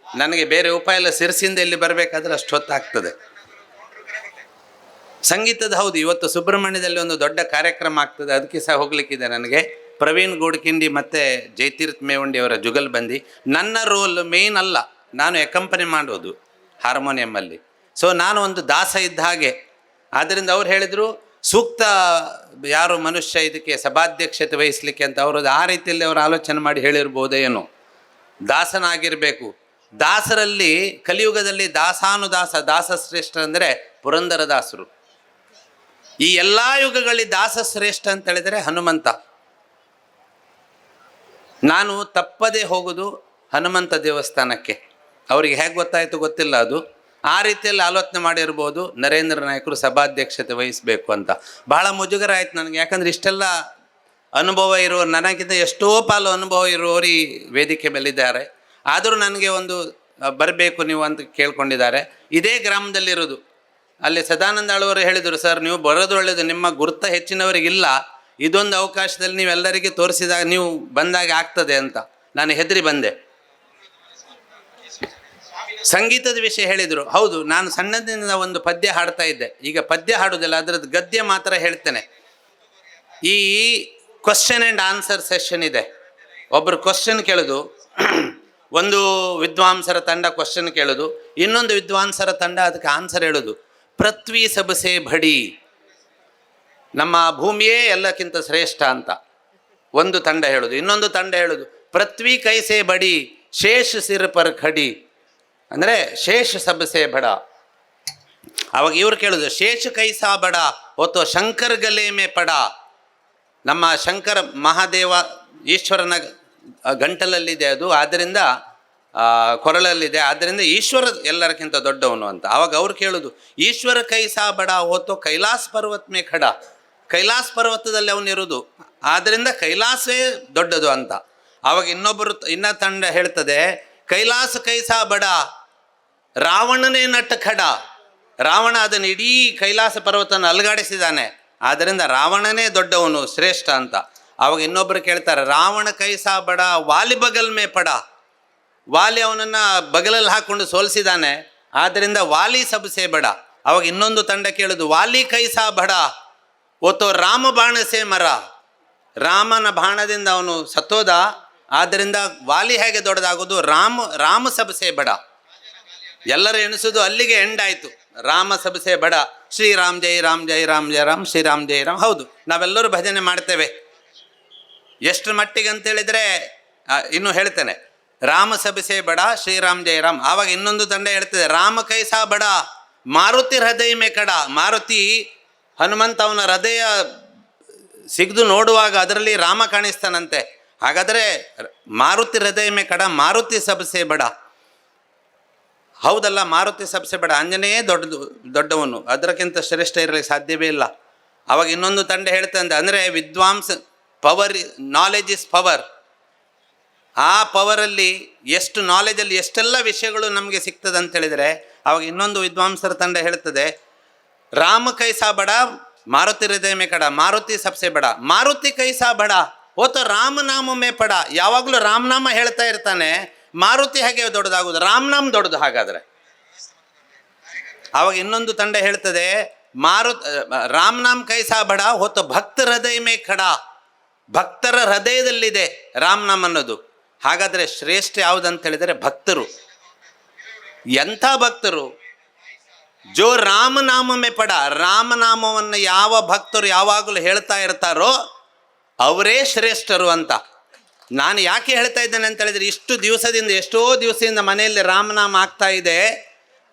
ನನಗೆ ಬೇರೆ ಉಪಾಯ ಇಲ್ಲ. ಶಿರಸಿಯಿಂದ ಇಲ್ಲಿ ಬರಬೇಕಾದ್ರೆ ಅಷ್ಟು ಹೊತ್ತಾಗ್ತದೆ. ಸಂಗೀತದ ಹೌದು, ಇವತ್ತು ಸುಬ್ರಹ್ಮಣ್ಯದಲ್ಲಿ ಒಂದು ದೊಡ್ಡ ಕಾರ್ಯಕ್ರಮ ಆಗ್ತದೆ, ಅದಕ್ಕೆ ಸಹ ಹೋಗ್ಲಿಕ್ಕಿದೆ ನನಗೆ. ಪ್ರವೀಣ್ ಗೋಡ್ಕಿಂಡಿ ಮತ್ತು ಜಯತೀರ್ಥ ಮೇವಂಡಿ ಅವರ ಜುಗಲ್ಬಂದಿ. ನನ್ನ ರೋಲ್ ಮೇನ್ ಅಲ್ಲ, ನಾನು ಎಕಂಪನಿ ಮಾಡೋದು ಹಾರ್ಮೋನಿಯಮ್ಮಲ್ಲಿ. ಸೊ ನಾನು ಒಂದು ದಾಸ ಇದ್ದ ಹಾಗೆ. ಆದ್ದರಿಂದ ಅವ್ರು ಹೇಳಿದರು, ಸೂಕ್ತ ಯಾರು ಮನುಷ್ಯ ಇದಕ್ಕೆ ಸಭಾಧ್ಯಕ್ಷತೆ ವಹಿಸಲಿಕ್ಕೆ ಅಂತ. ಅವರು ಆ ರೀತಿಯಲ್ಲಿ ಅವರು ಆಲೋಚನೆ ಮಾಡಿ ಹೇಳಿರ್ಬೋದೇ ಏನೋ. ದಾಸನಾಗಿರಬೇಕು. ದಾಸರಲ್ಲಿ ಕಲಿಯುಗದಲ್ಲಿ ದಾಸಾನುದಾಸ, ದಾಸಶ್ರೇಷ್ಠ ಅಂದರೆ ಪುರಂದರದಾಸರು. ಈ ಎಲ್ಲ ಯುಗಗಳಲ್ಲಿ ದಾಸಶ್ರೇಷ್ಠ ಅಂತ ಹೇಳಿದರೆ ಹನುಮಂತ. ನಾನು ತಪ್ಪದೇ ಹೋಗೋದು ಹನುಮಂತ ದೇವಸ್ಥಾನಕ್ಕೆ. ಅವರಿಗೆ ಹೇಗೆ ಗೊತ್ತಾಯಿತು ಗೊತ್ತಿಲ್ಲ, ಅದು ಆ ರೀತಿಯಲ್ಲಿ ಆಲೋಚನೆ ಮಾಡಿರ್ಬೋದು. ನರೇಂದ್ರ ನಾಯಕರು ಸಭಾಧ್ಯಕ್ಷತೆ ವಹಿಸಬೇಕು ಅಂತ. ಬಹಳ ಮುಜುಗರ ಆಯ್ತು ನನಗೆ. ಯಾಕಂದರೆ ಇಷ್ಟೆಲ್ಲ ಅನುಭವ ಇರೋರು, ನನಗಿಂತ ಎಷ್ಟೋ ಪಾಲು ಅನುಭವ ಇರೋರು ಈ ವೇದಿಕೆ ಮೇಲಿದ್ದಾರೆ. ಆದರೂ ನನಗೆ ಒಂದು ಬರಬೇಕು ನೀವು ಅಂತ ಕೇಳ್ಕೊಂಡಿದ್ದಾರೆ. ಇದೇ ಗ್ರಾಮದಲ್ಲಿರೋದು. ಅಲ್ಲಿ ಸದಾನಂದ ಆಳ್ವರು ಹೇಳಿದರು, ಸರ್ ನೀವು ಬರೋದು ಒಳ್ಳೆಯದು, ನಿಮ್ಮ ಗುರುತ ಹೆಚ್ಚಿನವರಿಗಿಲ್ಲ, ಇದೊಂದು ಅವಕಾಶದಲ್ಲಿ ನೀವೆಲ್ಲರಿಗೆ ತೋರಿಸಿದಾಗ ನೀವು ಬಂದಾಗ ಆಗ್ತದೆ ಅಂತ. ನಾನು ಹೆದರಿ ಬಂದೆ. ಸಂಗೀತದ ವಿಷಯ ಹೇಳಿದರು. ಹೌದು, ನಾನು ಸಣ್ಣದಿಂದ ಒಂದು ಪದ್ಯ ಹಾಡ್ತಾ ಇದ್ದೆ. ಈಗ ಪದ್ಯ ಹಾಡೋದಿಲ್ಲ, ಅದರದ್ದು ಗದ್ಯ ಮಾತ್ರ ಹೇಳ್ತೇನೆ. ಈ ಕ್ವಶನ್ ಆ್ಯಂಡ್ ಆನ್ಸರ್ ಸೆಷನ್ ಇದೆ. ಒಬ್ಬರು ಕ್ವಶನ್ ಕೇಳೋದು, ಒಂದು ವಿದ್ವಾಂಸರ ತಂಡ ಕ್ವಶನ್ ಕೇಳೋದು, ಇನ್ನೊಂದು ವಿದ್ವಾಂಸರ ತಂಡ ಅದಕ್ಕೆ ಆನ್ಸರ್ ಹೇಳೋದು. ಪೃಥ್ವಿ ಸಬಸೆ ಭಡಿ, ನಮ್ಮ ಭೂಮಿಯೇ ಎಲ್ಲಕ್ಕಿಂತ ಶ್ರೇಷ್ಠ ಅಂತ ಒಂದು ತಂಡ ಹೇಳೋದು. ಇನ್ನೊಂದು ತಂಡ ಹೇಳೋದು, ಪೃಥ್ವಿ ಕೈಸೆ ಬಡಿ ಶೇಷ ಸಿರ್ ಪರ್ ಖಡಿ, ಅಂದರೆ ಶೇಷ ಸಬಸೆ ಬಡ. ಅವಾಗ ಇವ್ರು ಕೇಳೋದು, ಶೇಷ ಕೈಸಾ ಬಡ ಹೊತ್ತೋ ಶಂಕರ್ ಗಲೆ ಮೇ ಪಡ. ನಮ್ಮ ಶಂಕರ ಮಹಾದೇವ ಈಶ್ವರನ ಗಂಟಲಲ್ಲಿದೆ ಅದು. ಆದ್ದರಿಂದ ಕೊರಳಲ್ಲಿದೆ, ಆದ್ದರಿಂದ ಈಶ್ವರ ಎಲ್ಲರಿಗಿಂತ ದೊಡ್ಡವನು ಅಂತ. ಆವಾಗ ಅವ್ರು ಕೇಳೋದು, ಈಶ್ವರ ಕೈಸಾ ಬಡ ಹೋತೋ ಕೈಲಾಸ್ ಪರ್ವತ್ ಮೇ ಖಡ, ಕೈಲಾಸ್ ಪರ್ವತದಲ್ಲಿ ಅವನಿರೋದು, ಆದ್ದರಿಂದ ಕೈಲಾಸವೇ ದೊಡ್ಡದು ಅಂತ. ಆವಾಗ ಇನ್ನ ತಂಡ ಹೇಳ್ತದೆ, ಕೈಲಾಸ ಕೈಸಾ ಬಡ ರಾವಣನೇ ನಟ್ಟ ಖಡ, ರಾವಣ ಅದನ್ನು ಇಡೀ ಕೈಲಾಸ ಪರ್ವತನ ಅಲುಗಾಡಿಸಿದ್ದಾನೆ, ಆದ್ದರಿಂದ ರಾವಣನೇ ದೊಡ್ಡವನು ಶ್ರೇಷ್ಠ ಅಂತ. ಆವಾಗ ಇನ್ನೊಬ್ರು ಕೇಳ್ತಾರೆ, ರಾವಣ ಕೈಸಾ ಬಡ ವಾಲಿ ಬಗಲ್ ಮೇ ಪಡ, ವಾಲಿ ಅವನನ್ನು ಬಗಲಲ್ಲಿ ಹಾಕ್ಕೊಂಡು ಸೋಲಿಸಿದ್ದಾನೆ, ಆದ್ದರಿಂದ ವಾಲಿ ಸಬ್ಸೆ ಬಡ. ಅವಾಗ ಇನ್ನೊಂದು ತಂಡ ಕೇಳೋದು, ವಾಲಿ ಕೈಸಾ ಬಡ ಓತೋ ರಾಮ ಬಾಣಸೆ ಮರ, ರಾಮನ ಬಾಣದಿಂದ ಅವನು ಸತ್ತೋದ, ಆದ್ದರಿಂದ ವಾಲಿ ಹೇಗೆ ದೊಡ್ಡದಾಗೋದು, ರಾಮ ಸಬ್ಸೆ ಬಡ. ಎಲ್ಲರೂ ಎಣಿಸೋದು ಅಲ್ಲಿಗೆ ಎಂಡ್ ಆಯಿತು. ರಾಮ ಸಬ್ಸೆ ಬಡ, ಶ್ರೀರಾಮ್ ಜೈ ರಾಮ್ ಜೈ ರಾಮ್ ಜೈ ರಾಮ್ ಶ್ರೀರಾಮ್ ಜೈ ರಾಮ್. ಹೌದು, ನಾವೆಲ್ಲರೂ ಭಜನೆ ಮಾಡ್ತೇವೆ. ಎಷ್ಟು ಮಟ್ಟಿಗೆ ಅಂತೇಳಿದರೆ ಇನ್ನು ಹೇಳ್ತೇನೆ, ರಾಮ ಸಬ್ಸೆ ಬಡ ಶ್ರೀರಾಮ್ ಜೈ ರಾಮ್. ಆವಾಗ ಇನ್ನೊಂದು ತಂಡ ಹೇಳ್ತದೆ, ರಾಮ ಕೈಸಾ ಬಡ ಮಾರುತಿ ಹೃದಯ ಮೇ ಕಡ, ಮಾರುತಿ ಹನುಮಂತ ಅವನ ಹೃದಯ ಸಿಗ್ದು ನೋಡುವಾಗ ಅದರಲ್ಲಿ ರಾಮ ಕಾಣಿಸ್ತಾನಂತೆ. ಹಾಗಾದರೆ ಮಾರುತಿ ಹೃದಯ ಮೇ ಕಡ, ಮಾರುತಿ ಸಬ್ಸೆ ಬಡ. ಹೌದಲ್ಲ, ಮಾರುತಿ ಸಬ್ಸೆ ಬಡ, ಆಂಜನೇಯ ದೊಡ್ಡವನು, ಅದಕ್ಕಿಂತ ಶ್ರೇಷ್ಠ ಇರಲಿಕ್ಕೆ ಸಾಧ್ಯವೇ ಇಲ್ಲ. ಅವಾಗ ಇನ್ನೊಂದು ತಂಡ ಹೇಳ್ತಂದೆ, ಅಂದರೆ ವಿದ್ವಾಂಸ ಪವರ್, ನಾಲೆಜ್ ಇಸ್ ಪವರ್. ಆ ಪವರಲ್ಲಿ ಎಷ್ಟು ನಾಲೆಜಲ್ಲಿ ಎಷ್ಟೆಲ್ಲ ವಿಷಯಗಳು ನಮಗೆ ಸಿಗ್ತದೆ ಅಂತ ಹೇಳಿದರೆ, ಅವಾಗ ಇನ್ನೊಂದು ವಿದ್ವಾಂಸರ ತಂಡ ಹೇಳ್ತದೆ, ರಾಮ ಕೈಸಾ ಬಡ ಮಾರುತಿ ಹೃದಯ ಮೇ ಕಡ, ಮಾರುತಿ ಸಬ್ಸೆ ಬಡ, ಮಾರುತಿ ಕೈಸಾ ಬಡ ಓತೋ ರಾಮನಾಮ ಮೇ ಪಡ. ಯಾವಾಗಲೂ ರಾಮನಾಮ ಹೇಳ್ತಾ ಇರ್ತಾನೆ, ಮಾರುತಿ ಹೇಗೆ ದೊಡ್ಡದಾಗುವುದು, ರಾಮನಾಮ ದೊಡ್ಡದು ಹಾಗಾದರೆ. ಆವಾಗ ಇನ್ನೊಂದು ತಂಡ ಹೇಳ್ತದೆ, ರಾಮನಾಮ್ ಕೈಸಾ ಬಡ ಹೋತ ಭಕ್ತ ಹೃದಯ ಮೇ ಖಡ, ಭಕ್ತರ ಹೃದಯದಲ್ಲಿದೆ ರಾಮನಾಮ್ ಅನ್ನೋದು. ಹಾಗಾದರೆ ಶ್ರೇಷ್ಠ ಯಾವುದಂತ ಹೇಳಿದರೆ ಭಕ್ತರು. ಎಂಥ ಭಕ್ತರು? ಜೋ ರಾಮನಾಮ ಮೇ ಪಡ, ರಾಮನಾಮವನ್ನು ಯಾವ ಭಕ್ತರು ಯಾವಾಗಲೂ ಹೇಳ್ತಾ ಇರ್ತಾರೋ ಅವರೇ ಶ್ರೇಷ್ಠರು ಅಂತ. ನಾನು ಯಾಕೆ ಹೇಳ್ತಾ ಇದ್ದೇನೆ ಅಂತ ಹೇಳಿದರೆ, ಎಷ್ಟೋ ದಿವಸದಿಂದ ಮನೆಯಲ್ಲಿ ರಾಮನಾಮ ಆಗ್ತಾ ಇದೆ,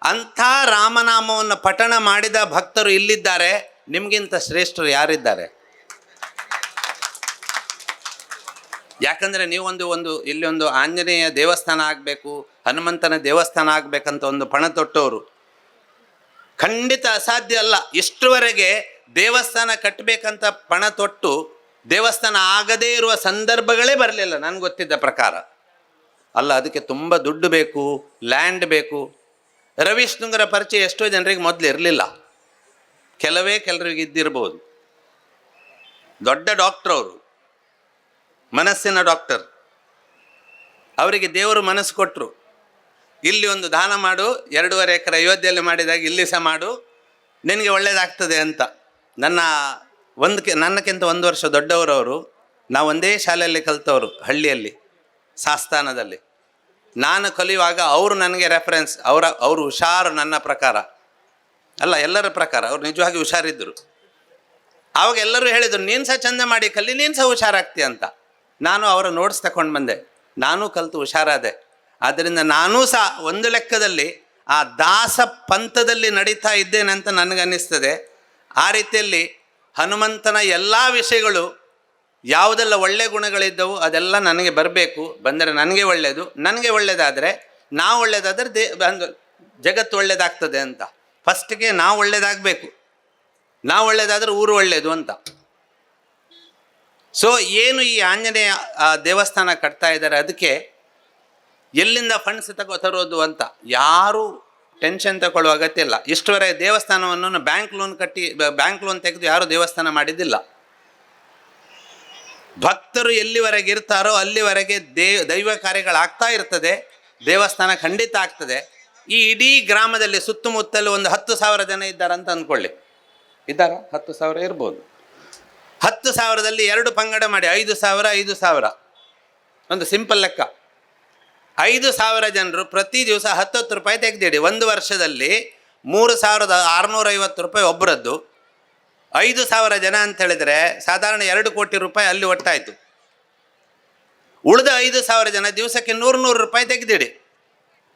ಅಂಥ ರಾಮನಾಮವನ್ನು ಪಠಣ ಮಾಡಿದ ಭಕ್ತರು ಇಲ್ಲಿದ್ದಾರೆ. ನಿಮಗಿಂತ ಶ್ರೇಷ್ಠರು ಯಾರಿದ್ದಾರೆ? ಯಾಕಂದರೆ ನೀವು ಇಲ್ಲಿ ಒಂದು ಆಂಜನೇಯ ದೇವಸ್ಥಾನ ಆಗಬೇಕು, ಹನುಮಂತನ ದೇವಸ್ಥಾನ ಆಗಬೇಕಂತ ಒಂದು ಪಣ ತೊಟ್ಟವರು. ಖಂಡಿತ ಅಸಾಧ್ಯ ಅಲ್ಲ. ಇಷ್ಟರವರೆಗೆ ದೇವಸ್ಥಾನ ಕಟ್ಟಬೇಕಂತ ಪಣ ತೊಟ್ಟು ದೇವಸ್ಥಾನ ಆಗದೇ ಇರುವ ಸಂದರ್ಭಗಳೇ ಬರಲಿಲ್ಲ ನನಗೆ ಗೊತ್ತಿದ್ದ ಪ್ರಕಾರ. ಅಲ್ಲ, ಅದಕ್ಕೆ ತುಂಬ ದುಡ್ಡು ಬೇಕು, ಲ್ಯಾಂಡ್ ಬೇಕು. ರವಿಶೃಂಗರ ಪರಿಚಯ ಎಷ್ಟೋ ಜನರಿಗೆ ಮೊದಲು ಇರಲಿಲ್ಲ, ಕೆಲವರಿಗೆ ಇದ್ದಿರ್ಬೋದು. ದೊಡ್ಡ ಡಾಕ್ಟರ್ ಅವರು, ಮನಸ್ಸಿನ ಡಾಕ್ಟರ್. ಅವರಿಗೆ ದೇವರು ಮನಸ್ಸು ಕೊಟ್ಟರು, ಇಲ್ಲಿ ಒಂದು ದಾನ ಮಾಡು, 2.5 ಎಕರೆ ಅಯೋಧ್ಯೆಯಲ್ಲಿ ಮಾಡಿದಾಗ ಇಲ್ಲಿ ಸಹ ಮಾಡು, ನಿನಗೆ ಒಳ್ಳೆಯದಾಗ್ತದೆ ಅಂತ. ನನ್ನಕ್ಕಿಂತ 1 ವರ್ಷ ದೊಡ್ಡವರವರು. ನಾವು ಒಂದೇ ಶಾಲೆಯಲ್ಲಿ ಕಲಿತವರು, ಹಳ್ಳಿಯಲ್ಲಿ, ಸಾಸ್ತಾನದಲ್ಲಿ. ನಾನು ಕಲಿಯುವಾಗ ಅವರು ನನಗೆ ರೆಫರೆನ್ಸ್. ಅವರು ಹುಷಾರು, ನನ್ನ ಪ್ರಕಾರ ಅಲ್ಲ, ಎಲ್ಲರ ಪ್ರಕಾರ ಅವ್ರು ನಿಜವಾಗಿ ಹುಷಾರಿದ್ದರು. ಆವಾಗ ಎಲ್ಲರೂ ಹೇಳಿದರು, ನೀನು ಸಹ ಚಂದ ಮಾಡಿ ಕಲಿ, ನೀನು ಸಹ ಹುಷಾರಾಗ್ತೀಯ ಅಂತ. ನಾನು ಅವರ ನೋಟ್ಸ್ ತಗೊಂಡು ಬಂದೆ, ನಾನೂ ಕಲಿತು ಹುಷಾರಾದೆ. ಆದ್ದರಿಂದ ನಾನೂ ಸಹ ಒಂದು ಲೆಕ್ಕದಲ್ಲಿ ಆ ದಾಸ ಪಂಥದಲ್ಲಿ ನಡೀತಾ ಇದ್ದೇನೆ ಅಂತ ನನಗನ್ನಿಸ್ತದೆ. ಆ ರೀತಿಯಲ್ಲಿ ಹನುಮಂತನ ಎಲ್ಲ ವಿಷಯಗಳು, ಯಾವುದೆಲ್ಲ ಒಳ್ಳೆಯ ಗುಣಗಳಿದ್ದವು ಅದೆಲ್ಲ ನನಗೆ ಬರಬೇಕು. ಬಂದರೆ ನನಗೆ ಒಳ್ಳೆಯದು, ನನಗೆ ಒಳ್ಳೆಯದಾದರೆ, ನಾವು ಒಳ್ಳೆಯದಾದರೆ ಜಗತ್ತು ಒಳ್ಳೆಯದಾಗ್ತದೆ ಅಂತ. ಫಸ್ಟಿಗೆ ನಾವು ಒಳ್ಳೆಯದಾಗಬೇಕು, ನಾವು ಒಳ್ಳೆಯದಾದರೆ ಊರು ಒಳ್ಳೆಯದು ಅಂತ. ಸೊ ಏನು ಈ ಆಂಜನೇಯ ದೇವಸ್ಥಾನ ಕಟ್ತಾ ಇದ್ದಾರೆ, ಅದಕ್ಕೆ ಎಲ್ಲಿಂದ ಫಂಡ್ಸ್ ತರೋದು ಅಂತ ಯಾರೂ ಟೆನ್ಷನ್ ತಗೊಳ್ಳುವ ಅಗತ್ಯ ಇಲ್ಲ. ಇಷ್ಟವರೆಗೆ ದೇವಸ್ಥಾನವನ್ನು ಬ್ಯಾಂಕ್ ಲೋನ್ ತೆಗೆದು ಯಾರೂ ದೇವಸ್ಥಾನ ಮಾಡಿದ್ದಿಲ್ಲ. ಭಕ್ತರು ಎಲ್ಲಿವರೆಗೆ ಇರ್ತಾರೋ ಅಲ್ಲಿವರೆಗೆ ದೈವ ಕಾರ್ಯಗಳಾಗ್ತಾ ಇರ್ತದೆ, ದೇವಸ್ಥಾನ ಖಂಡಿತ ಆಗ್ತದೆ. ಈ ಇಡೀ ಗ್ರಾಮದಲ್ಲಿ ಸುತ್ತಮುತ್ತಲು ಒಂದು 10,000 ಜನ ಇದ್ದಾರಂತ ಅಂದ್ಕೊಳ್ಳಿ. ಇದ್ದಾರಾ? 10,000 ಇರ್ಬೋದು. 10,000ದಲ್ಲಿ 2 ಪಂಗಡ ಮಾಡಿ 5,000 ಒಂದು ಸಿಂಪಲ್ ಲೆಕ್ಕ. 5,000 ಜನರು ಪ್ರತಿ ದಿವಸ 10 ರೂಪಾಯಿ ತೆಗೆದಿಡಿ. 1 ವರ್ಷದಲ್ಲಿ 3,650 ರೂಪಾಯಿ ಒಬ್ಬರದ್ದು. 5,000 ಜನ ಅಂತ ಹೇಳಿದರೆ ಸಾಧಾರಣ 2 ಕೋಟಿ ರೂಪಾಯಿ ಅಲ್ಲಿ ಒಟ್ಟಾಯಿತು. ಉಳಿದ 5,000 ಜನ ದಿವಸಕ್ಕೆ 100 ರೂಪಾಯಿ ತೆಗೆದಿಡಿ.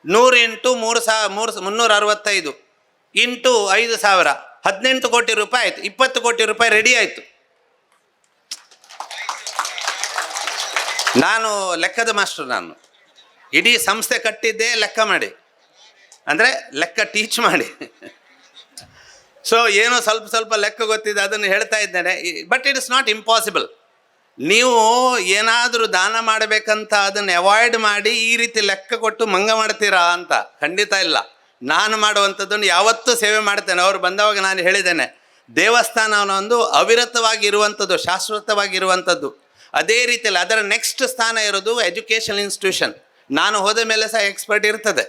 100 ಇಂಟು 365 ಇಂಟು 5,000 18 ಕೋಟಿ ರೂಪಾಯಿ ಆಯಿತು. 20 ಕೋಟಿ ರೂಪಾಯಿ ರೆಡಿ ಆಯಿತು. ನಾನು ಲೆಕ್ಕದ ಮಾಸ್ಟರ್. ಇಡೀ ಸಂಸ್ಥೆ ಕಟ್ಟಿದ್ದೇ ಲೆಕ್ಕ ಮಾಡಿ, ಅಂದರೆ ಲೆಕ್ಕ ಟೀಚ್ ಮಾಡಿ. ಸೊ ಏನೋ ಸ್ವಲ್ಪ ಸ್ವಲ್ಪ ಲೆಕ್ಕ ಗೊತ್ತಿದೆ ಅದನ್ನು ಹೇಳ್ತಾ ಇದ್ದೇನೆ. But it is not impossible. ನೀವು ಏನಾದರೂ ದಾನ ಮಾಡಬೇಕಂತ ಅದನ್ನು ಅವಾಯ್ಡ್ ಮಾಡಿ ಈ ರೀತಿ ಲೆಕ್ಕ ಕೊಟ್ಟು ಮಂಗ ಮಾಡ್ತೀರಾ ಅಂತ ಖಂಡಿತ ಇಲ್ಲ. ನಾನು ಮಾಡುವಂಥದ್ದನ್ನು ಯಾವತ್ತೂ ಸೇವೆ ಮಾಡ್ತೇನೆ. ಅವರು ಬಂದವಾಗ ನಾನು ಹೇಳಿದ್ದೇನೆ, ದೇವಸ್ಥಾನ ಒಂದು ಅವಿರತವಾಗಿ ಇರುವಂಥದ್ದು, ಶಾಶ್ವತವಾಗಿರುವಂಥದ್ದು. ಅದೇ ರೀತಿಯಲ್ಲಿ ಅದರ ನೆಕ್ಸ್ಟ್ ಸ್ಥಾನ ಇರೋದು ಎಜುಕೇಷನ್ ಇನ್ಸ್ಟಿಟ್ಯೂಷನ್. ನಾನು ಹೋದ ಮೇಲೆ ಸಹ ಎಕ್ಸ್ಪರ್ಟ್ ಇರ್ತದೆ.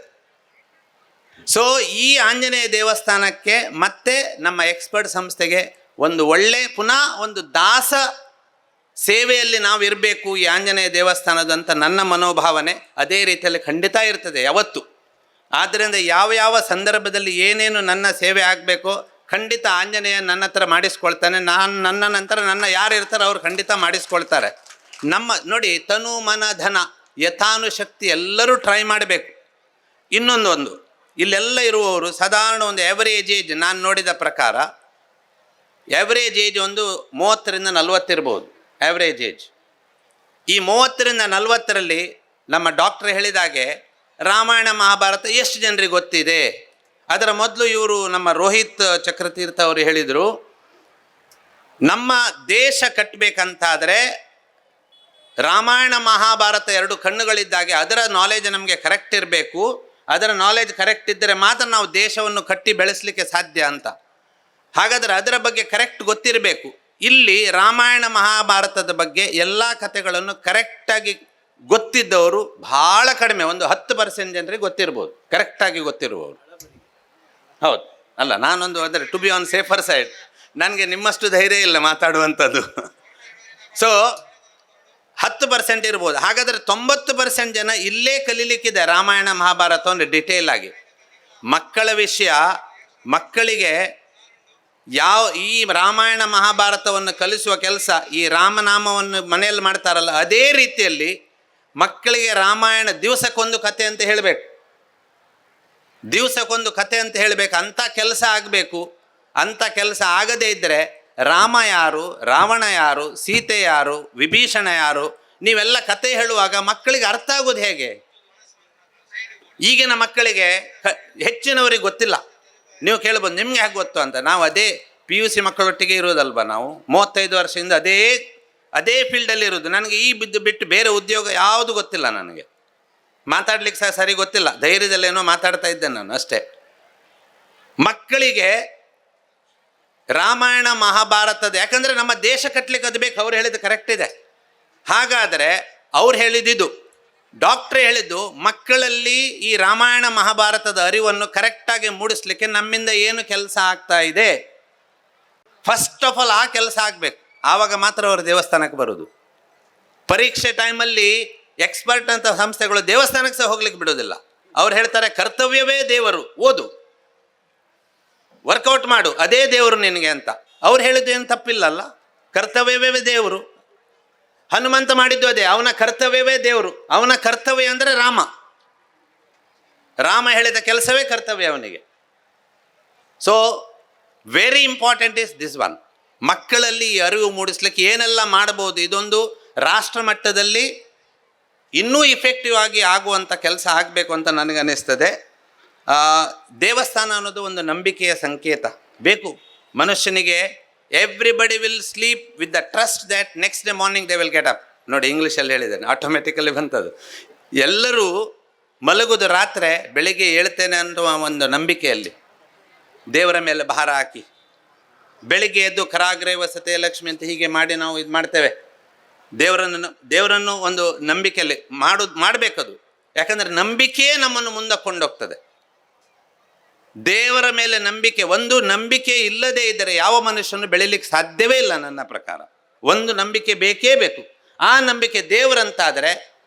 ಸೊ ಈ ಆಂಜನೇಯ ದೇವಸ್ಥಾನಕ್ಕೆ ಮತ್ತು ನಮ್ಮ ಎಕ್ಸ್ಪರ್ಟ್ ಸಂಸ್ಥೆಗೆ ಒಂದು ಒಳ್ಳೆ ಪುನಃ ಒಂದು ದಾಸ ಸೇವೆಯಲ್ಲಿ ನಾವು ಇರಬೇಕು ಈ ಆಂಜನೇಯ ದೇವಸ್ಥಾನದಂತ ನನ್ನ ಮನೋಭಾವನೆ ಅದೇ ರೀತಿಯಲ್ಲಿ ಖಂಡಿತ ಇರ್ತದೆ ಯಾವತ್ತು. ಆದ್ದರಿಂದ ಯಾವ ಯಾವ ಸಂದರ್ಭದಲ್ಲಿ ಏನೇನು ನನ್ನ ಸೇವೆ ಆಗಬೇಕೋ ಖಂಡಿತ ಆಂಜನೇಯ ನನ್ನ ಹತ್ರ ಮಾಡಿಸ್ಕೊಳ್ತಾನೆ. ನನ್ನ ನಂತರ ನನ್ನ ಯಾರು ಇರ್ತಾರೆ ಅವ್ರು ಖಂಡಿತ ಮಾಡಿಸ್ಕೊಳ್ತಾರೆ. ನಮ್ಮ ನೋಡಿ, ತನು ಮನ ಧನ ಯಥಾನುಶಕ್ತಿ ಎಲ್ಲರೂ ಟ್ರೈ ಮಾಡಬೇಕು. ಇನ್ನೊಂದು ಇಲ್ಲೆಲ್ಲ ಇರುವವರು ಸಾಧಾರಣ ಒಂದು ಆ್ಯಾವರೇಜ್ ಏಜ್ ನಾನು ನೋಡಿದ ಪ್ರಕಾರ ಆ್ಯಾವರೇಜ್ ಏಜ್ ಒಂದು 30ರಿಂದ 40 ಇರ್ಬೋದು ಆ್ಯಾವ್ರೇಜ್ ಏಜ್. ಈ 30ರಿಂದ 40ರಲ್ಲಿ ನಮ್ಮ ಡಾಕ್ಟರ್ ಹೇಳಿದಾಗೆ ರಾಮಾಯಣ ಮಹಾಭಾರತ ಎಷ್ಟು ಜನರಿಗೆ ಗೊತ್ತಿದೆ? ಅದರ ಮೊದಲು ಇವರು ನಮ್ಮ ರೋಹಿತ್ ಚಕ್ರತೀರ್ಥ ಅವರು ಹೇಳಿದರು, ನಮ್ಮ ದೇಶ ಕಟ್ಟಬೇಕಂತಾದರೆ ರಾಮಾಯಣ ಮಹಾಭಾರತ 2 ಕಣ್ಣುಗಳಿದ್ದಾಗೆ ಅದರ ನಾಲೆಜ್ ನಮಗೆ ಕರೆಕ್ಟ್ ಇರಬೇಕು. ಅದರ ನಾಲೆಜ್ ಕರೆಕ್ಟ್ ಇದ್ದರೆ ಮಾತ್ರ ನಾವು ದೇಶವನ್ನು ಕಟ್ಟಿ ಬೆಳೆಸಲಿಕ್ಕೆ ಸಾಧ್ಯ ಅಂತ. ಹಾಗಾದರೆ ಅದರ ಬಗ್ಗೆ ಕರೆಕ್ಟ್ ಗೊತ್ತಿರಬೇಕು. ಇಲ್ಲಿ ರಾಮಾಯಣ ಮಹಾಭಾರತದ ಬಗ್ಗೆ ಎಲ್ಲ ಕಥೆಗಳನ್ನು ಕರೆಕ್ಟಾಗಿ ಗೊತ್ತಿದ್ದವರು ಭಾಳ ಕಡಿಮೆ, ಒಂದು 10% ಜನರಿಗೆ ಗೊತ್ತಿರ್ಬೋದು, ಕರೆಕ್ಟಾಗಿ ಗೊತ್ತಿರುವವರು. ಹೌದು ಅಲ್ಲ, ನಾನೊಂದು ಅಂದರೆ to be on safer side, ನನಗೆ ನಿಮ್ಮಷ್ಟು ಧೈರ್ಯ ಇಲ್ಲ ಮಾತಾಡುವಂಥದ್ದು. ಸೊ 10% ಇರ್ಬೋದು. ಹಾಗಾದರೆ 90% ಜನ ಇಲ್ಲೇ ಕಲೀಲಿಕ್ಕಿದೆ ರಾಮಾಯಣ ಮಹಾಭಾರತವನ್ನು ಡಿಟೇಲ್ ಆಗಿ. ಮಕ್ಕಳ ವಿಷಯ, ಮಕ್ಕಳಿಗೆ ಈ ರಾಮಾಯಣ ಮಹಾಭಾರತವನ್ನು ಕಲಿಸುವ ಕೆಲಸ ಈ ರಾಮನಾಮವನ್ನು ಮನೆಯಲ್ಲಿ ಮಾಡ್ತಾರಲ್ಲ ಅದೇ ರೀತಿಯಲ್ಲಿ ಮಕ್ಕಳಿಗೆ ರಾಮಾಯಣ ದಿವಸಕ್ಕೊಂದು ಕತೆ ಅಂತ ಹೇಳಬೇಕು, ದಿವಸಕ್ಕೊಂದು ಕತೆ ಅಂತ ಹೇಳಬೇಕು. ಅಂಥ ಕೆಲಸ ಆಗಬೇಕು. ಅಂಥ ಕೆಲಸ ಆಗದೇ ಇದ್ದರೆ ರಾಮ ಯಾರು, ರಾವಣ ಯಾರು, ಸೀತೆ ಯಾರು, ವಿಭೀಷಣ ಯಾರು, ನೀವೆಲ್ಲ ಕತೆ ಹೇಳುವಾಗ ಮಕ್ಕಳಿಗೆ ಅರ್ಥ ಆಗೋದು ಹೇಗೆ? ಈಗಿನ ಮಕ್ಕಳಿಗೆ ಹೆಚ್ಚಿನವರಿಗೆ ಗೊತ್ತಿಲ್ಲ. ನೀವು ಕೇಳ್ಬೋದು ನಿಮ್ಗೆ ಹೇಗೆ ಗೊತ್ತು ಅಂತ. ನಾವು ಅದೇ PUC ಮಕ್ಕಳೊಟ್ಟಿಗೆ ಇರೋದಲ್ವ, ನಾವು 35 ವರ್ಷದಿಂದ ಅದೇ ಫೀಲ್ಡಲ್ಲಿ ಇರೋದು. ನನಗೆ ಈ ಬಿಟ್ಟು ಬೇರೆ ಉದ್ಯೋಗ ಯಾವುದು ಗೊತ್ತಿಲ್ಲ. ನನಗೆ ಮಾತಾಡ್ಲಿಕ್ಕೆ ಸಹ ಸರಿ ಗೊತ್ತಿಲ್ಲ, ಧೈರ್ಯದಲ್ಲೇನೋ ಮಾತಾಡ್ತಾ ಇದ್ದೆ ನಾನು ಅಷ್ಟೇ. ಮಕ್ಕಳಿಗೆ ರಾಮಾಯಣ ಮಹಾಭಾರತದ, ಯಾಕಂದರೆ ನಮ್ಮ ದೇಶ ಕಟ್ಟಲಿಕ್ಕೆ ಅದು ಬೇಕು. ಅವ್ರು ಹೇಳಿದ್ದು ಕರೆಕ್ಟ್ ಇದೆ. ಹಾಗಾದರೆ ಅವ್ರು ಹೇಳಿದ್ದು, ಡಾಕ್ಟ್ರೇ ಹೇಳಿದ್ದು, ಮಕ್ಕಳಲ್ಲಿ ಈ ರಾಮಾಯಣ ಮಹಾಭಾರತದ ಅರಿವನ್ನು ಕರೆಕ್ಟಾಗಿ ಮೂಡಿಸ್ಲಿಕ್ಕೆ ನಮ್ಮಿಂದ ಏನು ಕೆಲಸ ಆಗ್ತಾ ಇದೆ, ಫಸ್ಟ್ ಆಫ್ ಆಲ್ ಆ ಕೆಲಸ ಆಗಬೇಕು. ಆವಾಗ ಮಾತ್ರ ಅವರು ದೇವಸ್ಥಾನಕ್ಕೆ ಬರೋದು. ಪರೀಕ್ಷೆ ಟೈಮಲ್ಲಿ ಎಕ್ಸ್ಪರ್ಟ್ ಅಂತ ಸಂಸ್ಥೆಗಳು ದೇವಸ್ಥಾನಕ್ಕೆ ಸಹ ಹೋಗ್ಲಿಕ್ಕೆ ಬಿಡೋದಿಲ್ಲ. ಅವ್ರು ಹೇಳ್ತಾರೆ ಕರ್ತವ್ಯವೇ ದೇವರು, ಓದು, ವರ್ಕೌಟ್ ಮಾಡು, ಅದೇ ದೇವರು ನಿನಗೆ ಅಂತ. ಅವ್ರು ಹೇಳಿದ್ದು ಏನು ತಪ್ಪಿಲ್ಲಲ್ಲ, ಕರ್ತವ್ಯವೇ ದೇವರು. ಹನುಮಂತ ಮಾಡಿದ್ದು ಅದೇ, ಅವನ ಕರ್ತವ್ಯವೇ ದೇವರು. ಅವನ ಕರ್ತವ್ಯ ಅಂದರೆ ರಾಮ ಹೇಳಿದ ಕೆಲಸವೇ ಕರ್ತವ್ಯ ಅವನಿಗೆ. So very important is this one. ಮಕ್ಕಳಲ್ಲಿ ಈ ಅರಿವು ಮೂಡಿಸ್ಲಿಕ್ಕೆ ಏನೆಲ್ಲ ಮಾಡಬಹುದು, ಇದೊಂದು ರಾಷ್ಟ್ರ ಮಟ್ಟದಲ್ಲಿ ಇನ್ನೂ ಇಫೆಕ್ಟಿವ್ ಆಗಿ ಆಗುವಂಥ ಕೆಲಸ ಆಗಬೇಕು ಅಂತ ನನಗನ್ನಿಸ್ತದೆ. ದೇವಸ್ಥಾನ ಅನ್ನೋದು ಒಂದು ನಂಬಿಕೆಯ ಸಂಕೇತ ಬೇಕು ಮನುಷ್ಯನಿಗೆ. Everybody will sleep with the trust that next day morning they will get up. ನೋಡಿ, ಇಂಗ್ಲೀಷಲ್ಲಿ ಹೇಳಿದ್ದೇನೆ, ಆಟೋಮೆಟಿಕಲಿ ಬಂತದ್ದು. ಎಲ್ಲರೂ ಮಲಗುದು ರಾತ್ರಿ, ಬೆಳಿಗ್ಗೆ ಹೇಳ್ತೇನೆ ಅನ್ನುವ ಒಂದು ನಂಬಿಕೆಯಲ್ಲಿ ದೇವರ ಮೇಲೆ ಭಾರ ಹಾಕಿ ಬೆಳಿಗ್ಗೆ ಎದ್ದು ಕರಾಗ್ರೇ ವಸತೆ ಲಕ್ಷ್ಮಿ ಅಂತ ಹೀಗೆ ಮಾಡಿ ನಾವು ಇದು ಮಾಡ್ತೇವೆ. ದೇವರನ್ನು ಒಂದು ನಂಬಿಕೆಯಲ್ಲಿ ಮಾಡಬೇಕದು. ಯಾಕಂದರೆ ನಂಬಿಕೆಯೇ ನಮ್ಮನ್ನು ಮುಂದೆ ಕೊಂಡೋಗ್ತದೆ. ದೇವರ ಮೇಲೆ ನಂಬಿಕೆ, ಒಂದು ನಂಬಿಕೆ ಇಲ್ಲದೇ ಇದ್ದರೆ ಯಾವ ಮನುಷ್ಯನು ಬೆಳೀಲಿಕ್ಕೆ ಸಾಧ್ಯವೇ ಇಲ್ಲ. ನನ್ನ ಪ್ರಕಾರ ಒಂದು ನಂಬಿಕೆ ಬೇಕೇ ಬೇಕು. ಆ ನಂಬಿಕೆ ದೇವರಂತಾದರೆ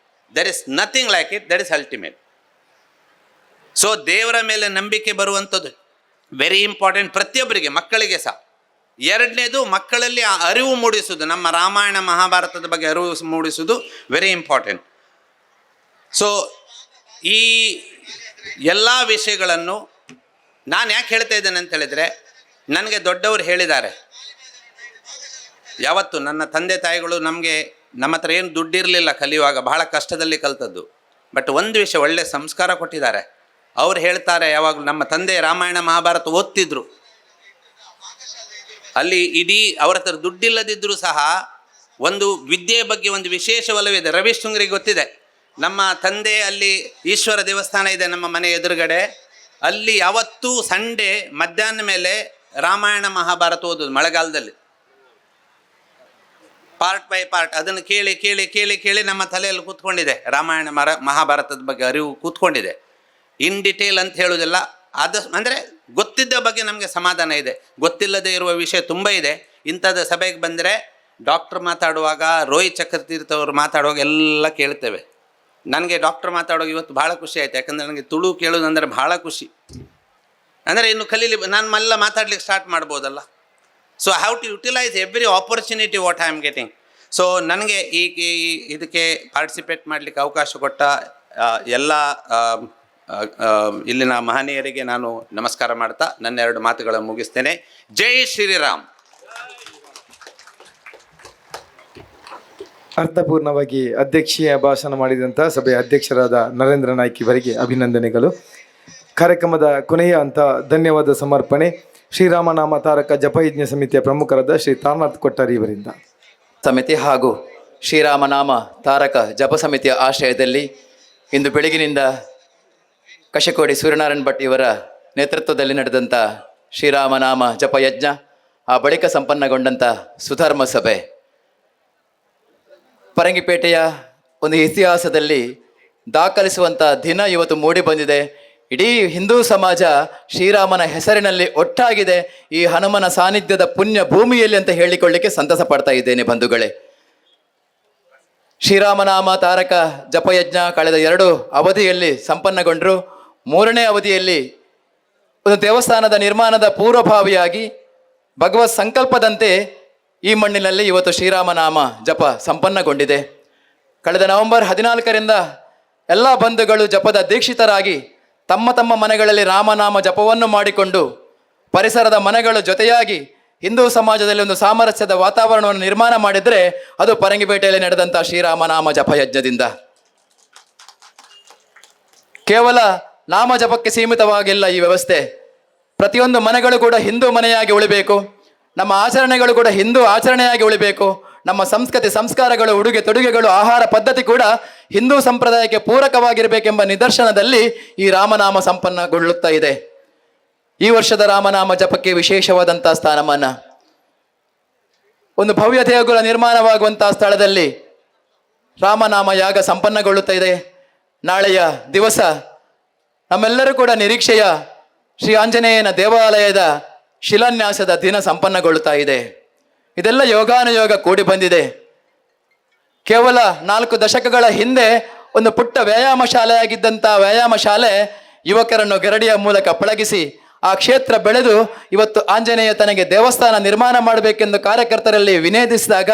there is nothing like it, that is ultimate. So ದೇವರ ಮೇಲೆ ನಂಬಿಕೆ ಬರುವಂಥದ್ದು ವೆರಿ ಇಂಪಾರ್ಟೆಂಟ್ ಪ್ರತಿಯೊಬ್ಬರಿಗೆ, ಮಕ್ಕಳಿಗೆ ಸಹ. ಎರಡನೇದು, ಮಕ್ಕಳಲ್ಲಿ ಆ ಅರಿವು ಮೂಡಿಸುವುದು, ನಮ್ಮ ರಾಮಾಯಣ ಮಹಾಭಾರತದ ಬಗ್ಗೆ ಅರಿವು ಮೂಡಿಸುವುದು ವೆರಿ ಇಂಪಾರ್ಟೆಂಟ್. ಸೊ ಈ ಎಲ್ಲ ವಿಷಯಗಳನ್ನು ನಾನು ಯಾಕೆ ಹೇಳ್ತಾ ಇದ್ದೇನೆ ಅಂತ ಹೇಳಿದರೆ, ನನಗೆ ದೊಡ್ಡವರು ಹೇಳಿದ್ದಾರೆ ಯಾವತ್ತು. ನನ್ನ ತಂದೆ ತಾಯಿಗಳು ನಮ್ಮ ಹತ್ರ ಏನು ದುಡ್ಡಿರಲಿಲ್ಲ ಕಲಿಯುವಾಗ, ಬಹಳ ಕಷ್ಟದಲ್ಲಿ ಕಲಿತದ್ದು. ಬಟ್ ಒಂದು ವಿಷಯ, ಒಳ್ಳೆ ಸಂಸ್ಕಾರ ಕೊಟ್ಟಿದ್ದಾರೆ. ಅವ್ರು ಹೇಳ್ತಾರೆ, ಯಾವಾಗಲೂ ನಮ್ಮ ತಂದೆ ರಾಮಾಯಣ ಮಹಾಭಾರತ ಓದ್ತಿದ್ರು. ಅಲ್ಲಿ ಇಡೀ ಅವ್ರ ಹತ್ರ ದುಡ್ಡಿಲ್ಲದಿದ್ದರೂ ಸಹ ಒಂದು ವಿದ್ಯೆಯ ಬಗ್ಗೆ ಒಂದು ವಿಶೇಷ ಒಲವಿದೆ. ರವೀಶ್ ತುಂಗ್ರಿಗೆ ಗೊತ್ತಿದೆ, ನಮ್ಮ ತಂದೆ ಅಲ್ಲಿ ಈಶ್ವರ ದೇವಸ್ಥಾನ ಇದೆ ನಮ್ಮ ಮನೆ ಎದುರುಗಡೆ. ಅಲ್ಲಿ ಯಾವತ್ತೂ ಸಂಡೇ ಮಧ್ಯಾಹ್ನ ಮೇಲೆ ರಾಮಾಯಣ ಮಹಾಭಾರತ ಓದೋದು ಮಳೆಗಾಲದಲ್ಲಿ, ಪಾರ್ಟ್ ಬೈ ಪಾರ್ಟ್. ಅದನ್ನು ಕೇಳಿ ಕೇಳಿ ಕೇಳಿ ಕೇಳಿ ನಮ್ಮ ತಲೆಯಲ್ಲಿ ಕೂತ್ಕೊಂಡಿದೆ. ರಾಮಾಯಣ ಮಹಾಭಾರತದ ಬಗ್ಗೆ ಅರಿವು ಕೂತ್ಕೊಂಡಿದೆ. ಇನ್ ಡಿಟೇಲ್ ಅಂತ ಹೇಳೋದಿಲ್ಲ, ಅದು ಅಂದರೆ ಗೊತ್ತಿದ್ದ ಬಗ್ಗೆ ನಮಗೆ ಸಮಾಧಾನ ಇದೆ. ಗೊತ್ತಿಲ್ಲದೆ ಇರುವ ವಿಷಯ ತುಂಬ ಇದೆ. ಇಂಥದ್ದು ಸಭೆಗೆ ಬಂದರೆ ಡಾಕ್ಟ್ರ್ ಮಾತಾಡುವಾಗ, ರೋಹಿತ್ ಚಕ್ರತೀರ್ಥ ಅವರು ಮಾತಾಡುವಾಗ ಎಲ್ಲ ಕೇಳ್ತೇವೆ. ನನಗೆ ಡಾಕ್ಟ್ರ್ ಮಾತಾಡುವಾಗ ಇವತ್ತು ಭಾಳ ಖುಷಿ ಆಯಿತು. ಯಾಕಂದರೆ ನನಗೆ ತುಳು ಕೇಳೋದಂದರೆ ಭಾಳ ಖುಷಿ. ಅಂದರೆ ಇನ್ನು ಕಲೀಲಿ, ನಾನು ಎಲ್ಲ ಮಾತಾಡ್ಲಿಕ್ಕೆ ಸ್ಟಾರ್ಟ್ ಮಾಡ್ಬೋದಲ್ಲ. So I have to utilise every opportunity what I am getting. So ನನಗೆ ಇದಕ್ಕೆ ಪಾರ್ಟಿಸಿಪೇಟ್ ಮಾಡಲಿಕ್ಕೆ ಅವಕಾಶ ಕೊಟ್ಟ ಎಲ್ಲ ಇಲ್ಲಿನ ಮಹನೀಯರಿಗೆ ನಾನು ನಮಸ್ಕಾರ ಮಾಡ್ತಾ ನನ್ನ 2 ಮಾತುಗಳನ್ನು ಮುಗಿಸ್ತೇನೆ. ಜೈ ಶ್ರೀರಾಮ್. ಅರ್ಥಪೂರ್ಣವಾಗಿ ಅಧ್ಯಕ್ಷೀಯ ಭಾಷಣ ಮಾಡಿದಂಥ ಸಭೆಯ ಅಧ್ಯಕ್ಷರಾದ ನರೇಂದ್ರ ನಾಯ್ಕ್ ಇವರಿಗೆ ಅಭಿನಂದನೆಗಳು. ಕಾರ್ಯಕ್ರಮದ ಕೊನೆಯ ಹಂತ ಧನ್ಯವಾದ ಸಮರ್ಪಣೆ ಶ್ರೀರಾಮನಾಮ ತಾರಕ ಜಪಯಜ್ಞ ಸಮಿತಿಯ ಪ್ರಮುಖರಾದ ಶ್ರೀ ತಾರನಾಥ್ ಕೊಟ್ಟಾರಿ ಇವರಿಂದ. ಸಮಿತಿ ಹಾಗೂ ಶ್ರೀರಾಮನಾಮ ತಾರಕ ಜಪ ಸಮಿತಿಯ ಆಶ್ರಯದಲ್ಲಿ ಇಂದು ಬೆಳಗಿನಿಂದ ಕಶಕೋಡಿ ಸೂರ್ಯನಾರಾಯಣ್ ಭಟ್ ಇವರ ನೇತೃತ್ವದಲ್ಲಿ ನಡೆದಂಥ ಶ್ರೀರಾಮನಾಮ ಜಪಯಜ್ಞ, ಆ ಬಳಿಕ ಸಂಪನ್ನಗೊಂಡಂಥ ಸುಧರ್ಮ ಸಭೆ ಪರಂಗಿಪೇಟೆಯ ಒಂದು ಇತಿಹಾಸದಲ್ಲಿ ದಾಖಲಿಸುವಂಥ ದಿನ ಇವತ್ತು ಮೂಡಿ ಬಂದಿದೆ. ಇಡೀ ಹಿಂದೂ ಸಮಾಜ ಶ್ರೀರಾಮನ ಹೆಸರಿನಲ್ಲಿ ಒಟ್ಟಾಗಿದೆ ಈ ಹನುಮನ ಸಾನ್ನಿಧ್ಯದ ಪುಣ್ಯ ಭೂಮಿಯಲ್ಲಿ ಅಂತ ಹೇಳಿಕೊಳ್ಳಿಕ್ಕೆ ಸಂತಸ ಪಡ್ತಾ ಇದ್ದೇನೆ ಬಂಧುಗಳೇ. ಶ್ರೀರಾಮನಾಮ ತಾರಕ ಜಪಯಜ್ಞ ಕಳೆದ 2 ಅವಧಿಯಲ್ಲಿ ಸಂಪನ್ನಗೊಂಡರು. 3ನೇ ಅವಧಿಯಲ್ಲಿ ಒಂದು ದೇವಸ್ಥಾನದ ನಿರ್ಮಾಣದ ಪೂರ್ವಭಾವಿಯಾಗಿ ಭಗವತ್ ಸಂಕಲ್ಪದಂತೆ ಈ ಮಣ್ಣಿನಲ್ಲಿ ಇವತ್ತು ಶ್ರೀರಾಮನಾಮ ಜಪ ಸಂಪನ್ನಗೊಂಡಿದೆ. ಕಳೆದ ನವೆಂಬರ್ 14ರಿಂದ ಎಲ್ಲ ಬಂಧುಗಳು ಜಪದ ದೀಕ್ಷಿತರಾಗಿ ತಮ್ಮ ತಮ್ಮ ಮನೆಗಳಲ್ಲಿ ರಾಮನಾಮ ಜಪವನ್ನು ಮಾಡಿಕೊಂಡು ಪರಿಸರದ ಮನೆಗಳು ಜೊತೆಯಾಗಿ ಹಿಂದೂ ಸಮಾಜದಲ್ಲಿ ಒಂದು ಸಾಮರಸ್ಯದ ವಾತಾವರಣವನ್ನು ನಿರ್ಮಾಣ ಮಾಡಿದರೆ ಅದು ಪರಂಗಿಪೇಟೆಯಲ್ಲಿ ನಡೆದಂಥ ಶ್ರೀರಾಮನಾಮ ಜಪಯಜ್ಞದಿಂದ. ಕೇವಲ ನಾಮ ಜಪಕ್ಕೆ ಸೀಮಿತವಾಗಿಲ್ಲ ಈ ವ್ಯವಸ್ಥೆ. ಪ್ರತಿಯೊಂದು ಮನೆಗಳು ಕೂಡ ಹಿಂದೂ ಮನೆಯಾಗಿ ಉಳಿಬೇಕು, ನಮ್ಮ ಆಚರಣೆಗಳು ಕೂಡ ಹಿಂದೂ ಆಚರಣೆಯಾಗಿ ಉಳಿಬೇಕು, ನಮ್ಮ ಸಂಸ್ಕೃತಿ ಸಂಸ್ಕಾರಗಳು, ಉಡುಗೆ ತೊಡುಗೆಗಳು, ಆಹಾರ ಪದ್ಧತಿ ಕೂಡ ಹಿಂದೂ ಸಂಪ್ರದಾಯಕ್ಕೆ ಪೂರಕವಾಗಿರಬೇಕೆಂಬ ನಿದರ್ಶನದಲ್ಲಿ ಈ ರಾಮನಾಮ ಸಂಪನ್ನಗೊಳ್ಳುತ್ತಾ ಇದೆ. ಈ ವರ್ಷದ ರಾಮನಾಮ ಜಪಕ್ಕೆ ವಿಶೇಷವಾದಂಥ ಸ್ಥಾನಮಾನ. ಒಂದು ಭವ್ಯ ದೇಗುಲ ನಿರ್ಮಾಣವಾಗುವಂತಹ ಸ್ಥಳದಲ್ಲಿ ರಾಮನಾಮ ಯಾಗ ಸಂಪನ್ನಗೊಳ್ಳುತ್ತಾ ಇದೆ. ನಾಳೆಯ ದಿವಸ ನಮ್ಮೆಲ್ಲರೂ ಕೂಡ ನಿರೀಕ್ಷೆಯ ಶ್ರೀ ಆಂಜನೇಯನ ದೇವಾಲಯದ ಶಿಲಾನ್ಯಾಸದ ದಿನ ಸಂಪನ್ನಗೊಳ್ಳುತ್ತಾ ಇದೆ. ಇದೆಲ್ಲ ಯೋಗಾನುಯೋಗ ಕೂಡಿ ಬಂದಿದೆ. ಕೇವಲ 4 ದಶಕಗಳ ಹಿಂದೆ ಒಂದು ಪುಟ್ಟ ವ್ಯಾಯಾಮ ಶಾಲೆಯಾಗಿದ್ದಂಥ ವ್ಯಾಯಾಮ ಶಾಲೆ ಯುವಕರನ್ನು ಗರಡಿಯ ಮೂಲಕ ಪಳಗಿಸಿ ಆ ಕ್ಷೇತ್ರ ಬೆಳೆದು ಇವತ್ತು ಆಂಜನೇಯ ತನಗೆ ದೇವಸ್ಥಾನ ನಿರ್ಮಾಣ ಮಾಡಬೇಕೆಂದು ಕಾರ್ಯಕರ್ತರಲ್ಲಿ ವಿನೇದಿಸಿದಾಗ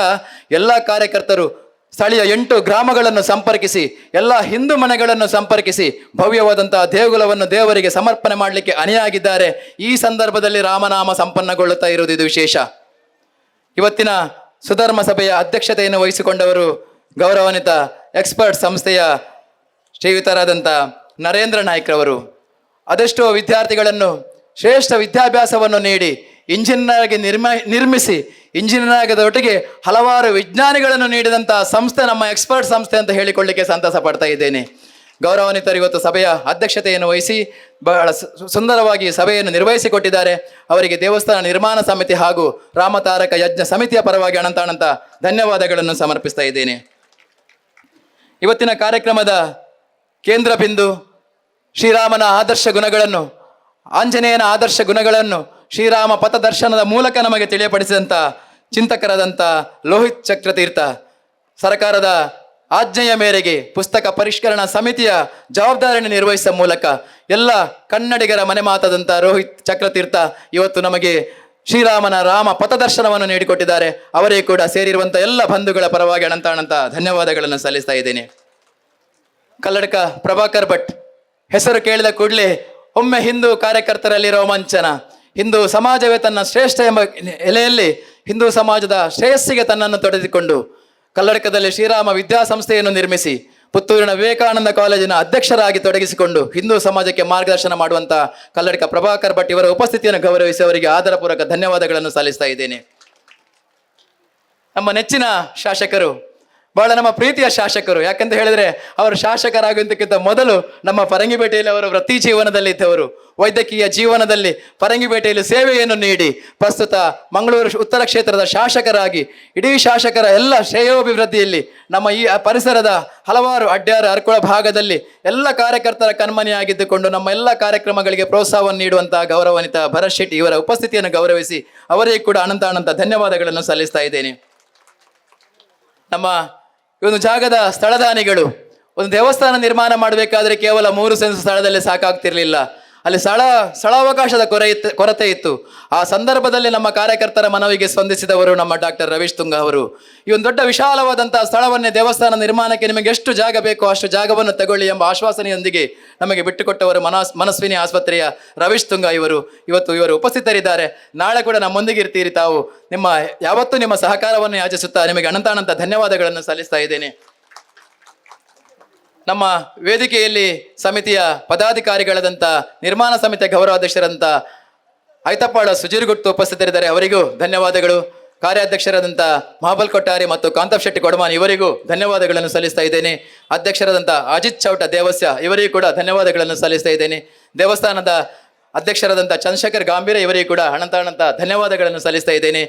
ಎಲ್ಲ ಕಾರ್ಯಕರ್ತರು ಸ್ಥಳೀಯ 8 ಗ್ರಾಮಗಳನ್ನು ಸಂಪರ್ಕಿಸಿ ಎಲ್ಲ ಹಿಂದೂ ಮನೆಗಳನ್ನು ಸಂಪರ್ಕಿಸಿ ಭವ್ಯವಾದಂತಹ ದೇಗುಲವನ್ನು ದೇವರಿಗೆ ಸಮರ್ಪಣೆ ಮಾಡಲಿಕ್ಕೆ ಅಣಿಯಾಗಿದ್ದಾರೆ. ಈ ಸಂದರ್ಭದಲ್ಲಿ ರಾಮನಾಮ ಸಂಪನ್ನಗೊಳ್ಳುತ್ತಾ ಇರುವುದು ಇದು ವಿಶೇಷ. ಇವತ್ತಿನ ಸುಧರ್ಮ ಸಭೆಯ ಅಧ್ಯಕ್ಷತೆಯನ್ನು ವಹಿಸಿಕೊಂಡವರು ಗೌರವಾನ್ವಿತ ಎಕ್ಸ್ಪರ್ಟ್ ಸಂಸ್ಥೆಯ ಶ್ರೀಯುತರಾದಂಥ ನರೇಂದ್ರ ನಾಯ್ಕ್ರವರು. ಅದೆಷ್ಟೋ ವಿದ್ಯಾರ್ಥಿಗಳನ್ನು ಶ್ರೇಷ್ಠ ವಿದ್ಯಾಭ್ಯಾಸವನ್ನು ನೀಡಿ ಇಂಜಿನಿಯರ್ಗೆ ನಿರ್ಮಿಸಿ ಇಂಜಿನಿಯರ್ ಆಗದೊಟ್ಟಿಗೆ ಹಲವಾರು ವಿಜ್ಞಾನಿಗಳನ್ನು ನೀಡಿದಂಥ ಸಂಸ್ಥೆ ನಮ್ಮ ಎಕ್ಸ್ಪರ್ಟ್ ಸಂಸ್ಥೆ ಅಂತ ಹೇಳಿಕೊಳ್ಳಿಕ್ಕೆ ಸಂತಸ ಪಡ್ತಾ ಇದ್ದೇನೆ. ಗೌರವಾನ್ವಿತರು ಇವತ್ತು ಸಭೆಯ ಅಧ್ಯಕ್ಷತೆಯನ್ನು ವಹಿಸಿ ಬಹಳ ಸುಂದರವಾಗಿ ಸಭೆಯನ್ನು ನಿರ್ವಹಿಸಿಕೊಟ್ಟಿದ್ದಾರೆ. ಅವರಿಗೆ ದೇವಸ್ಥಾನ ನಿರ್ಮಾಣ ಸಮಿತಿ ಹಾಗೂ ರಾಮತಾರಕ ಯಜ್ಞ ಸಮಿತಿಯ ಪರವಾಗಿ ಅನಂತ ಧನ್ಯವಾದಗಳನ್ನು ಸಮರ್ಪಿಸ್ತಾ ಇದ್ದೇನೆ. ಇವತ್ತಿನ ಕಾರ್ಯಕ್ರಮದ ಕೇಂದ್ರ ಬಿಂದು ಶ್ರೀರಾಮನ ಆದರ್ಶ ಗುಣಗಳನ್ನು, ಆಂಜನೇಯನ ಆದರ್ಶ ಗುಣಗಳನ್ನು ಶ್ರೀರಾಮ ಪಥದರ್ಶನದ ಮೂಲಕ ನಮಗೆ ತಿಳಿಯಪಡಿಸಿದಂಥ ಚಿಂತಕರಾದಂಥ ಲೋಹಿತ್ ಚಕ್ರತೀರ್ಥ ಸರ್ಕಾರದ ಆಜ್ಞೆಯ ಮೇರೆಗೆ ಪುಸ್ತಕ ಪರಿಷ್ಕರಣಾ ಸಮಿತಿಯ ಜವಾಬ್ದಾರಿಯನ್ನು ನಿರ್ವಹಿಸುವ ಮೂಲಕ ಎಲ್ಲ ಕನ್ನಡಿಗರ ಮನೆ ಮಾತಾದಂಥ ರೋಹಿತ್ ಚಕ್ರತೀರ್ಥ ಇವತ್ತು ನಮಗೆ ಶ್ರೀರಾಮನ ರಾಮ ಪಥದರ್ಶನವನ್ನು ನೀಡಿಕೊಟ್ಟಿದ್ದಾರೆ. ಅವರೇ ಕೂಡ ಸೇರಿರುವಂಥ ಎಲ್ಲ ಬಂಧುಗಳ ಪರವಾಗಿ ಅನಂತ ಧನ್ಯವಾದಗಳನ್ನು ಸಲ್ಲಿಸ್ತಾ ಇದ್ದೇನೆ. ಕಲ್ಲಡಕ ಪ್ರಭಾಕರ್ ಭಟ್ ಹೆಸರು ಕೇಳಿದ ಕೂಡಲೇ ಒಮ್ಮೆ ಹಿಂದೂ ಕಾರ್ಯಕರ್ತರಲ್ಲಿ ರೋಮಾಂಚನ. ಹಿಂದೂ ಸಮಾಜವೇ ತನ್ನ ಶ್ರೇಷ್ಠ ಎಂಬ ಎಲೆಯಲ್ಲಿ ಹಿಂದೂ ಸಮಾಜದ ಶ್ರೇಯಸ್ಸಿಗೆ ತನ್ನನ್ನು ತೊಡೆದುಕೊಂಡು ಕಲ್ಲಡಕದಲ್ಲಿ ಶ್ರೀರಾಮ ವಿದ್ಯಾಸಂಸ್ಥೆಯನ್ನು ನಿರ್ಮಿಸಿ ಪುತ್ತೂರಿನ ವಿವೇಕಾನಂದ ಕಾಲೇಜಿನ ಅಧ್ಯಕ್ಷರಾಗಿ ತೊಡಗಿಸಿಕೊಂಡು ಹಿಂದೂ ಸಮಾಜಕ್ಕೆ ಮಾರ್ಗದರ್ಶನ ಮಾಡುವಂತ ಕಲ್ಲಡಿಗ ಪ್ರಭಾಕರ್ ಭಟ್ ಇವರ ಉಪಸ್ಥಿತಿಯನ್ನು ಗೌರವಿಸಿ ಅವರಿಗೆ ಆದರಪೂರ್ವಕ ಧನ್ಯವಾದಗಳನ್ನು ಸಲ್ಲಿಸ್ತಾ ಇದ್ದೇನೆ. ನಮ್ಮ ನೆಚ್ಚಿನ ಶಾಸಕರು, ಬಹಳ ನಮ್ಮ ಪ್ರೀತಿಯ ಶಾಸಕರು, ಯಾಕಂತ ಹೇಳಿದ್ರೆ ಅವರು ಶಾಸಕರಾಗುವುದಕ್ಕಿಂತ ಮೊದಲು ನಮ್ಮ ಪರಂಗಿಪೇಟೆಯಲ್ಲಿ ಅವರು ವೃತ್ತಿ ಜೀವನದಲ್ಲಿ ಇದ್ದವರು. ವೈದ್ಯಕೀಯ ಜೀವನದಲ್ಲಿ ಪರಂಗಿಪೇಟೆಯಲ್ಲಿ ಸೇವೆಯನ್ನು ನೀಡಿ ಪ್ರಸ್ತುತ ಮಂಗಳೂರು ಉತ್ತರ ಕ್ಷೇತ್ರದ ಶಾಸಕರಾಗಿ ಇಡೀ ಶಾಸಕರ ಎಲ್ಲ ಶ್ರೇಯೋಭಿವೃದ್ಧಿಯಲ್ಲಿ ನಮ್ಮ ಈ ಪರಿಸರದ ಹಲವಾರು ಅಡ್ಯಾರ ಅರ್ಕೊಳ ಭಾಗದಲ್ಲಿ ಎಲ್ಲ ಕಾರ್ಯಕರ್ತರ ಕಣ್ಮನೆಯಾಗಿದ್ದುಕೊಂಡು ನಮ್ಮ ಎಲ್ಲ ಕಾರ್ಯಕ್ರಮಗಳಿಗೆ ಪ್ರೋತ್ಸಾಹವನ್ನು ನೀಡುವಂತಹ ಗೌರವಾನ್ವಿತ ಭರತ್ ಶೆಟ್ಟಿ ಇವರ ಉಪಸ್ಥಿತಿಯನ್ನು ಗೌರವಿಸಿ ಅವರಿಗೆ ಕೂಡ ಅನಂತ ಧನ್ಯವಾದಗಳನ್ನು ಸಲ್ಲಿಸ್ತಾ ಇದ್ದೇನೆ. ನಮ್ಮ ಈ ಒಂದು ಜಾಗದ ಸ್ಥಳದಾನಿಗಳು, ಒಂದು ದೇವಸ್ಥಾನ ನಿರ್ಮಾಣ ಮಾಡಬೇಕಾದ್ರೆ ಕೇವಲ 3 ಸೆನ್ಸ್ ಸ್ಥಳದಲ್ಲಿ ಸಾಕಾಗ್ತಿರ್ಲಿಲ್ಲ. ಅಲ್ಲಿ ಸ್ಥಳಾವಕಾಶದ ಕೊರತೆ ಇತ್ತು. ಆ ಸಂದರ್ಭದಲ್ಲಿ ನಮ್ಮ ಕಾರ್ಯಕರ್ತರ ಮನವಿಗೆ ಸ್ಪಂದಿಸಿದವರು ನಮ್ಮ ಡಾಕ್ಟರ್ ರವೀಶ್ ತುಂಗ ಅವರು. ಈ ಒಂದು ದೊಡ್ಡ ವಿಶಾಲವಾದಂತಹ ಸ್ಥಳವನ್ನೇ ದೇವಸ್ಥಾನ ನಿರ್ಮಾಣಕ್ಕೆ ನಿಮಗೆ ಎಷ್ಟು ಜಾಗ ಬೇಕೋ ಅಷ್ಟು ಜಾಗವನ್ನು ತಗೊಳ್ಳಿ ಎಂಬ ಆಶ್ವಾಸನೆಯೊಂದಿಗೆ ನಮಗೆ ಬಿಟ್ಟುಕೊಟ್ಟವರು ಮನಸ್ವಿನಿ ಆಸ್ಪತ್ರೆಯ ರವೀಶ್ ತುಂಗ ಇವತ್ತು ಇವರು ಉಪಸ್ಥಿತರಿದ್ದಾರೆ. ನಾಳೆ ಕೂಡ ನಮ್ಮೊಂದಿಗೆ ಇರ್ತೀರಿ ತಾವು. ಯಾವತ್ತೂ ನಿಮ್ಮ ಸಹಕಾರವನ್ನು ಯಾಚಿಸುತ್ತಾ ನಿಮಗೆ ಅನಂತ ಧನ್ಯವಾದಗಳನ್ನು ಸಲ್ಲಿಸ್ತಾ ಇದ್ದೇನೆ. ನಮ್ಮ ವೇದಿಕೆಯಲ್ಲಿ ಸಮಿತಿಯ ಪದಾಧಿಕಾರಿಗಳಾದಂಥ ನಿರ್ಮಾಣ ಸಮಿತಿಯ ಗೌರವಾಧ್ಯಕ್ಷರಾದಂಥ ಐತಪ್ಪಾಳ ಸುಜೀರ್ ಗುಟ್ಟು ಉಪಸ್ಥಿತರಿದ್ದಾರೆ, ಅವರಿಗೂ ಧನ್ಯವಾದಗಳು. ಕಾರ್ಯಾಧ್ಯಕ್ಷರಾದಂಥ ಮಹಾಬಲ್ ಕೊಟ್ಟಾರಿ ಮತ್ತು ಕಾಂತಪ್ ಶೆಟ್ಟಿ ಕೊಡಮಾನ್ ಇವರಿಗೂ ಧನ್ಯವಾದಗಳನ್ನು ಸಲ್ಲಿಸ್ತಾ ಇದ್ದೇನೆ. ಅಧ್ಯಕ್ಷರಾದಂಥ ಅಜಿತ್ ಚೌಟ ದೇವಸ್ಯ ಇವರಿಗೂ ಕೂಡ ಧನ್ಯವಾದಗಳನ್ನು ಸಲ್ಲಿಸ್ತಾ ಇದ್ದೇನೆ. ದೇವಸ್ಥಾನದ ಅಧ್ಯಕ್ಷರಾದಂಥ ಚಂದ್ರಶೇಖರ್ ಗಾಂಭೀರ ಇವರಿಗೂ ಕೂಡ ಅನಂತ ಧನ್ಯವಾದಗಳನ್ನು ಸಲ್ಲಿಸ್ತಾ ಇದ್ದೇನೆ.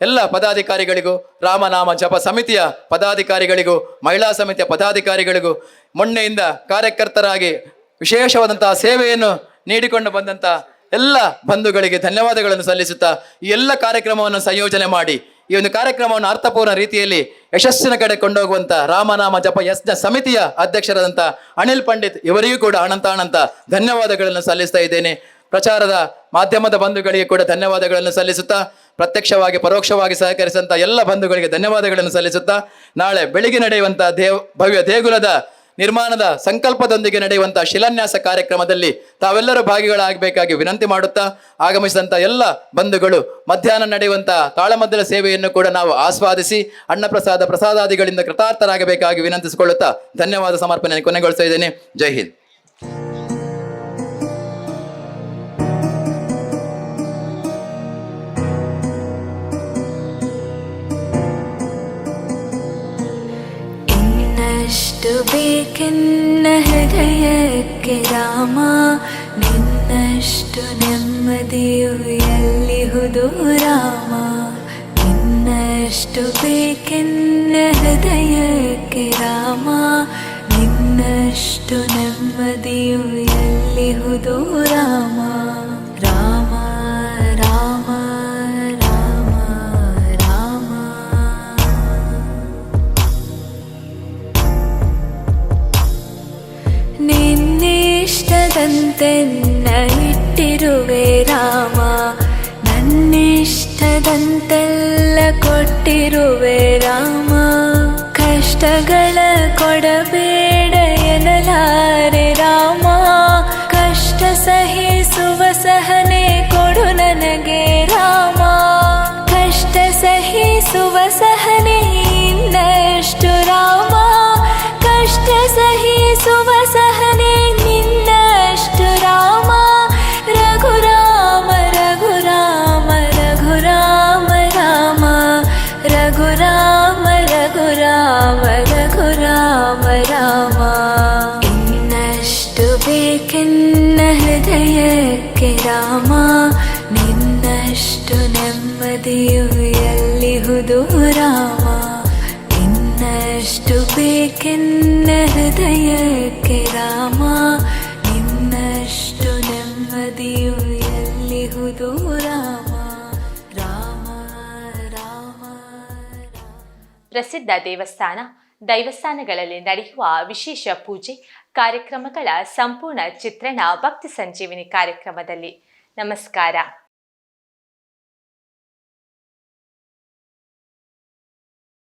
ಎಲ್ಲ ಪದಾಧಿಕಾರಿಗಳಿಗೂ, ರಾಮನಾಮ ಜಪ ಸಮಿತಿಯ ಪದಾಧಿಕಾರಿಗಳಿಗೂ, ಮಹಿಳಾ ಸಮಿತಿಯ ಪದಾಧಿಕಾರಿಗಳಿಗೂ, ಮೊನ್ನೆಯಿಂದ ಕಾರ್ಯಕರ್ತರಾಗಿ ವಿಶೇಷವಾದಂತಹ ಸೇವೆಯನ್ನು ನೀಡಿಕೊಂಡು ಬಂದಂಥ ಎಲ್ಲ ಬಂಧುಗಳಿಗೆ ಧನ್ಯವಾದಗಳನ್ನು ಸಲ್ಲಿಸುತ್ತಾ ಈ ಎಲ್ಲ ಕಾರ್ಯಕ್ರಮವನ್ನು ಸಂಯೋಜನೆ ಮಾಡಿ ಈ ಒಂದು ಕಾರ್ಯಕ್ರಮವನ್ನು ಅರ್ಥಪೂರ್ಣ ರೀತಿಯಲ್ಲಿ ಯಶಸ್ಸಿನ ಕಡೆ ಕೊಂಡೋಗುವಂಥ ರಾಮನಾಮ ಜಪ ಯಜ್ಞ ಸಮಿತಿಯ ಅಧ್ಯಕ್ಷರಾದಂಥ ಅನಿಲ್ ಪಂಡಿತ್ ಇವರಿಗೂ ಕೂಡ ಅನಂತ ಧನ್ಯವಾದಗಳನ್ನು ಸಲ್ಲಿಸ್ತಾ ಇದ್ದೇನೆ. ಪ್ರಚಾರದ ಮಾಧ್ಯಮದ ಬಂಧುಗಳಿಗೆ ಕೂಡ ಧನ್ಯವಾದಗಳನ್ನು ಸಲ್ಲಿಸುತ್ತಾ, ಪ್ರತ್ಯಕ್ಷವಾಗಿ ಪರೋಕ್ಷವಾಗಿ ಸಹಕರಿಸಿದಂಥ ಎಲ್ಲ ಬಂಧುಗಳಿಗೆ ಧನ್ಯವಾದಗಳನ್ನು ಸಲ್ಲಿಸುತ್ತಾ, ನಾಳೆ ಬೆಳಿಗ್ಗೆ ನಡೆಯುವಂಥ ಭವ್ಯ ದೇಗುಲದ ನಿರ್ಮಾಣದ ಸಂಕಲ್ಪದೊಂದಿಗೆ ನಡೆಯುವಂತಹ ಶಿಲಾನ್ಯಾಸ ಕಾರ್ಯಕ್ರಮದಲ್ಲಿ ತಾವೆಲ್ಲರೂ ಭಾಗಿಗಳಾಗಬೇಕಾಗಿ ವಿನಂತಿ ಮಾಡುತ್ತಾ, ಆಗಮಿಸಿದಂಥ ಎಲ್ಲ ಬಂಧುಗಳು ಮಧ್ಯಾಹ್ನ ನಡೆಯುವಂತಹ ತಾಳಮದ್ದಲ ಸೇವೆಯನ್ನು ಕೂಡ ನಾವು ಆಸ್ವಾದಿಸಿ ಪ್ರಸಾದಾದಿಗಳಿಂದ ಕೃತಾರ್ಥರಾಗಬೇಕಾಗಿ ವಿನಂತಿಸಿಕೊಳ್ಳುತ್ತಾ ಧನ್ಯವಾದ ಸಮರ್ಪಣೆಯನ್ನು ಕೊನೆಗೊಳಿಸ್ತಾ ಇದ್ದೇನೆ. ಜೈ ಹಿಂದ್. ಇನ್ನಷ್ಟು ಬೇಕೆನ್ನ ಹೃದಯಕ್ಕೆ ರಾಮ, ನಿನ್ನಷ್ಟು ನೆಮ್ಮದಿಯು ಎಲ್ಲಿಹುದು ರಾಮ. ಇನ್ನಷ್ಟು ಬೇಕೆನ್ನ ಹೃದಯಕ್ಕೆ ರಾಮ, ನಿನ್ನಷ್ಟು ನೆಮ್ಮದಿಯು ಎಲ್ಲಿಹುದು ರಾಮ. ರಾಮ ರಾಮ ರಾಮ ರಾಮ. ನಿನ್ನಿಷ್ಟದಂತೆನ್ನ ಇಟ್ಟಿರುವೆ ರಾಮ, ನನ್ನಿಷ್ಟದಂತೆಲ್ಲ ಕೊಟ್ಟಿರುವೆ ರಾಮ. ಕಷ್ಟಗಳ ಕೊಡಬೇಡ ಎನ್ನಲಾರೆ ರಾಮ, ಕಷ್ಟ ಸಹಿಸುವ ಸಹನೆ ಕೊಡು ನನಗೆ ರಾಮ. ಕಷ್ಟ ಸಹಿಸುವ ಸಹನೆ ಇನ್ನಷ್ಟು ರಾಮ, ಕಷ್ಟ ಸಹಿಸುವ ಸಹನೆ ನಿನ್ನಷ್ಟು ರಾಮ. ರಘುರಾಮ ರಘುರಾಮ ರಘುರಾಮ ರಾಮ, ರಘುರಾಮ ರಘುರಾಮ ರಘುರಾಮ ರಾಮ. ಇನ್ನಷ್ಟು ಬೇಕೆನ್ನ ಹೃದಯಕ್ಕೆ ರಾಮ, ನಿನ್ನಷ್ಟು ನೆಮ್ಮದಿಯು ಎಲ್ಲಿಹುದು ರಾಮ. ಇನ್ನಷ್ಟು ಬೇಕೆನ್ನ ಹೃದಯಕ್ಕೆ ರಾಮ, ನಿನ್ನಷ್ಟು ನೆಮ್ಮದಿಯು ಎಲ್ಲಿಹುದು ರಾಮ. ರಾಮ ರಾಮ. ಪ್ರಸಿದ್ಧ ದೈವಸ್ಥಾನಗಳಲ್ಲಿ ನಡೆಯುವ ವಿಶೇಷ ಪೂಜೆ ಕಾರ್ಯಕ್ರಮಗಳ ಸಂಪೂರ್ಣ ಚಿತ್ರಣ ಭಕ್ತಿ ಸಂಜೀವಿನಿ ಕಾರ್ಯಕ್ರಮದಲ್ಲಿ. ನಮಸ್ಕಾರ.